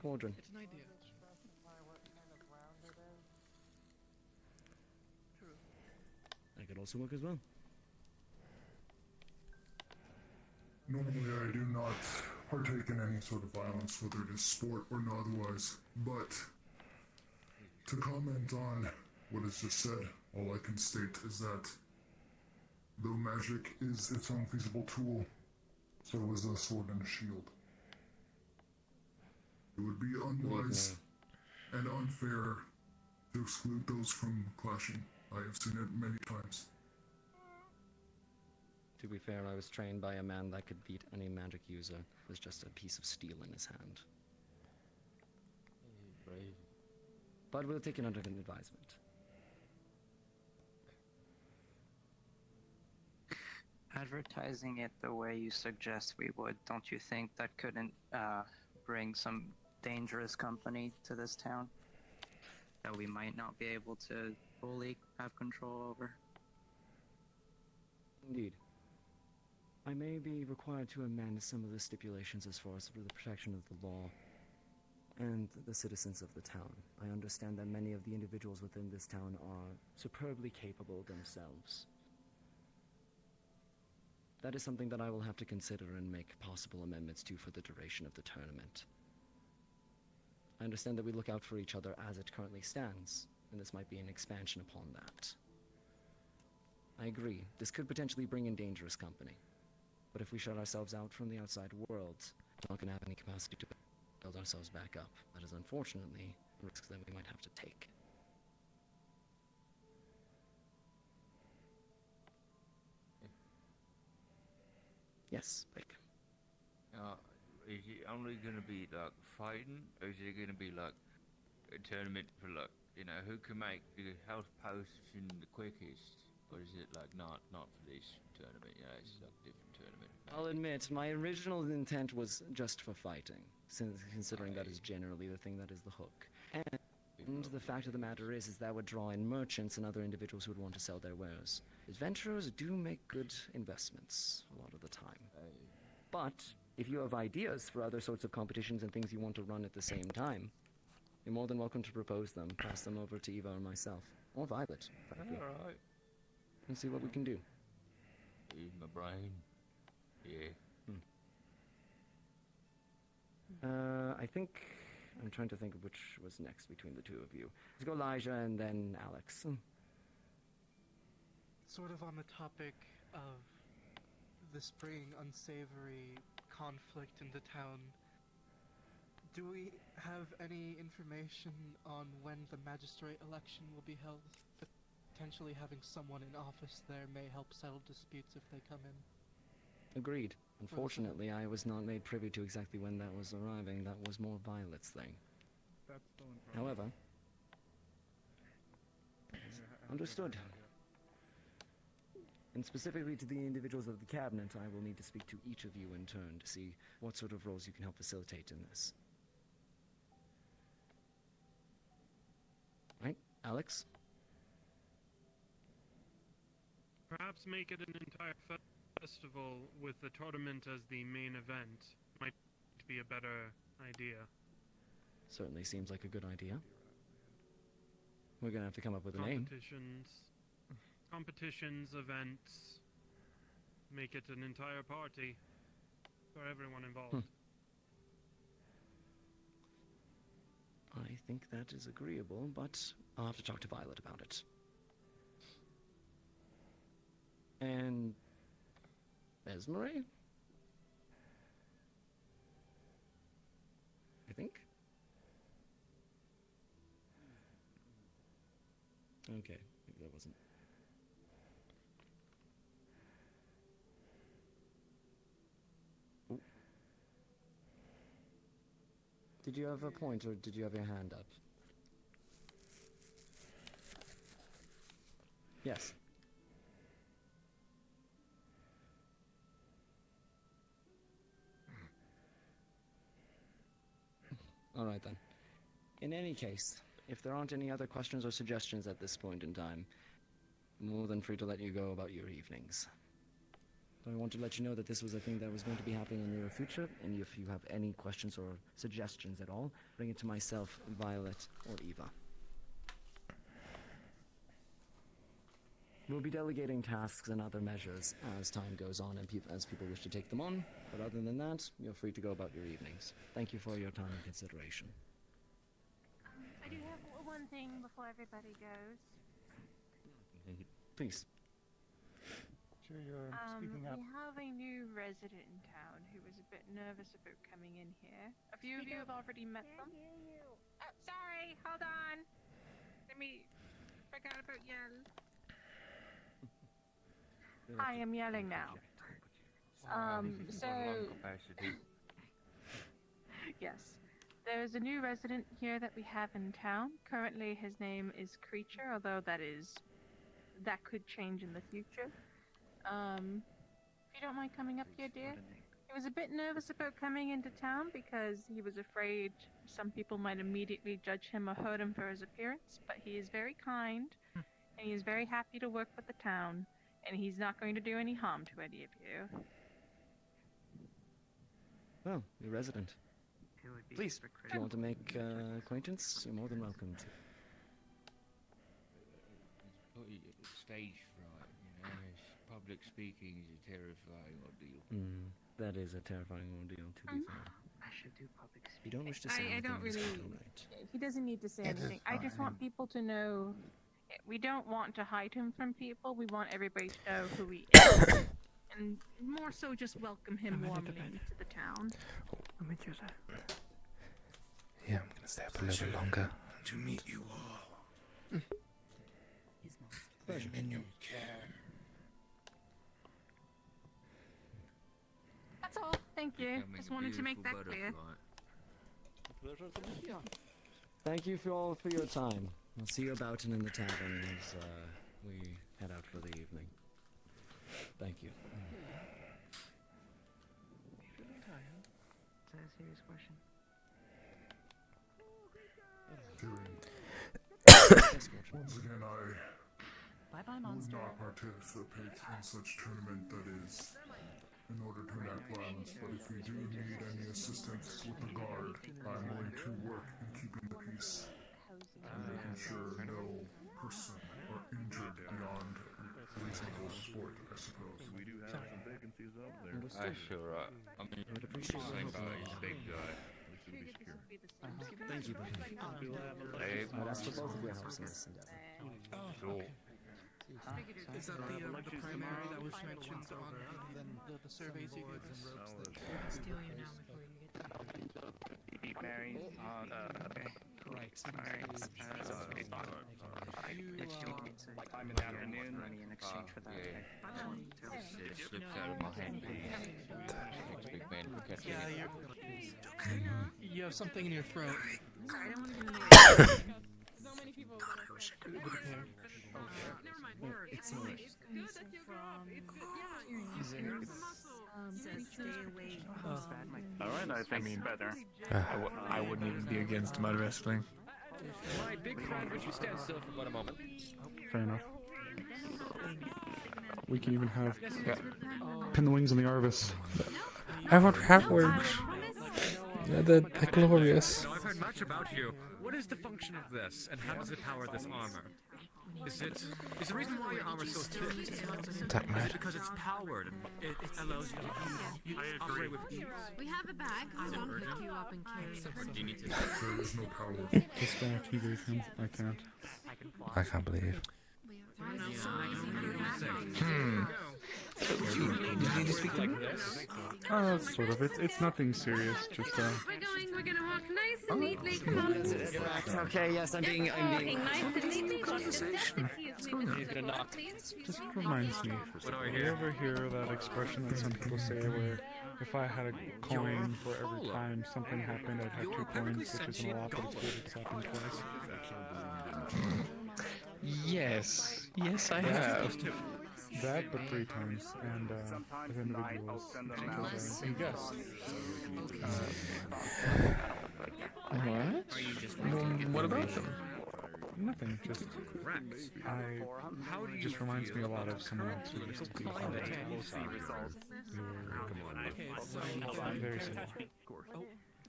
Cauldron. It's an idea. True. That could also work as well. Normally I do not partake in any sort of violence, whether it is sport or not otherwise, but to comment on what is just said, all I can state is that though magic is its own feasible tool, so is a sword and a shield. It would be unwise and unfair to exclude those from clashing. I have seen it many times. To be fair, I was trained by a man that could beat any magic user with just a piece of steel in his hand. But we'll take it under advisement. Advertising it the way you suggest we would, don't you think that couldn't bring some dangerous company to this town that we might not be able to fully have control over? Indeed. I may be required to amend some of the stipulations as far as for the protection of the law and the citizens of the town. I understand that many of the individuals within this town are superbly capable themselves. That is something that I will have to consider and make possible amendments to for the duration of the tournament. I understand that we look out for each other as it currently stands, and this might be an expansion upon that. I agree, this could potentially bring in dangerous company. But if we shut ourselves out from the outside world, we're not going to have any capacity to build ourselves back up. That is unfortunately a risk that we might have to take. Yes, Blake. Is it only going to be like fighting, or is it going to be like a tournament for like, you know, who can make the health potion the quickest? Or is it like not for this tournament? You know, it's like a different tournament. I'll admit, my original intent was just for fighting, considering that is generally the thing that is the hook. And the fact of the matter is that would draw in merchants and other individuals who would want to sell their wares. Adventurers do make good investments a lot of the time. But if you have ideas for other sorts of competitions and things you want to run at the same time, you're more than welcome to propose them. Pass them over to Eva or myself. Or Violet, frankly. Alright. And see what we can do. Use my brain. Yeah. I think... I'm trying to think of which was next between the two of you. Let's go Elijah and then Alex. Sort of on the topic of this bringing unsavory conflict into town, do we have any information on when the magistrate election will be held? Potentially having someone in office there may help settle disputes if they come in. Agreed. Unfortunately, I was not made privy to exactly when that was arriving. That was more Violet's thing. That's still in progress. However, understood. And specifically to the individuals of the cabinet, I will need to speak to each of you in turn to see what sort of roles you can help facilitate in this. Right, Alex? Perhaps make it an entire festival with the tournament as the main event might be a better idea. Certainly seems like a good idea. We're gonna have to come up with a name. Competitions, events. Make it an entire party for everyone involved. I think that is agreeable, but I'll have to talk to Violet about it. And... Esmery? I think? Okay, maybe that wasn't... Did you have a point, or did you have your hand up? Yes. All right then. In any case, if there aren't any other questions or suggestions at this point in time, I'm more than free to let you go about your evenings. But I want to let you know that this was a thing that was going to be happening in the near future, and if you have any questions or suggestions at all, bring it to myself, Violet, or Eva. We'll be delegating tasks and other measures as time goes on and as people wish to take them on, but other than that, you're free to go about your evenings. Thank you for your time and consideration. I do have one thing before everybody goes. Please. Sure, you're speaking up. We have a new resident in town who was a bit nervous about coming in here. A few of you have already met them. Oh, sorry, hold on. Let me forgot about yell. I am yelling now. Yes. There's a new resident here that we have in town. Currently his name is Creature, although that could change in the future. If you don't mind coming up here, dear. He was a bit nervous about coming into town because he was afraid some people might immediately judge him or hurt him for his appearance, but he is very kind, and he is very happy to work with the town, and he's not going to do any harm to any of you. Well, you're resident. Please, if you want to make acquaintance, you're more than welcome to. Stage fright, you know, public speaking is a terrifying ordeal. That is a terrifying ordeal, to be fair. I should do public speaking. You don't wish to say anything, I don't really. right? He doesn't need to say anything. I just want people to know. We don't want to hide him from people. We want everybody to know who he is, and more so, just welcome him warmly to the town. Yeah, I'm gonna stay up a little bit longer. To meet you all. Pleasure. In your care. That's all. Thank you. Just wanted to make that clear. Thank you all for your time. I'll see you about and in the tavern as we head out for the evening. Thank you. Is that a serious question? Once again, I Bye-bye, would monster. not participate in such tournament that is in order to enact violence, but if you do need any assistance with the guard, I'm willing to work in keeping the peace and making sure no person are injured beyond reasonable sport, I suppose. We do have some vacancies up there. Sure. I mean, I would appreciate your help. he's a big guy. We should be secure. Thank you. I'd ask for both of your helps in this endeavor. Sure. Is that the primary that was mentioned on the surveys you gave us? Steal you now before you get Mary, okay. Right. I'm in the afternoon. Money in exchange for that. It slipped out of my hand. Big man for catching it. You have something in your throat. I don't want to So many people. Never mind. It's alright. Alright, I think better. I wouldn't even be against mud wrestling. My big friend, would you stand still for about a moment? Fair enough. We can even have pin the wings on the Arvus. I want to have wings. Yeah, they're glorious. Now, I've heard much about you. What is the function of this, and how does it power this armor? Is the reason why your armor is so thick? Attack mode. Because it's powered and it allows you to operate with ease. We have a bag. I will pick you up and carry you. Do you need to? There is no power. Dispatch, he gave him. I can't. I can't believe. Do you need to speak like this? Sort of. It's nothing serious. Just We're gonna walk nice and neatly. Come on. Okay, yes, I'm being Walking nice and neatly. conversation. He's gonna knock. Just reminds me. What do I You hear? ever hear that expression that some people say where If I had a coin for every time something happened, I'd have 2 coins, which isn't a lot, but it's weird it's happened twice. Yes. Yes, I have. That, but 3 times, and with individuals. You guessed. What? What about them? Nothing, just just reminds me a lot of someone else who used to be part of the very similar.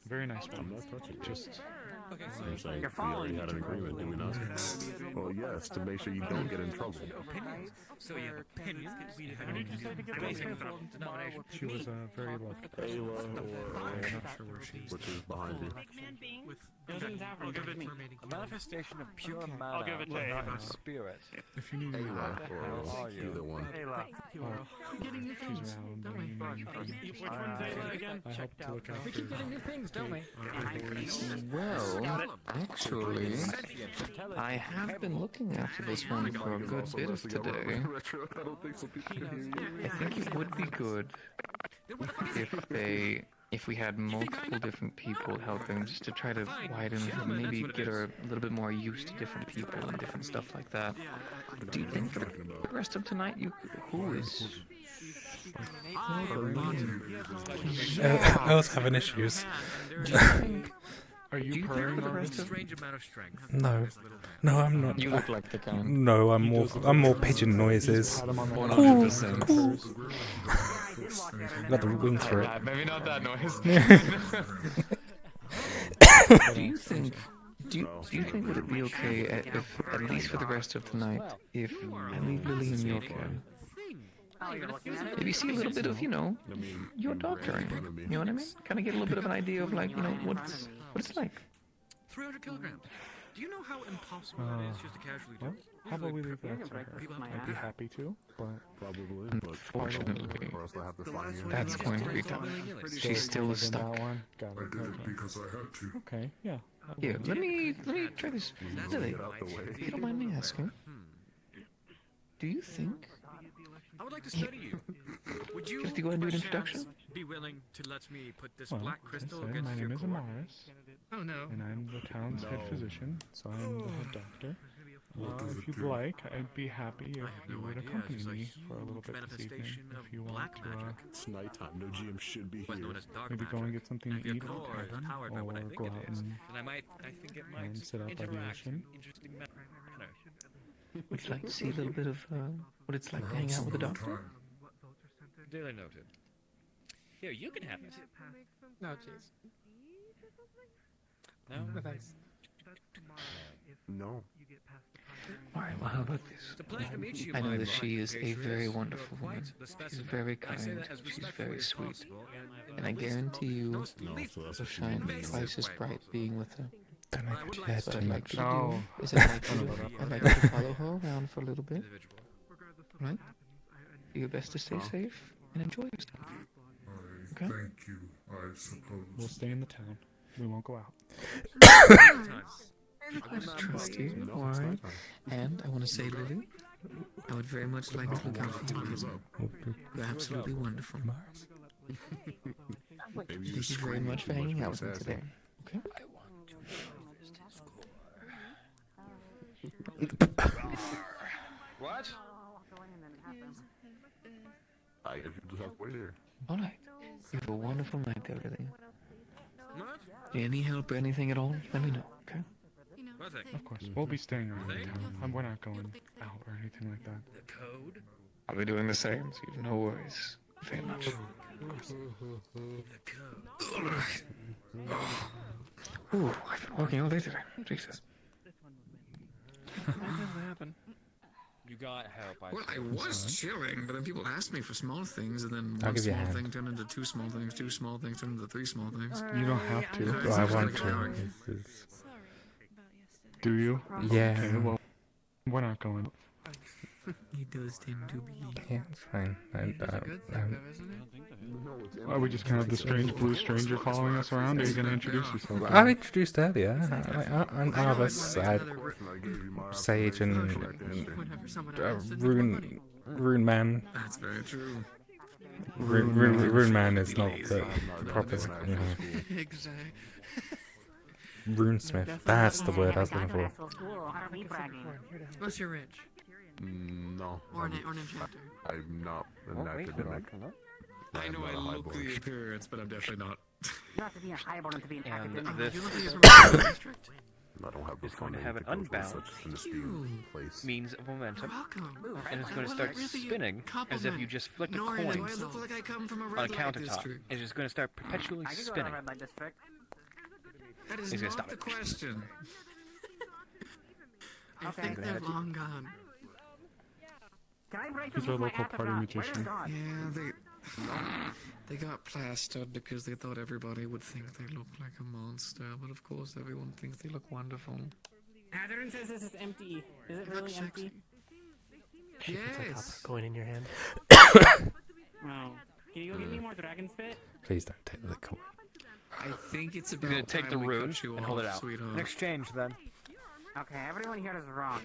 Very nice one. Just Seems like we already had an agreement, did we not? Well, yes, to make sure you don't get in trouble. So you have opinions. She was very loved. Ayla, I'm not sure where she is. which is behind you. I'll give it. A manifestation of pure I'll mana, give it to not Ava. spirit. If you need Ayla, or are you? either one. I'm getting new things, don't we? Which one's Ayla again? I hope to look after. We keep getting new things, don't we? Well, actually, I have been looking after this one for a good bit of today. I don't think so. People can hear you. I think it would be good if we had multiple different people helping, just to try to widen, maybe get her a little bit more used to different people and different stuff like that. Do you think for the rest of tonight, who is? I was having issues. Do you think? Are you purring for the on rest this? of? Strange amount of strength. No, no, I'm not. You look like the kind. No, I'm more pigeon noises. 100%. Got the wings for it. Maybe not that noise. Do you think? Do you think would it be okay if, at least for the rest of tonight, if I leave Lily in your care? Maybe see a little bit of, your doctoring. You know what I mean? Kind of get a little bit of an idea of, like, what it's like. 300 kilograms. Do you know how impossible that is just to casually do? How about we leave that to her? I'd be happy to, but Probably. Unfortunately, Or else they'll have to find you. that's going to be tough. She's still stuck. That one. Got I it. did it Okay. because I had to. Okay, yeah. Here, let me try this. Lily, if you don't mind me asking, do you think? I would like to study you. Would you, Just to go ahead and do an perchance, introduction? be willing to let me put this Well, black as I crystal said, against my your name is core? Amaris, Oh no. and I'm the town's head physician, so I'm the head doctor. If you'd like, I'd be happy if you would accompany me for a little bit this evening. If you want to It's nighttime. No GM should be Was here. known as dark maybe go and magic. get something And to if eat your at the core is tavern, powered by or what I think go it out is, and then I think it might sit out by the interact ocean. in interesting manner. Would you like to see a little bit of what it's like to hang out with a doctor? Duly noted. Here, you can have it. No, jeez. No? No, thanks. No. Alright, well, how about this? It's a pleasure to meet you, I know my that she black is a patriots. very You are wonderful quite woman. the She's specimen. very I say kind. that as She's respectfully very as sweet. possible, And I guarantee you, No, so that's you'll shine twice as bright being with her. Don't make would your like head to too What I'd like much. you to No. do is I'd like you to follow her around for a little bit. Right? Do your best to stay safe and enjoy yourself. Okay? Thank you, I suppose. We'll stay in the town. We won't go out. I trust you, alright? And I want to say, Lily, I would very much like to look out for you. You're absolutely wonderful. Maybe Thank you very much for hanging out with me today. Okay? What? I guess you just have to wait here. Alright. You have a wonderful night there, Lily. Any help or anything at all, let me know, okay? Of course, we'll be staying around the town. We're not going out or anything like that. The code? I'll be doing the same, so you have no worries. Very much. Ooh, I've been working all day today. Jesus. What happened? You got help, I Well, I was chilling, but then people asked me for small things, and then I'll one give you a small hand. thing turned into two small things, two small things turned into three small things. You don't have to. Well, I want to. Do you? Yeah. Okay, well, we're not going. He does tend to be. Yeah, it's fine. Are we just kind of the strange blue stranger following us around? Are you going to introduce yourself? I introduced earlier. I'm Arvus, Sage and Rune Man. That's very true. Rune Man is not the proper. Exactly. Runesmith. That's the word I was looking for. Unless you're rich. No. Or an enchanter. I'm not an academic. I know I look the appearance, but I'm definitely not. You have to be a highborn to be an academic. I don't have the It's going to funding have an go to unbound such an esteemed place. means of momentum, welcome. and it's going to start spinning as if you just flicked a Nora, coin do I look like I come from a on red a light countertop. district? It's just going to start perpetually I can go to spinning. the red light district. That is He's gonna not stop the it. question. I Okay. think they're long gone. Can I break He's the our my local act party about where's magician. God? Yeah, they got plastered because they thought everybody would think they look like a monster, but of course everyone thinks they look wonderful. Adrian says this is empty. Is it really empty? Yes. Coin in your hand. No. Can you go get me more dragon spit? Please don't take the coin. I think it's You're about going to take the time we rune cut you and hold it off, out. sweetheart. In exchange, then. Okay, everyone here is wrong.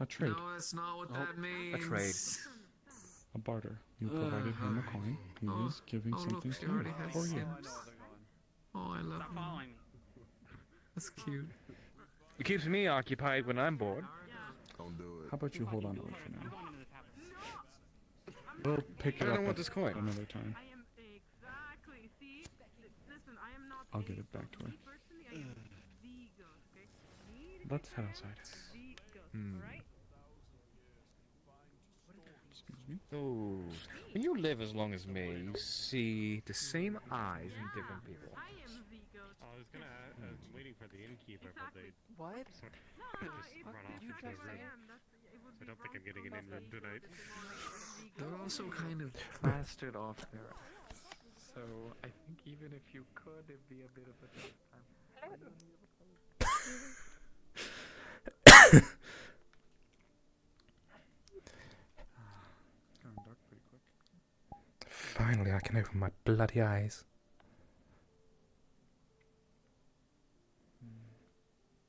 A trade. No, that's not what that means. A trade. A barter. You provided him a coin. He was giving something look, to she already you has for you. Sims. Oh, I love him. Following me. That's cute. It keeps me occupied when I'm bored. Don't do it. How about you hold on to it for now? We'll pick it I up don't want at this coin. another time. I'll get it back to her. Let's head outside. Excuse me. Oh, when you live as long as me, you see the same eyes in different people. I was gonna. I was waiting for the innkeeper, but they What? just run off into the room. So I don't think I'm getting an in-room tonight. They're also kind of plastered off their ass. So I think even if you could, it'd be a bit of a tough time. Going dark pretty quick. Finally, I can open my bloody eyes.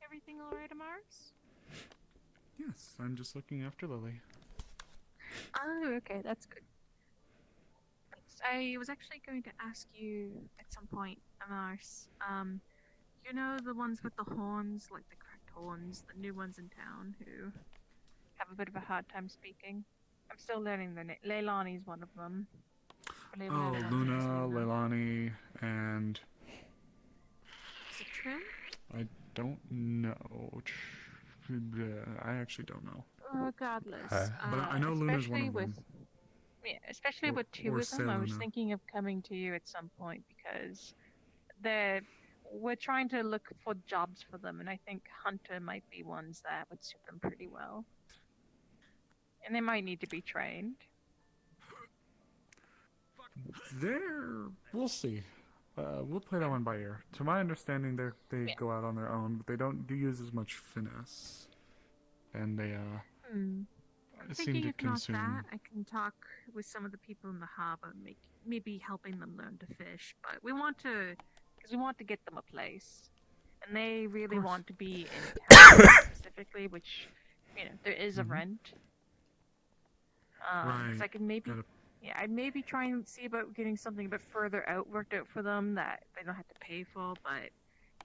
Everything alright, Mars? Yes, I'm just looking after Lily. Oh, okay, that's good. I was actually going to ask you at some point, Mars. You know the ones with the horns, like the cracked horns, the new ones in town who have a bit of a hard time speaking? I'm still learning their name. Leilani's one of them. Oh, Luna, Leilani, and Is it Trim? I don't know. I actually don't know. Regardless. But I know Luna's one of them. Yeah, especially with two or of them, I was Selena. thinking of coming to you at some point because we're trying to look for jobs for them, and I think Hunter might be ones that would suit them pretty well. And they might need to be trained. We'll see. We'll play that one by ear. To my understanding, they go out on their own, but they don't use as much finesse, and they I'm seem thinking to if not consume. that, I can talk with some of the people in the harbor, maybe helping them learn to fish. But we want to get them a place, and they really want to be in town specifically, which there is a rent. Right. So I can maybe. Yeah, I'd maybe try and see about getting something a bit further out worked out for them that they don't have to pay for, but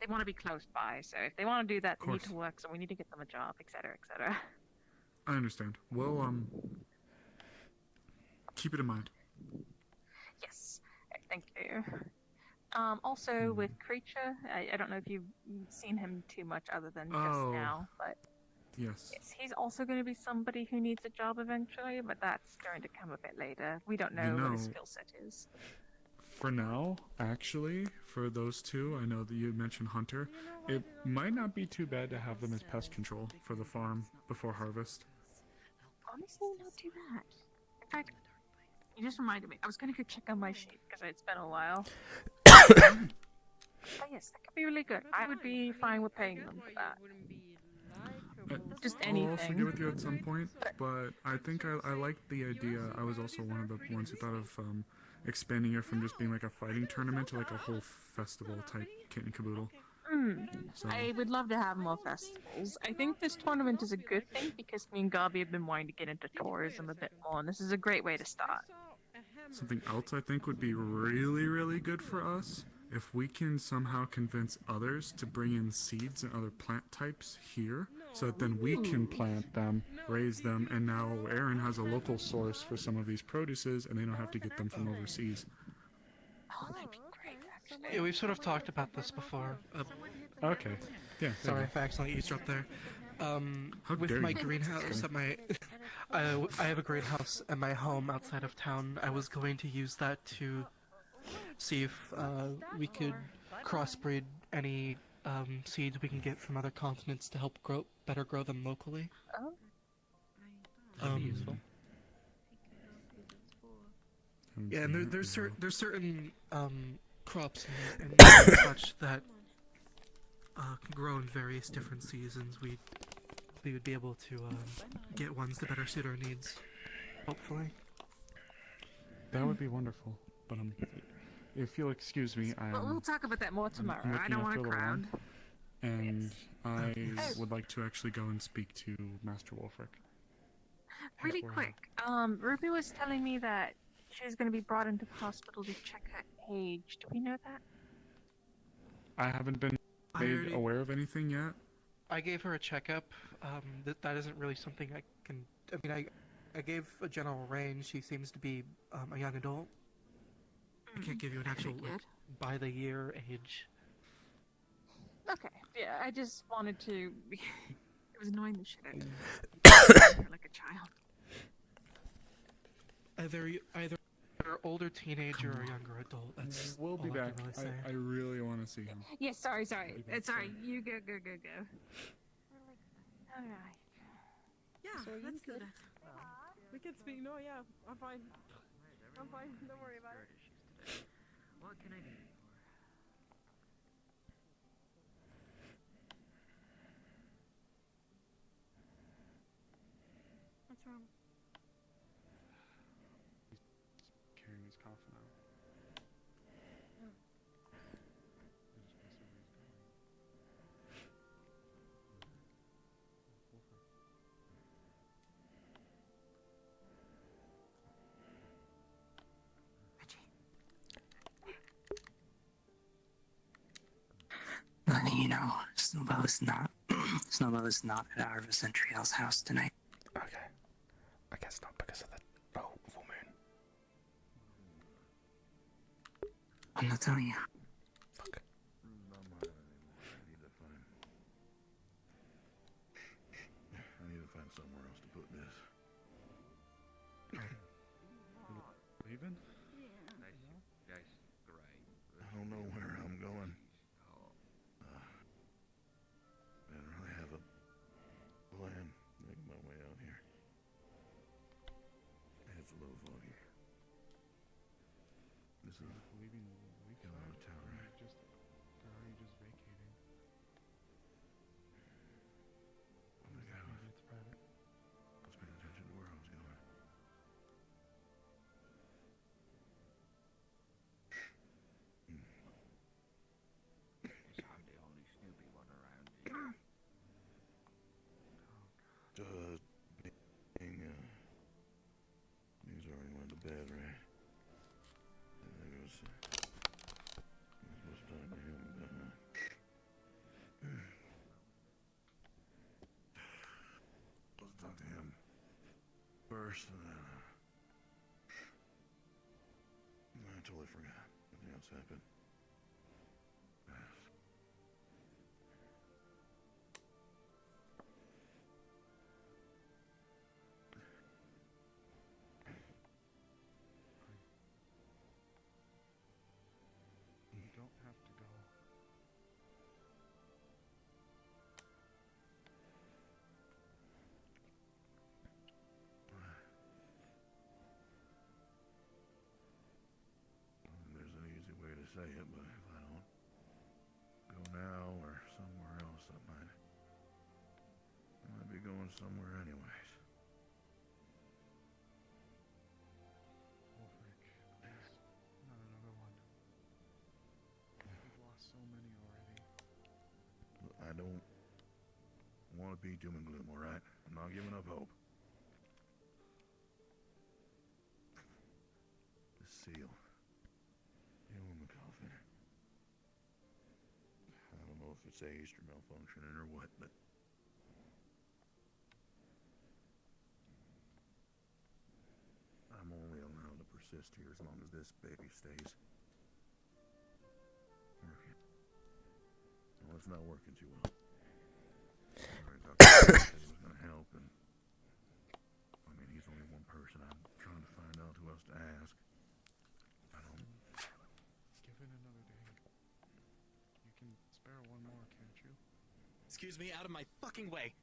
they want to be close by. So if they want to do that, they need to work. So we need to get them a job, etc., etc. I understand. Well, keep it in mind. Yes, thank you. Also with Creature, I don't know if you've seen him too much other than just now, but Yes. he's also going to be somebody who needs a job eventually, but that's going to come a bit later. We don't know what his skill set is. For now, actually, for those two, I know that you mentioned Hunter. It might not be too bad to have them as pest control for the farm before harvest. Honestly, not too bad. In fact, you just reminded me. I was going to go check on my sheep because it's been a while. But yes, that could be really good. I would be fine with paying them for that. Just anything. I'll also get with you at some point, but I think I like the idea. I was also one of the ones who thought of expanding it from just being like a fighting tournament to like a whole festival type kit and caboodle. So- I would love to have more festivals. I think this tournament is a good thing because me and Gabi have been wanting to get into tourism a bit more, and this is a great way to start. something else I think would be really, really good for us. If we can somehow convince others to bring in seeds and other plant types here, so that then we can plant them, raise them, and now Aaron has a local source for some of these produces, and they don't have to get them from overseas. Oh, that'd be great, actually. Yeah, we've sort of talked about this before. Okay. Yeah. Sorry if I accidentally eavesdropped there. With my greenhouse at my, I have a greenhouse at my home outside of town. I was going to use that to see if we could crossbreed any seeds we can get from other continents to help better grow them locally. Oh. That'd be useful. Yeah, and there's certain crops and such that can grow in various different seasons. We would be able to get ones that better suit our needs, hopefully. That would be wonderful. But if you'll excuse me, We'll talk about that more tomorrow. I'm I don't want a crowd. And I would like to actually go and speak to Master Wolfric. Really quick, Ruby was telling me that she was going to be brought into the hospital to check her age. Do we know that? I haven't been made aware of anything yet. I gave her a checkup. That isn't really something I can. I mean, I gave a general range. She seems to be a young adult. I can't give you an actual by the year age. Okay. Yeah, I just wanted to. It was annoying the shit out of me. Like a child. Either older teenager or younger adult. That's We'll be all back. I can really say. I really want to see him. Yeah, sorry. Sorry. You go. Alright. Yeah, that's good. We can speak. No, yeah, I'm fine. I'm fine. Don't worry about it. What can I do? What's wrong? He's carrying his coffin out. Letting you know, Snowbell is not at Arvus and Triel's house tonight. Okay. I guess not because of the full moon. I'm not telling you. Fuck. I need to find somewhere else to put this. Leaving? Nice, great. I don't know where I'm going. I don't really have a plan making my way out here. It's a little foggy. This is leaving coming out of town, right? They're already just vacating. Oh my God. It's private. I was paying attention to where I was going. I'm the only Snoopy one around here. Things already went to bed, right? I think it was supposed to talk to him, but supposed to talk to him first, and then I totally forgot. Nothing else happened. You don't have to go. There's an easy way to say it, but if I don't go now or somewhere else, I might be going somewhere anyways. Wolfric, please. Not another one. We've lost so many already. I don't want to be doom and gloom, alright? I'm not giving up hope. This seal. Nail in the coffin. I don't know if it's aged or malfunctioning or what, but I'm only allowed to persist here as long as this baby stays working. Well, it's not working too well. Alright, Dr. said he was gonna help, and I mean, he's only one person. I'm trying to find out who else to ask. I don't. Give it another day. You can spare one more, can't you? Excuse me, out of my fucking way!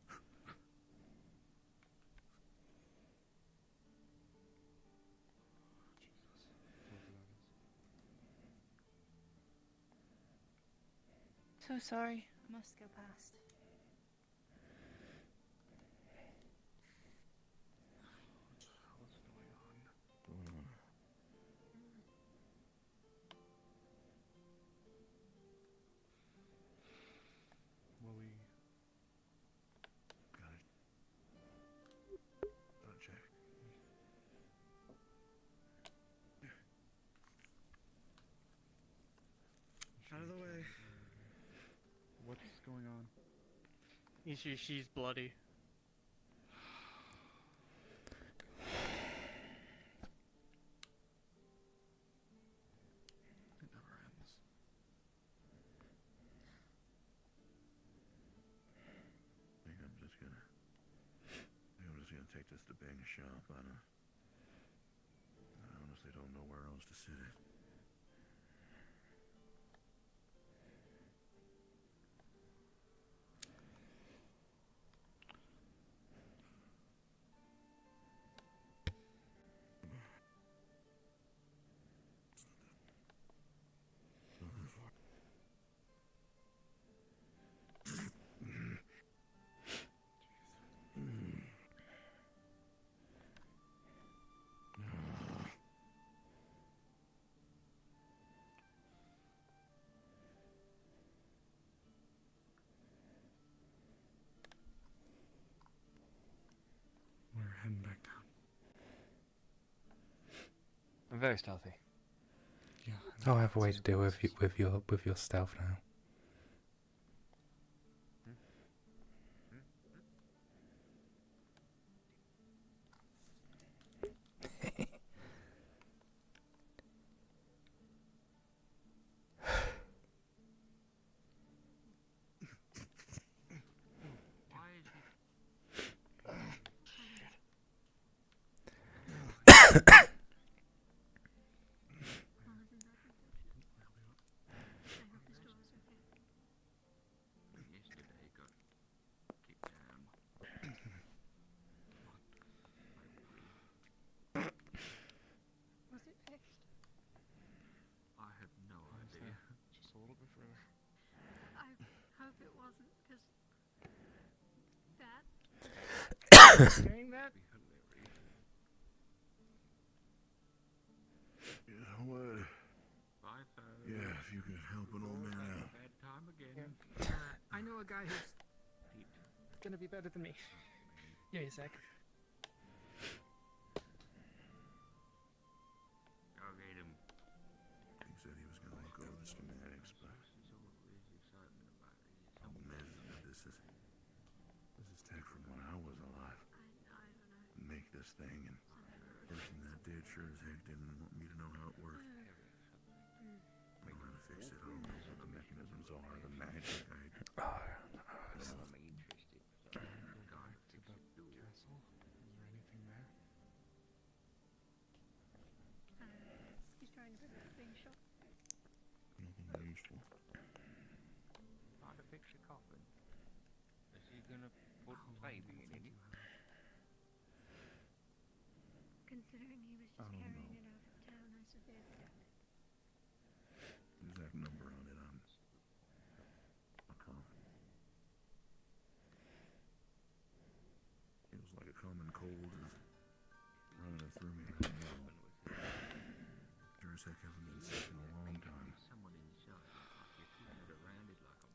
So sorry. I must go past. What's going on? Will we... Gotta check. Out of the way. What's going on? She's bloody. It never ends. I think I'm just gonna take this to Bang's shop. I honestly don't know where else to sit it. We're heading back down. I'm very stealthy. Yeah. I have a way to deal with your stealth now. Was it fixed? I have no idea. Just a little bit further. I hope it wasn't, because that. Saying that? You know what? Yeah, if you could help an old man out. Bad time again. I know a guy who's gonna be better than me. Give me a sec. I'll get him. He said he was gonna look over the schematics, but problem is that this is tech from when I was alive. Make this thing, and the person that did sure as heck didn't want me to know how it worked. I don't know how to fix it. I don't know what the mechanisms are, the magic. I'm interested. Castle? Is there anything there? He's trying to prevent being shot. Nothing useful. How to fix your coffin? Is he gonna put baby in it? Considering he was just carrying it out of town, I severely doubt it. Exact number on it, I can't. Feels like a common cold is running through me. Sure as heck haven't been sick in a long time. Someone inside, like you're keeping it around it like a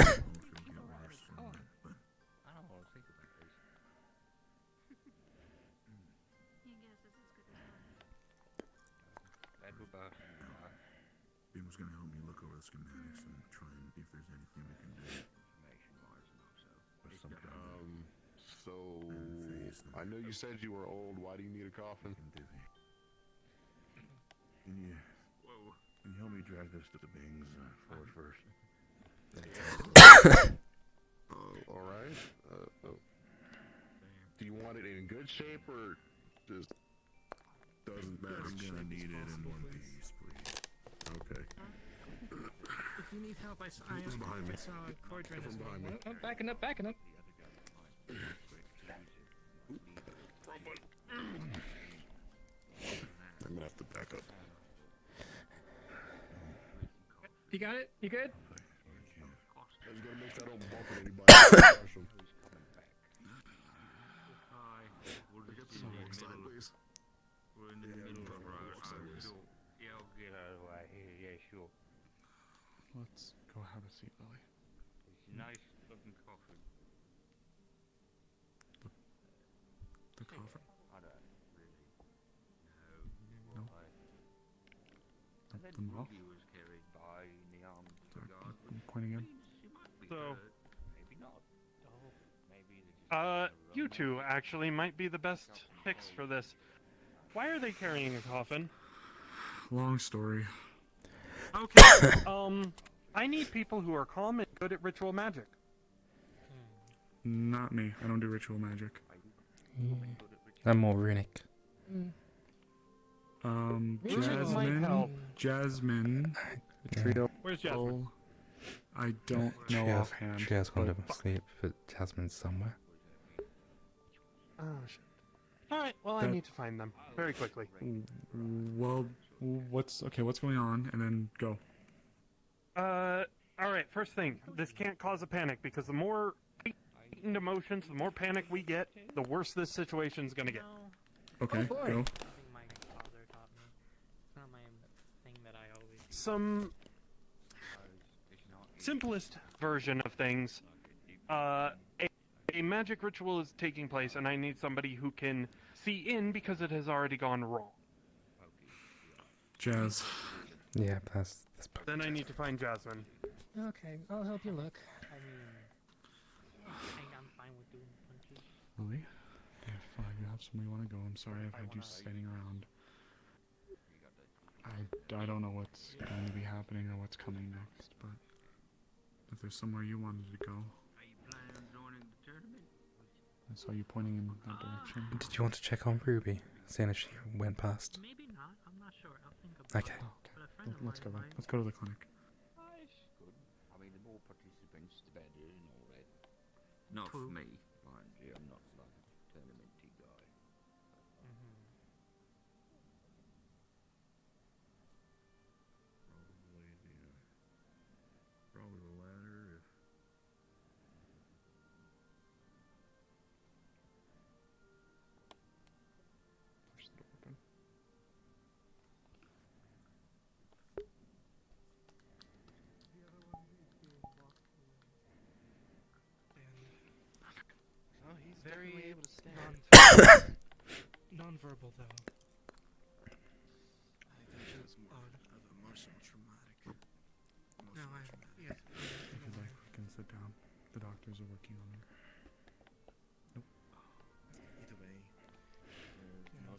It'll get worse from it, but I don't want to think about this. Your guess is as good as mine. I know you said you were old. Why do you need a coffin? Can you help me drag this to the Bings forward first? All right. Do you want it in good shape or just doesn't matter? I'm gonna need it in one piece, please. Okay. If you need help, I saw Cordrin as well. behind me. Oh, backing up. I'm gonna have to back up. You got it? You good? I was gonna make sure I don't bump into anybody. Get the side, please. We're in the middle of the road. Yeah, I'll get out of the way here. Yeah, sure. Let's go have a seat, Lily. It's a nice looking coffin. The coffin? I don't really. No. That Them off? Ruby was carried by in the arms of the guard. I'm pointing in. So, Maybe not. Maybe they just you two actually might be the best picks for this. Why are they carrying a coffin? Long story. Okay, I need people who are calm and good at ritual magic. Not me. I don't do ritual magic. I'm more runic. Runic might help. Jasmine. Yeah. Trio. Where's Jasmine? I don't know offhand. Tria's gone but- to sleep, but Jasmine's somewhere. Oh, shit. Alright, well, I That- need to find them very quickly. Well, what's going on, and then go. Alright, first thing, this can't cause a panic, because the more heightened emotions, the more panic we get, the worse this situation's gonna get. Okay, go. Something my father taught me. It's not my thing that I always. Some simplest version of things. A magic ritual is taking place, and I need somebody who can see in because it has already gone wrong. Jazz. Yeah, that's Then I need to find Jasmine. Okay, I'll help you look. I mean, I'm fine with doing punches. Lily, if you have somewhere you want to go, I'm sorry I've had you standing around. I don't know what's going to be happening or what's coming next, but if there's somewhere you wanted to go. I saw you pointing in that direction. Did you want to check on Ruby, seeing if she went past? Maybe not. I'm not sure. I'll think about Okay. it. But a friend of Let's go mine then. might. Let's go to the clinic. Good. I mean, the more participants, the better, and all that. Not for me, mind you. I'm not like a tournamenty guy. Probably the latter. Push the door open. Oh, he's Very definitely able to stand. Non-verbal though. I think she was more of emotional traumatic. No, yes. If you'd like, we can sit down. The doctors are working on her. Nope. Either way,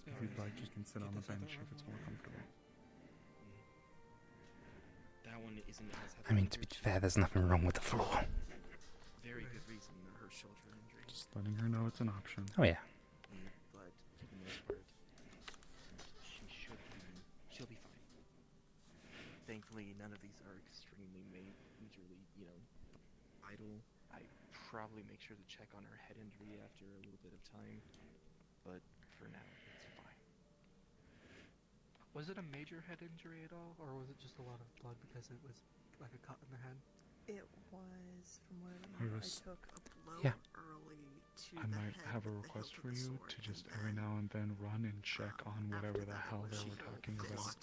If you'd like, you can sit on the bench if it's more comfortable. that one isn't as heavy. I mean, to be fair, there's nothing wrong with the floor. Very good reason her shoulder injury. Just letting her know it's an option. Oh yeah. But for the most part, she'll be fine. Thankfully, none of these are extremely majorly, idle. I probably make sure to check on her head injury after a little bit of time, but for now, it's fine. Was it a major head injury at all, or was it just a lot of blood because it was like a cut in the head? It was, from what I remember, I Arvus, took a blow Yeah. early to I the might head have a with the request hilt for of the you sword, to just and every then, now and then run and check on whatever the hell they were talking about.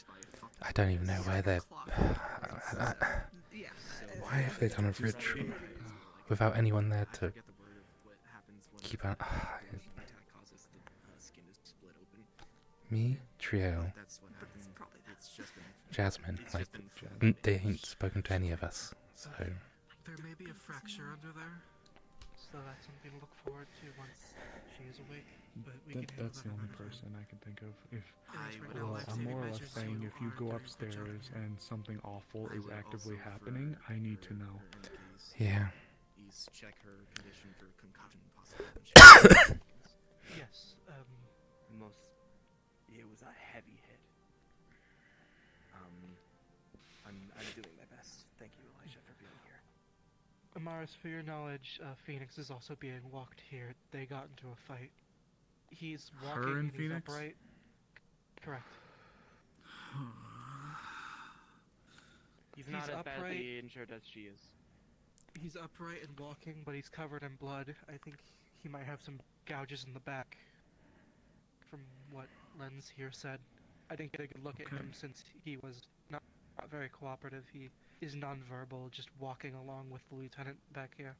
I don't even know where they're. yeah, Why have they done a ritual without anyone there to keep an? Causes the skin to split open. Me, Trio, That's what happens. It's just been Jasmine, it's like just been they ain't spoken to any of us, so There may be a fracture under there. so that's something to look forward to once she is awake. But we can handle That's that the only another time. person I can think of. If Right now, well, I'm life-saving more or less measures saying are if you go during the job upstairs here. and something awful I is would actively also, happening, I need to know. in case, Yeah. please check her condition for concussion possible. Yes, It was a heavy hit. I'm doing my best. Thank you, Elijah, for being here. Amaris, for your knowledge, Phoenix is also being walked here. They got into a fight. He's walking Her and and he's Phoenix? upright. Correct. He's not as upright. badly injured as she is. He's upright and walking, but he's covered in blood. I think he might have some gouges in the back, from what Lens here said. I didn't get a good look at him since he was not very cooperative. He is nonverbal, just walking along with the lieutenant back here.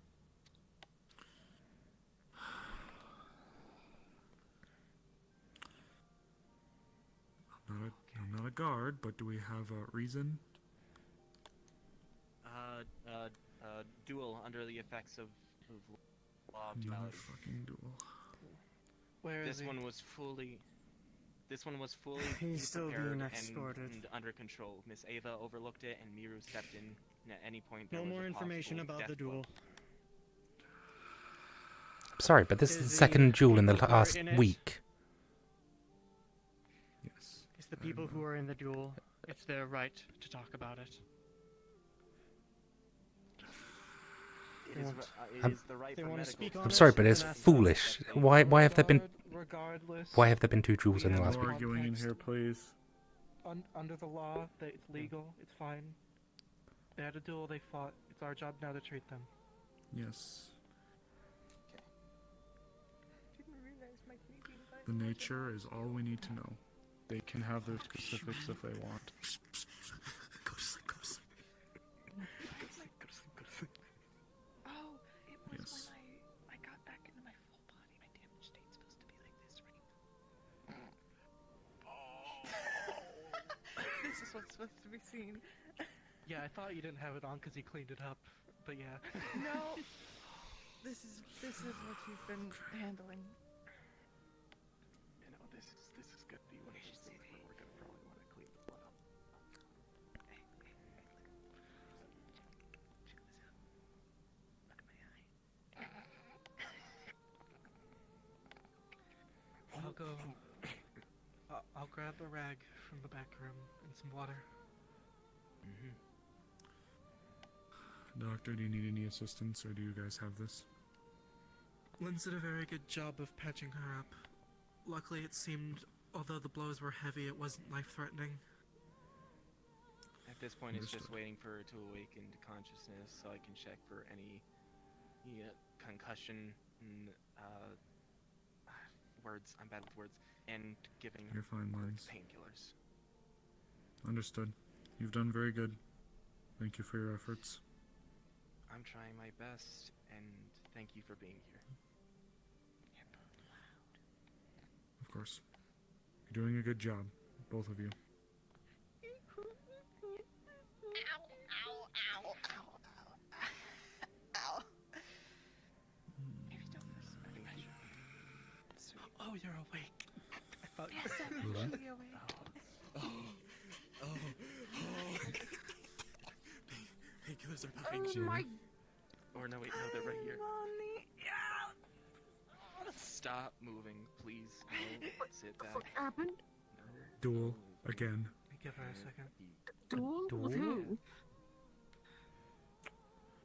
I'm not a guard, but do we have a reason? Duel under the effects of law of Another duality. fucking duel. Where is This he? one was fully He's still prepared being and escorted. under control. Miss Ava overlooked it, and Miru stepped in at any point. No there was more a information possible about the death blow. duel. Sorry, but this is the Is second duel in the people who are last in it- week. Yes. It's the people who are in the duel. It's their right to talk about it. It is the right They for want to medical speak on I'm it, sorry, but it's then ask foolish. them. Why have there been Regardless, why have there been two duels in the we last have week? Arguing in here, please. Under the law, it's legal. It's fine. They had a duel. They fought. It's our job now to treat them. Yes. The nature is all we need to know. They can have their specifics if they want. Go to sleep. Go to sleep. Oh, it was Yes. when I got back into my full body. My damage state's supposed to be like this, right? This is what's supposed to be seen. Yeah, I thought you didn't have it on because you cleaned it up, but yeah. No. This is what you've been handling. You know, this is gonna be one of those things where we're gonna probably want to clean the blood up. I'll go. I'll grab a rag from the back room and some water. Doctor, do you need any assistance, or do you guys have this? Lynn did a very good job of patching her up. Luckily, it seemed, although the blows were heavy, it wasn't life-threatening. At this point, it's just waiting for her to awaken to consciousness so I can check for any concussion, words, I'm bad with words, and giving You're fine, Lens. painkillers. Understood. You've done very good. Thank you for your efforts. I'm trying my best, and thank you for being here. Of course. You're doing a good job, both of you. Oh, you're awake. I thought you Yes, I'm Lula? actually awake. Painkillers are Oh behind you. my Or no, wait, no, they're right here. Mommy. Stop moving, please. No, sit back. What happened? Duel again. Give her a second. Duel? With who?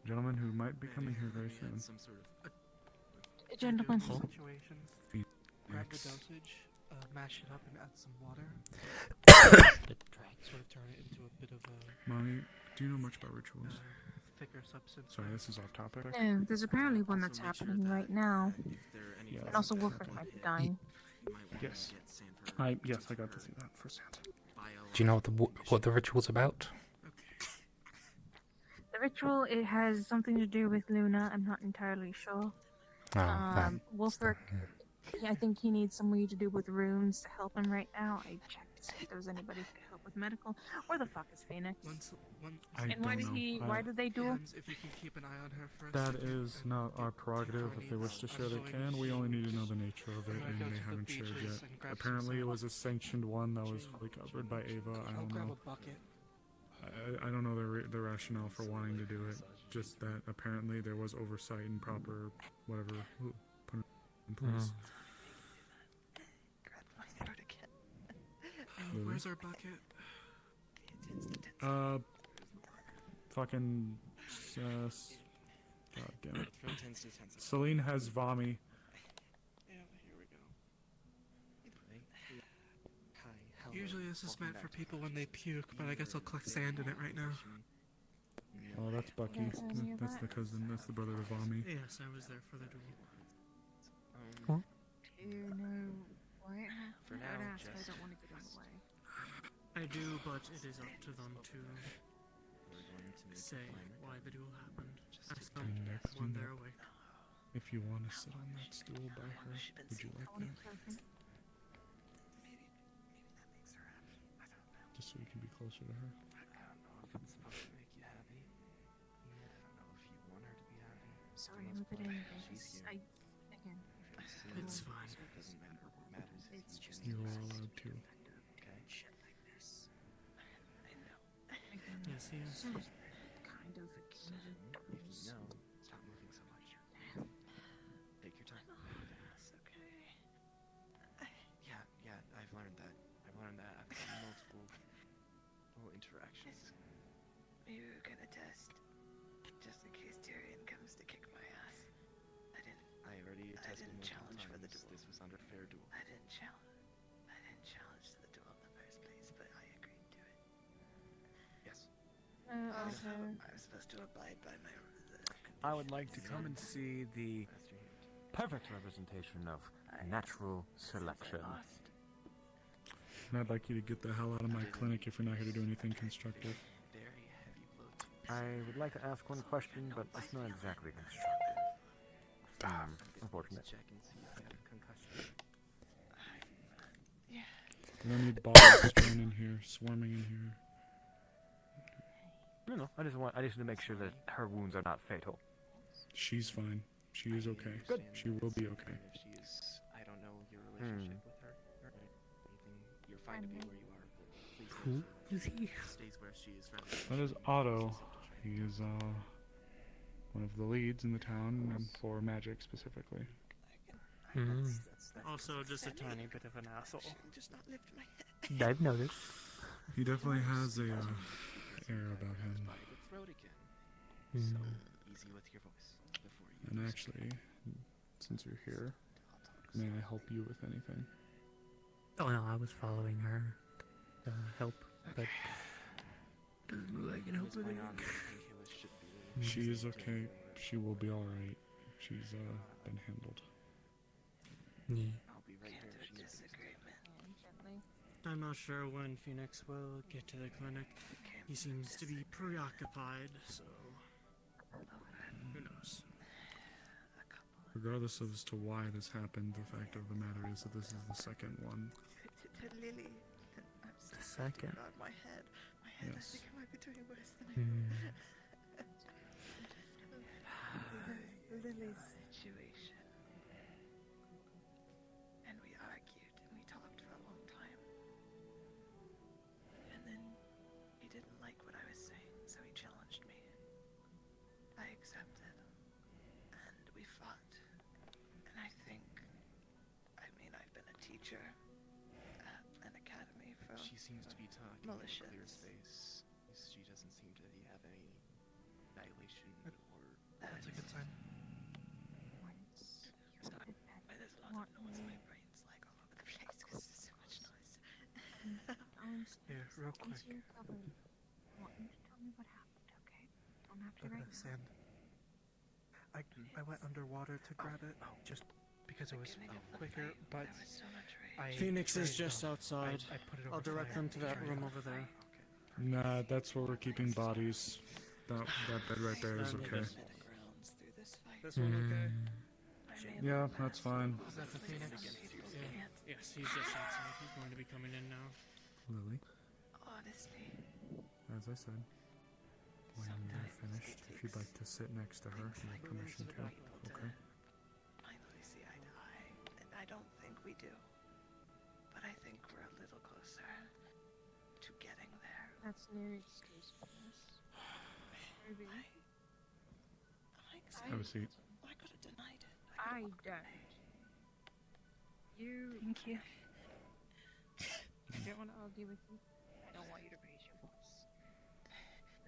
Gentleman who might be coming here very soon. Some sort of A gentleman. Situations. Grab the Phoenix. dosage, mash it up, and add some water. Sort of turn it into a bit of a Mommy, do you know much about rituals? thicker substance. Sorry, this is off topic. No, there's apparently one that's happening right now. Yeah. And also Wilfred might be dying. Yes. Yes, I got to see that firsthand. Do you know what the ritual's about? The ritual, it has something to do with Luna. I'm not entirely sure. Wolfric, I think he needs somebody to do with runes to help him right now. I checked to see if there was anybody who could help with medical. Where the fuck is Phoenix? I And why don't did know. he? Why did they duel? If you can keep an eye on her for a That second is and not our get prerogative. her If they wish needs, to share, I'm they going can. We only need to know the nature of it, I'm gonna and go they to the haven't shared beaches yet. and grab some Apparently, it sand. was a sanctioned one that was fully covered by Ava. I I'll don't grab know. a bucket. I don't know the rationale for wanting to do it. Just that apparently there was oversight and proper whatever put in place. Really? Where's our bucket? Fucking. God damn it. From 10s to 10s. Celine has Vommy. Yeah, here we go. Hi, hello. Usually this is Welcome meant back for to people when they puke, but I guess I'll collect sand in it right now. Oh, that's Bucky. That's the cousin. That's the brother of Vommy. Yes, I was there for the duel. Do you know why? For I would now, ask, I just- don't want to get in the way. I do, but it is up to them to We're going to make say a plan. why the duel happened. Ask them And next when thing they're up, awake. if you want to sit on that stool by her, would you like that? Just so you can be closer to her. I don't know if it's supposed to make you happy. I don't know if you want her to be happy. Sorry, For the most with it part, anyways. she's here. Again. It's fine. It doesn't matter. What matters is It's you just You being are nice. allowed to. Okay. Shit like this. I know. Yes, he is. Kind of. So, if you know, stop moving so much. Take your time. That's okay. Yeah, I've learned that. I've learned that after multiple interactions. Maybe we're gonna test. Just in case Tyrion comes to kick my ass. I already tested multiple challenge times. for the duel. This was under fair duel. I didn't challenge to the duel in the first place, but I agreed to it. Yes. Also, I was supposed to abide by my. I would like to come and see the perfect representation of natural selection. And I'd like you to get the hell out of my clinic if you're not here to do anything constructive. Very heavy blow to I would like to ask one question, but it's not exactly constructive. Unfortunate. check and see if you have a concussion. Yeah. We don't need bodies strewn in here, swarming in here. No, I just need to make sure that her wounds are not fatal. She's fine. She is okay. Good. She will be okay. If she is, I don't know your relationship with her or anything. You're fine to be where you are, but please Who make is he? stays where she is rather than That is Otto. He is one of the leads in the town and for magic specifically. Also, just a tiny bit of an asshole. Just not lift my head. I've noticed. He definitely has a air about him. by the throat again. Mm. So easy with your voice before you. And actually, since you're here, may I help you with anything? Oh no, I was following her to help, but doesn't look like I can help with anything. She is okay. She will be alright. She's been handled. Yeah. I'll be right here if she needs me. I'm not sure when Phoenix will get to the clinic. He seems to be preoccupied, so who knows? Regardless as to why this happened, the fact of the matter is that this is the second one. To Lily. I'm so second. about my head. My head, Yes. I think I might be doing worse than I Lily's situation. And we argued and we talked for a long time. And then he didn't like what I was saying, so he challenged me. I accepted. And we fought. And I think, I've been a teacher at an academy for She seems to be talking in a clear militias. space. She doesn't seem to have any dilation or. That's a good sign. There's a lot of noise. My brain's like all over the place because there's so much noise. Here, real quick. I want you to tell me what happened, okay? Don't have to Look at right the now. sand. I went underwater to grab it just because it was quicker, but Phoenix is just outside. I put it I'll over direct them to that room over there. Nah, that's where we're keeping bodies. That bed right there is okay. This one okay? Yeah, that's fine. Is that the Phoenix? Yeah. Yes, he's just outside. He's going to be coming in now. Lily? Honestly. As I said, when you're finished, if you'd like to sit next to her, you have permission to. Okay. Finally see eye to eye, and I don't think we do. But I think we're a little closer to getting there. That's no excuse for this. Ruby. Have a seat. I could have denied it. I don't. You. Thank you. I don't want to argue with you. I don't want you to raise your voice.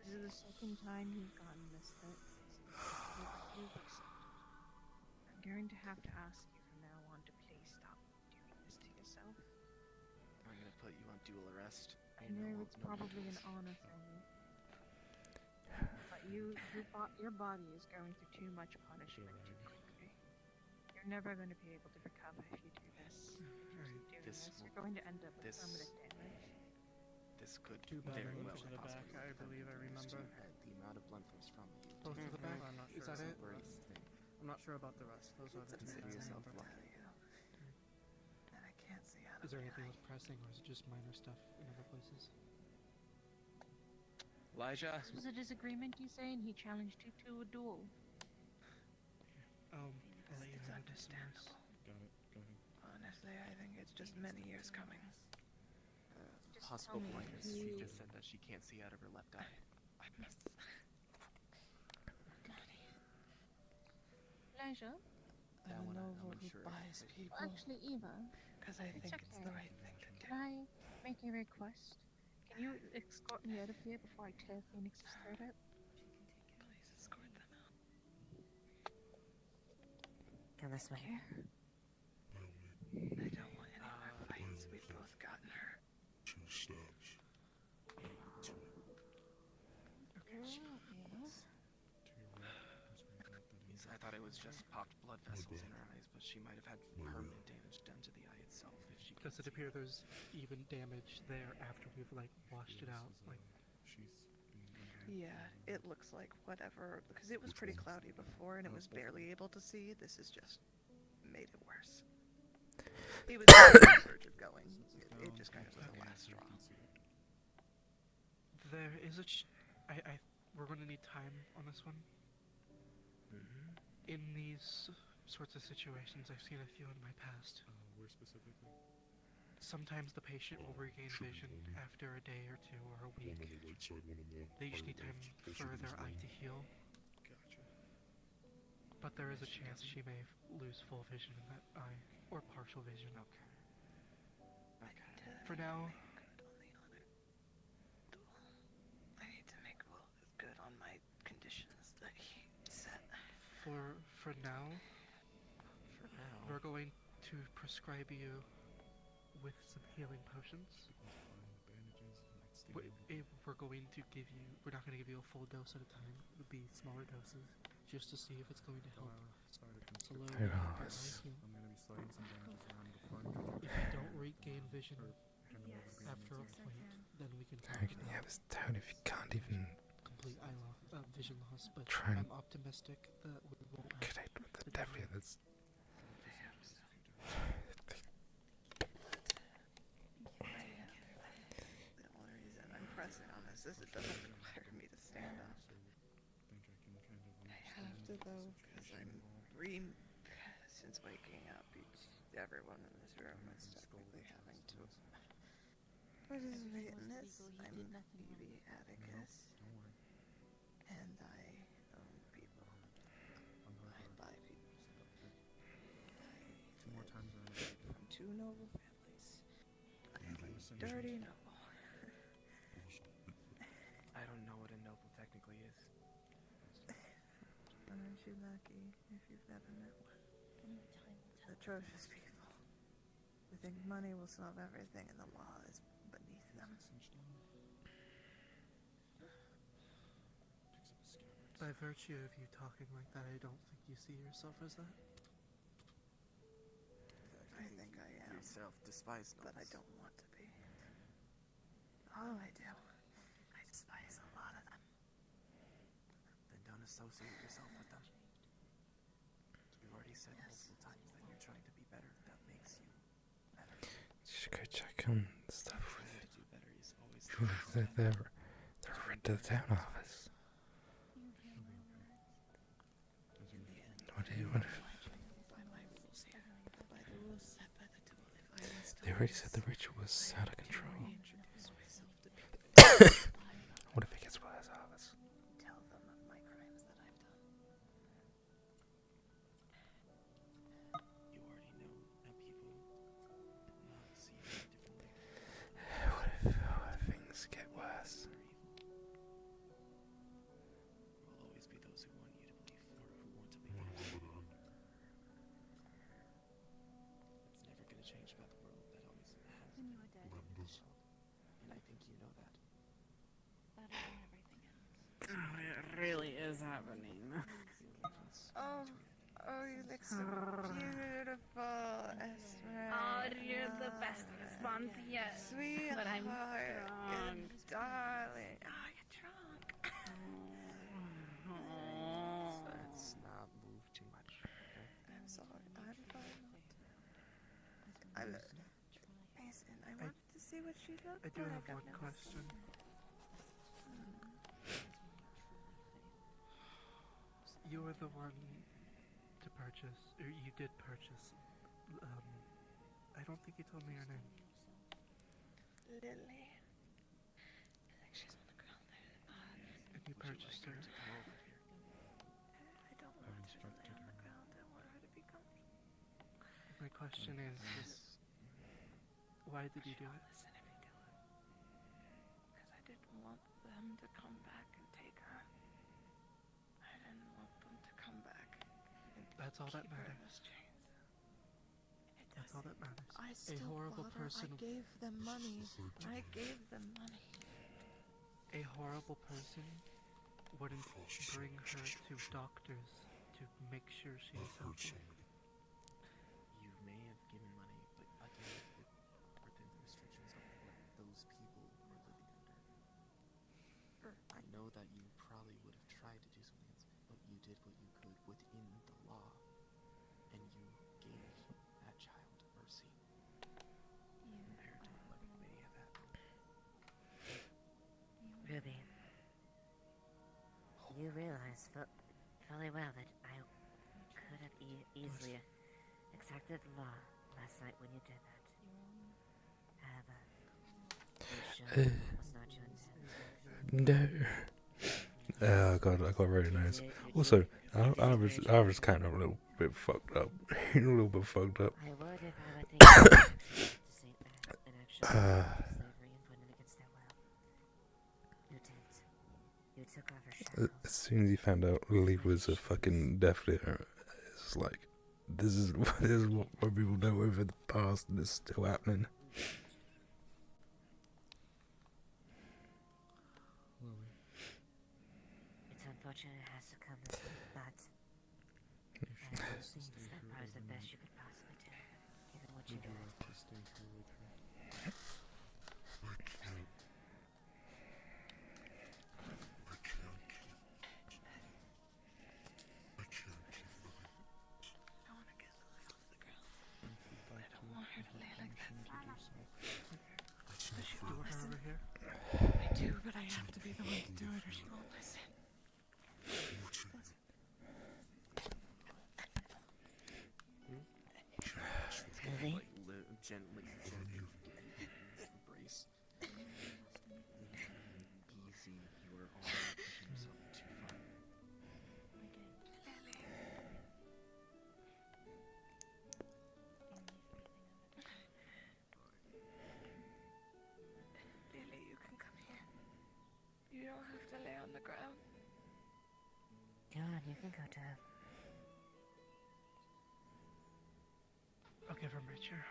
This is the second time you've gotten this hurt. You've accepted. I'm going to have to ask you from now on to please stop doing this to yourself. I'm gonna put you on dual arrest. I know it's probably an honor thing, but your body is going through too much punishment too quickly. You're never going to be able to recover if you do this. You're going to end up with permanent damage. This could Too bad very I well moved to the back, possibly I believe I remember. The amount of blunt force trauma you Close to the back? I'm not Is that it? Thing. I'm not sure about the rest. Those are the two Consider things I yourself remember. lucky. And I can't see out Is of there my anything eye. else pressing, or is it just minor stuff in other places? Elijah? This was a disagreement, you say, and he challenged you to a duel. I'll let you It's know understandable. Got it. Go ahead. Honestly, I think it's just many years coming. Possible tell me, blindness. She just said that she can't see out of her left eye. Elijah? I'm a noble who buys people. Actually, Eva. Because I think it's the right thing to do. Can I make a request? Can you escort me out of here before I tear Phoenix's throat out? Please escort them out. Go this way. I don't want any more fights. We've both gotten hurt. 2 steps. I thought it was just popped blood vessels in her eyes, but she might have had permanent damage done to the eye itself if she Does it appear there's even damage there after we've like washed it out? Like, Yeah, it looks like whatever, because it was pretty cloudy before and it was barely able to see. This has just made it worse. It was on the verge of going. It just kind of was the last straw. there is a. We're going to need time on this one. In these sorts of situations, I've seen a few in my past. Where specifically? Sometimes the patient will regain vision after a day or two or a week. They just need time for their eye to heal. Gotcha. But there is a chance she may lose full vision in that eye, or partial vision. Okay. For now, I need to make good on my conditions that he set. for now, we're going to prescribe you with some healing potions. We're going to give you. We're not going to give you a full dose at a time. It would be smaller doses, just to see if it's going to help slow your eye heal. I'm going to be sliding some bandages around the front. If you don't regain vision after a point, then we can How can you have this down if you can't even complete eye vision loss. But try and I'm optimistic that we won't connect with the devil? That's The only reason I'm pressing on this is it doesn't require me to stand up. I have to though, because since waking up, everyone in this room is technically having to participate in this. I'm Evie Atticus, and I own people. I buy people. Two more times around. From 2 noble families. I am a dirty noble. I don't know what a noble technically is. Aren't you lucky if you've never met one? Atrocious people who think money will solve everything and the law is beneath them. By virtue of you talking like that, I don't think you see yourself as that. I think I am. Yourself despise but I don't want to be. Oh, I do. I despise a lot of them. Then don't associate yourself with them. You've already said multiple times that you're trying to be better. That makes you better. you should go check on stuff with To do better is always Surely they're rid of the town office. What do you want? They already said the ritual was out of control. What if it gets worse, Arvus? Tell them of my crimes that I've done. You already know that people not see it differently. What if things get worse? There will always be those who want you to believe or who want to believe. It's never going to change about the world. That always has. When you were dead. And I think you know that. That is when everything ends. Oh, it really is happening. Oh, you look so beautiful, Esmeralda. Oh, you're the best response yet. Sweetheart, But I'm drunk. darling. Oh, you're drunk. Let's not move too much, okay? I'm sorry. I'm fine. Mason, I wanted to see what she looked I like. do have one question. You were the one to purchase, or you did purchase, I don't think you told me your name. Lily. I think she's on the ground there. And you purchased her. I don't want her to lay on the ground. I want her to be comfortable. My question is why did you do it? Listen if you do it. Because I didn't want them to come back and take her. I didn't want them to come back. That's all that Keep her in matters. those chains. That's all that matters. I A still horrible bought her. person. I gave them money. I gave them money. A horrible person wouldn't bring her to doctors to make sure she is healthy. You may have given money, but again, within the restrictions of what those people were living under. I know that you probably would have tried to do something else, but you did what you could within the law, and you gave that child mercy. Compared to what may have happened. Ruby, you realize fully well that I could have easily exacted the law last night when you did that. However, you sure was not your intent. No. Oh god, I got very nice. Also, I was kind of a little bit fucked up. A little bit fucked up. I would if I would think to say that and actually slavery and putting it against their will. You did. You took off her shackles. As soon as he found out Lee was a fucking death dealer, it's like, this is what people know over the past, and it's still happening. It's unfortunate it has to come this way, but that was the best you could possibly do, given what you did. I want to get Lily off the ground. I don't want her to lay like that. But she won't listen. I do, but I have to be the one to do it or she won't listen. Lily? Like, gently embrace. Easy, you are already pushing yourself too far. Lily, you can come here. You don't have to lay on the ground. Go on, you can go to. I'll give her my chair.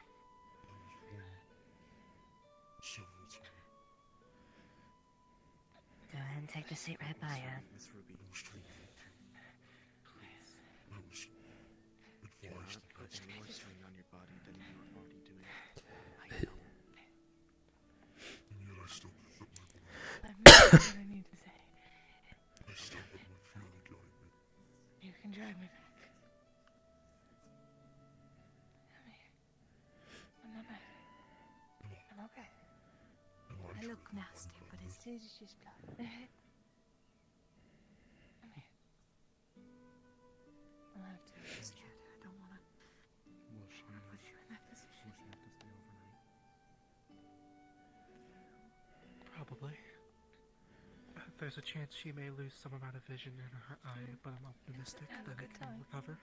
Go ahead and take the seat right by her. Miss Ruby, please. Do not put any more strain on your body than you are already doing. I know. Let me say what I need to say. You can drag me back. Come here. I'm not mad. I'm okay. I look look nasty, but it is just blood. I'll have to be scared. I don't wanna Will she, put you in that position. will she have to stay overnight? Probably. There's a chance she may lose some amount of vision in her eye, but I'm optimistic that it can recover.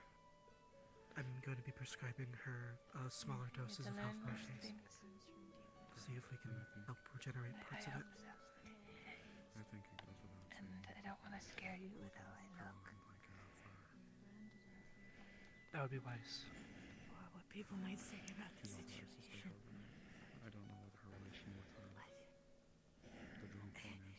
I'm going to be prescribing her smaller doses of health potions to see if we can help regenerate parts of it. I think it goes without saying. And I don't want to scare you with how I look. That would be wise. Or what people might say about the situation. I don't know what her relation with her, the drunk one is.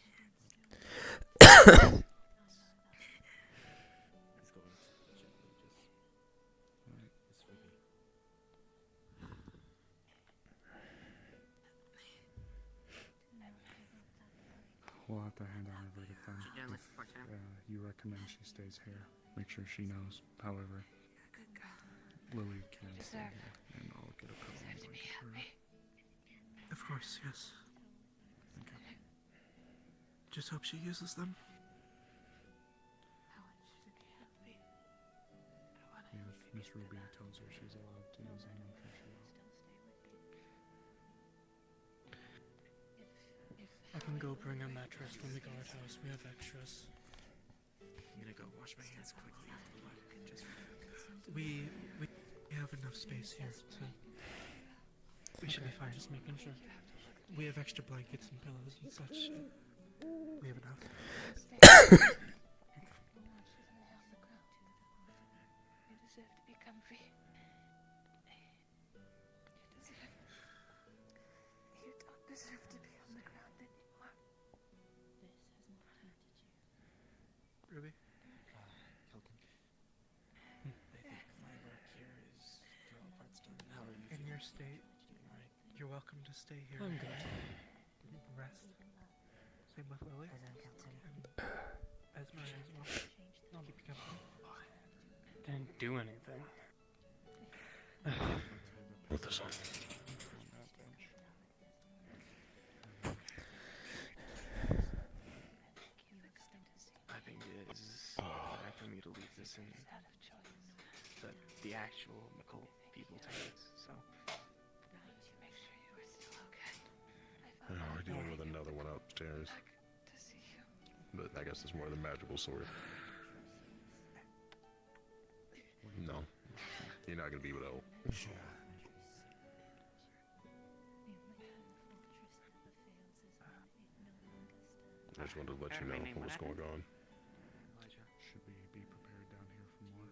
We'll have to hand on a verdict then. If you recommend she stays here, make sure she knows. However, Lily can stay here, and I'll get a pillow and blanket for her. Of course, yes. Thank you. Just hope she uses them. Yeah, if Miss Ruby tells her she's allowed to use them, I'm sure she will. I can go bring a mattress from the guardhouse. We have extras. I'm gonna go wash my hands quickly. Just We have enough space here to. We should be fine. Just making sure. We have extra blankets and pillows and such. We have enough. You deserve to be comfy. You don't deserve to be on the ground anymore. This hasn't happened to you. Ruby? Kelkin. I think my work here is for all parts done. How are you In feeling? your state, Alright. you're welcome to stay here. I'm good. Rest. Same with Lily. And Esma as well. I'll be company. Didn't do anything. Put this on. I think it is time for me to leave this in the actual Mickle people tanks, so. Oh, we're dealing with another one upstairs. But I guess it's more the magical sort. No. You're not gonna be without. I just wanted to let you know what was going on. Should we be prepared down here for more?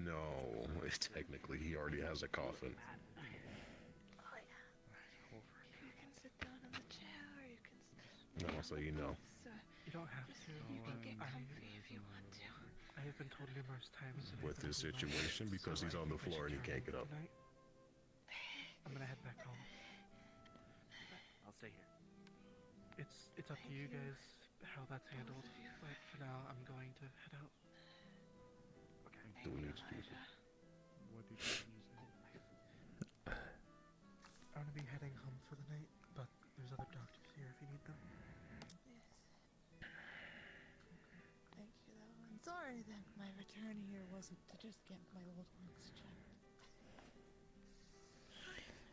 No, technically he already has a coffin. You can sit down in the chair, or you can. No, so you know. You don't have to. You but can get comfy if you want to. I have been told numerous times that With I this think we might, situation, because so he's I on the think I floor and should he can't turn get up. tonight. I'm gonna head back home. I'll stay here. It's up to you guys how that's handled, but for now I'm going to head out. Do we need to do this? What did you use? I'm gonna be heading home for the night, but there's other doctors here if you need them. Thank you, though. I'm sorry that my return here wasn't to just get my old works checked.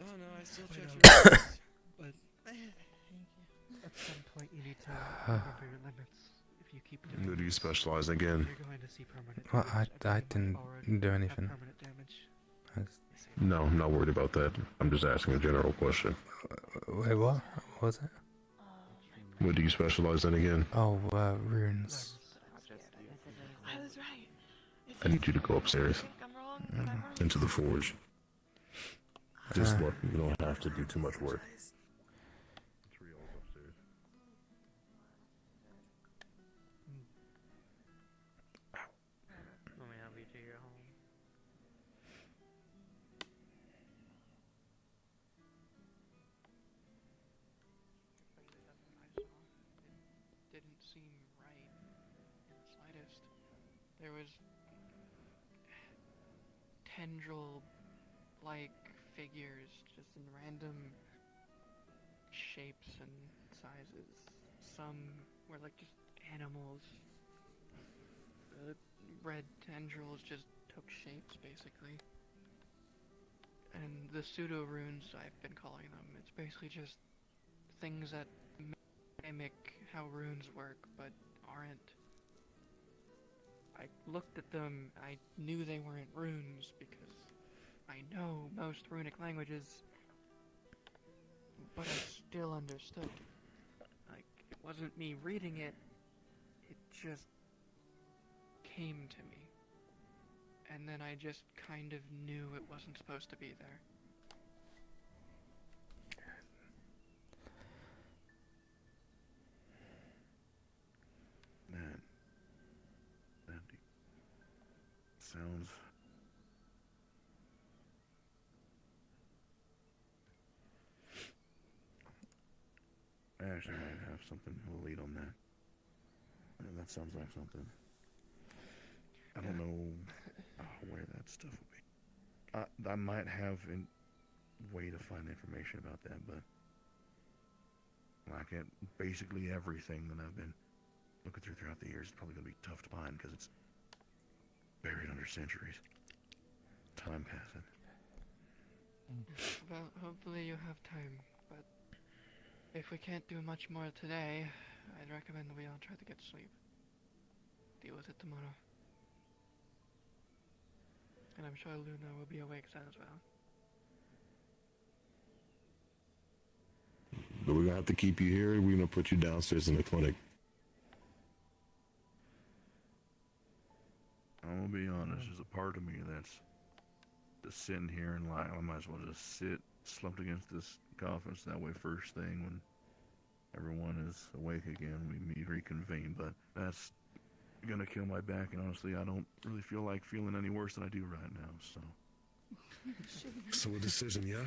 Oh no, I still Quite check all your right. But Thank you. at some point you need to remember your limits. If you keep doing Who do you this, specialize again? you're going to see permanent Well, damage. I Everyone didn't already do have anything. permanent damage. No, I'm not worried about that. I'm just asking a general question. Wait, what? What was it? What do you specialize in again? Oh, runes. I was right. I need you to go upstairs. I think I'm wrong, but I'm wrong. Into the forge. Just look, you don't have to do too much work. Trio's upstairs. Let me help you to your home. It didn't seem right in the slightest. There was tendril-like figures just in random shapes and sizes. Some were like just animals. The red tendrils just took shapes, basically. And the pseudo runes, I've been calling them, it's basically just things that mimic how runes work, but aren't. I looked at them, I knew they weren't runes, because I know most runic languages, but I still understood. Like, it wasn't me reading it, it just came to me. And then I just kind of knew it wasn't supposed to be there. Man, that sounds... I actually might have something to lead on that. And that sounds like something. I don't know where that stuff would be. I might have a way to find information about that, but like basically everything that I've been looking throughout the years is probably going to be tough to find because it's buried under centuries. Time passing. Well, hopefully you have time, but if we can't do much more today, I'd recommend we all try to get sleep. Deal with it tomorrow. And I'm sure Luna will be awake then as well. But we're going to have to keep you here, or we're going to put you downstairs in the clinic. I'm going to be honest, there's a part of me that's just sitting here and like, I might as well just sit slumped against this coffin, so that way first thing when everyone is awake again, we reconvene, but that's gonna kill my back, and honestly, I don't really feel like feeling any worse than I do right now, so. So a decision, yeah?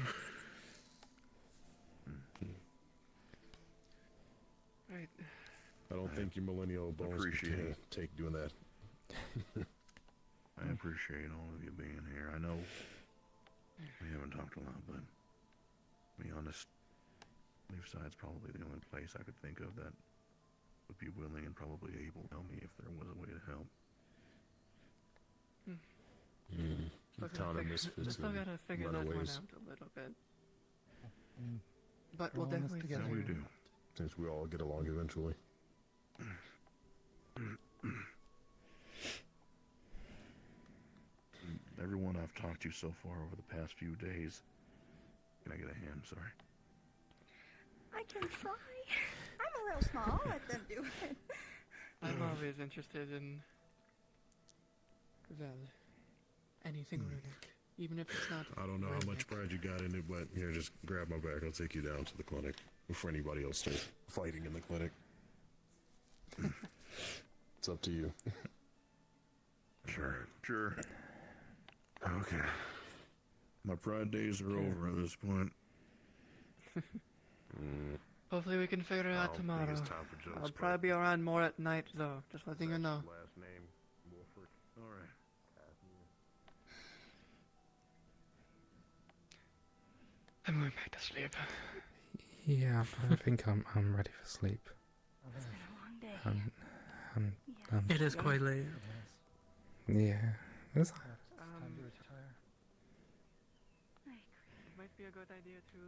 Right. I don't think your millennial bones can take doing that. I appreciate all of you being here. I know we haven't talked a lot, but to be honest, Leafside's probably the only place I could think of that would be willing and probably able to tell me if there was a way to help. Still gotta figure that one out a little bit. But we'll definitely Yeah, we do. Since we all get along eventually. Everyone I've talked to so far over the past few days. Can I get a hand? Sorry. I can try. I'm a real small. I'll let them do it. I'm always interested in, well, anything runic, even if it's not. I don't know how much pride you got in it, but here, just grab my back. I'll take you down to the clinic before anybody else starts fighting in the clinic. It's up to you. Sure. Okay. My pride days are over at this point. Hopefully we can figure it out tomorrow. I'll probably be around more at night, though. Just letting you know. Last name, Wolford. All right. I'm going back to sleep. Yeah, I think I'm ready for sleep. It's been a long day. It is quite late. Yeah. It's time to retire. It might be a good idea to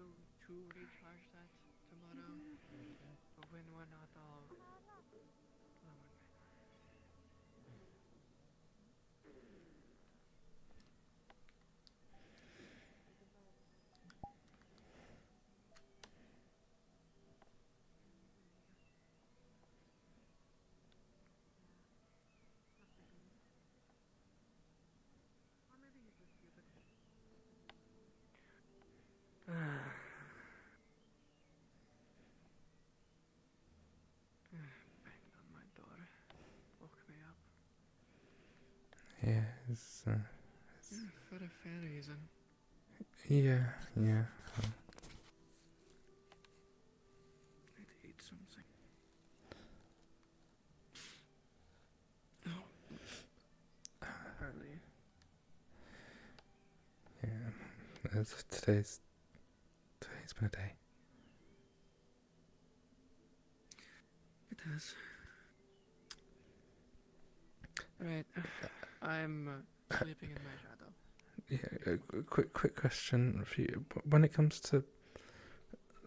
recharge that tomorrow, when we're not all alone. Banged on my door. Woke me up. Yeah, it's For a fair reason. yeah. I'd eat something. Oh. Early. Yeah. Today's been a day. Tess. Right. I'm sleeping in my shadow. Yeah, a quick question for you. When it comes to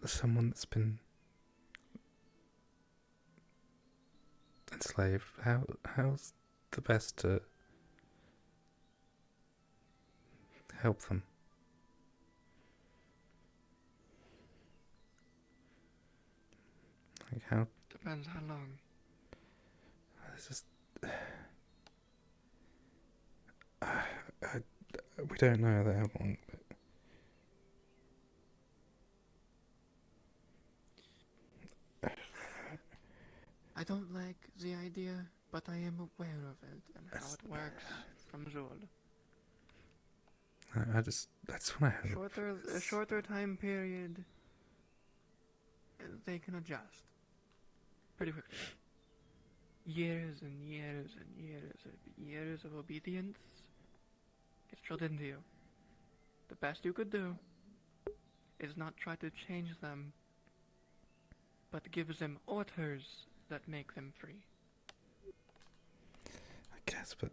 someone that's been enslaved, how's the best to help them? Like how? Depends how long. It's just we don't know that how long. But I don't like the idea, but I am aware of it and how it works from Zul. That's what I hope. A shorter time period, they can adjust pretty quickly. Years and years and years of obedience gets drilled into you. The best you could do is not try to change them, but give them orders that make them free. I guess, but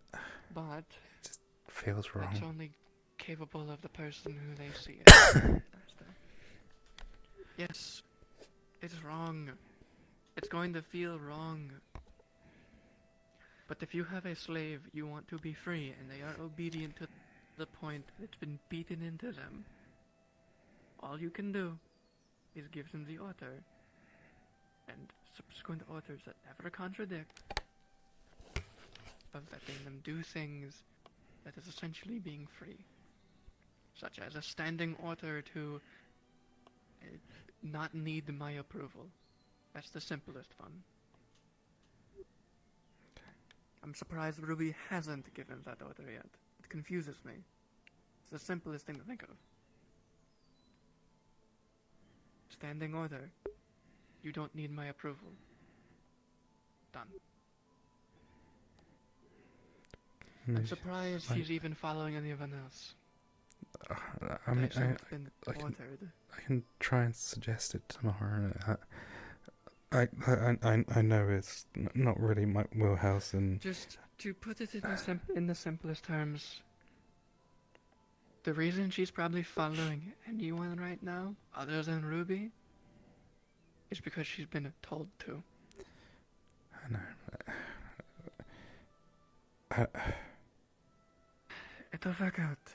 it just feels wrong. It's only capable of the person who they see it. Yes, it's wrong. It's going to feel wrong. But if you have a slave you want to be free and they are obedient to the point that it's been beaten into them, all you can do is give them the order and subsequent orders that never contradict of letting them do things that is essentially being free, such as a standing order to not need my approval. That's the simplest one. I'm surprised Ruby hasn't given that order yet. It confuses me. It's the simplest thing to think of. Standing order. You don't need my approval. Done. I'm surprised she's even following anyone else. I mean, I can try and suggest it tomorrow. I know it's not really my wheelhouse, and just to put it in the simplest terms, the reason she's probably following anyone right now, other than Ruby, is because she's been told to. I know. It'll work out.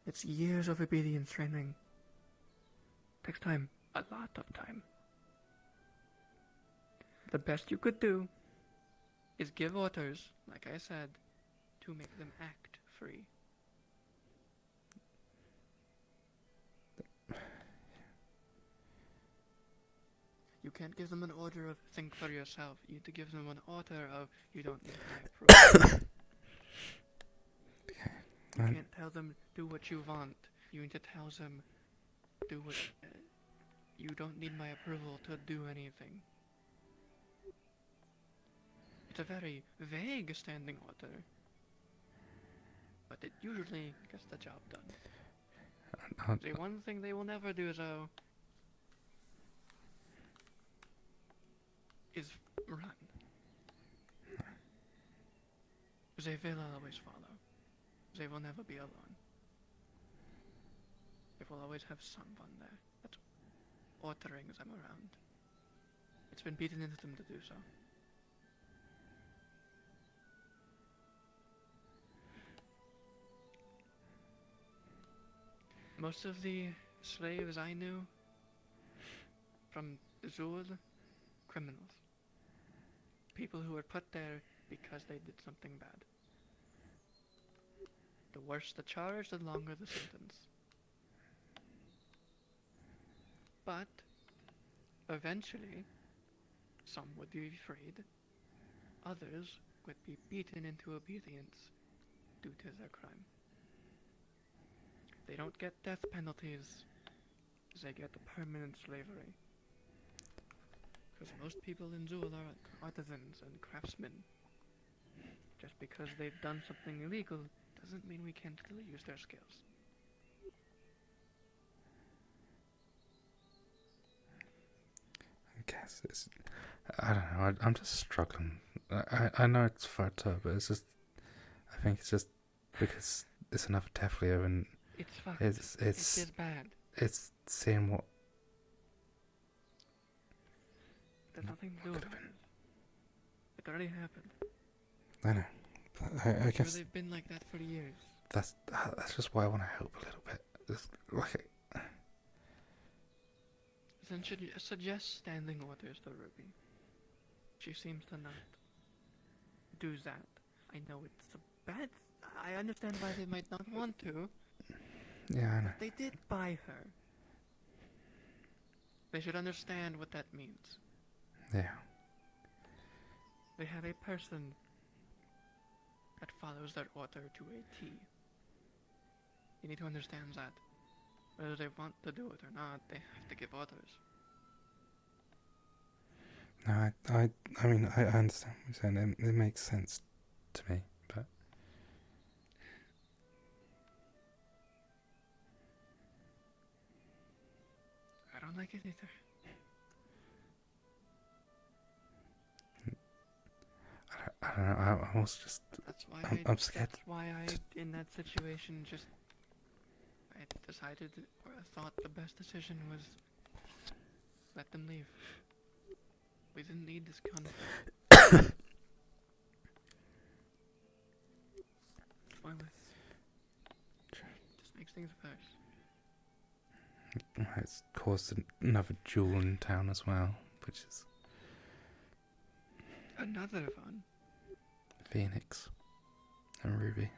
It's years of obedience training. Takes time, a lot of time. The best you could do is give orders, like I said, to make them act free. You can't give them an order of think for yourself. You need to give them an order of you don't need my approval. You can't tell them do what you want. You need to tell them do what you don't need my approval to do anything. It's a very vague standing order, but it usually gets the job done. The one thing they will never do, though, is run. They will always follow. They will never be alone. They will always have someone there that's ordering them around. It's been beaten into them to do so. Most of the slaves I knew from Zul, criminals. People who were put there because they did something bad. The worse the charge, the longer the sentence. But eventually, some would be freed, others would be beaten into obedience due to their crime. They don't get death penalties, they get permanent slavery. Because most people in Zul are artisans and craftsmen. Just because they've done something illegal doesn't mean we can't still use their skills. guess it's. I don't know. I'm just struggling. I know it's fucked up, but it's just. I think it's just because it's another death, Leo, and It's fucked. It's It is bad. It's seeing what. There's nothing to do with it. It already happened. I know. But I Sure, guess they've been like that for years. that's just why I want to help a little bit. It's like. Then should you suggest standing orders to Ruby? She seems to not do that. I know it's a bad. I understand why they might not want to. Yeah, I know. But they did buy her. They should understand what that means. Yeah. They have a person that follows their order to a T. You need to understand that. Whether they want to do it or not, they have to give orders. No, I mean, I understand what you're saying. It makes sense to me, but. I don't like it either. I don't know. I'm also just. That's why I'm scared. That's why in that situation, I decided, or I thought the best decision was let them leave. We didn't need this conflict. Pointless. Just makes things worse. It's caused another duel in town as well, which is Another one. Phoenix and Ruby.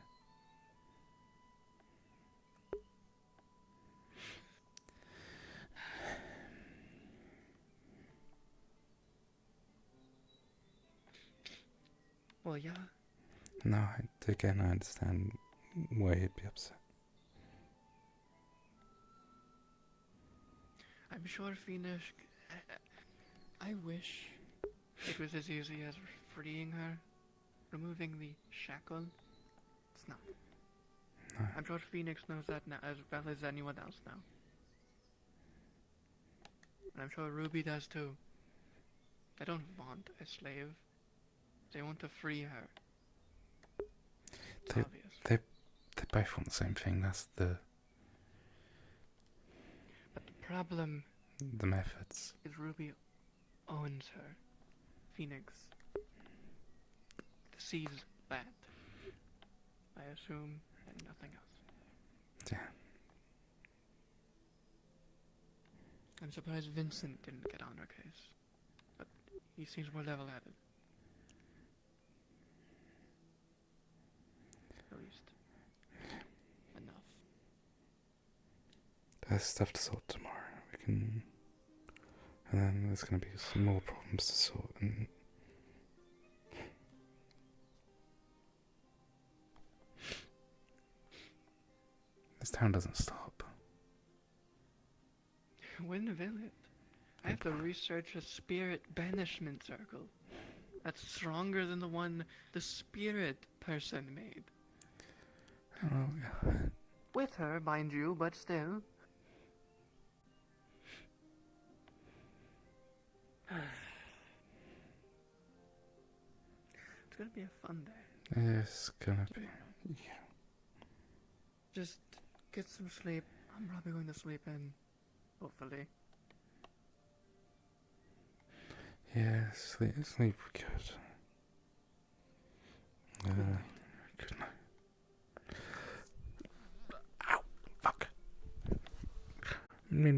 Well, yeah. No, again, I understand why he'd be upset. I'm sure Phoenix. I wish it was as easy as freeing her, removing the shackle. It's not. No. I'm sure Phoenix knows that now as well as anyone else now. And I'm sure Ruby does too. They don't want a slave. They want to free her. It's obvious. They both want the same thing. That's the Problem the methods. is Ruby owns her. Phoenix sees that, I assume, and nothing else. Yeah. I'm surprised Vincent didn't get on her case, but he seems more level-headed. At least. Enough. There's stuff to sort tomorrow. We can, and then there's going to be some more problems to sort. And this town doesn't stop. When will it? I have to research a spirit banishment circle. That's stronger than the one the spirit person made. Oh, yeah. With her, mind you, but still. It's gonna be a fun day. It's gonna be. Yeah. Just get some sleep. I'm probably going to sleep in. Hopefully. Yeah, sleep good. Good night. Ow! Fuck. Me.